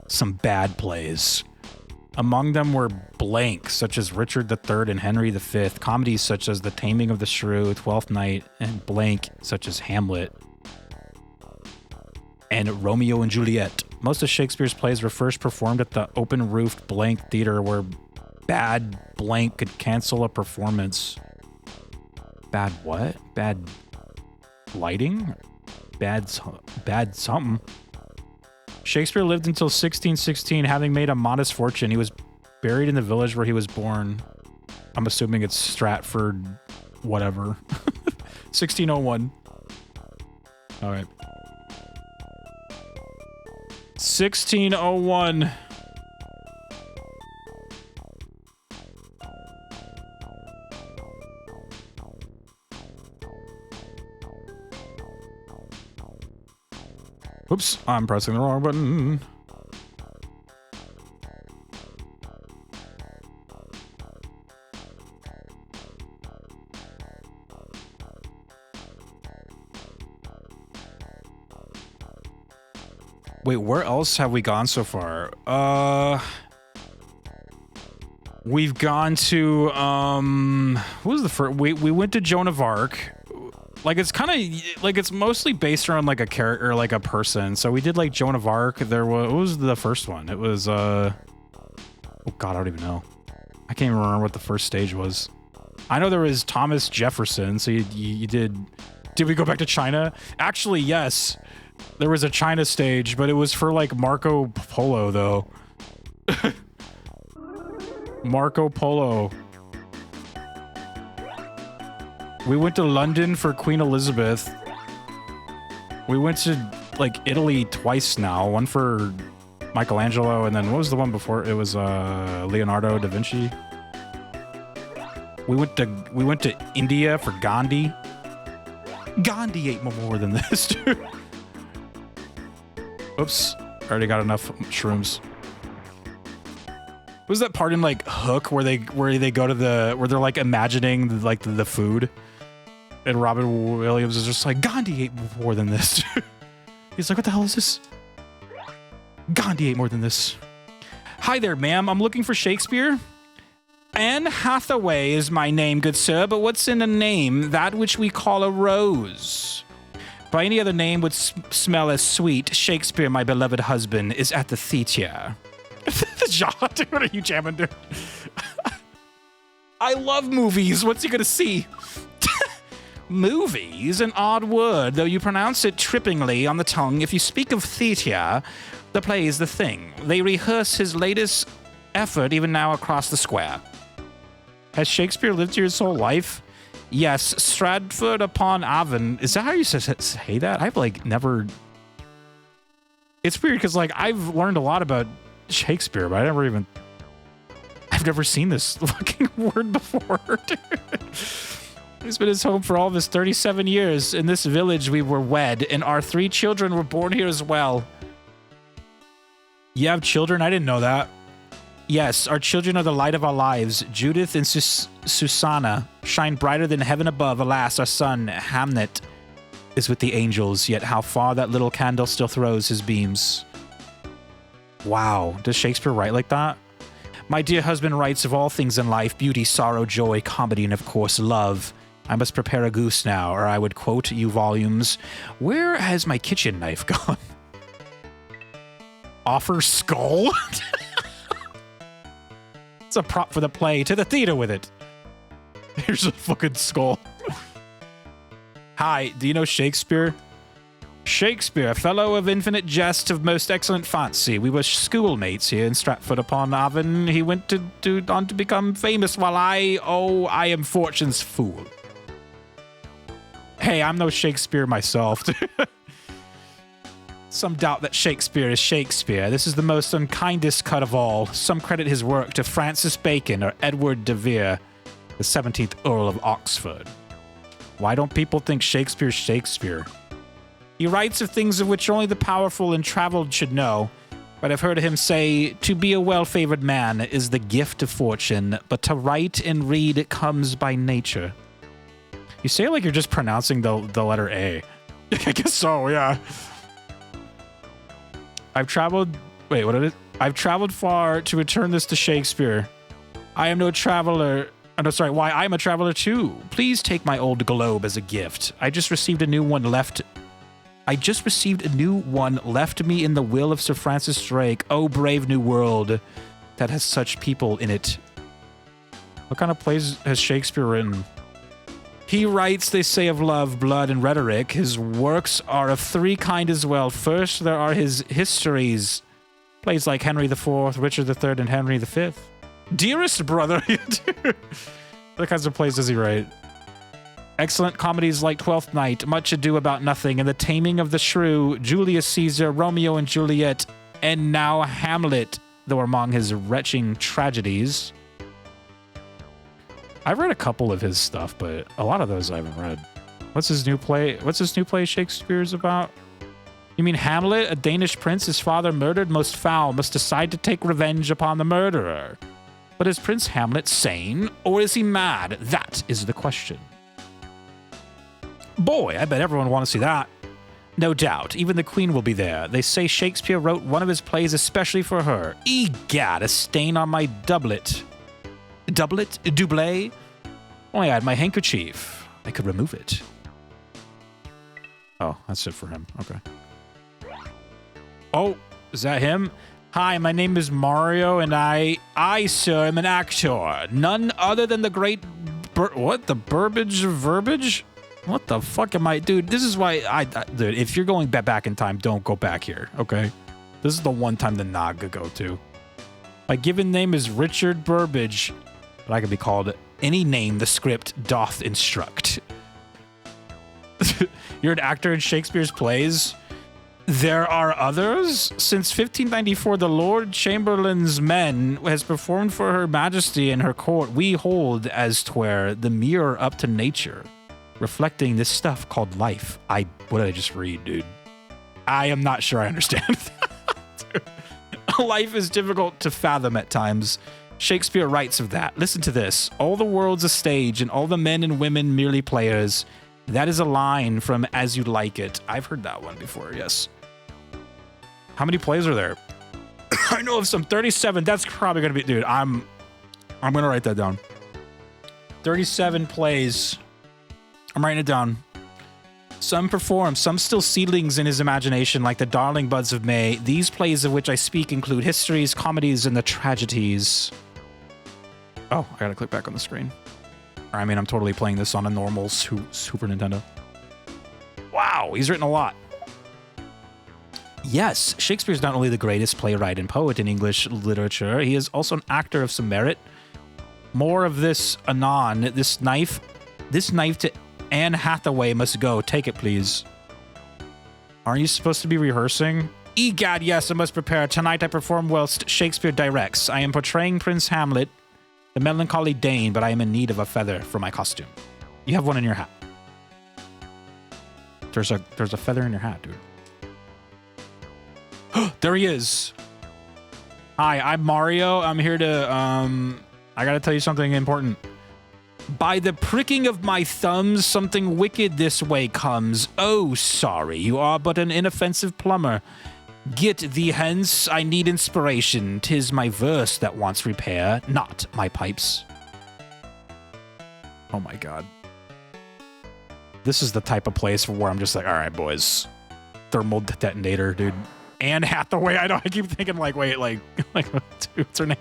Some bad plays. Among them were blank, such as Richard III and Henry V, comedies such as The Taming of the Shrew, Twelfth Night, and blank, such as Hamlet and Romeo and Juliet. Most of Shakespeare's plays were first performed at the open-roofed blank theater where bad blank could cancel a performance. Bad what? Bad lighting? Bad something. Shakespeare lived until 1616, having made a modest fortune. He was buried in the village where he was born. I'm assuming it's Stratford, whatever. 1601. All right. 1601. Oops, I'm pressing the wrong button. Wait, where else have we gone so far? We've gone to what was the first? We went to Joan of Arc. Like it's kind of like it's mostly based around like a character, like a person. So we did like Joan of Arc. There was, what was the first one? It was oh god, I don't even know. I can't even remember what the first stage was. I know there was Thomas Jefferson. So you did we go back to China? Actually, yes. There was a China stage, but it was for like Marco Polo though. Marco Polo. We went to London for Queen Elizabeth. We went to like Italy twice now. One for Michelangelo, and then what was the one before? It was Leonardo da Vinci. We went to India for Gandhi. Gandhi ate more than this, dude. Oops, already got enough shrooms. Was that part in like Hook where they go to where they're like imagining like the food? And Robin Williams is just like, Gandhi ate more than this. He's like, what the hell is this? Gandhi ate more than this. Hi there, ma'am. I'm looking for Shakespeare. Anne Hathaway is my name, good sir, but what's in a name? That which we call a rose. By any other name would smell as sweet. Shakespeare, my beloved husband, is at the theatre. The jaw, dude, what are you jamming, dude? I love movies. What's he gonna see? Movies, an odd word, though you pronounce it trippingly on the tongue. If you speak of theatre, the play is the thing. They rehearse his latest effort even now across the square. Has Shakespeare lived here his whole life? Yes, Stratford upon Avon. Is that how you say that? I've like never... It's weird because like I've learned a lot about Shakespeare, but I've never seen this fucking word before, dude. It's been his home for all of his 37 years. In this village we were wed, and our 3 children were born here as well. You have children? I didn't know that. Yes, our children are the light of our lives. Judith and Susanna shine brighter than heaven above. Alas, our son, Hamnet, is with the angels, yet how far that little candle still throws his beams. Wow, does Shakespeare write like that? My dear husband writes of all things in life, beauty, sorrow, joy, comedy, and of course, love. I must prepare a goose now, or I would quote you volumes. Where has my kitchen knife gone? Offer skull? It's a prop for the play. To the theater with it. Here's a fucking skull. Hi, do you know Shakespeare? Shakespeare, fellow of infinite jest, of most excellent fancy. We were schoolmates here in Stratford upon Avon. He went on to become famous while I am fortune's fool. Hey, I'm no Shakespeare myself. Some doubt that Shakespeare is Shakespeare. This is the most unkindest cut of all. Some credit his work to Francis Bacon or Edward de Vere, the 17th Earl of Oxford. Why don't people think Shakespeare's Shakespeare? He writes of things of which only the powerful and traveled should know, but I've heard him say, to be a well-favored man is the gift of fortune, but to write and read comes by nature. You say it like you're just pronouncing the letter A. I guess so, yeah. I've traveled far to return this to Shakespeare. I am no traveler. Why, I'm a traveler too. Please take my old globe as a gift. I just received a new one left me in the will of Sir Francis Drake. Oh, brave new world that has such people in it. What kind of plays has Shakespeare written? He writes, they say, of love, blood, and rhetoric. His works are of three kinds as well. First, there are his histories. Plays like Henry IV, Richard III, and Henry V. Dearest brother. What kinds of plays does he write? Excellent comedies like Twelfth Night, Much Ado About Nothing, and The Taming of the Shrew, Julius Caesar, Romeo and Juliet, and now Hamlet, though among his retching tragedies. I've read a couple of his stuff, but a lot of those I haven't read. What's his new play Shakespeare's about? You mean Hamlet, a Danish prince, his father murdered most foul, must decide to take revenge upon the murderer. But is Prince Hamlet sane, or is he mad? That is the question. Boy, I bet everyone wants to see that. No doubt, even the Queen will be there. They say Shakespeare wrote one of his plays especially for her. Egad, a stain on my doublet. Doublet? Doublet? Only I had my handkerchief. I could remove it. Oh, that's it for him. Okay. Oh, is that him? Hi, my name is Mario, and I, sir, am an actor. None other than the great... What? The Burbage of Verbiage? What the fuck am I... Dude, this is why dude, if you're going back in time, don't go back here, okay? This is the one time to not go to. My given name is Richard Burbage, but I could be called any name the script doth instruct. You're an actor in Shakespeare's plays? There are others? Since 1594, the Lord Chamberlain's men has performed for Her Majesty in her court. We hold, as 'twere, the mirror up to nature, reflecting this stuff called life. What did I just read, dude? I am not sure I understand that. Life is difficult to fathom at times. Shakespeare writes of that. Listen to this. All the world's a stage, and all the men and women merely players. That is a line from As You Like It. I've heard that one before, yes. How many plays are there? I know of some 37. That's probably going to be... Dude, I'm going to write that down. 37 plays. I'm writing it down. Some perform, some still seedlings in his imagination, like the darling buds of May. These plays of which I speak include histories, comedies, and the tragedies. Oh, I gotta click back on the screen. I mean, I'm totally playing this on a normal Super Nintendo. Wow, he's written a lot. Yes, Shakespeare's not only the greatest playwright and poet in English literature, he is also an actor of some merit. More of this anon. This knife to Anne Hathaway must go. Take it, please. Aren't you supposed to be rehearsing? Egad, yes, I must prepare. Tonight I perform whilst Shakespeare directs. I am portraying Prince Hamlet, the melancholy Dane, but I am in need of a feather for my costume. You have one in your hat. There's a feather in your hat, dude. There he is. Hi, I'm Mario. I'm here to, I gotta tell you something important. By the pricking of my thumbs, something wicked this way comes. Oh, sorry, you are but an inoffensive plumber. Get thee hence, I need inspiration. 'Tis my verse that wants repair, not my pipes. Oh my god. This is the type of place where I'm just like, all right, boys. Thermal detonator, dude. Anne Hathaway, I know, I keep thinking like, wait, like what's her name?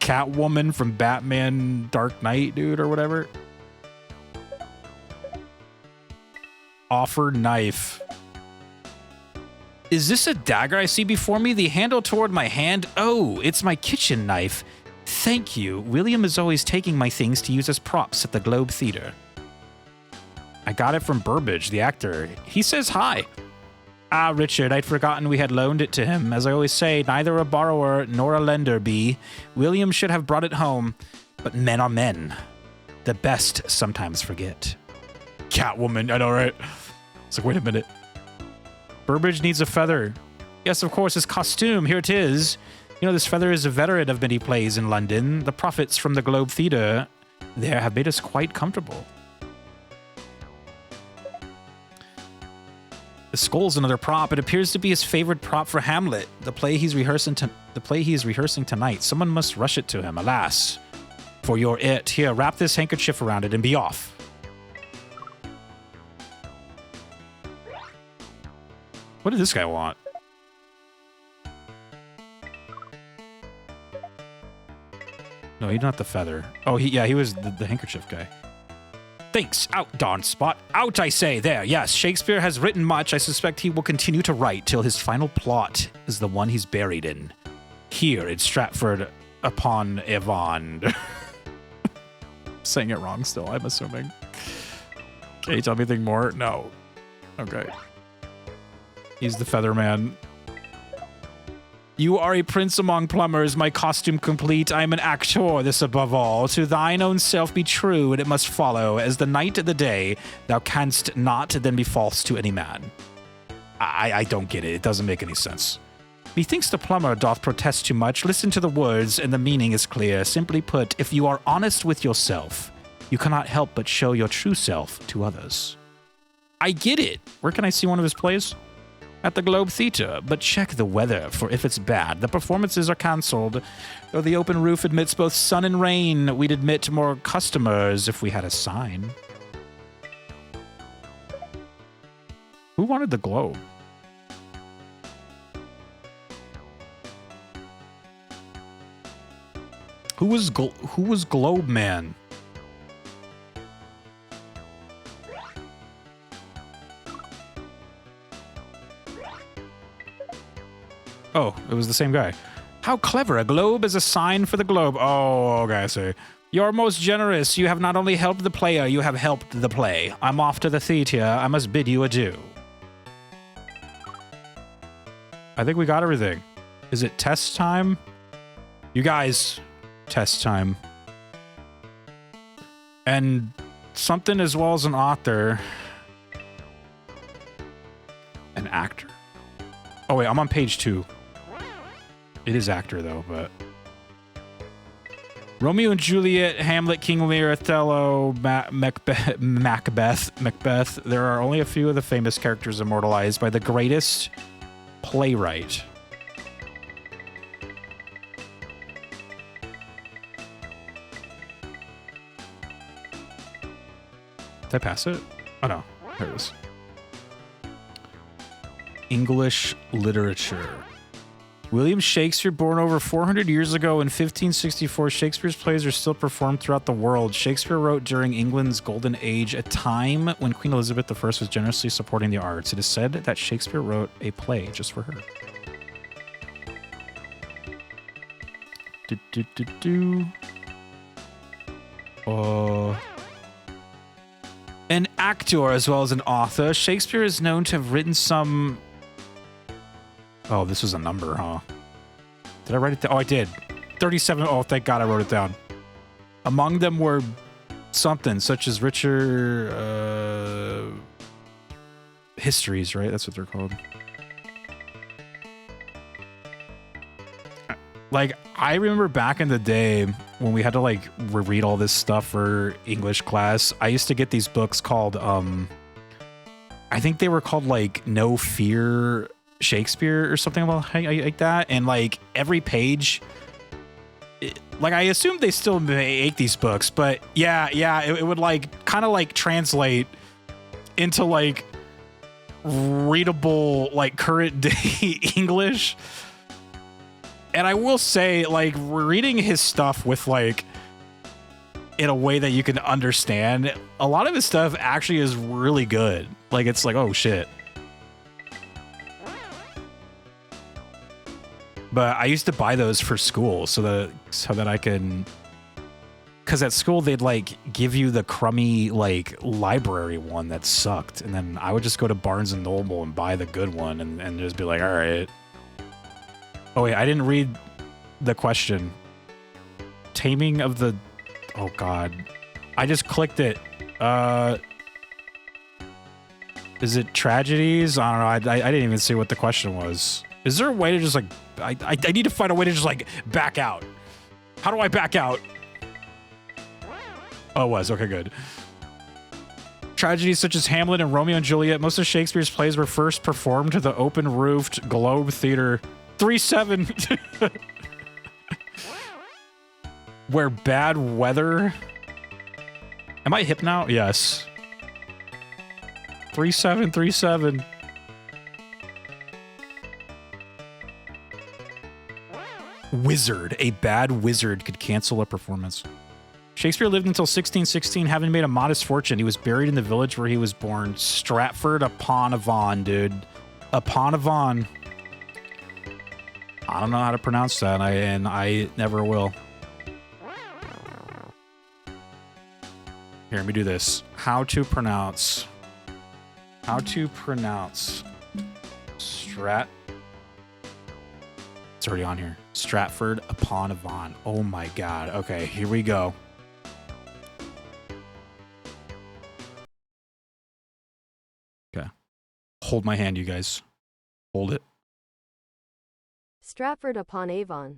Catwoman from Batman Dark Knight, dude, or whatever. Offer knife. Is this a dagger I see before me? The handle toward my hand? Oh, it's my kitchen knife. Thank you. William is always taking my things to use as props at the Globe Theater. I got it from Burbage, the actor. He says hi. Ah, Richard, I'd forgotten we had loaned it to him. As I always say, neither a borrower nor a lender be. William should have brought it home, but men are men. The best sometimes forget. Catwoman, I know, right? It's like, wait a minute. Burbage needs a feather. Yes, of course, his costume. Here it is. You know, this feather is a veteran of many plays in London. The profits from the Globe Theatre there have made us quite comfortable. The skull's another prop. It appears to be his favorite prop for Hamlet, the play he is rehearsing tonight. Someone must rush it to him, alas. For your it. Here, wrap this handkerchief around it and be off. What did this guy want? No, he's not the feather. Oh, he was the handkerchief guy. Thanks. Out, darn spot. Out, I say. There, yes. Shakespeare has written much. I suspect he will continue to write till his final plot is the one he's buried in. Here in Stratford upon Avon. Saying it wrong still, I'm assuming. Can you tell me anything more? No. Okay. He's the feather man. You are a prince among plumbers, my costume complete. I am an actor, this above all. To thine own self be true, and it must follow. As the night and the day, thou canst not then be false to any man. I don't get it. It doesn't make any sense. Methinks the plumber doth protest too much. Listen to the words, and the meaning is clear. Simply put, if you are honest with yourself, you cannot help but show your true self to others. I get it. Where can I see one of his plays? At the Globe Theatre, but check the weather, for if it's bad, the performances are cancelled. Though the open roof admits both sun and rain, we'd admit more customers if we had a sign. Who wanted the Globe? Who was Globe Man? Oh, it was the same guy. How clever. A globe is a sign for the globe. Oh, okay, I see. You're most generous. You have not only helped the player, you have helped the play. I'm off to the theater. I must bid you adieu. I think we got everything. Is it test time? You guys, test time. And something as well as an author. An actor. Oh, wait, I'm on page 2. It is actor, though, but... Romeo and Juliet, Hamlet, King Lear, Othello, Macbeth. There are only a few of the famous characters immortalized by the greatest playwright. Did I pass it? Oh, no. There it is. English literature. William Shakespeare, born over 400 years ago in 1564, Shakespeare's plays are still performed throughout the world. Shakespeare wrote during England's golden age, a time when Queen Elizabeth I was generously supporting the arts. It is said that Shakespeare wrote a play just for her. An actor as well as an author, Shakespeare is known to have written some... Oh, this was a number, huh? Did I write it down? Oh, I did. 37. Oh, thank God I wrote it down. Among them were something, such as Richard... histories, right? That's what they're called. Like, I remember back in the day when we had to, like, reread all this stuff for English class, I used to get these books called, I think they were called, like, No Fear... Shakespeare or something like that, and like every page, like I assume they still make these books, but yeah, it would like kind of like translate into like readable like current day English. And I will say, like, reading his stuff with like in a way that you can understand, a lot of his stuff actually is really good. Like, it's like, oh shit. But I used to buy those for school so that I can Because at school they'd like give you the crummy like library one that sucked, and then I would just go to Barnes and Noble and buy the good one, and just be like, all right. Oh wait, I didn't read the question. Taming of the... Oh god. I just clicked it. Is it tragedies? I don't know. I didn't even see what the question was. Is there a way to just like... I need to find a way to just like back out. How do I back out? Oh, it was. Okay, good. Tragedies such as Hamlet and Romeo and Juliet, most of Shakespeare's plays were first performed to the open-roofed Globe Theater. 3-7. Where bad weather... Am I hip now? Yes. 3-7. Wizard. A bad wizard could cancel a performance. Shakespeare lived until 1616, having made a modest fortune. He was buried in the village where he was born. Stratford upon Avon, dude. Upon Avon. I don't know how to pronounce that, and I never will. Here, let me do this. How to pronounce Strat. It's already on here. Stratford upon Avon. Oh my god. Okay, here we go. Okay. Hold my hand, you guys. Hold it.
Stratford upon Avon.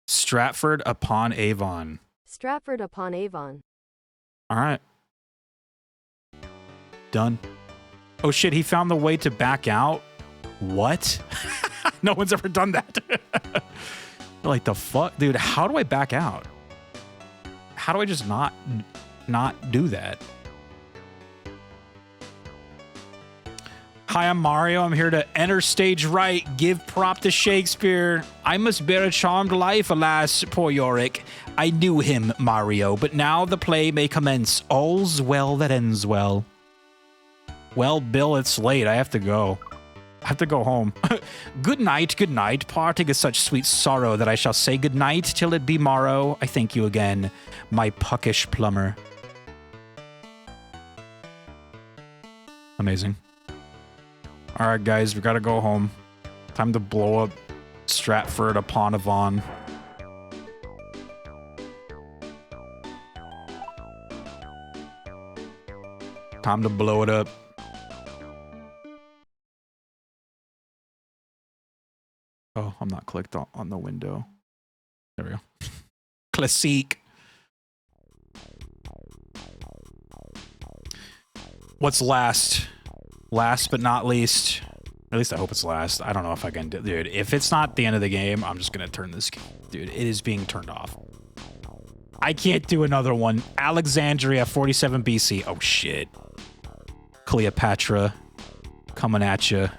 Stratford upon Avon.
Stratford upon Avon.
All right. Done. Oh shit, he found the way to back out? What? No one's ever done that. Like the fuck? Dude, how do I back out? How do I just not do that? Hi, I'm Mario. I'm here to enter stage right. Give prop to Shakespeare. I must bear a charmed life, alas, poor Yorick. I knew him, Mario, but now the play may commence. All's well that ends well. Well, Bill, it's late. I have to go. I have to go home. Good night, parting is such sweet sorrow that I shall say good night till it be morrow. I thank you again, my puckish plumber. Amazing. All right, guys, we gotta go home. Time to blow up Stratford upon Avon. Time to blow it up. Oh, I'm not clicked on the window. There we go. Classique. What's last? Last but not least. At least I hope it's last. I don't know if I can do it. Dude, if it's not the end of the game, I'm just gonna turn this game. Dude, it is being turned off. I can't do another one. Alexandria, 47 BC. Oh, shit. Cleopatra. Coming at you.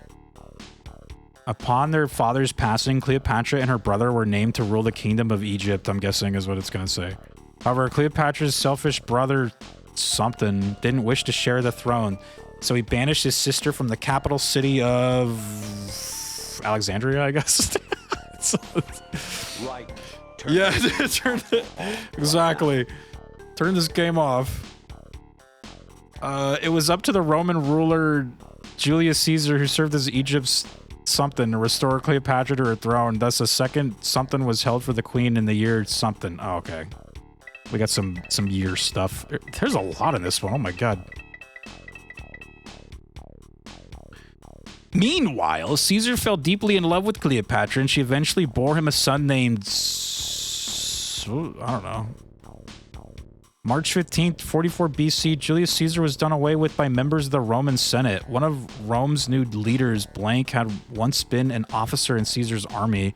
Upon their father's passing, Cleopatra and her brother were named to rule the kingdom of Egypt, I'm guessing is what it's going to say. However, Cleopatra's selfish brother, something, didn't wish to share the throne, so he banished his sister from the capital city of Alexandria, I guess.
Right.
Yeah, turn it. Exactly. Turn this game off. It was up to the Roman ruler Julius Caesar, who served as Egypt's something, to restore Cleopatra to her throne. Thus, a second something was held for the queen in the year something. Oh, okay. We got some year stuff. There's a lot in this one. Oh my god. Meanwhile, Caesar fell deeply in love with Cleopatra, and she eventually bore him a son named... I don't know. March 15th, 44 BC, Julius Caesar was done away with by members of the Roman Senate. One of Rome's new leaders, Blank, had once been an officer in Caesar's army.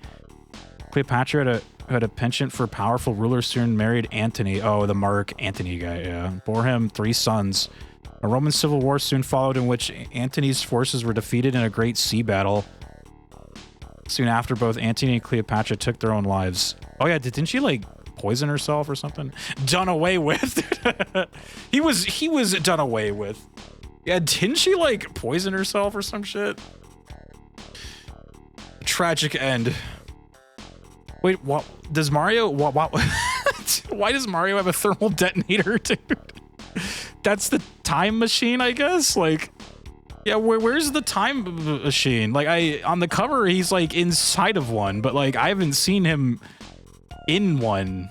Cleopatra had a penchant for powerful rulers, soon married Antony. Oh, the Mark Antony guy, yeah. Bore him 3 sons. A Roman civil war soon followed, in which Antony's forces were defeated in a great sea battle. Soon after, both Antony and Cleopatra took their own lives. Oh yeah, didn't she like poison herself or something? Done away with. he was done away with. Yeah, didn't she like poison herself or some shit? Tragic end. Wait, what? Does Mario? What? Why does Mario have a thermal detonator, dude? That's the time machine, I guess? Like, yeah, where's the time machine? Like, on the cover, he's, like, inside of one, but, like, I haven't seen him in one,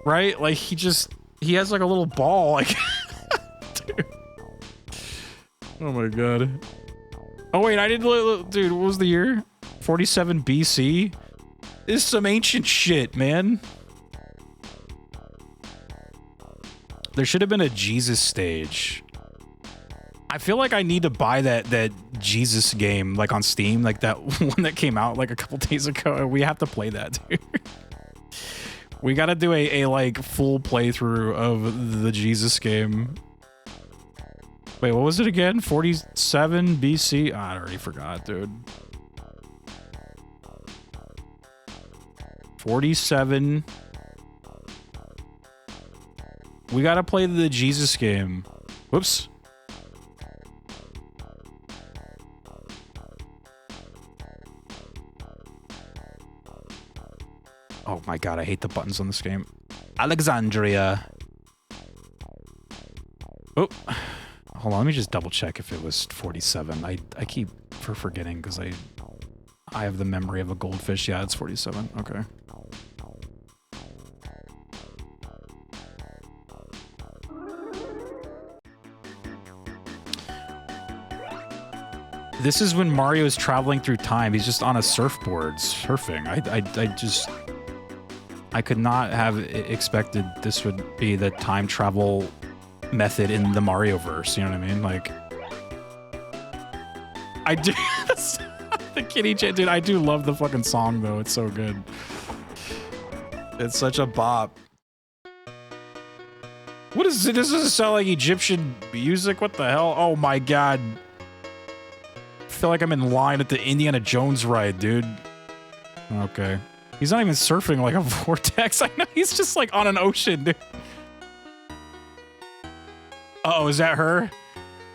right? Like, he has, like, a little ball, like... Dude. Oh, my God. Oh, wait, I didn't... Dude, what was the year? 47 BC? This is some ancient shit, man. There should have been a Jesus stage. I feel like I need to buy that Jesus game, like, on Steam, like that one that came out, like, a couple days ago. We have to play that, dude. We gotta do a like, full playthrough of the Jesus game. Wait, what was it again? 47 BC? Oh, I already forgot, dude. 47. We gotta play the Jesus game. Whoops. Oh my god, I hate the buttons on this game. Alexandria. Oh. Hold on, let me just double check if it was 47. I keep forgetting because I have the memory of a goldfish. Yeah, it's 47. Okay. This is when Mario is traveling through time. He's just on a surfboard surfing. I could not have expected this would be the time travel method in the Mario-verse, you know what I mean? Like, I do... the kitty chat, dude, I do love the fucking song, though. It's so good. It's such a bop. What is it? This doesn't sound like Egyptian music. What the hell? Oh my god. I feel like I'm in line at the Indiana Jones ride, dude. Okay. He's not even surfing like a vortex. I know, he's just like on an ocean, dude. Uh-oh, is that her?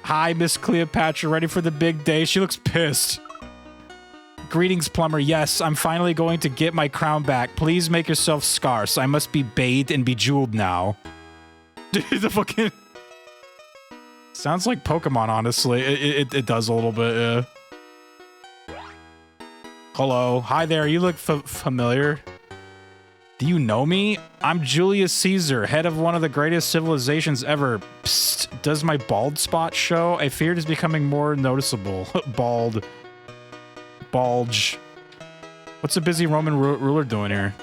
Hi, Miss Cleopatra, ready for the big day? She looks pissed. Greetings, plumber. Yes, I'm finally going to get my crown back. Please make yourself scarce. I must be bathed and bejeweled now. Dude, the fucking... Sounds like Pokemon, honestly. It does a little bit, yeah. Hello. Hi there. You look familiar. Do you know me? I'm Julius Caesar, head of one of the greatest civilizations ever. Psst. Does my bald spot show? I fear it is becoming more noticeable. Bald. Bulge. What's a busy Roman ruler doing here?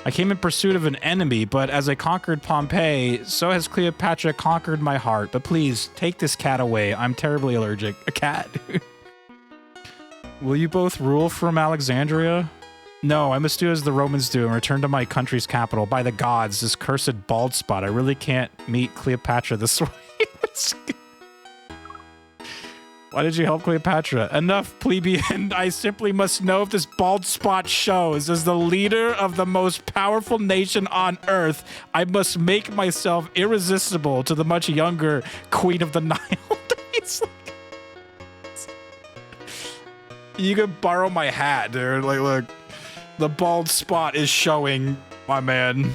I came in pursuit of an enemy, but as I conquered Pompeii, so has Cleopatra conquered my heart. But please, take this cat away. I'm terribly allergic. A cat? Will you both rule from Alexandria? No, I must do as the Romans do and return to my country's capital. By the gods, this cursed bald spot. I really can't meet Cleopatra this way. Why did you help Cleopatra? Enough, plebeian. I simply must know if this bald spot shows. As the leader of the most powerful nation on earth, I must make myself irresistible to the much younger Queen of the Nile. It's like... You could borrow my hat, dude. Like, look. The bald spot is showing, my man.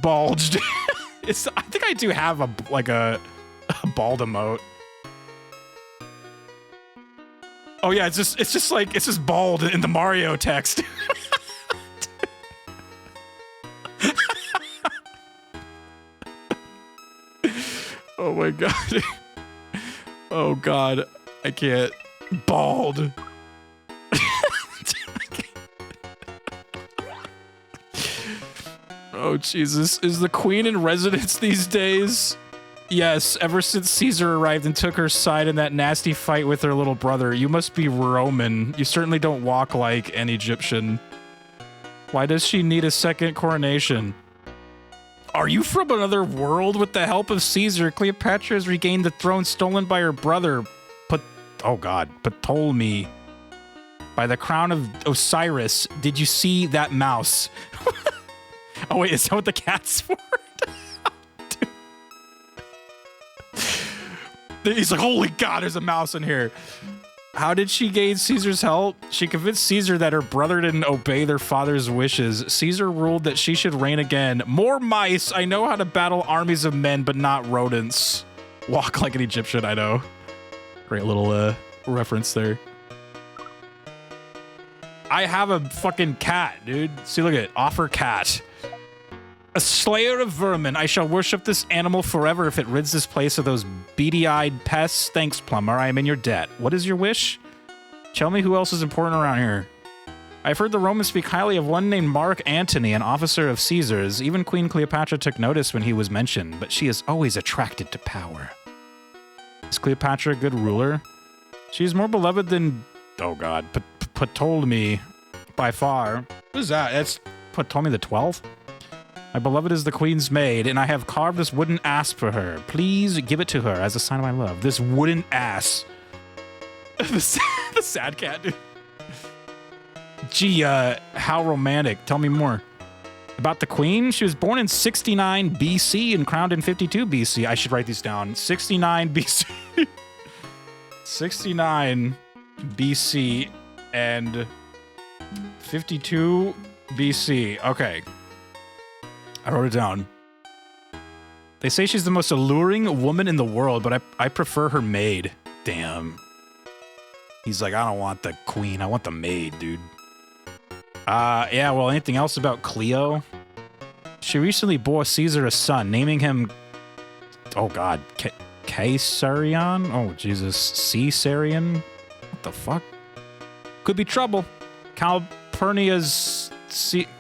Bulged. I think I do have a bald emote. Oh yeah, it's just bald in the Mario text. Oh my god. Oh god, I can't. Bald. Oh Jesus, is the queen in residence these days? Yes, ever since Caesar arrived and took her side in that nasty fight with her little brother. You must be Roman. You certainly don't walk like an Egyptian. Why does she need a second coronation? Are you from another world? With the help of Caesar, Cleopatra has regained the throne stolen by her brother, oh god, Ptolemy. By the crown of Osiris, did you see that mouse? Oh wait, is that what the cat's for? He's like, holy god, there's a mouse in here. How did she gain Caesar's help? She convinced Caesar that her brother didn't obey their father's wishes. Caesar ruled that she should reign again. More mice! I know how to battle armies of men, but not rodents. Walk like an Egyptian, I know. Great little reference there. I have a fucking cat, dude. See, look at it. Offer cat. A slayer of vermin. I shall worship this animal forever if it rids this place of those beady-eyed pests. Thanks, plumber. I am in your debt. What is your wish? Tell me who else is important around here. I've heard the Romans speak highly of one named Mark Antony, an officer of Caesar's. Even Queen Cleopatra took notice when he was mentioned, but she is always attracted to power. Is Cleopatra a good ruler? She's more beloved than... Oh, God. Ptolemy, by far. What is that? That's Ptolemy the 12th? My beloved is the queen's maid, and I have carved this wooden ass for her. Please give it to her as a sign of my love. This wooden ass. The sad cat, dude. Gee, how romantic. Tell me more. About the queen? She was born in 69 BC and crowned in 52 BC. I should write these down. 69 BC. 69 BC and 52 BC. Okay. I wrote it down. They say she's the most alluring woman in the world, but I prefer her maid. Damn. He's like, I don't want the queen. I want the maid, dude. Yeah, well, anything else about Cleo? She recently bore Caesar a son, naming him... Oh, God. Caesarion? Oh, Jesus. Caesarion? What the fuck? Could be trouble. Calpurnia's...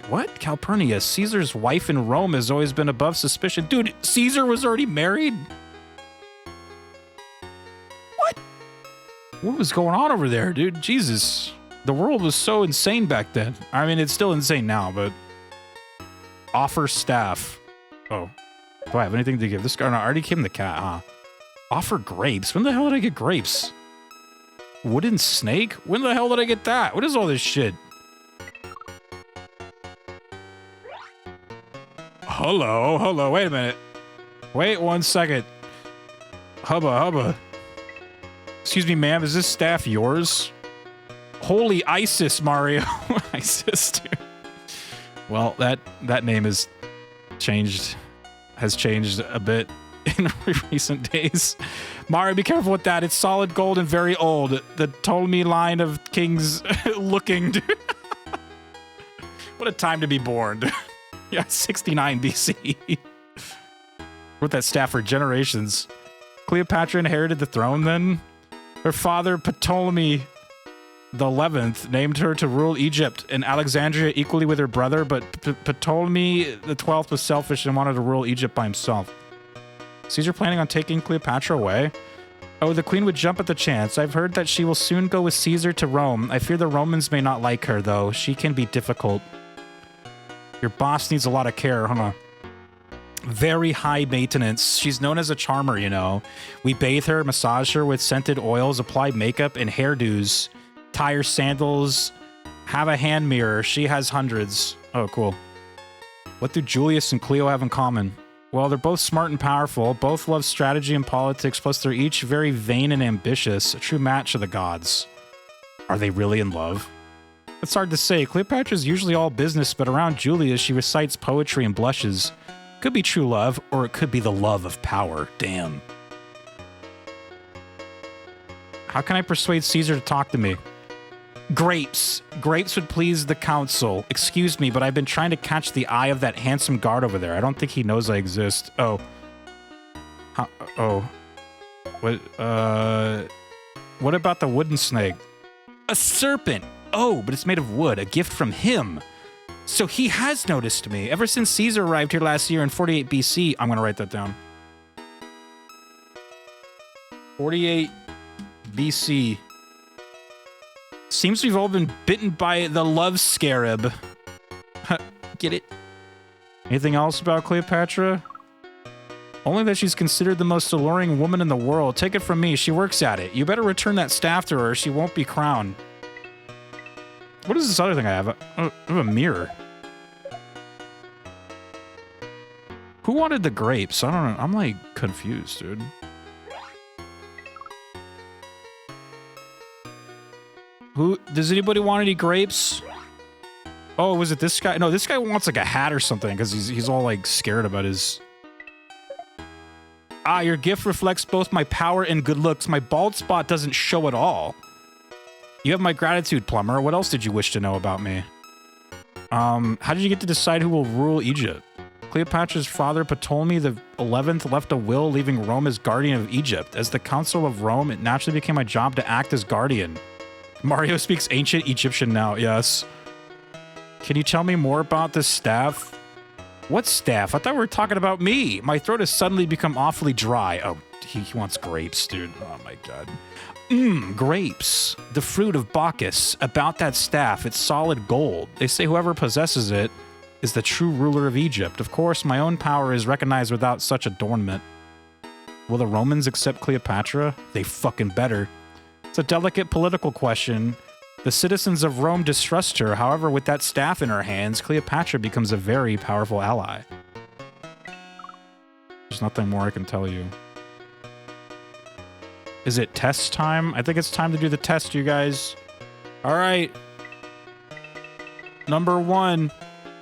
What? Calpurnia, Caesar's wife in Rome, has always been above suspicion. Dude, Caesar was already married? What? What was going on over there, dude? Jesus. The world was so insane back then. I mean, it's still insane now, but... Offer staff. Oh. Do I have anything to give this guy? No, I already gave him the cat, huh? Offer grapes? When the hell did I get grapes? Wooden snake? When the hell did I get that? What is all this shit? Hello, wait a minute. Wait 1 second. Hubba. Excuse me, ma'am, is this staff yours? Holy Isis, Mario. Isis, dude. Well, that name has changed a bit in recent days. Mario, be careful with that. It's solid gold and very old. The Ptolemy line of kings looking, dude. What a time to be born, dude. Yeah, 69 BC. With that staff for generations. Cleopatra inherited the throne then? Her father, Ptolemy the 11th, named her to rule Egypt and Alexandria equally with her brother, but Ptolemy the 12th was selfish and wanted to rule Egypt by himself. Caesar planning on taking Cleopatra away? Oh, the queen would jump at the chance. I've heard that she will soon go with Caesar to Rome. I fear the Romans may not like her, though. She can be difficult. Your boss needs a lot of care, huh? Very high maintenance. She's known as a charmer, you know. We bathe her, massage her with scented oils, apply makeup and hairdos, tie her sandals, have a hand mirror. She has hundreds. Oh, cool. What do Julius and Cleo have in common? Well, they're both smart and powerful, both love strategy and politics, plus they're each very vain and ambitious, a true match of the gods. Are they really in love? It's hard to say. Cleopatra's usually all business, but around Julius, she recites poetry and blushes. Could be true love, or it could be the love of power. Damn. How can I persuade Caesar to talk to me? Grapes. Grapes would please the council. Excuse me, but I've been trying to catch the eye of that handsome guard over there. I don't think he knows I exist. Oh. What about the wooden snake? A serpent. Oh, but it's made of wood. A gift from him. So he has noticed me. Ever since Caesar arrived here last year in 48 BC. I'm going to write that down. 48 BC. Seems we've all been bitten by the love scarab. Get it? Anything else about Cleopatra? Only that she's considered the most alluring woman in the world. Take it from me, she works at it. You better return that staff to her or she won't be crowned. What is this other thing I have? I have a mirror. Who wanted the grapes? I don't know. I'm like confused, dude. Who does anybody want any grapes? Oh, was it this guy? No, this guy wants like a hat or something because he's all like scared about his. Ah, your gift reflects both my power and good looks. My bald spot doesn't show at all. You have my gratitude, plumber. What else did you wish to know about me? How did you get to decide who will rule Egypt? Cleopatra's father, Ptolemy the 11th, left a will leaving Rome as guardian of Egypt. As the Council of Rome, it naturally became my job to act as guardian. Mario speaks ancient Egyptian now, yes. Can you tell me more about this staff? What staff? I thought we were talking about me. My throat has suddenly become awfully dry. Oh, he wants grapes, dude. Oh my god. Grapes. The fruit of Bacchus. About that staff, it's solid gold. They say whoever possesses it is the true ruler of Egypt. Of course, my own power is recognized without such adornment. Will the Romans accept Cleopatra? They fucking better. It's a delicate political question. The citizens of Rome distrust her. However, with that staff in her hands, Cleopatra becomes a very powerful ally. There's nothing more I can tell you. Is it test time? I think it's time to do the test, you guys. All right. Number 1.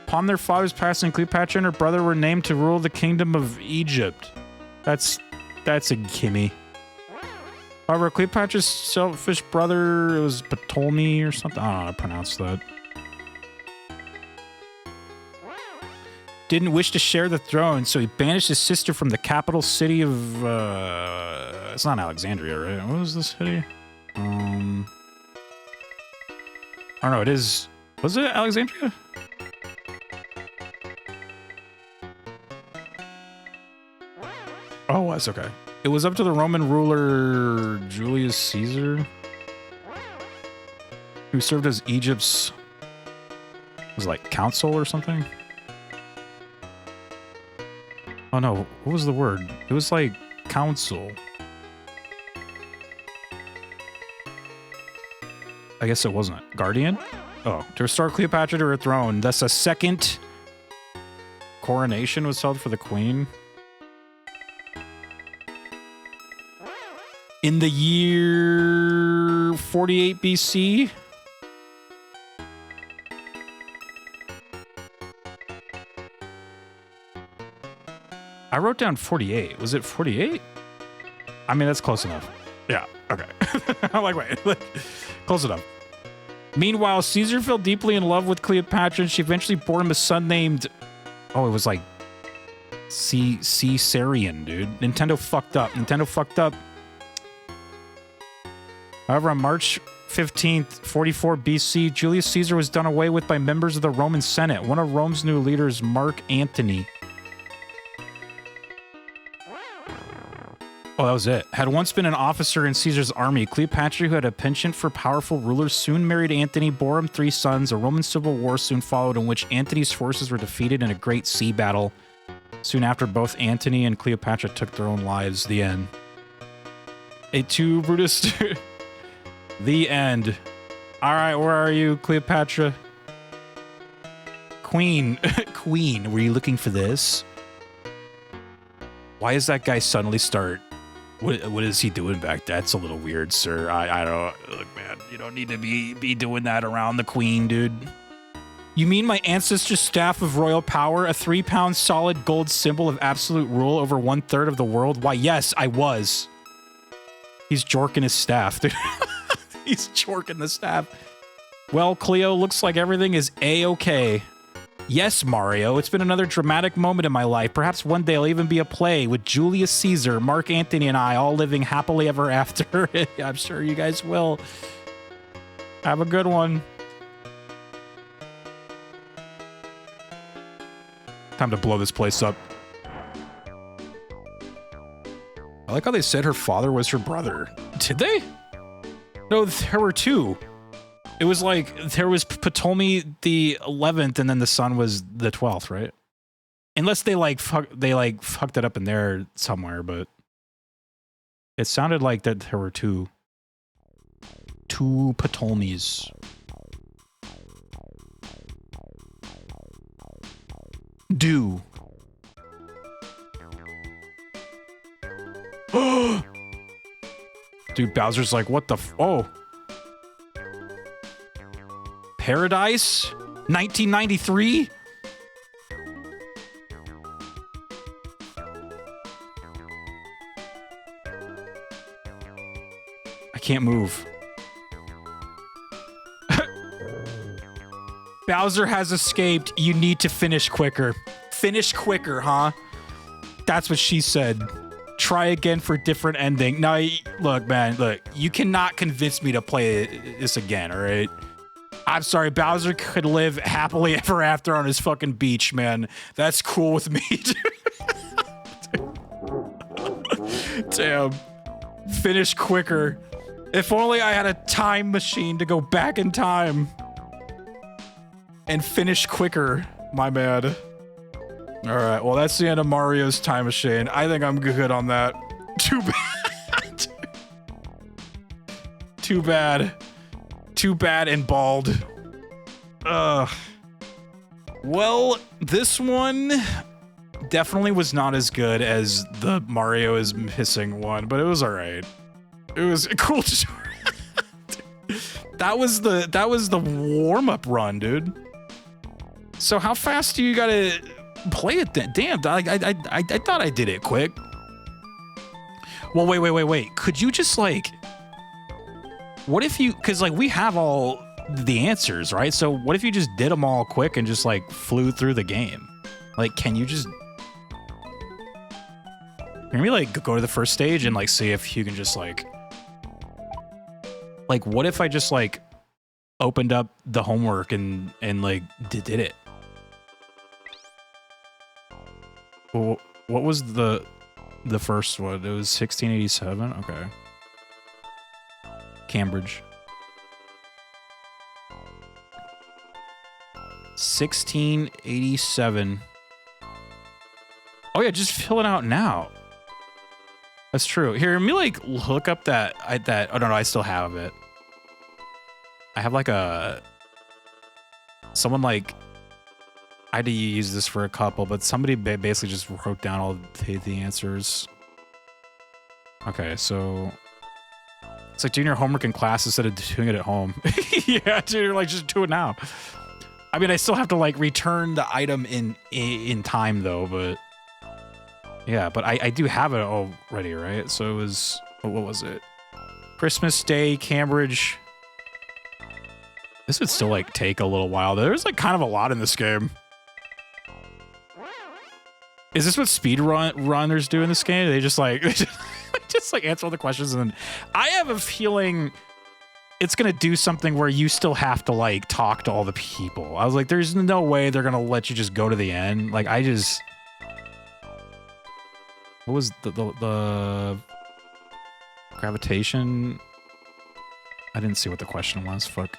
Upon their father's passing, Cleopatra and her brother were named to rule the kingdom of Egypt. That's a gimme. However, Cleopatra's selfish brother, it was Ptolemy or something. I don't know how to pronounce that. Didn't wish to share the throne, so he banished his sister from the capital city of, it's not Alexandria, right? What was this city? I don't know, it is, was it Alexandria? Oh, that's okay. It was up to the Roman ruler Julius Caesar, who served as Egypt's, was it like council or something? Oh no, what was the word? It was like council. I guess it wasn't. Guardian? Oh, to restore Cleopatra to her throne. Thus a second coronation was held for the queen. In the year 48 BC? I wrote down 48. Was it 48? I mean, that's close enough. Yeah, okay. I'm like, wait, close enough. Meanwhile, Caesar fell deeply in love with Cleopatra, and she eventually bore him a son named... Oh, it was like... Caesarion, dude. Nintendo fucked up. Nintendo fucked up. However, on March 15th, 44 BC, Julius Caesar was done away with by members of the Roman Senate. One of Rome's new leaders, Mark Antony. Oh, that was it. Had once been an officer in Caesar's army. Cleopatra, who had a penchant for powerful rulers, soon married Antony, bore him 3 sons. A Roman civil war soon followed, in which Antony's forces were defeated in a great sea battle. Soon after, both Antony and Cleopatra took their own lives. The end. A2 Brutus. The end. All right, where are you, Cleopatra? Queen. Queen, were you looking for this? Why does that guy suddenly start? What is he doing back there? That's a little weird, sir. I don't... Look, man, you don't need to be doing that around the queen, dude. You mean my ancestor's staff of royal power, a 3-pound solid gold symbol of absolute rule over 1/3 of the world? Why, yes, I was. He's jorking his staff, dude. He's jorking the staff. Well, Cleo, looks like everything is A-okay. Yes, Mario, it's been another dramatic moment in my life. Perhaps one day I'll even be a play with Julius Caesar, Mark Antony, and I all living happily ever after. I'm sure you guys will. Have a good one. Time to blow this place up. I like how they said her father was her brother. Did they? No, there were 2. It was like, there was Ptolemy the 11th, and then the son was the 12th, right? Unless they fucked it up in there somewhere, but it sounded like that there were 2 Ptolemies. Do. Dude, Bowser's like, what the oh. Paradise? 1993? I can't move. Bowser has escaped. You need to finish quicker. Finish quicker, huh? That's what she said. Try again for different ending. Now, look, man, look. You cannot convince me to play this again, all right? I'm sorry, Bowser could live happily ever after on his fucking beach, man. That's cool with me, dude. Damn. Finish quicker. If only I had a time machine to go back in time and finish quicker, my bad. All right, well, that's the end of Mario's time machine. I think I'm good on that. Too bad. Too bad. Too bad and bald. Ugh. Well, this one definitely was not as good as the Mario is missing one, but it was all right. It was a cool tutorial. That was the warm-up run, dude. So how fast do you gotta play it then? Damn, I thought I did it quick. Well, wait. Could you just like, what if you, cause like we have all the answers, right? So what if you just did them all quick and just like flew through the game? Like, can you just, can we like go to the first stage and like see if you can just like what if I just like opened up the homework and like did it? Well, what was the first one? It was 1687. Okay. Cambridge. 1687. Oh yeah, just fill it out now. That's true. Here, let me like look up that oh no, I still have it. I have like someone like, I had to use this for a couple, but somebody basically just wrote down all the answers. Okay, so it's like doing your homework in class instead of doing it at home. Yeah, dude, you're like, just do it now. I mean, I still have to like return the item in time though, but yeah, but I do have it already, right? So it was, what was it? Christmas Day, Cambridge. This would still like take a little while. There's like kind of a lot in this game. Is this what runners do in this game? They just like just like answer all the questions, and then I have a feeling it's gonna do something where you still have to like talk to all the people. I was like, there's no way they're gonna let you just go to the end. Like I just, what was the gravitation? I didn't see what the question was. Fuck.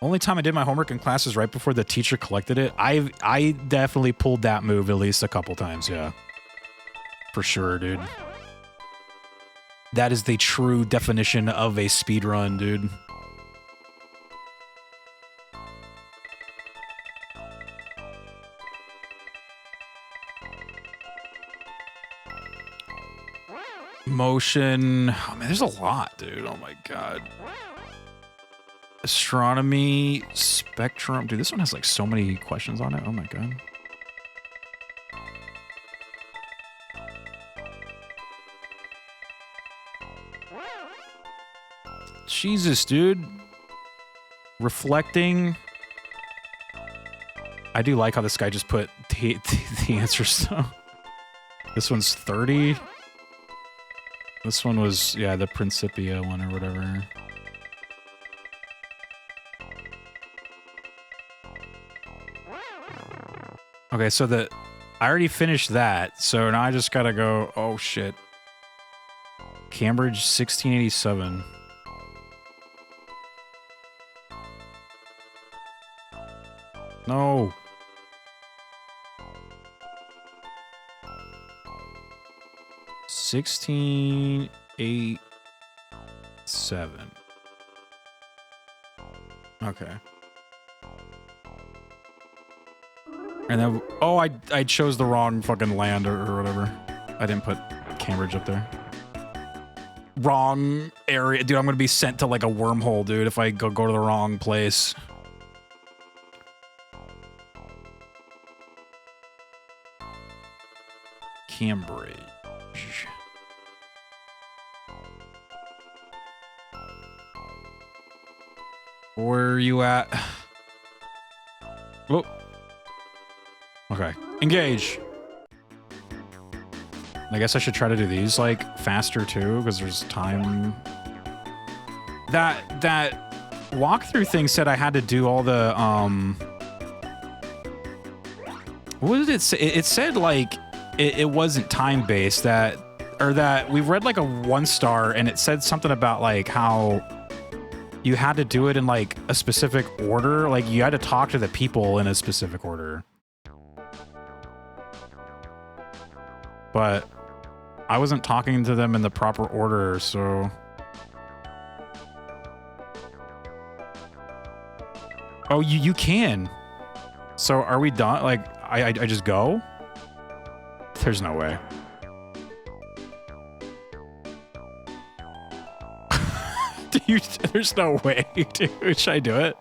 Only time I did my homework in class is right before the teacher collected it. I definitely pulled that move at least a couple times, yeah. For sure, dude. That is the true definition of a speedrun, dude. Motion. Oh man, there's a lot, dude. Oh my god. Astronomy, spectrum. Dude, this one has like so many questions on it. Oh my god. Jesus, dude. Reflecting. I do like how this guy just put the answers though. This one's 30. This one was, yeah, the Principia one or whatever. Okay, so I already finished that, so now I just gotta go, oh shit. Cambridge 1687. No. $16.87. Okay. And then, oh, I chose the wrong fucking land or whatever. I didn't put Cambridge up there. wrong area. Dude, I'm gonna be sent to like a wormhole, dude, if I go to the wrong place. Cambridge. Where are you at? Whoa. Okay. Engage. I guess I should try to do these like faster too, because there's time. That walkthrough thing said I had to do all the what did it say? It said like it wasn't time based, that we read like a 1-star and it said something about like how you had to do it in like a specific order, like you had to talk to the people in a specific order. But I wasn't talking to them in the proper order, so. Oh, you can. So are we done? Like, I just go? There's no way. Dude, there's no way, dude. Should I do it?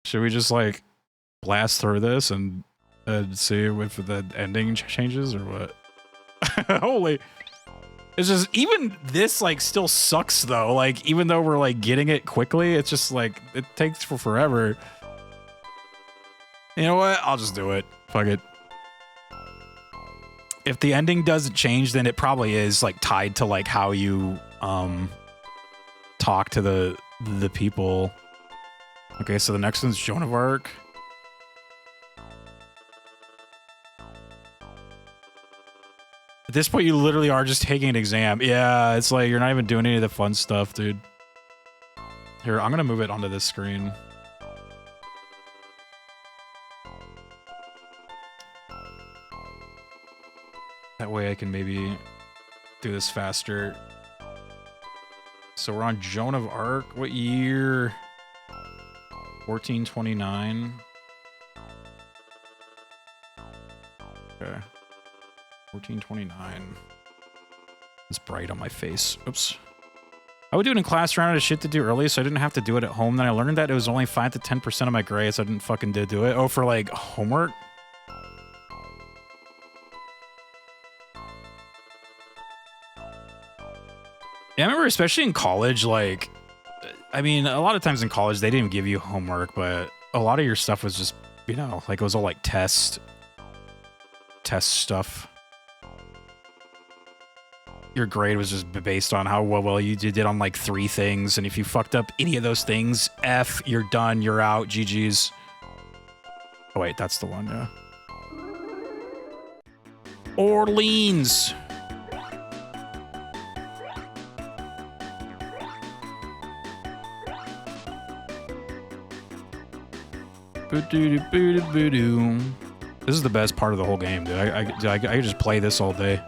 Should we just like blast through this and see if the ending changes or what? Holy. It's just, even this like still sucks though. Like, even though we're like getting it quickly, it's just like, it takes for forever. You know what? I'll just do it. Fuck it. If the ending doesn't change, then it probably is like tied to like how you talk to the people. Okay, so the next one's Joan of Arc. At this point, you literally are just taking an exam. Yeah, it's like you're not even doing any of the fun stuff, dude. Here, I'm gonna move it onto this screen. That way I can maybe do this faster. So we're on Joan of Arc. What year? 1429. Okay. 1429. It's bright on my face. Oops. I would do it in class, ran out of shit to do early, so I didn't have to do it at home. Then I learned that it was only 5 to 10% of my grades, so I didn't fucking do it. Oh, for like homework? Yeah, I remember especially in college, like, I mean, a lot of times in college, they didn't give you homework, but a lot of your stuff was just, you know, like it was all like test stuff. Your grade was just based on how well you did on like 3 things, and if you fucked up any of those things, F, you're done, you're out, GG's. Oh wait, that's the one, yeah. Orleans. This is the best part of the whole game, dude. I could just play this all day.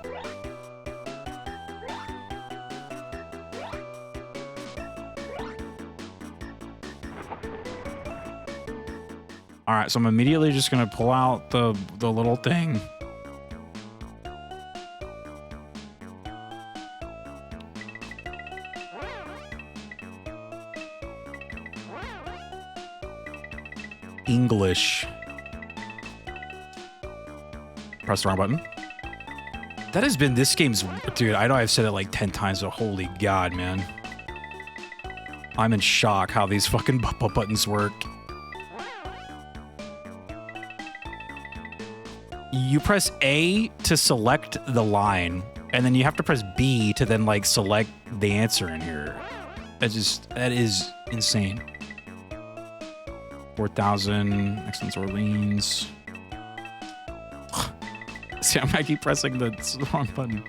All right, so I'm immediately just gonna pull out the little thing. English. Press the wrong button. That has been this game's... Dude, I know I've said it like 10 times, but holy god, man. I'm in shock how these fucking buttons work. You press A to select the line, and then you have to press B to then like select the answer in here. That is insane. 4,000. Next one's Orleans. See, I keep pressing the wrong button.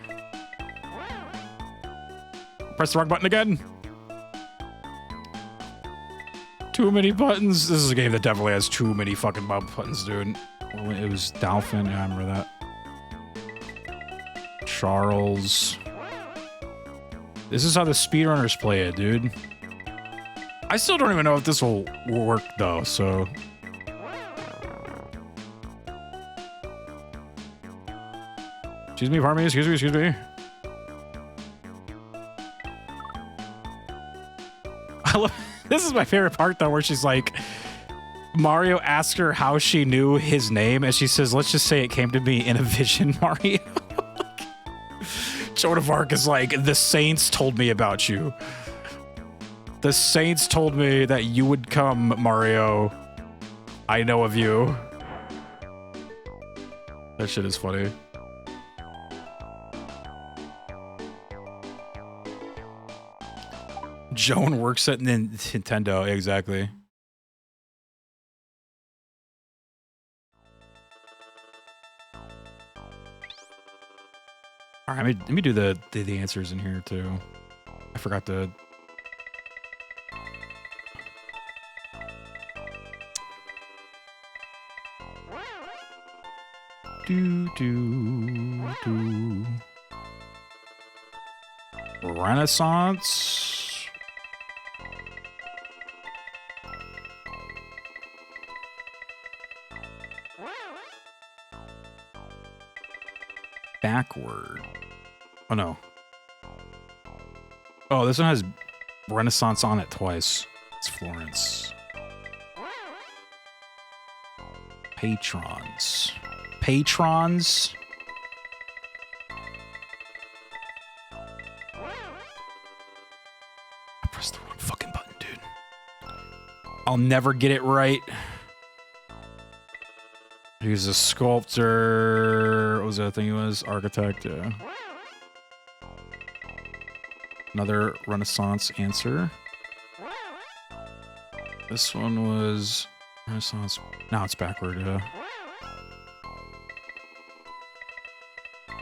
Press the wrong button again. Too many buttons. This is a game that definitely has too many fucking buttons, dude. Well, it was Dolphin. Yeah, I remember that. Charles. This is how the speedrunners play it, dude. I still don't even know if this will work, though, so... Excuse me, pardon me, excuse me. This is my favorite part though, where she's like, Mario asked her how she knew his name, and she says, "Let's just say it came to me in a vision, Mario." Joan of Arc is like, "The Saints told me about you. The Saints told me that you would come, Mario. I know of you." That shit is funny. Joan works at Nintendo, exactly. All right, let me do the answers in here too. I forgot to. Do. Renaissance. Backward. Oh no. Oh, this one has Renaissance on it twice. It's Florence. Patrons. Patrons. I pressed the wrong fucking button, dude. I'll never get it right. He was a sculptor. What was that thing he was? Architect, yeah. Another Renaissance answer. This one was Renaissance. Now it's backward, yeah.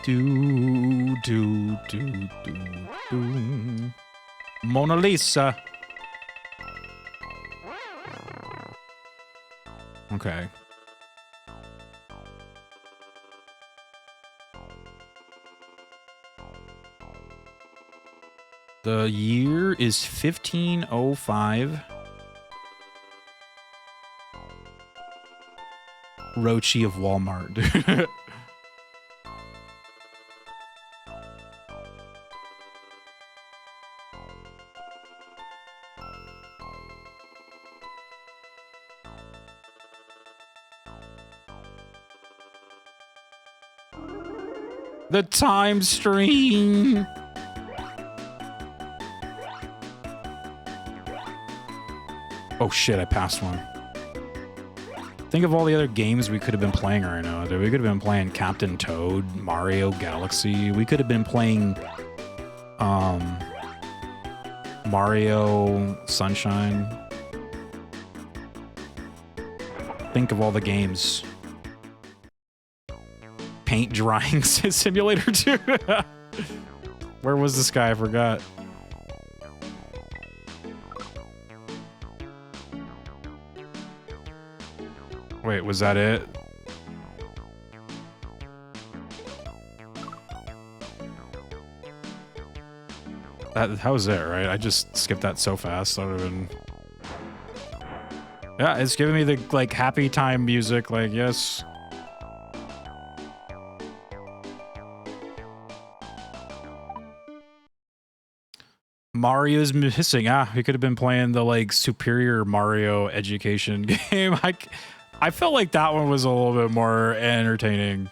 Do. Mona Lisa. Okay. The year is 1505. Rochi of Walmart. The time stream. Oh shit, I passed one. Think of all the other games we could have been playing right now. Dude. We could have been playing Captain Toad, Mario Galaxy. We could have been playing Mario Sunshine. Think of all the games. Paint drying simulator 2. Where was this guy? I forgot. Wait, was that it? That was it, right? I just skipped that so fast. That would have been... Yeah, it's giving me the, like, happy time music. Like, yes. Mario's missing. Ah, we could have been playing the, like, Superior Mario Education game. I felt like that one was a little bit more entertaining.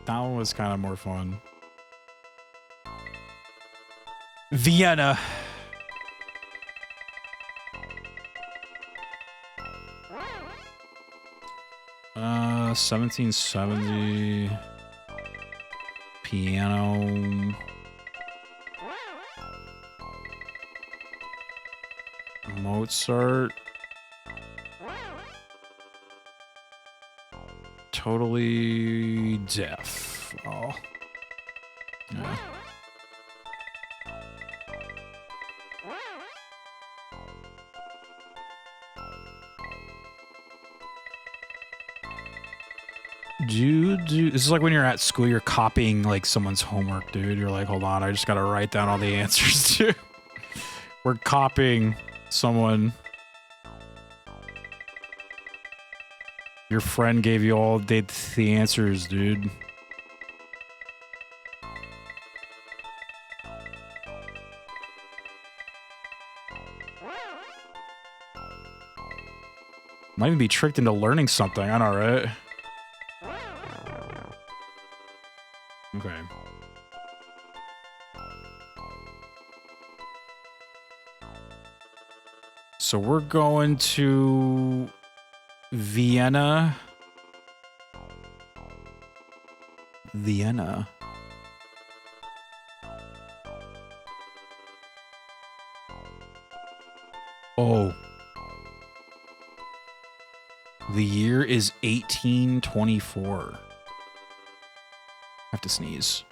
That one was kind of more fun. Vienna. Uh, 1770. Piano. Mozart. Totally deaf. Oh. Yeah. This is like when you're at school, you're copying like someone's homework, dude. You're like, hold on, I just gotta write down all the answers, dude. We're copying someone. Your friend gave you all the answers, dude. Might even be tricked into learning something. I know, right? Okay. So we're going to Vienna. Vienna. Oh. The year is 1824. I have to sneeze.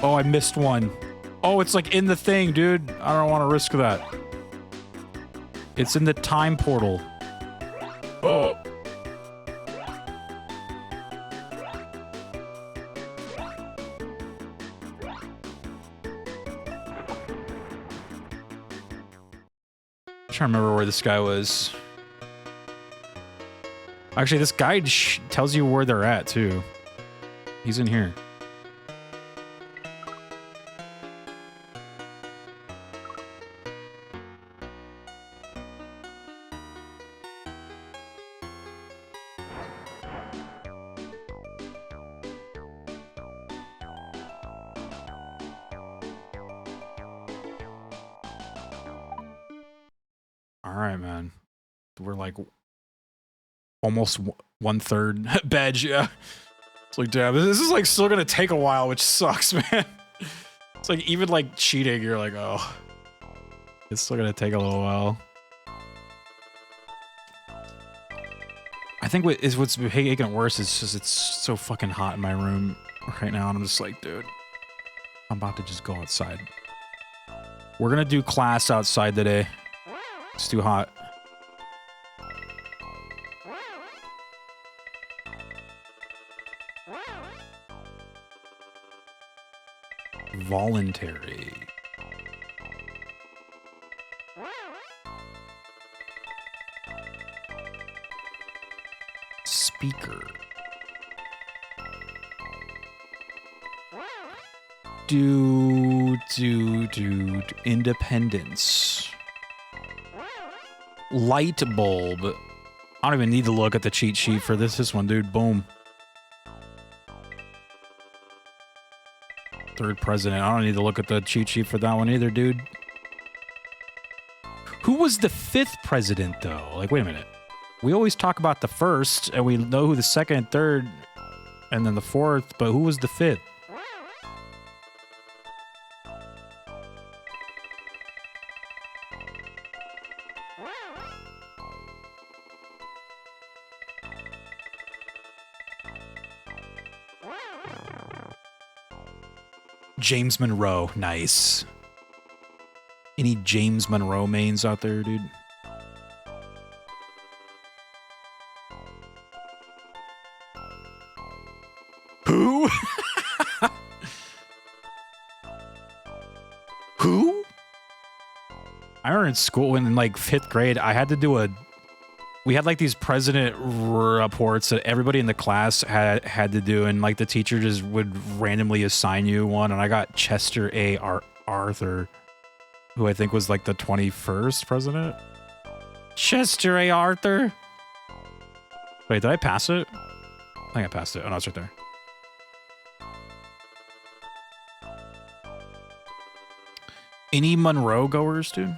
Oh, I missed one. Oh, it's like in the thing, dude. I don't want to risk that. It's in the time portal. Oh. I'm trying to remember where this guy was. Actually, this guide tells you where they're at, too. He's in here. All right, man. We're like almost 1/3 badge, yeah. It's like, damn, this is like still gonna take a while, which sucks, man. It's like even like cheating, you're like, oh, it's still gonna take a little while. I think what's making it worse is just it's so fucking hot in my room right now, and I'm just like, dude, I'm about to just go outside. We're gonna do class outside today. It's too hot. Voluntary. Speaker. Independence. Light bulb. I don't even need to look at the cheat sheet for this one, dude. Boom. Third president. I don't need to look at the cheat sheet for that one either, dude. Who was the 5th president, though? Like, wait a minute. We always talk about the 1st, and we know who the 2nd and 3rd, and then the 4th, but who was the 5th? James Monroe. Nice. Any James Monroe mains out there, dude? Who? Who? I remember in school when in like 5th grade, I had to do we had like these president reports that everybody in the class had to do, and like the teacher just would randomly assign you one, and I got Chester A. Arthur, who I think was like the 21st president. Chester A. Arthur. Wait, did I pass it? I think I passed it. Oh no, it's right there. Any Monroe goers, dude?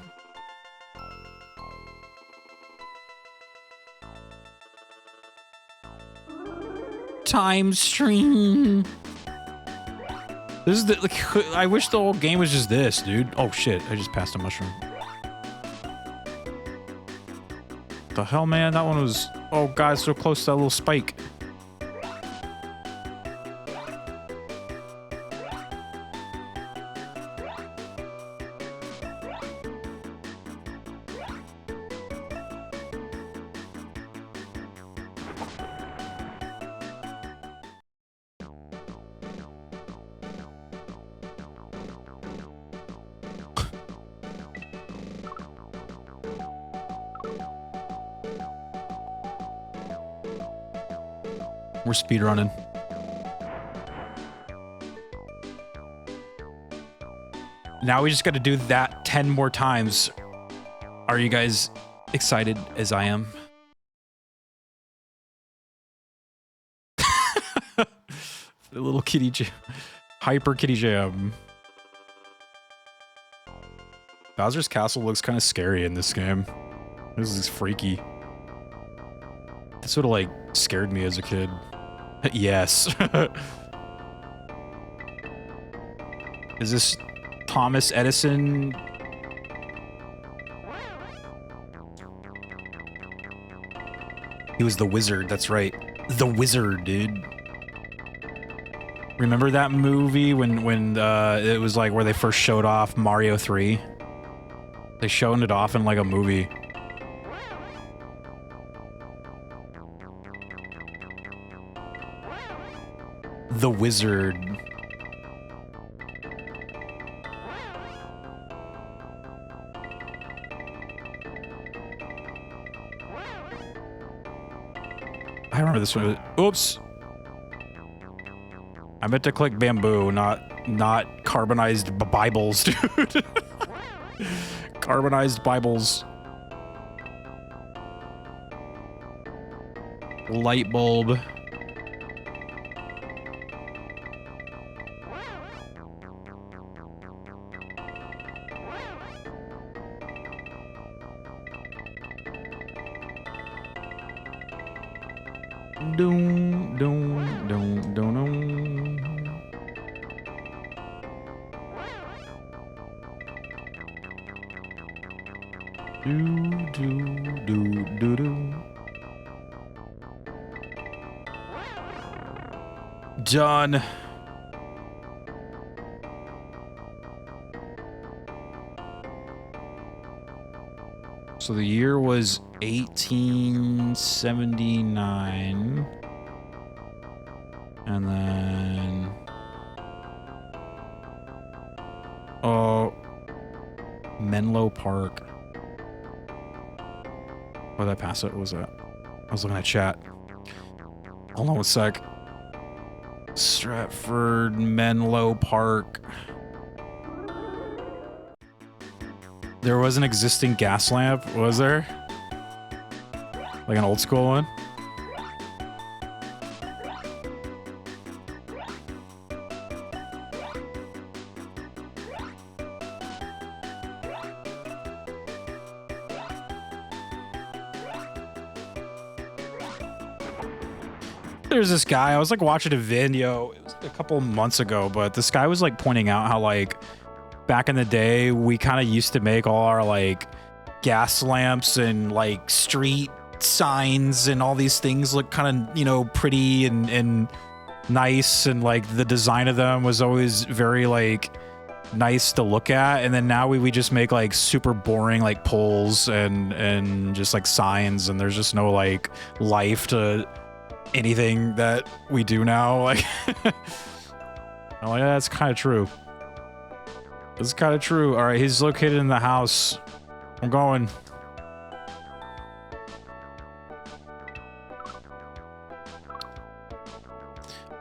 Time stream. This is the like, I wish the whole game was just this, dude. Oh shit, I just passed a mushroom. The hell, man? That one was, oh god, so close to that little spike. We're speedrunning. Now we just got to do that 10 more times. Are you guys excited as I am? The little kitty jam. Hyper kitty jam. Bowser's Castle looks kind of scary in this game. This is freaky. This would have, like, scared me as a kid. Yes. Is this Thomas Edison? He was the wizard, that's right. The wizard, dude. Remember that movie when it was like where they first showed off Mario 3? They showed it off in like a movie. The wizard. I remember this one. Oops. I meant to click bamboo, not carbonized Bibles, dude. Carbonized Bibles. Light bulb. Doom, doom, doom, doom, doom. Do, do, do, do, do. Done. So the year was 1879. And then... Oh... Menlo Park. Oh, did I pass it? What was that? I was looking at chat. Hold on one sec. Stratford, Menlo Park. There was an existing gas lamp, was there? Like an old school one? There's this guy, I was like watching a video, it was a couple months ago, but this guy was like pointing out how like back in the day, we kind of used to make all our like gas lamps and like street signs and all these things look kind of, you know, pretty and nice, and like the design of them was always very like nice to look at. And then now we just make like super boring like poles and just like signs, and there's just no like life to anything that we do now. Like I'm like, that's kind of true. That's kind of true. All right, he's located in the house. I'm going.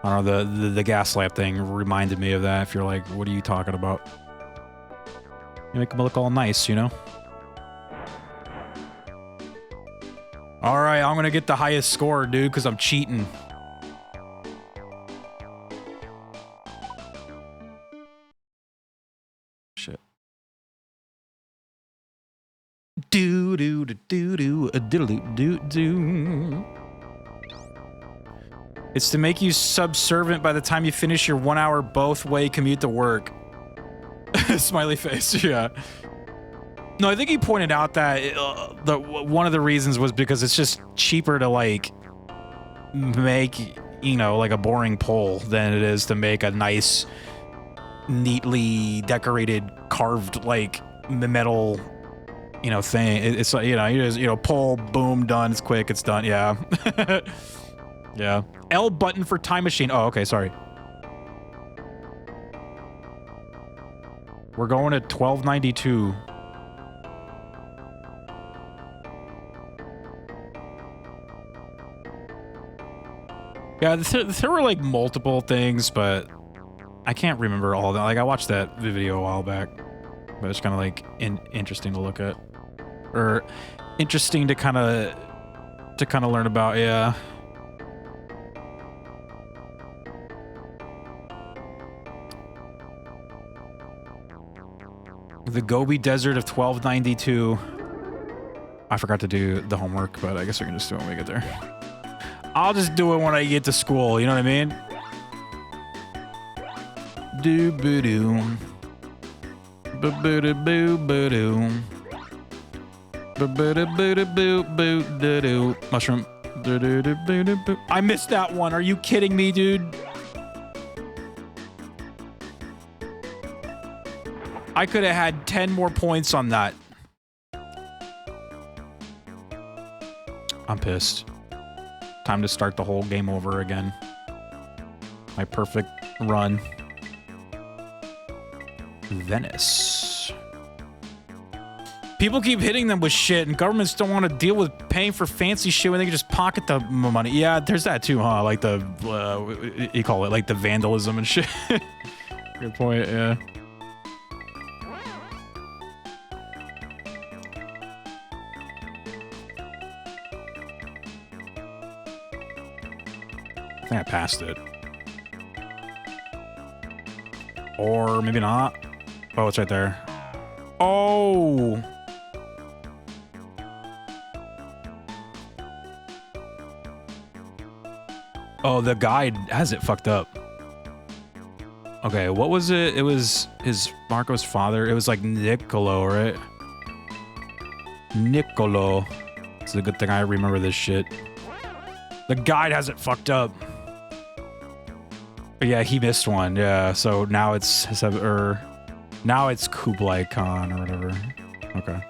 I don't know, the gas lamp thing reminded me of that. If you're like, what are you talking about? You make them look all nice, you know? All right, I'm gonna get the highest score, dude, because I'm cheating. Shit. Do do do do do do do do. It's to make you subservient by the time you finish your 1 hour both-way commute to work. Smiley face, yeah. No, I think he pointed out that one of the reasons was because it's just cheaper to like make, you know, like a boring pole than it is to make a nice, neatly decorated, carved like metal, you know, thing. It's like, you know, you just, you know, pull, boom, done. It's quick. It's done. Yeah. Yeah. L button for time machine. Oh, okay. Sorry. We're going at 1292. Yeah, there were like multiple things, but I can't remember all of them. Like I watched that video a while back, but it's kind of like interesting to look at, or interesting to kind of learn about. Yeah. The Gobi Desert of 1292. I forgot to do the homework, but I guess we can just do it when we get there. I'll just do it when I get to school, you know what I mean? Do-boo-doo. Ba-boo-da-boo-boo-doo. Ba-boo-da-boo-da-boo-boo-doo. Mushroom. Do-do-do-boo-do-boo. I missed that one. Are you kidding me, dude? I could have had 10 more points on that. I'm pissed. Time to start the whole game over again. My perfect run. Venice. People keep hitting them with shit, and governments don't want to deal with paying for fancy shit when they can just pocket the money. Yeah, there's that too, huh? Like the, you call it like the vandalism and shit. Good point, yeah. I think I passed it. Or maybe not. Oh, it's right there. Oh! Oh, the guide has it fucked up. Okay, what was it? It was his Marco's father. It was like Niccolo, right? Niccolo. It's a good thing I remember this shit. The guide has it fucked up. But yeah, he missed one. Yeah, so now it's now it's Kublai Khan or whatever. Okay.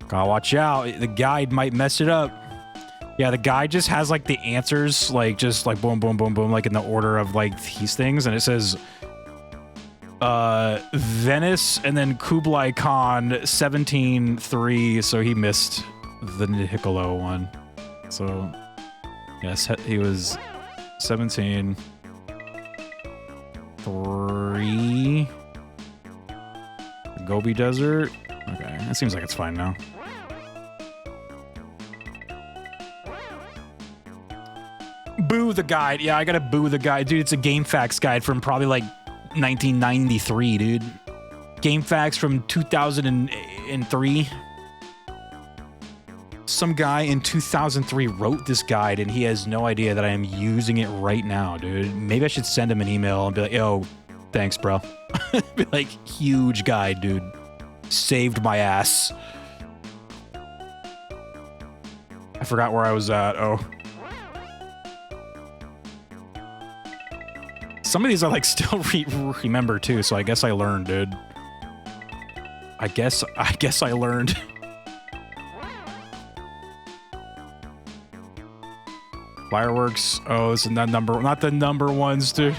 Gotta watch out. The guide might mess it up. Yeah, the guide just has like the answers, like just like boom, boom, boom, boom, like in the order of like these things, and it says Venice and then Kublai Khan 17-3, so he missed the Niccolo one. So yes, he was 17-3. Gobi Desert. Okay, that seems like it's fine now. Boo the guide. Yeah, I gotta boo the guide. Dude, it's a GameFAQs guide from probably like 1993, dude. GameFAQs from 2003. Some guy in 2003 wrote this guide and he has no idea that I am using it right now, dude. Maybe I should send him an email and be like, yo, thanks, bro. Be like, huge guide, dude. Saved my ass. I forgot where I was at. Oh. Some of these I like still remember too, so I guess I learned, dude. I guess I learned. Fireworks. Oh, it's not the number ones, dude.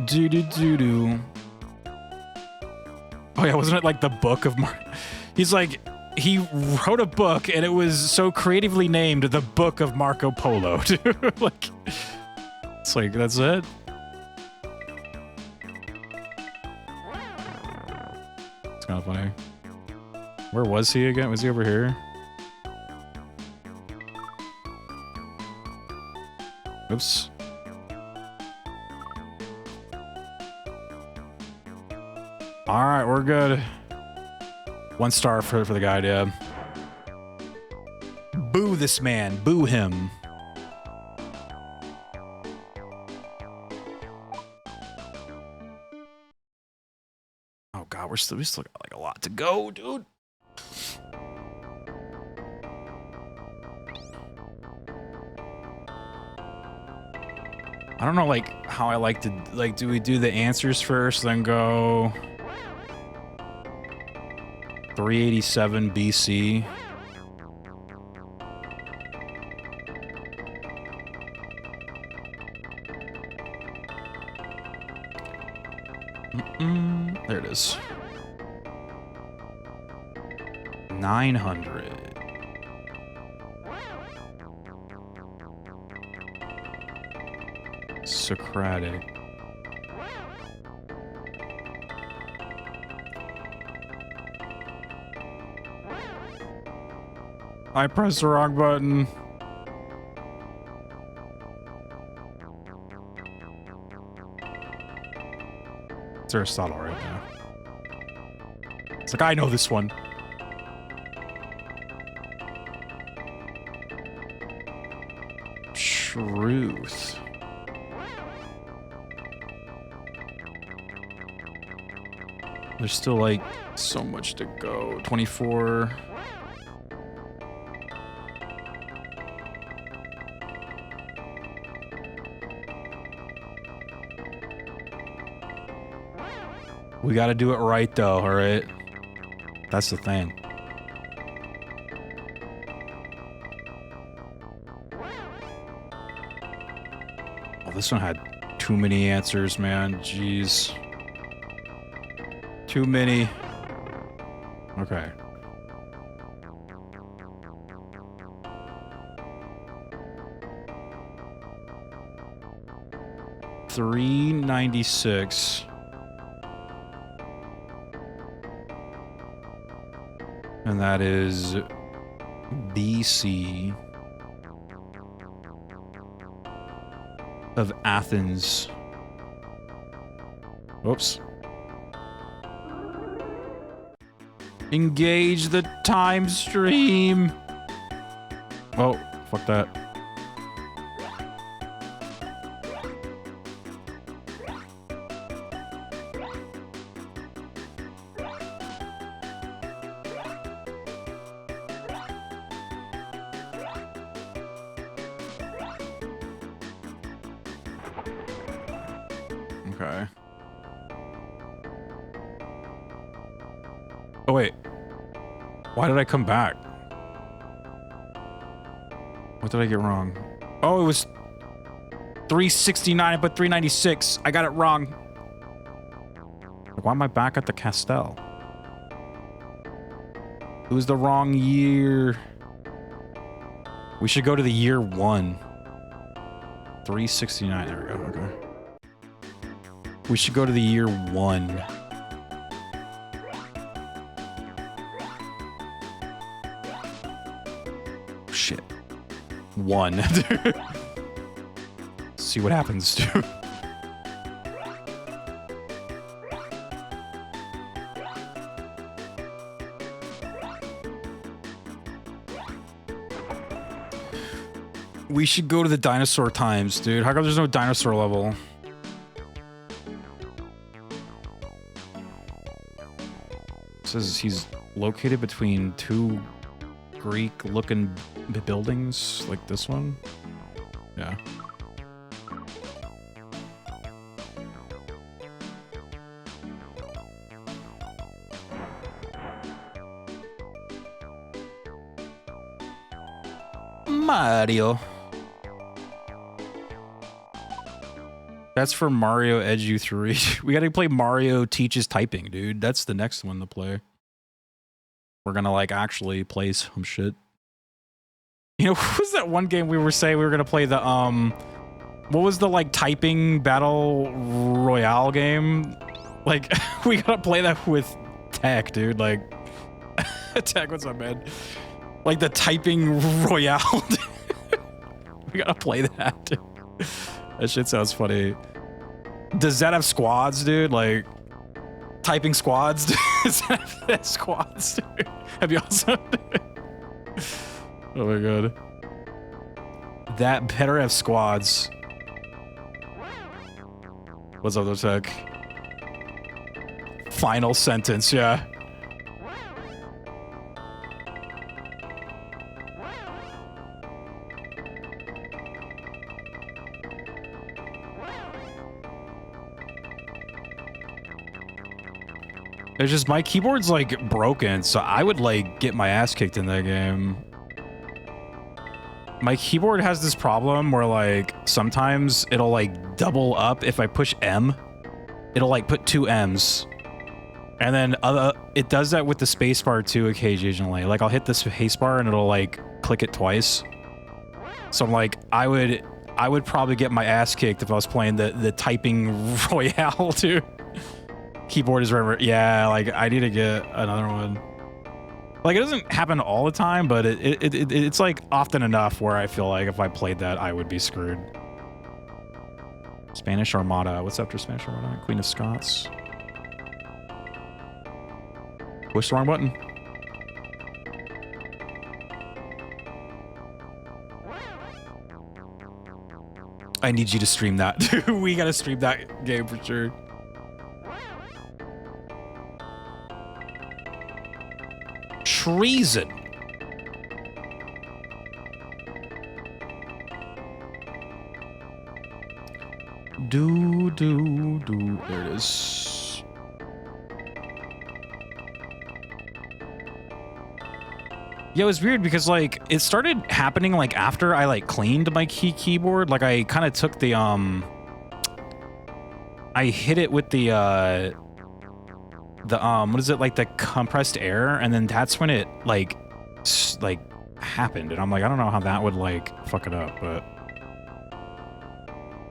Do. Oh yeah, wasn't it like the book of He's like, he wrote a book and it was so creatively named The Book of Marco Polo, dude. Like, it's like, that's it? It's kind of funny. Where was he again? Was he over here? Oops. All right, we're good. 1 star for the guide, yeah. Boo this man. Boo him. Oh god, we still got like a lot to go, dude. I don't know like how I like to like, do we do the answers first then go 387 BC. There it is. 900. Socratic. I pressed the wrong button. It's Aristotle right now. It's like, I know this one. Truth. There's still like so much to go. 24. We gotta do it right though, alright? That's the thing. Oh, this one had too many answers, man. Jeez. Too many. Okay. $396. And that is BC of Athens. Whoops. Engage the time stream. Oh, fuck that. Okay. Oh, wait. Why did I come back? What did I get wrong? Oh, it was 369, but 396. I got it wrong. Why am I back at the Castel? It was the wrong year. We should go to the year 1. 369. There we go. Okay. We should go to the year 1. Shit. 1. See what happens, dude. We should go to the dinosaur times, dude. How come there's no dinosaur level? It says he's located between two Greek-looking buildings, like this one. Yeah. Mario. That's for Mario Edu 3. We gotta play Mario Teaches Typing, dude. That's the next one to play. We're gonna, like, actually play some shit. You know, what was that one game we were saying we were gonna play the, what was the, like, typing battle royale game? Like, we gotta play that with Tech, dude. Like, Tech, what's up, man? Like, the typing royale. We gotta play that, dude. That shit sounds funny. Does that have squads, dude? Like, typing squads? Does that have squads, dude? That'd be awesome. Oh my god. That better have squads. What's up, though, Tech? Final sentence, yeah. It's just my keyboard's like broken, so I would like get my ass kicked in that game. My keyboard has this problem where like sometimes it'll like double up if I push M. It'll like put 2 M's. And then it does that with the spacebar too occasionally. Like I'll hit the spacebar and it'll like click it twice. So I'm like, I would I would probably get my ass kicked if I was playing the typing royale too. Keyboard is rare. Yeah, like I need to get another one. Like it doesn't happen all the time, but it's like often enough where I feel like if I played that, I would be screwed. Spanish Armada. What's after Spanish Armada? Queen of Scots. Push the wrong button. I need you to stream that. We gotta stream that game for sure. Treason. Do. There it is. Yeah, it was weird because like it started happening like after I like cleaned my keyboard. Like I kind of took the I hit it with the what is it, like the compressed air, and then that's when it like happened, and I'm like, I don't know how that would like fuck it up, but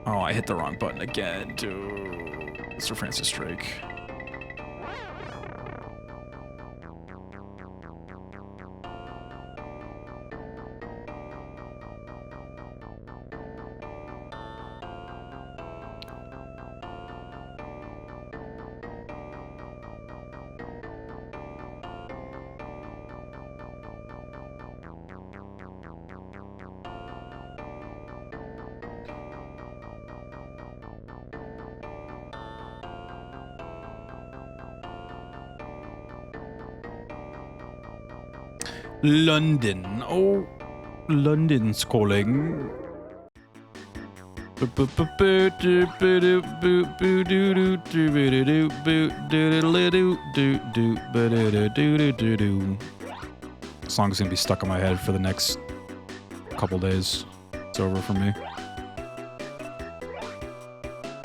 oh, I hit the wrong button again, dude. Mr. Francis Drake. London. Oh, London's calling. Song's gonna be stuck in my head for the next couple days. It's over for me.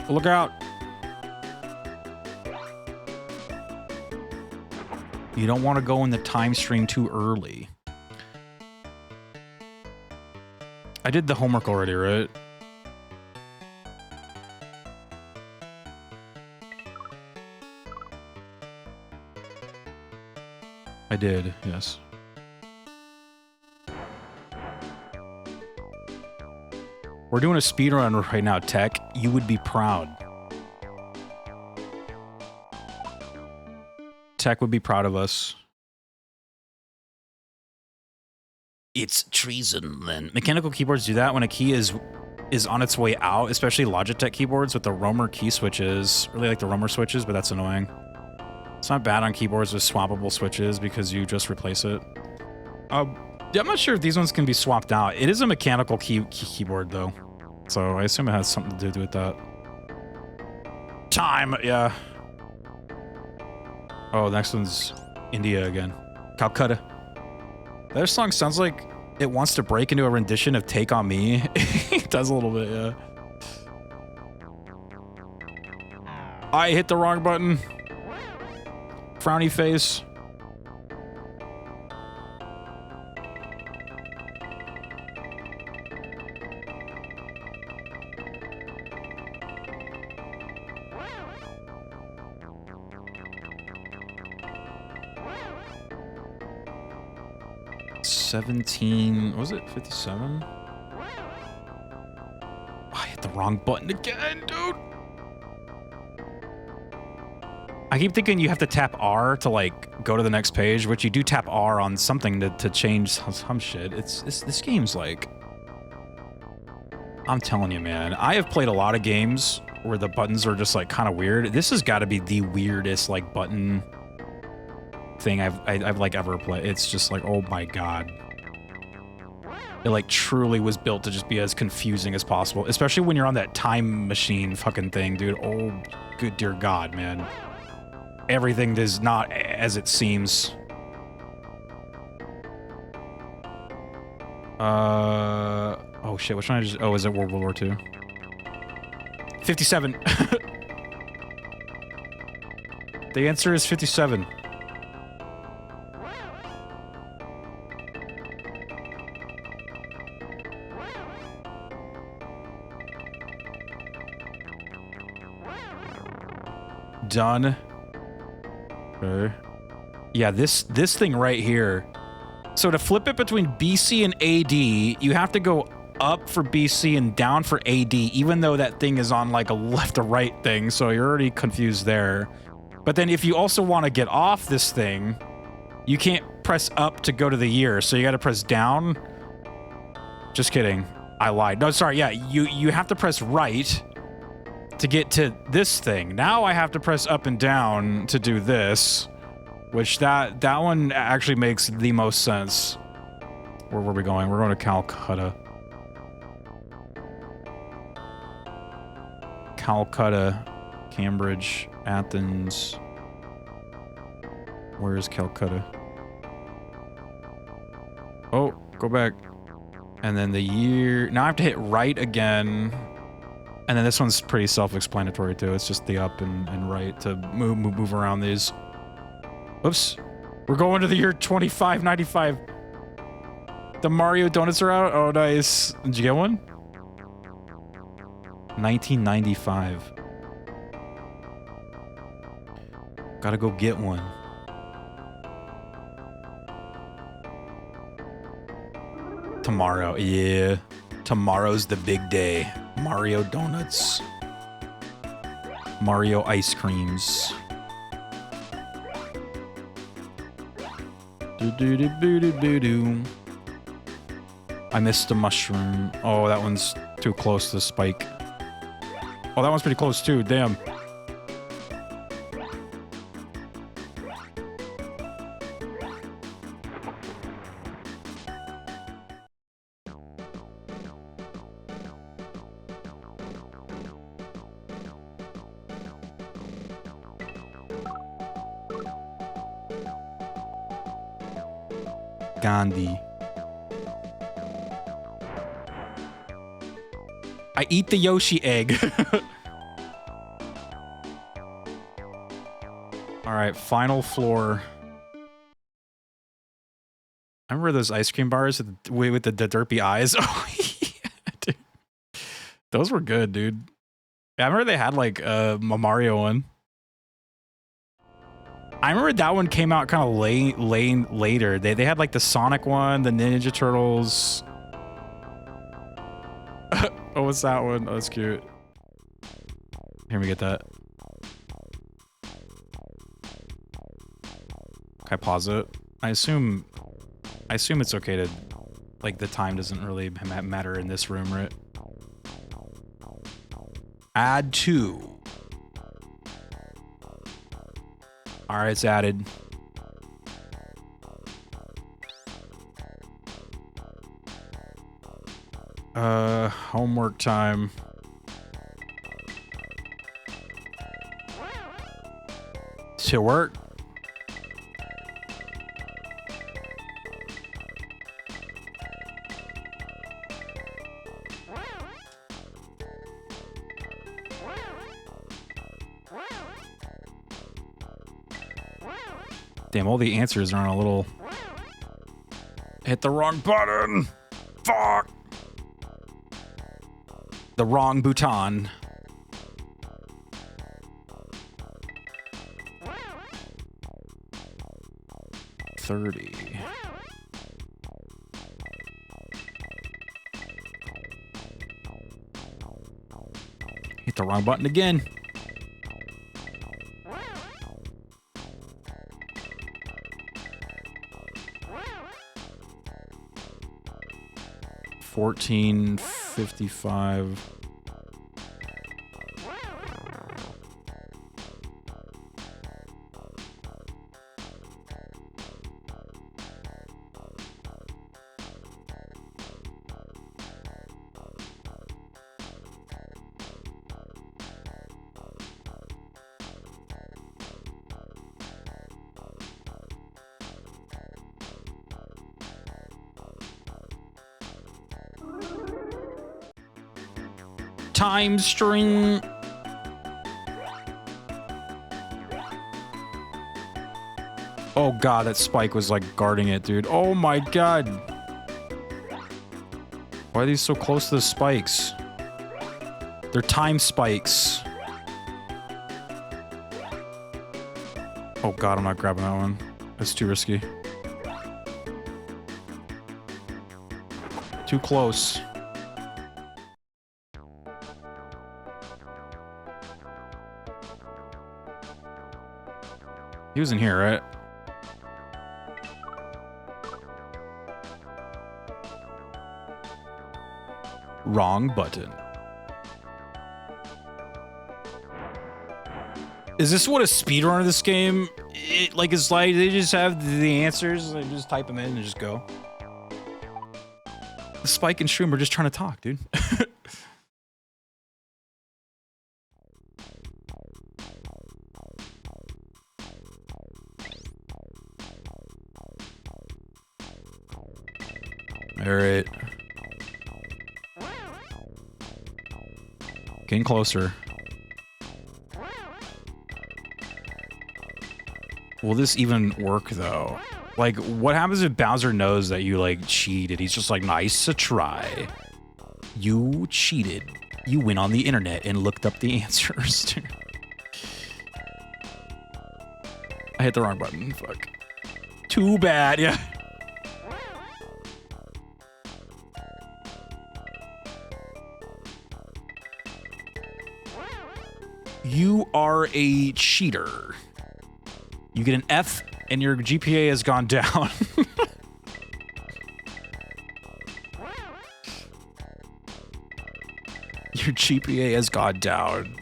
Look out. You don't want to go in the time stream too early. I did the homework already, right? I did, yes. We're doing a speedrun right now, Tech. You would be proud. Tech would be proud of us. It's treason, then. Mechanical keyboards do that when a key is on its way out, especially Logitech keyboards with the roamer key switches. Really like the roamer switches, but that's annoying. It's not bad on keyboards with swappable switches because you just replace it. Yeah, I'm not sure if these ones can be swapped out. It is a mechanical keyboard, though. So I assume it has something to do with that. Time, yeah. Oh, next one's India again. Calcutta. That song sounds like it wants to break into a rendition of Take On Me. It does a little bit, yeah. I hit the wrong button. Frowny face. Was it 57? I hit the wrong button again, dude. I keep thinking you have to tap R to like go to the next page, which you do tap R on something to change some shit. This game's like, I'm telling you, man. I have played a lot of games where the buttons are just like kind of weird. This has got to be the weirdest like button thing I've like ever played. It's just like, oh my god. It like truly was built to just be as confusing as possible, especially when you're on that time machine fucking thing, dude. Oh, good dear god, man. Everything is not as it seems. Oh shit, which one I just... Oh, is it World War II? 57. The answer is 57. done. Okay. Yeah, this thing right here. So to flip it between BC and AD, you have to go up for BC and down for AD, even though that thing is on like a left to right thing, so you're already confused there. But then if you also want to get off this thing, you can't press up to go to the year, so you got to press down. Just kidding. I lied. No, sorry. Yeah, you have to press right to get to this thing. Now I have to press up and down to do this, which that one actually makes the most sense. Where were we going? We're going to Calcutta. Calcutta, Cambridge, Athens. Where is Calcutta? Oh, go back. And then the year. Now I have to hit right again. And then this one's pretty self-explanatory too. It's just the up and right to move around these. Oops. We're going to the year 2595. The Mario donuts are out. Oh, nice. Did you get one? 1995. Gotta go get one. Tomorrow, yeah. Tomorrow's the big day. Mario donuts. Mario ice creams. Do-do-do-do-do-do. I missed a mushroom. Oh, that one's too close to the spike. Oh, that one's pretty close too. Damn. Gandhi. I eat the Yoshi egg. All right, final floor. I remember those ice cream bars with the derpy eyes. Oh, yeah, dude. Those were good, dude. Yeah, I remember they had like a Mario one. I remember that one came out kind of later. They had like the Sonic one, the Ninja Turtles. Oh, what's that one? Oh, that's cute. Here, we get that. Can I pause it? I assume it's okay to, like, the time doesn't really matter in this room, right? Add 2. All right, it's added. Homework time. To work. Damn, all the answers are on a little... Hit the wrong button! Fuck! The wrong button. $30. Hit the wrong button again. $14.55. Time string. Oh god, that spike was like guarding it, dude. Oh my god. Why are these so close to the spikes? They're time spikes. Oh god, I'm not grabbing that one. That's too risky. Too close. He was in here, right? Wrong button. Is this what a speedrunner of this game? It's like they just have the answers, they just type them in and just go. Spike and Shroom are just trying to talk, dude. All right. Getting closer. Will this even work though? Like, what happens if Bowser knows that you like cheated? He's just like, nice to try. You cheated. You went on the internet and looked up the answers. I hit the wrong button. Fuck. Too bad. Yeah. You are a cheater. You get an F and your GPA has gone down. Your GPA has gone down.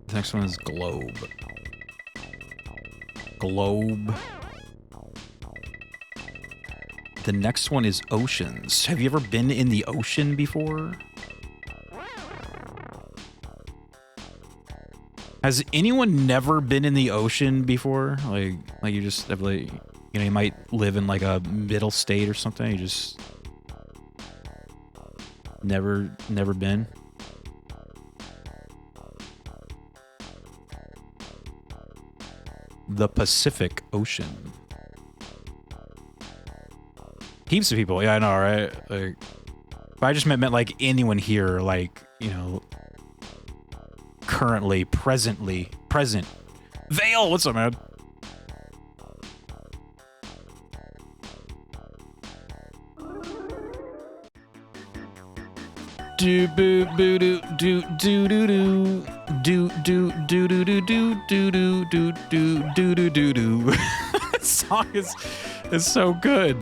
The next one is globe. Globe. The next one is oceans. Have you ever been in the ocean before? Has anyone never been in the ocean before? Like you just have like, you know, you might live in like a middle state or something. You just never been. The Pacific Ocean. Heaps of people. Yeah, I know, right? Like, but I just meant like anyone here, like, you know, currently, present. Vale, what's up, man? Do boo boo do do do do do do do do do do do do do do do do do do. This song is so good.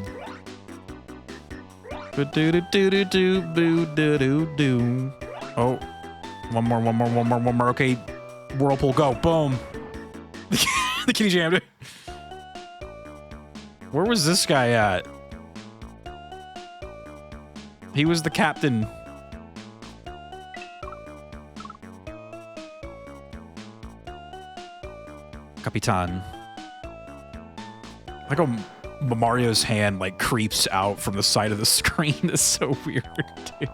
Do do do do do boo do do do. Oh, one more. Okay, whirlpool, go, boom. The kitty jammed it. Where was this guy at? He was the captain. Capitan. Like Mario's hand like creeps out from the side of the screen. It's so weird, dude.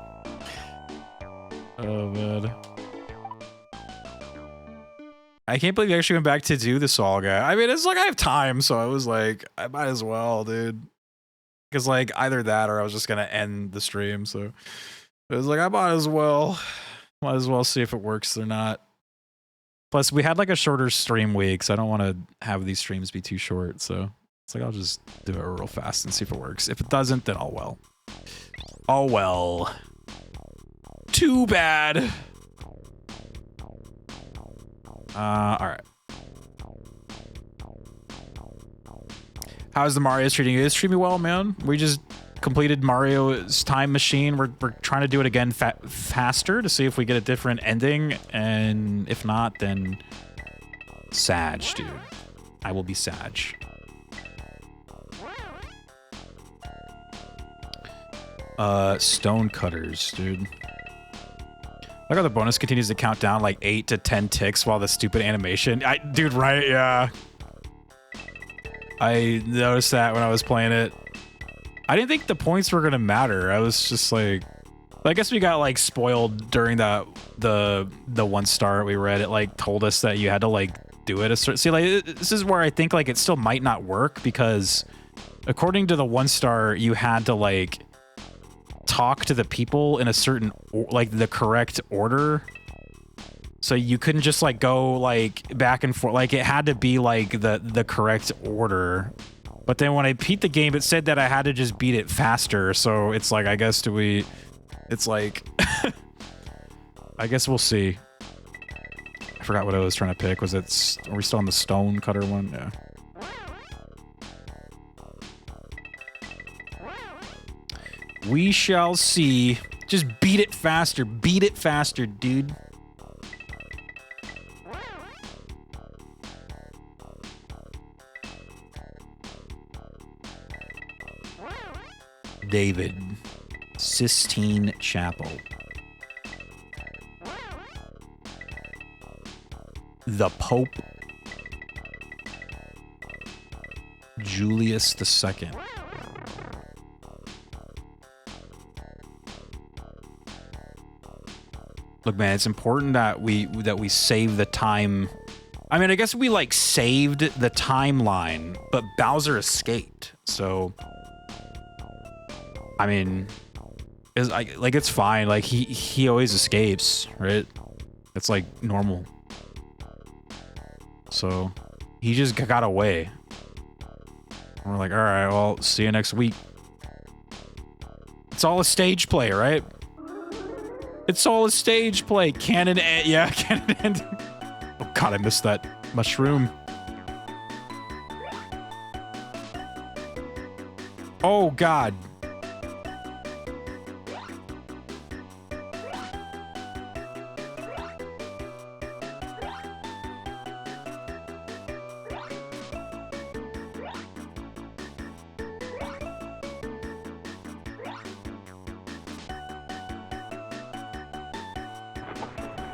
Oh man. I can't believe you actually went back to do this all, guy. I mean, it's like I have time, so I was like, I might as well, dude. Because like either that or I was just gonna end the stream, so it was like I might as well see if it works or not. Plus, we had like a shorter stream week, so I don't want to have these streams be too short. So it's like I'll just do it real fast and see if it works. If it doesn't, then oh well. Oh well. Too bad. All right. How's the Mario treating you? It's treating me well, man. We just completed Mario's Time Machine. We're trying to do it again faster to see if we get a different ending, and if not, then Sag, dude. I will be Sag. Stone cutters, dude. Look how the bonus continues to count down like 8 to 10 ticks while the stupid animation. Dude, right? Yeah. I noticed that when I was playing it. I didn't think the points were gonna matter. I was just like, I guess we got like spoiled during the 1 star we read. It like told us that you had to like do it. See, like, this is where I think, like, it still might not work because according to the 1-star, you had to, like, talk to the people in a certain, like, the correct order. So you couldn't just, like, go, like, back and forth. Like, it had to be, like, the correct order. But then when I beat the game, it said that I had to just beat it faster. So it's like, I guess, it's like, I guess we'll see. I forgot what I was trying to pick. Are we still on the stone cutter one? Yeah. We shall see. Just beat it faster. Beat it faster, dude. David. Sistine Chapel. The Pope. Julius II. Look, man, it's important that we save the time. I mean, I guess we, like, saved the timeline, but Bowser escaped. So, I mean, it's fine. Like, he always escapes, right? It's, like, normal. So, he just got away. And we're like, all right, well, see you next week. It's all a stage play, right? It's all a stage play. Canon and yeah, canon and oh god, I missed that mushroom. Oh god.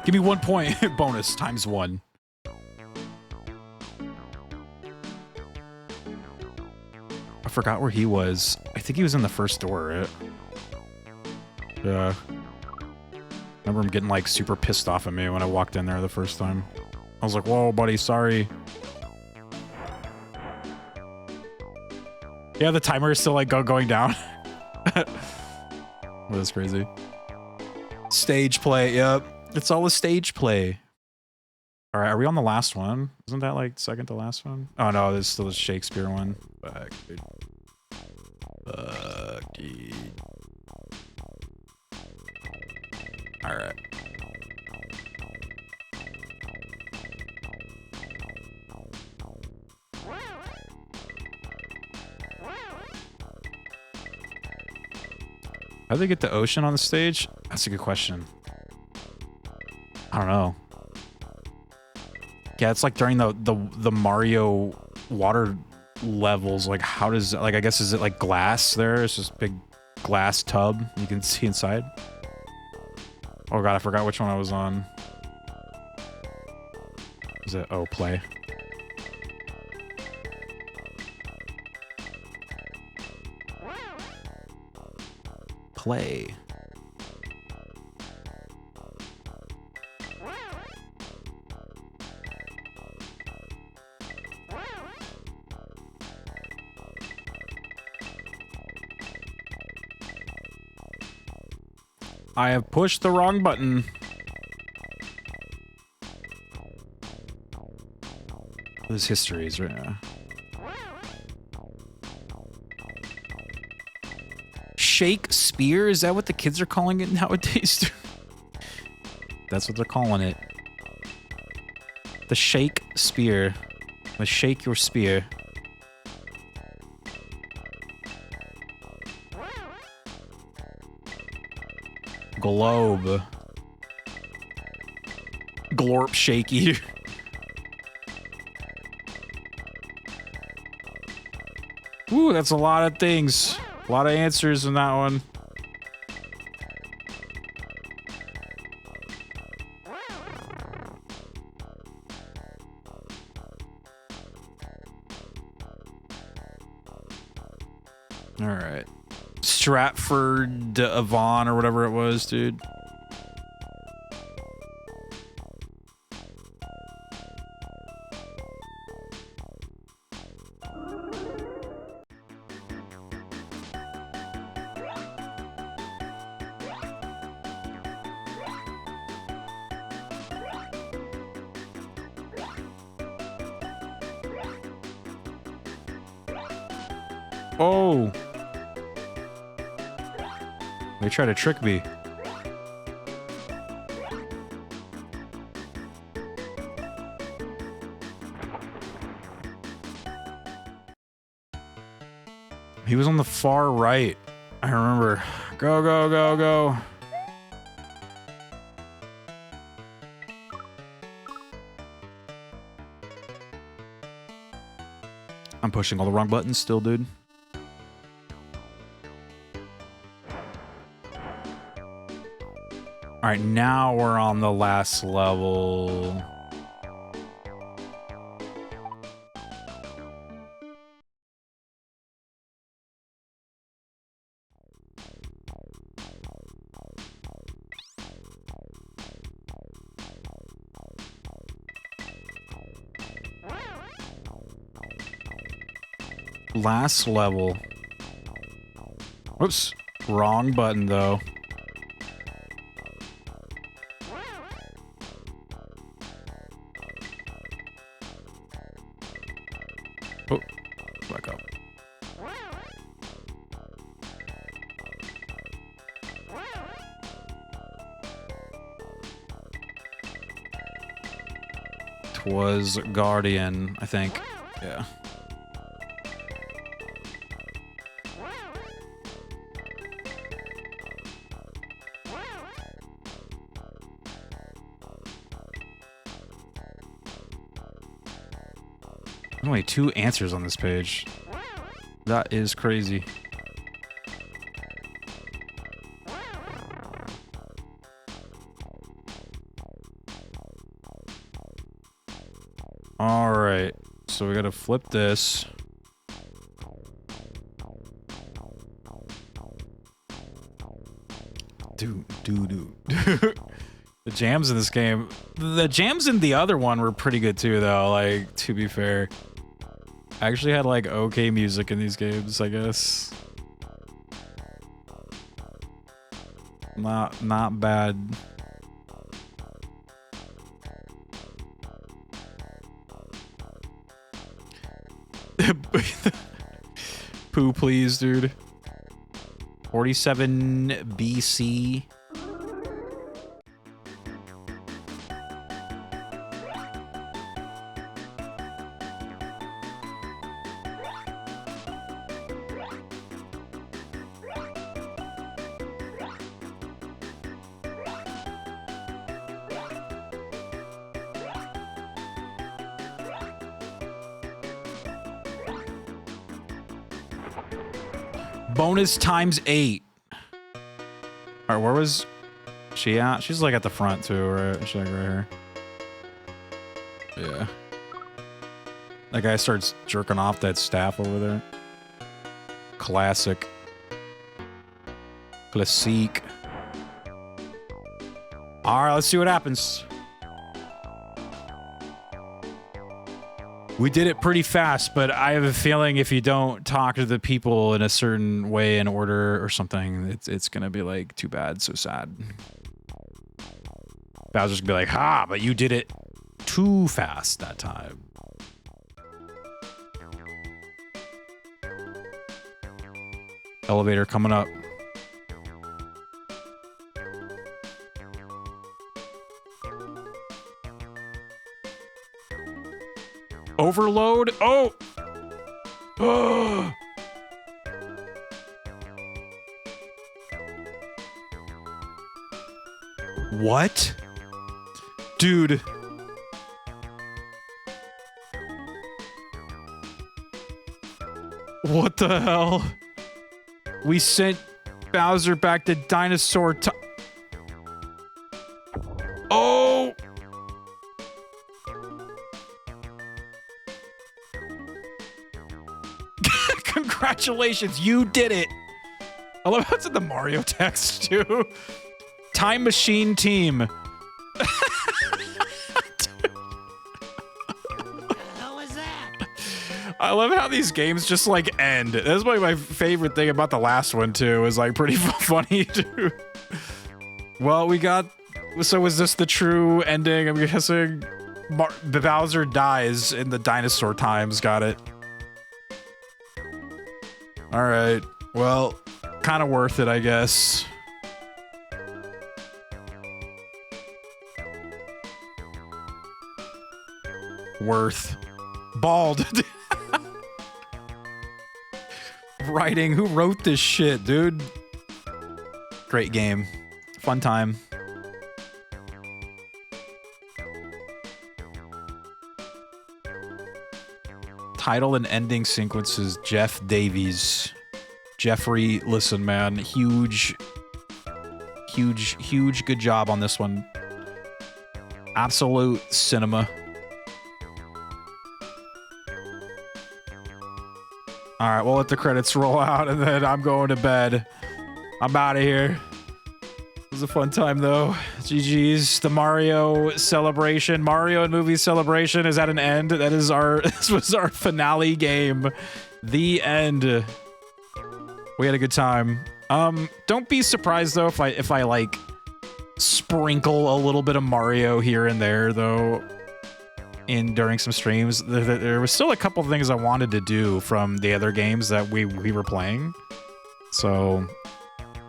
Give me 1 point bonus times 1. I forgot where he was. I think he was in the first door, right? Yeah. I remember him getting, like, super pissed off at me when I walked in there the first time. I was like, whoa, buddy, sorry. Yeah, the timer is still, like, going down. That's crazy. Stage play, yep. It's all a stage play. All right, are we on the last one? Isn't that like second to last one? Oh no, there's still a Shakespeare one. Fuck, dude. Fuck, dude. All right. How'd they get the ocean on the stage? That's a good question. I don't know. Yeah, it's like during the Mario water levels. Like, how does, like, I guess, is it like glass there? It's just a big glass tub you can see inside. Oh god, I forgot which one I was on. Is it, oh, play. Play. I have pushed the wrong button. There's histories right now. Shakespeare? Is that what the kids are calling it nowadays? That's what they're calling it. The Shakespeare. The shake your spear. Globe. Glorp shaky. Ooh, that's a lot of things. A lot of answers in that one. All right. Stratford Avon or whatever it was, dude. Oh. They try to trick me. He was on the far right. I remember. Go, go, go, go. I'm pushing all the wrong buttons still, dude. All right, now we're on the last level. Last level. Whoops. Wrong button, though. Oh, back up. Twas Guardian, I think. Yeah. Only 2 answers on this page. That is crazy. All right, so we gotta flip this. Dude. The jams in this game, the jams in the other one were pretty good too, though. Like, to be fair, I actually had like okay music in these games, I guess. Not bad. Poo, please, dude. 47 BC. Bonus times 8. All right, where was she at? She's like at the front too, right? She's like right here. Yeah. That guy starts jerking off that staff over there. Classic. Classique. All right, let's see what happens. We did it pretty fast, but I have a feeling if you don't talk to the people in a certain way and order or something, it's gonna be like too bad, so sad. Bowser's gonna be like, ha, but you did it too fast that time. Elevator coming up. Overload? Oh! What? Dude. What the hell? We sent Bowser back to dinosaur time. Oh! Congratulations, you did it. I love how it's in the Mario text too. Time Machine Team.
The hell was that?
I love how these games just like end. That's like my favorite thing about the last one too. Is like pretty funny too. Well, we got. So was this the true ending? I'm guessing Bowser dies in the dinosaur times. Got it. All right. Well, kind of worth it, I guess. Worth. Bald. Writing. Who wrote this shit, dude? Great game. Fun time. Title and ending sequences, Jeff Davies. Jeffrey, listen, man. Huge good job on this one. Absolute cinema. All right, we'll let the credits roll out, and then I'm going to bed. I'm out of here. It was a fun time, though. GG's. The Mario celebration, Mario and movie celebration is at an end. That is this was our finale game. The end. We had a good time. Don't be surprised though if I like sprinkle a little bit of Mario here and there though. During some streams, there was still a couple of things I wanted to do from the other games that we were playing. So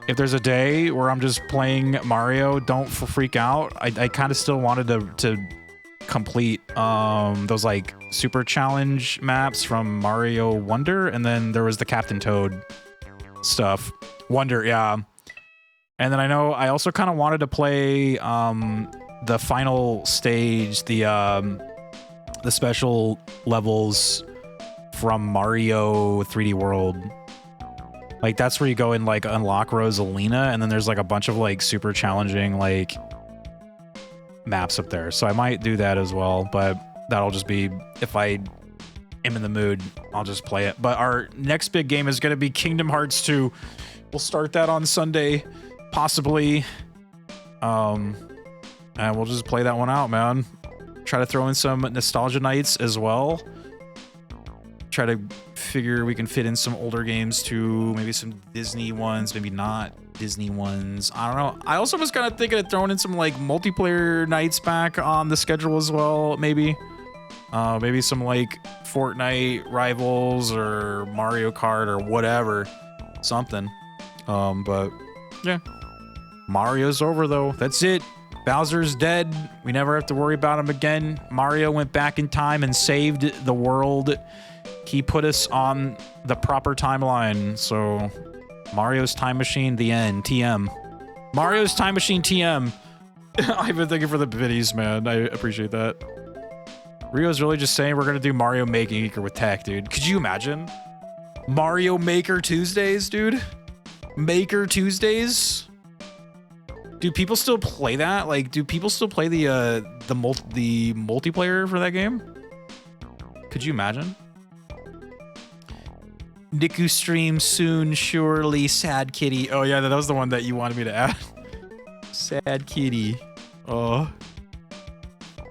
if there's a day where I'm just playing Mario, don't freak out. I kind of still wanted to complete those like super challenge maps from Mario Wonder, and then there was the Captain Toad stuff. Wonder, yeah. And then I also kind of wanted to play the final stage, the special levels from Mario 3D World. Like that's where you go and like unlock Rosalina, and then there's like a bunch of like super challenging like maps up there. So I might do that as well, but that'll just be if I am in the mood, I'll just play it. But our next big game is going to be Kingdom Hearts 2. We'll start that on Sunday, possibly. And we'll just play that one out, man. Try to throw in some nostalgia nights as well. Try to figure we can fit in some older games too, maybe some Disney ones, maybe not Disney ones. I don't know. I also was kind of thinking of throwing in some like multiplayer nights back on the schedule as well, maybe. Maybe some like Fortnite rivals or Mario Kart or whatever, something. But yeah, Mario's over though. That's it. Bowser's dead. We never have to worry about him again. Mario went back in time and saved the world. He put us on the proper timeline. So Mario's Time Machine, the end. TM. Mario's Time Machine, TM. I've been thinking for the biddies, man. I appreciate that. Rio's really just saying we're going to do Mario Maker with tech, dude. Could you imagine? Mario Maker Tuesdays, dude? Maker Tuesdays? Do people still play that? Like, do people still play the multiplayer for that game? Could you imagine? Niku stream soon, surely. Sad kitty. Oh yeah, that was the one that you wanted me to add. Sad kitty. Oh.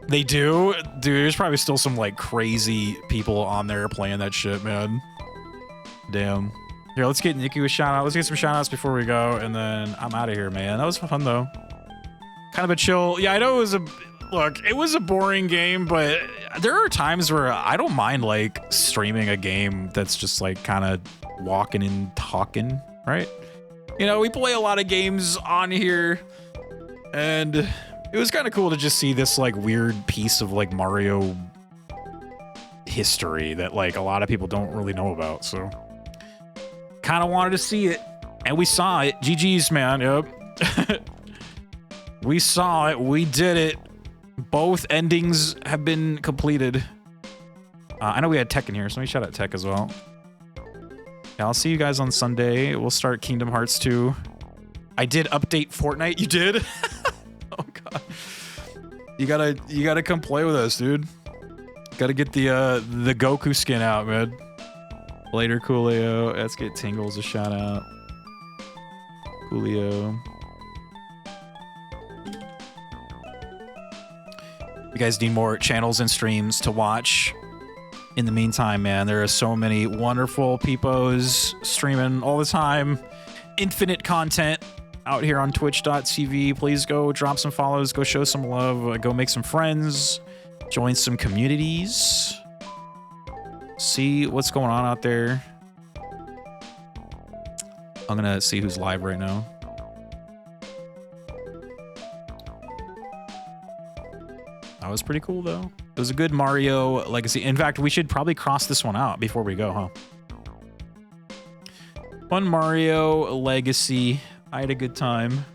They do? Dude, there's probably still some like crazy people on there playing that shit, man. Damn. Here, let's get Niku a shout out. Let's get some shout outs before we go, and then I'm out of here, man. That was fun though. Kind of a chill. Yeah, I know it was it was a boring game, but there are times where I don't mind like streaming a game that's just like kind of walking and talking, right? You know, we play a lot of games on here, and it was kind of cool to just see this like weird piece of like Mario history that like a lot of people don't really know about. So kind of wanted to see it, and we saw it. GG's, man. Yep. We saw it. We did it. Both endings have been completed. I know we had Tech in here, so let me shout out Tech as well. Yeah, I'll see you guys on Sunday. We'll start Kingdom Hearts 2. I did update Fortnite. You did? Oh god. You gotta come play with us, dude. Gotta get the Goku skin out, man. Later, Coolio. Let's get Tingles a shout out. Coolio. You guys need more channels and streams to watch. In the meantime, man, there are so many wonderful peoples streaming all the time. Infinite content out here on twitch.tv. Please go drop some follows, go show some love, go make some friends, join some communities, see what's going on out there. I'm gonna see who's live right now. That was pretty cool, though. It was a good Mario Legacy. In fact, we should probably cross this one out before we go, huh? One Mario Legacy. I had a good time.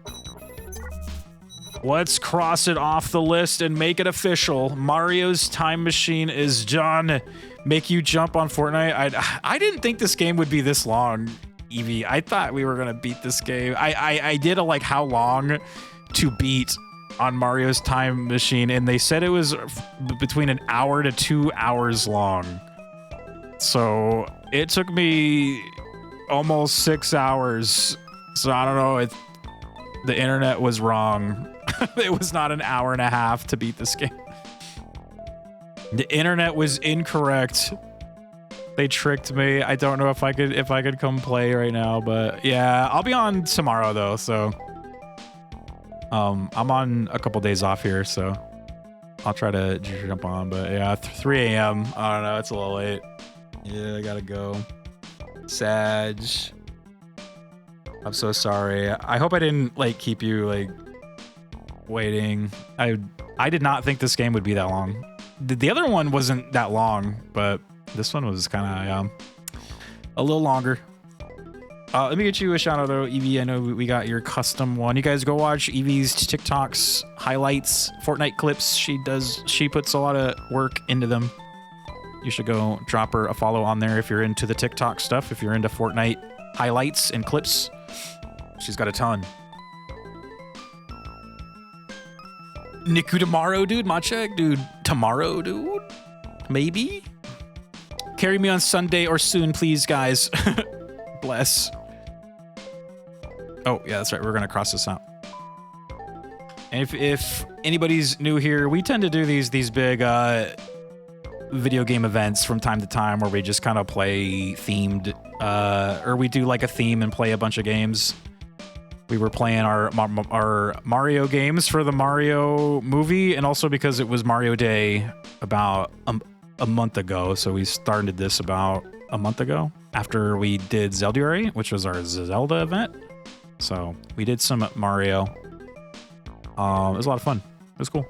Let's cross it off the list and make it official. Mario's Time Machine is done. Make you jump on Fortnite. I didn't think this game would be this long, Evie. I thought we were gonna beat this game. I did a like how long to beat on Mario's Time Machine, and they said it was between an hour to 2 hours long. So it took me almost 6 hours. So I don't know if the internet was wrong. It was not an hour and a half to beat this game. The internet was incorrect. They tricked me. I don't know if I could come play right now, but yeah, I'll be on tomorrow though, so I'm on a couple days off here, so I'll try to jump on, but yeah, 3 a.m. I don't know, it's a little late. Yeah, I gotta go. Sag. I'm so sorry. I hope I didn't like keep you like waiting. I did not think this game would be that long. The other one wasn't that long, but this one was kind of a little longer. Let me get you a shout out though, Evie. I know we got your custom one. You guys go watch Evie's TikToks, highlights, Fortnite clips. She puts a lot of work into them. You should go drop her a follow on there if you're into the TikTok stuff, if you're into Fortnite highlights and clips. She's got a ton. Niku tomorrow, dude. My check, dude. Tomorrow, dude. Maybe. Carry me on Sunday or soon, please, guys. Bless. Oh, yeah, that's right. We're going to cross this out. And if anybody's new here, we tend to do these big video game events from time to time where we just kind of play themed, or we do like a theme and play a bunch of games. We were playing our Mario games for the Mario movie, and also because it was Mario Day about a month ago, so we started this about a month ago after we did Zelda, which was our Zelda event. So we did some Mario. It was a lot of fun. It was cool.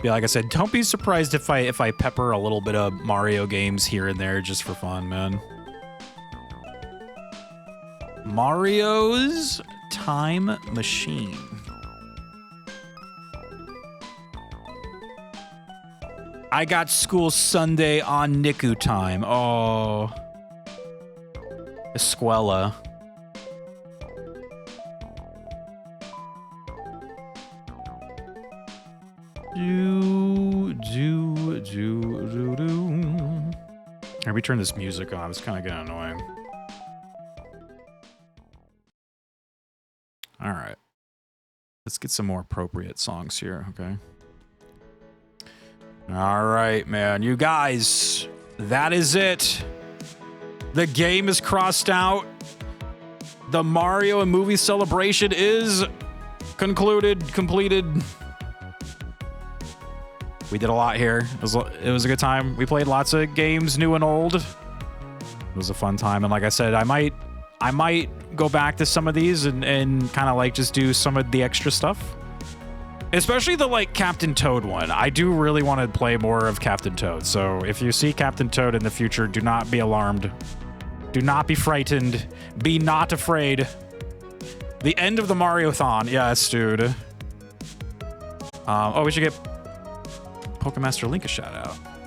Yeah, like I said, don't be surprised if I pepper a little bit of Mario games here and there just for fun, man. Mario's Time Machine. I got school Sunday on Niku time. Oh. Escuela. Here, we turn this music on. It's kind of getting annoying. All right. Let's get some more appropriate songs here, okay? All right, man. You guys, that is it. The game is crossed out. The Mario and movie celebration is completed. We did a lot here. It was a good time. We played lots of games, new and old. It was a fun time. And like I said, I might go back to some of these and kind of like just do some of the extra stuff. Especially the like Captain Toad one. I do really want to play more of Captain Toad. So if you see Captain Toad in the future, do not be alarmed. Do not be frightened. Be not afraid. The end of the Mario-thon. Yes, dude. Oh, we should get Pokemaster Link a shout out.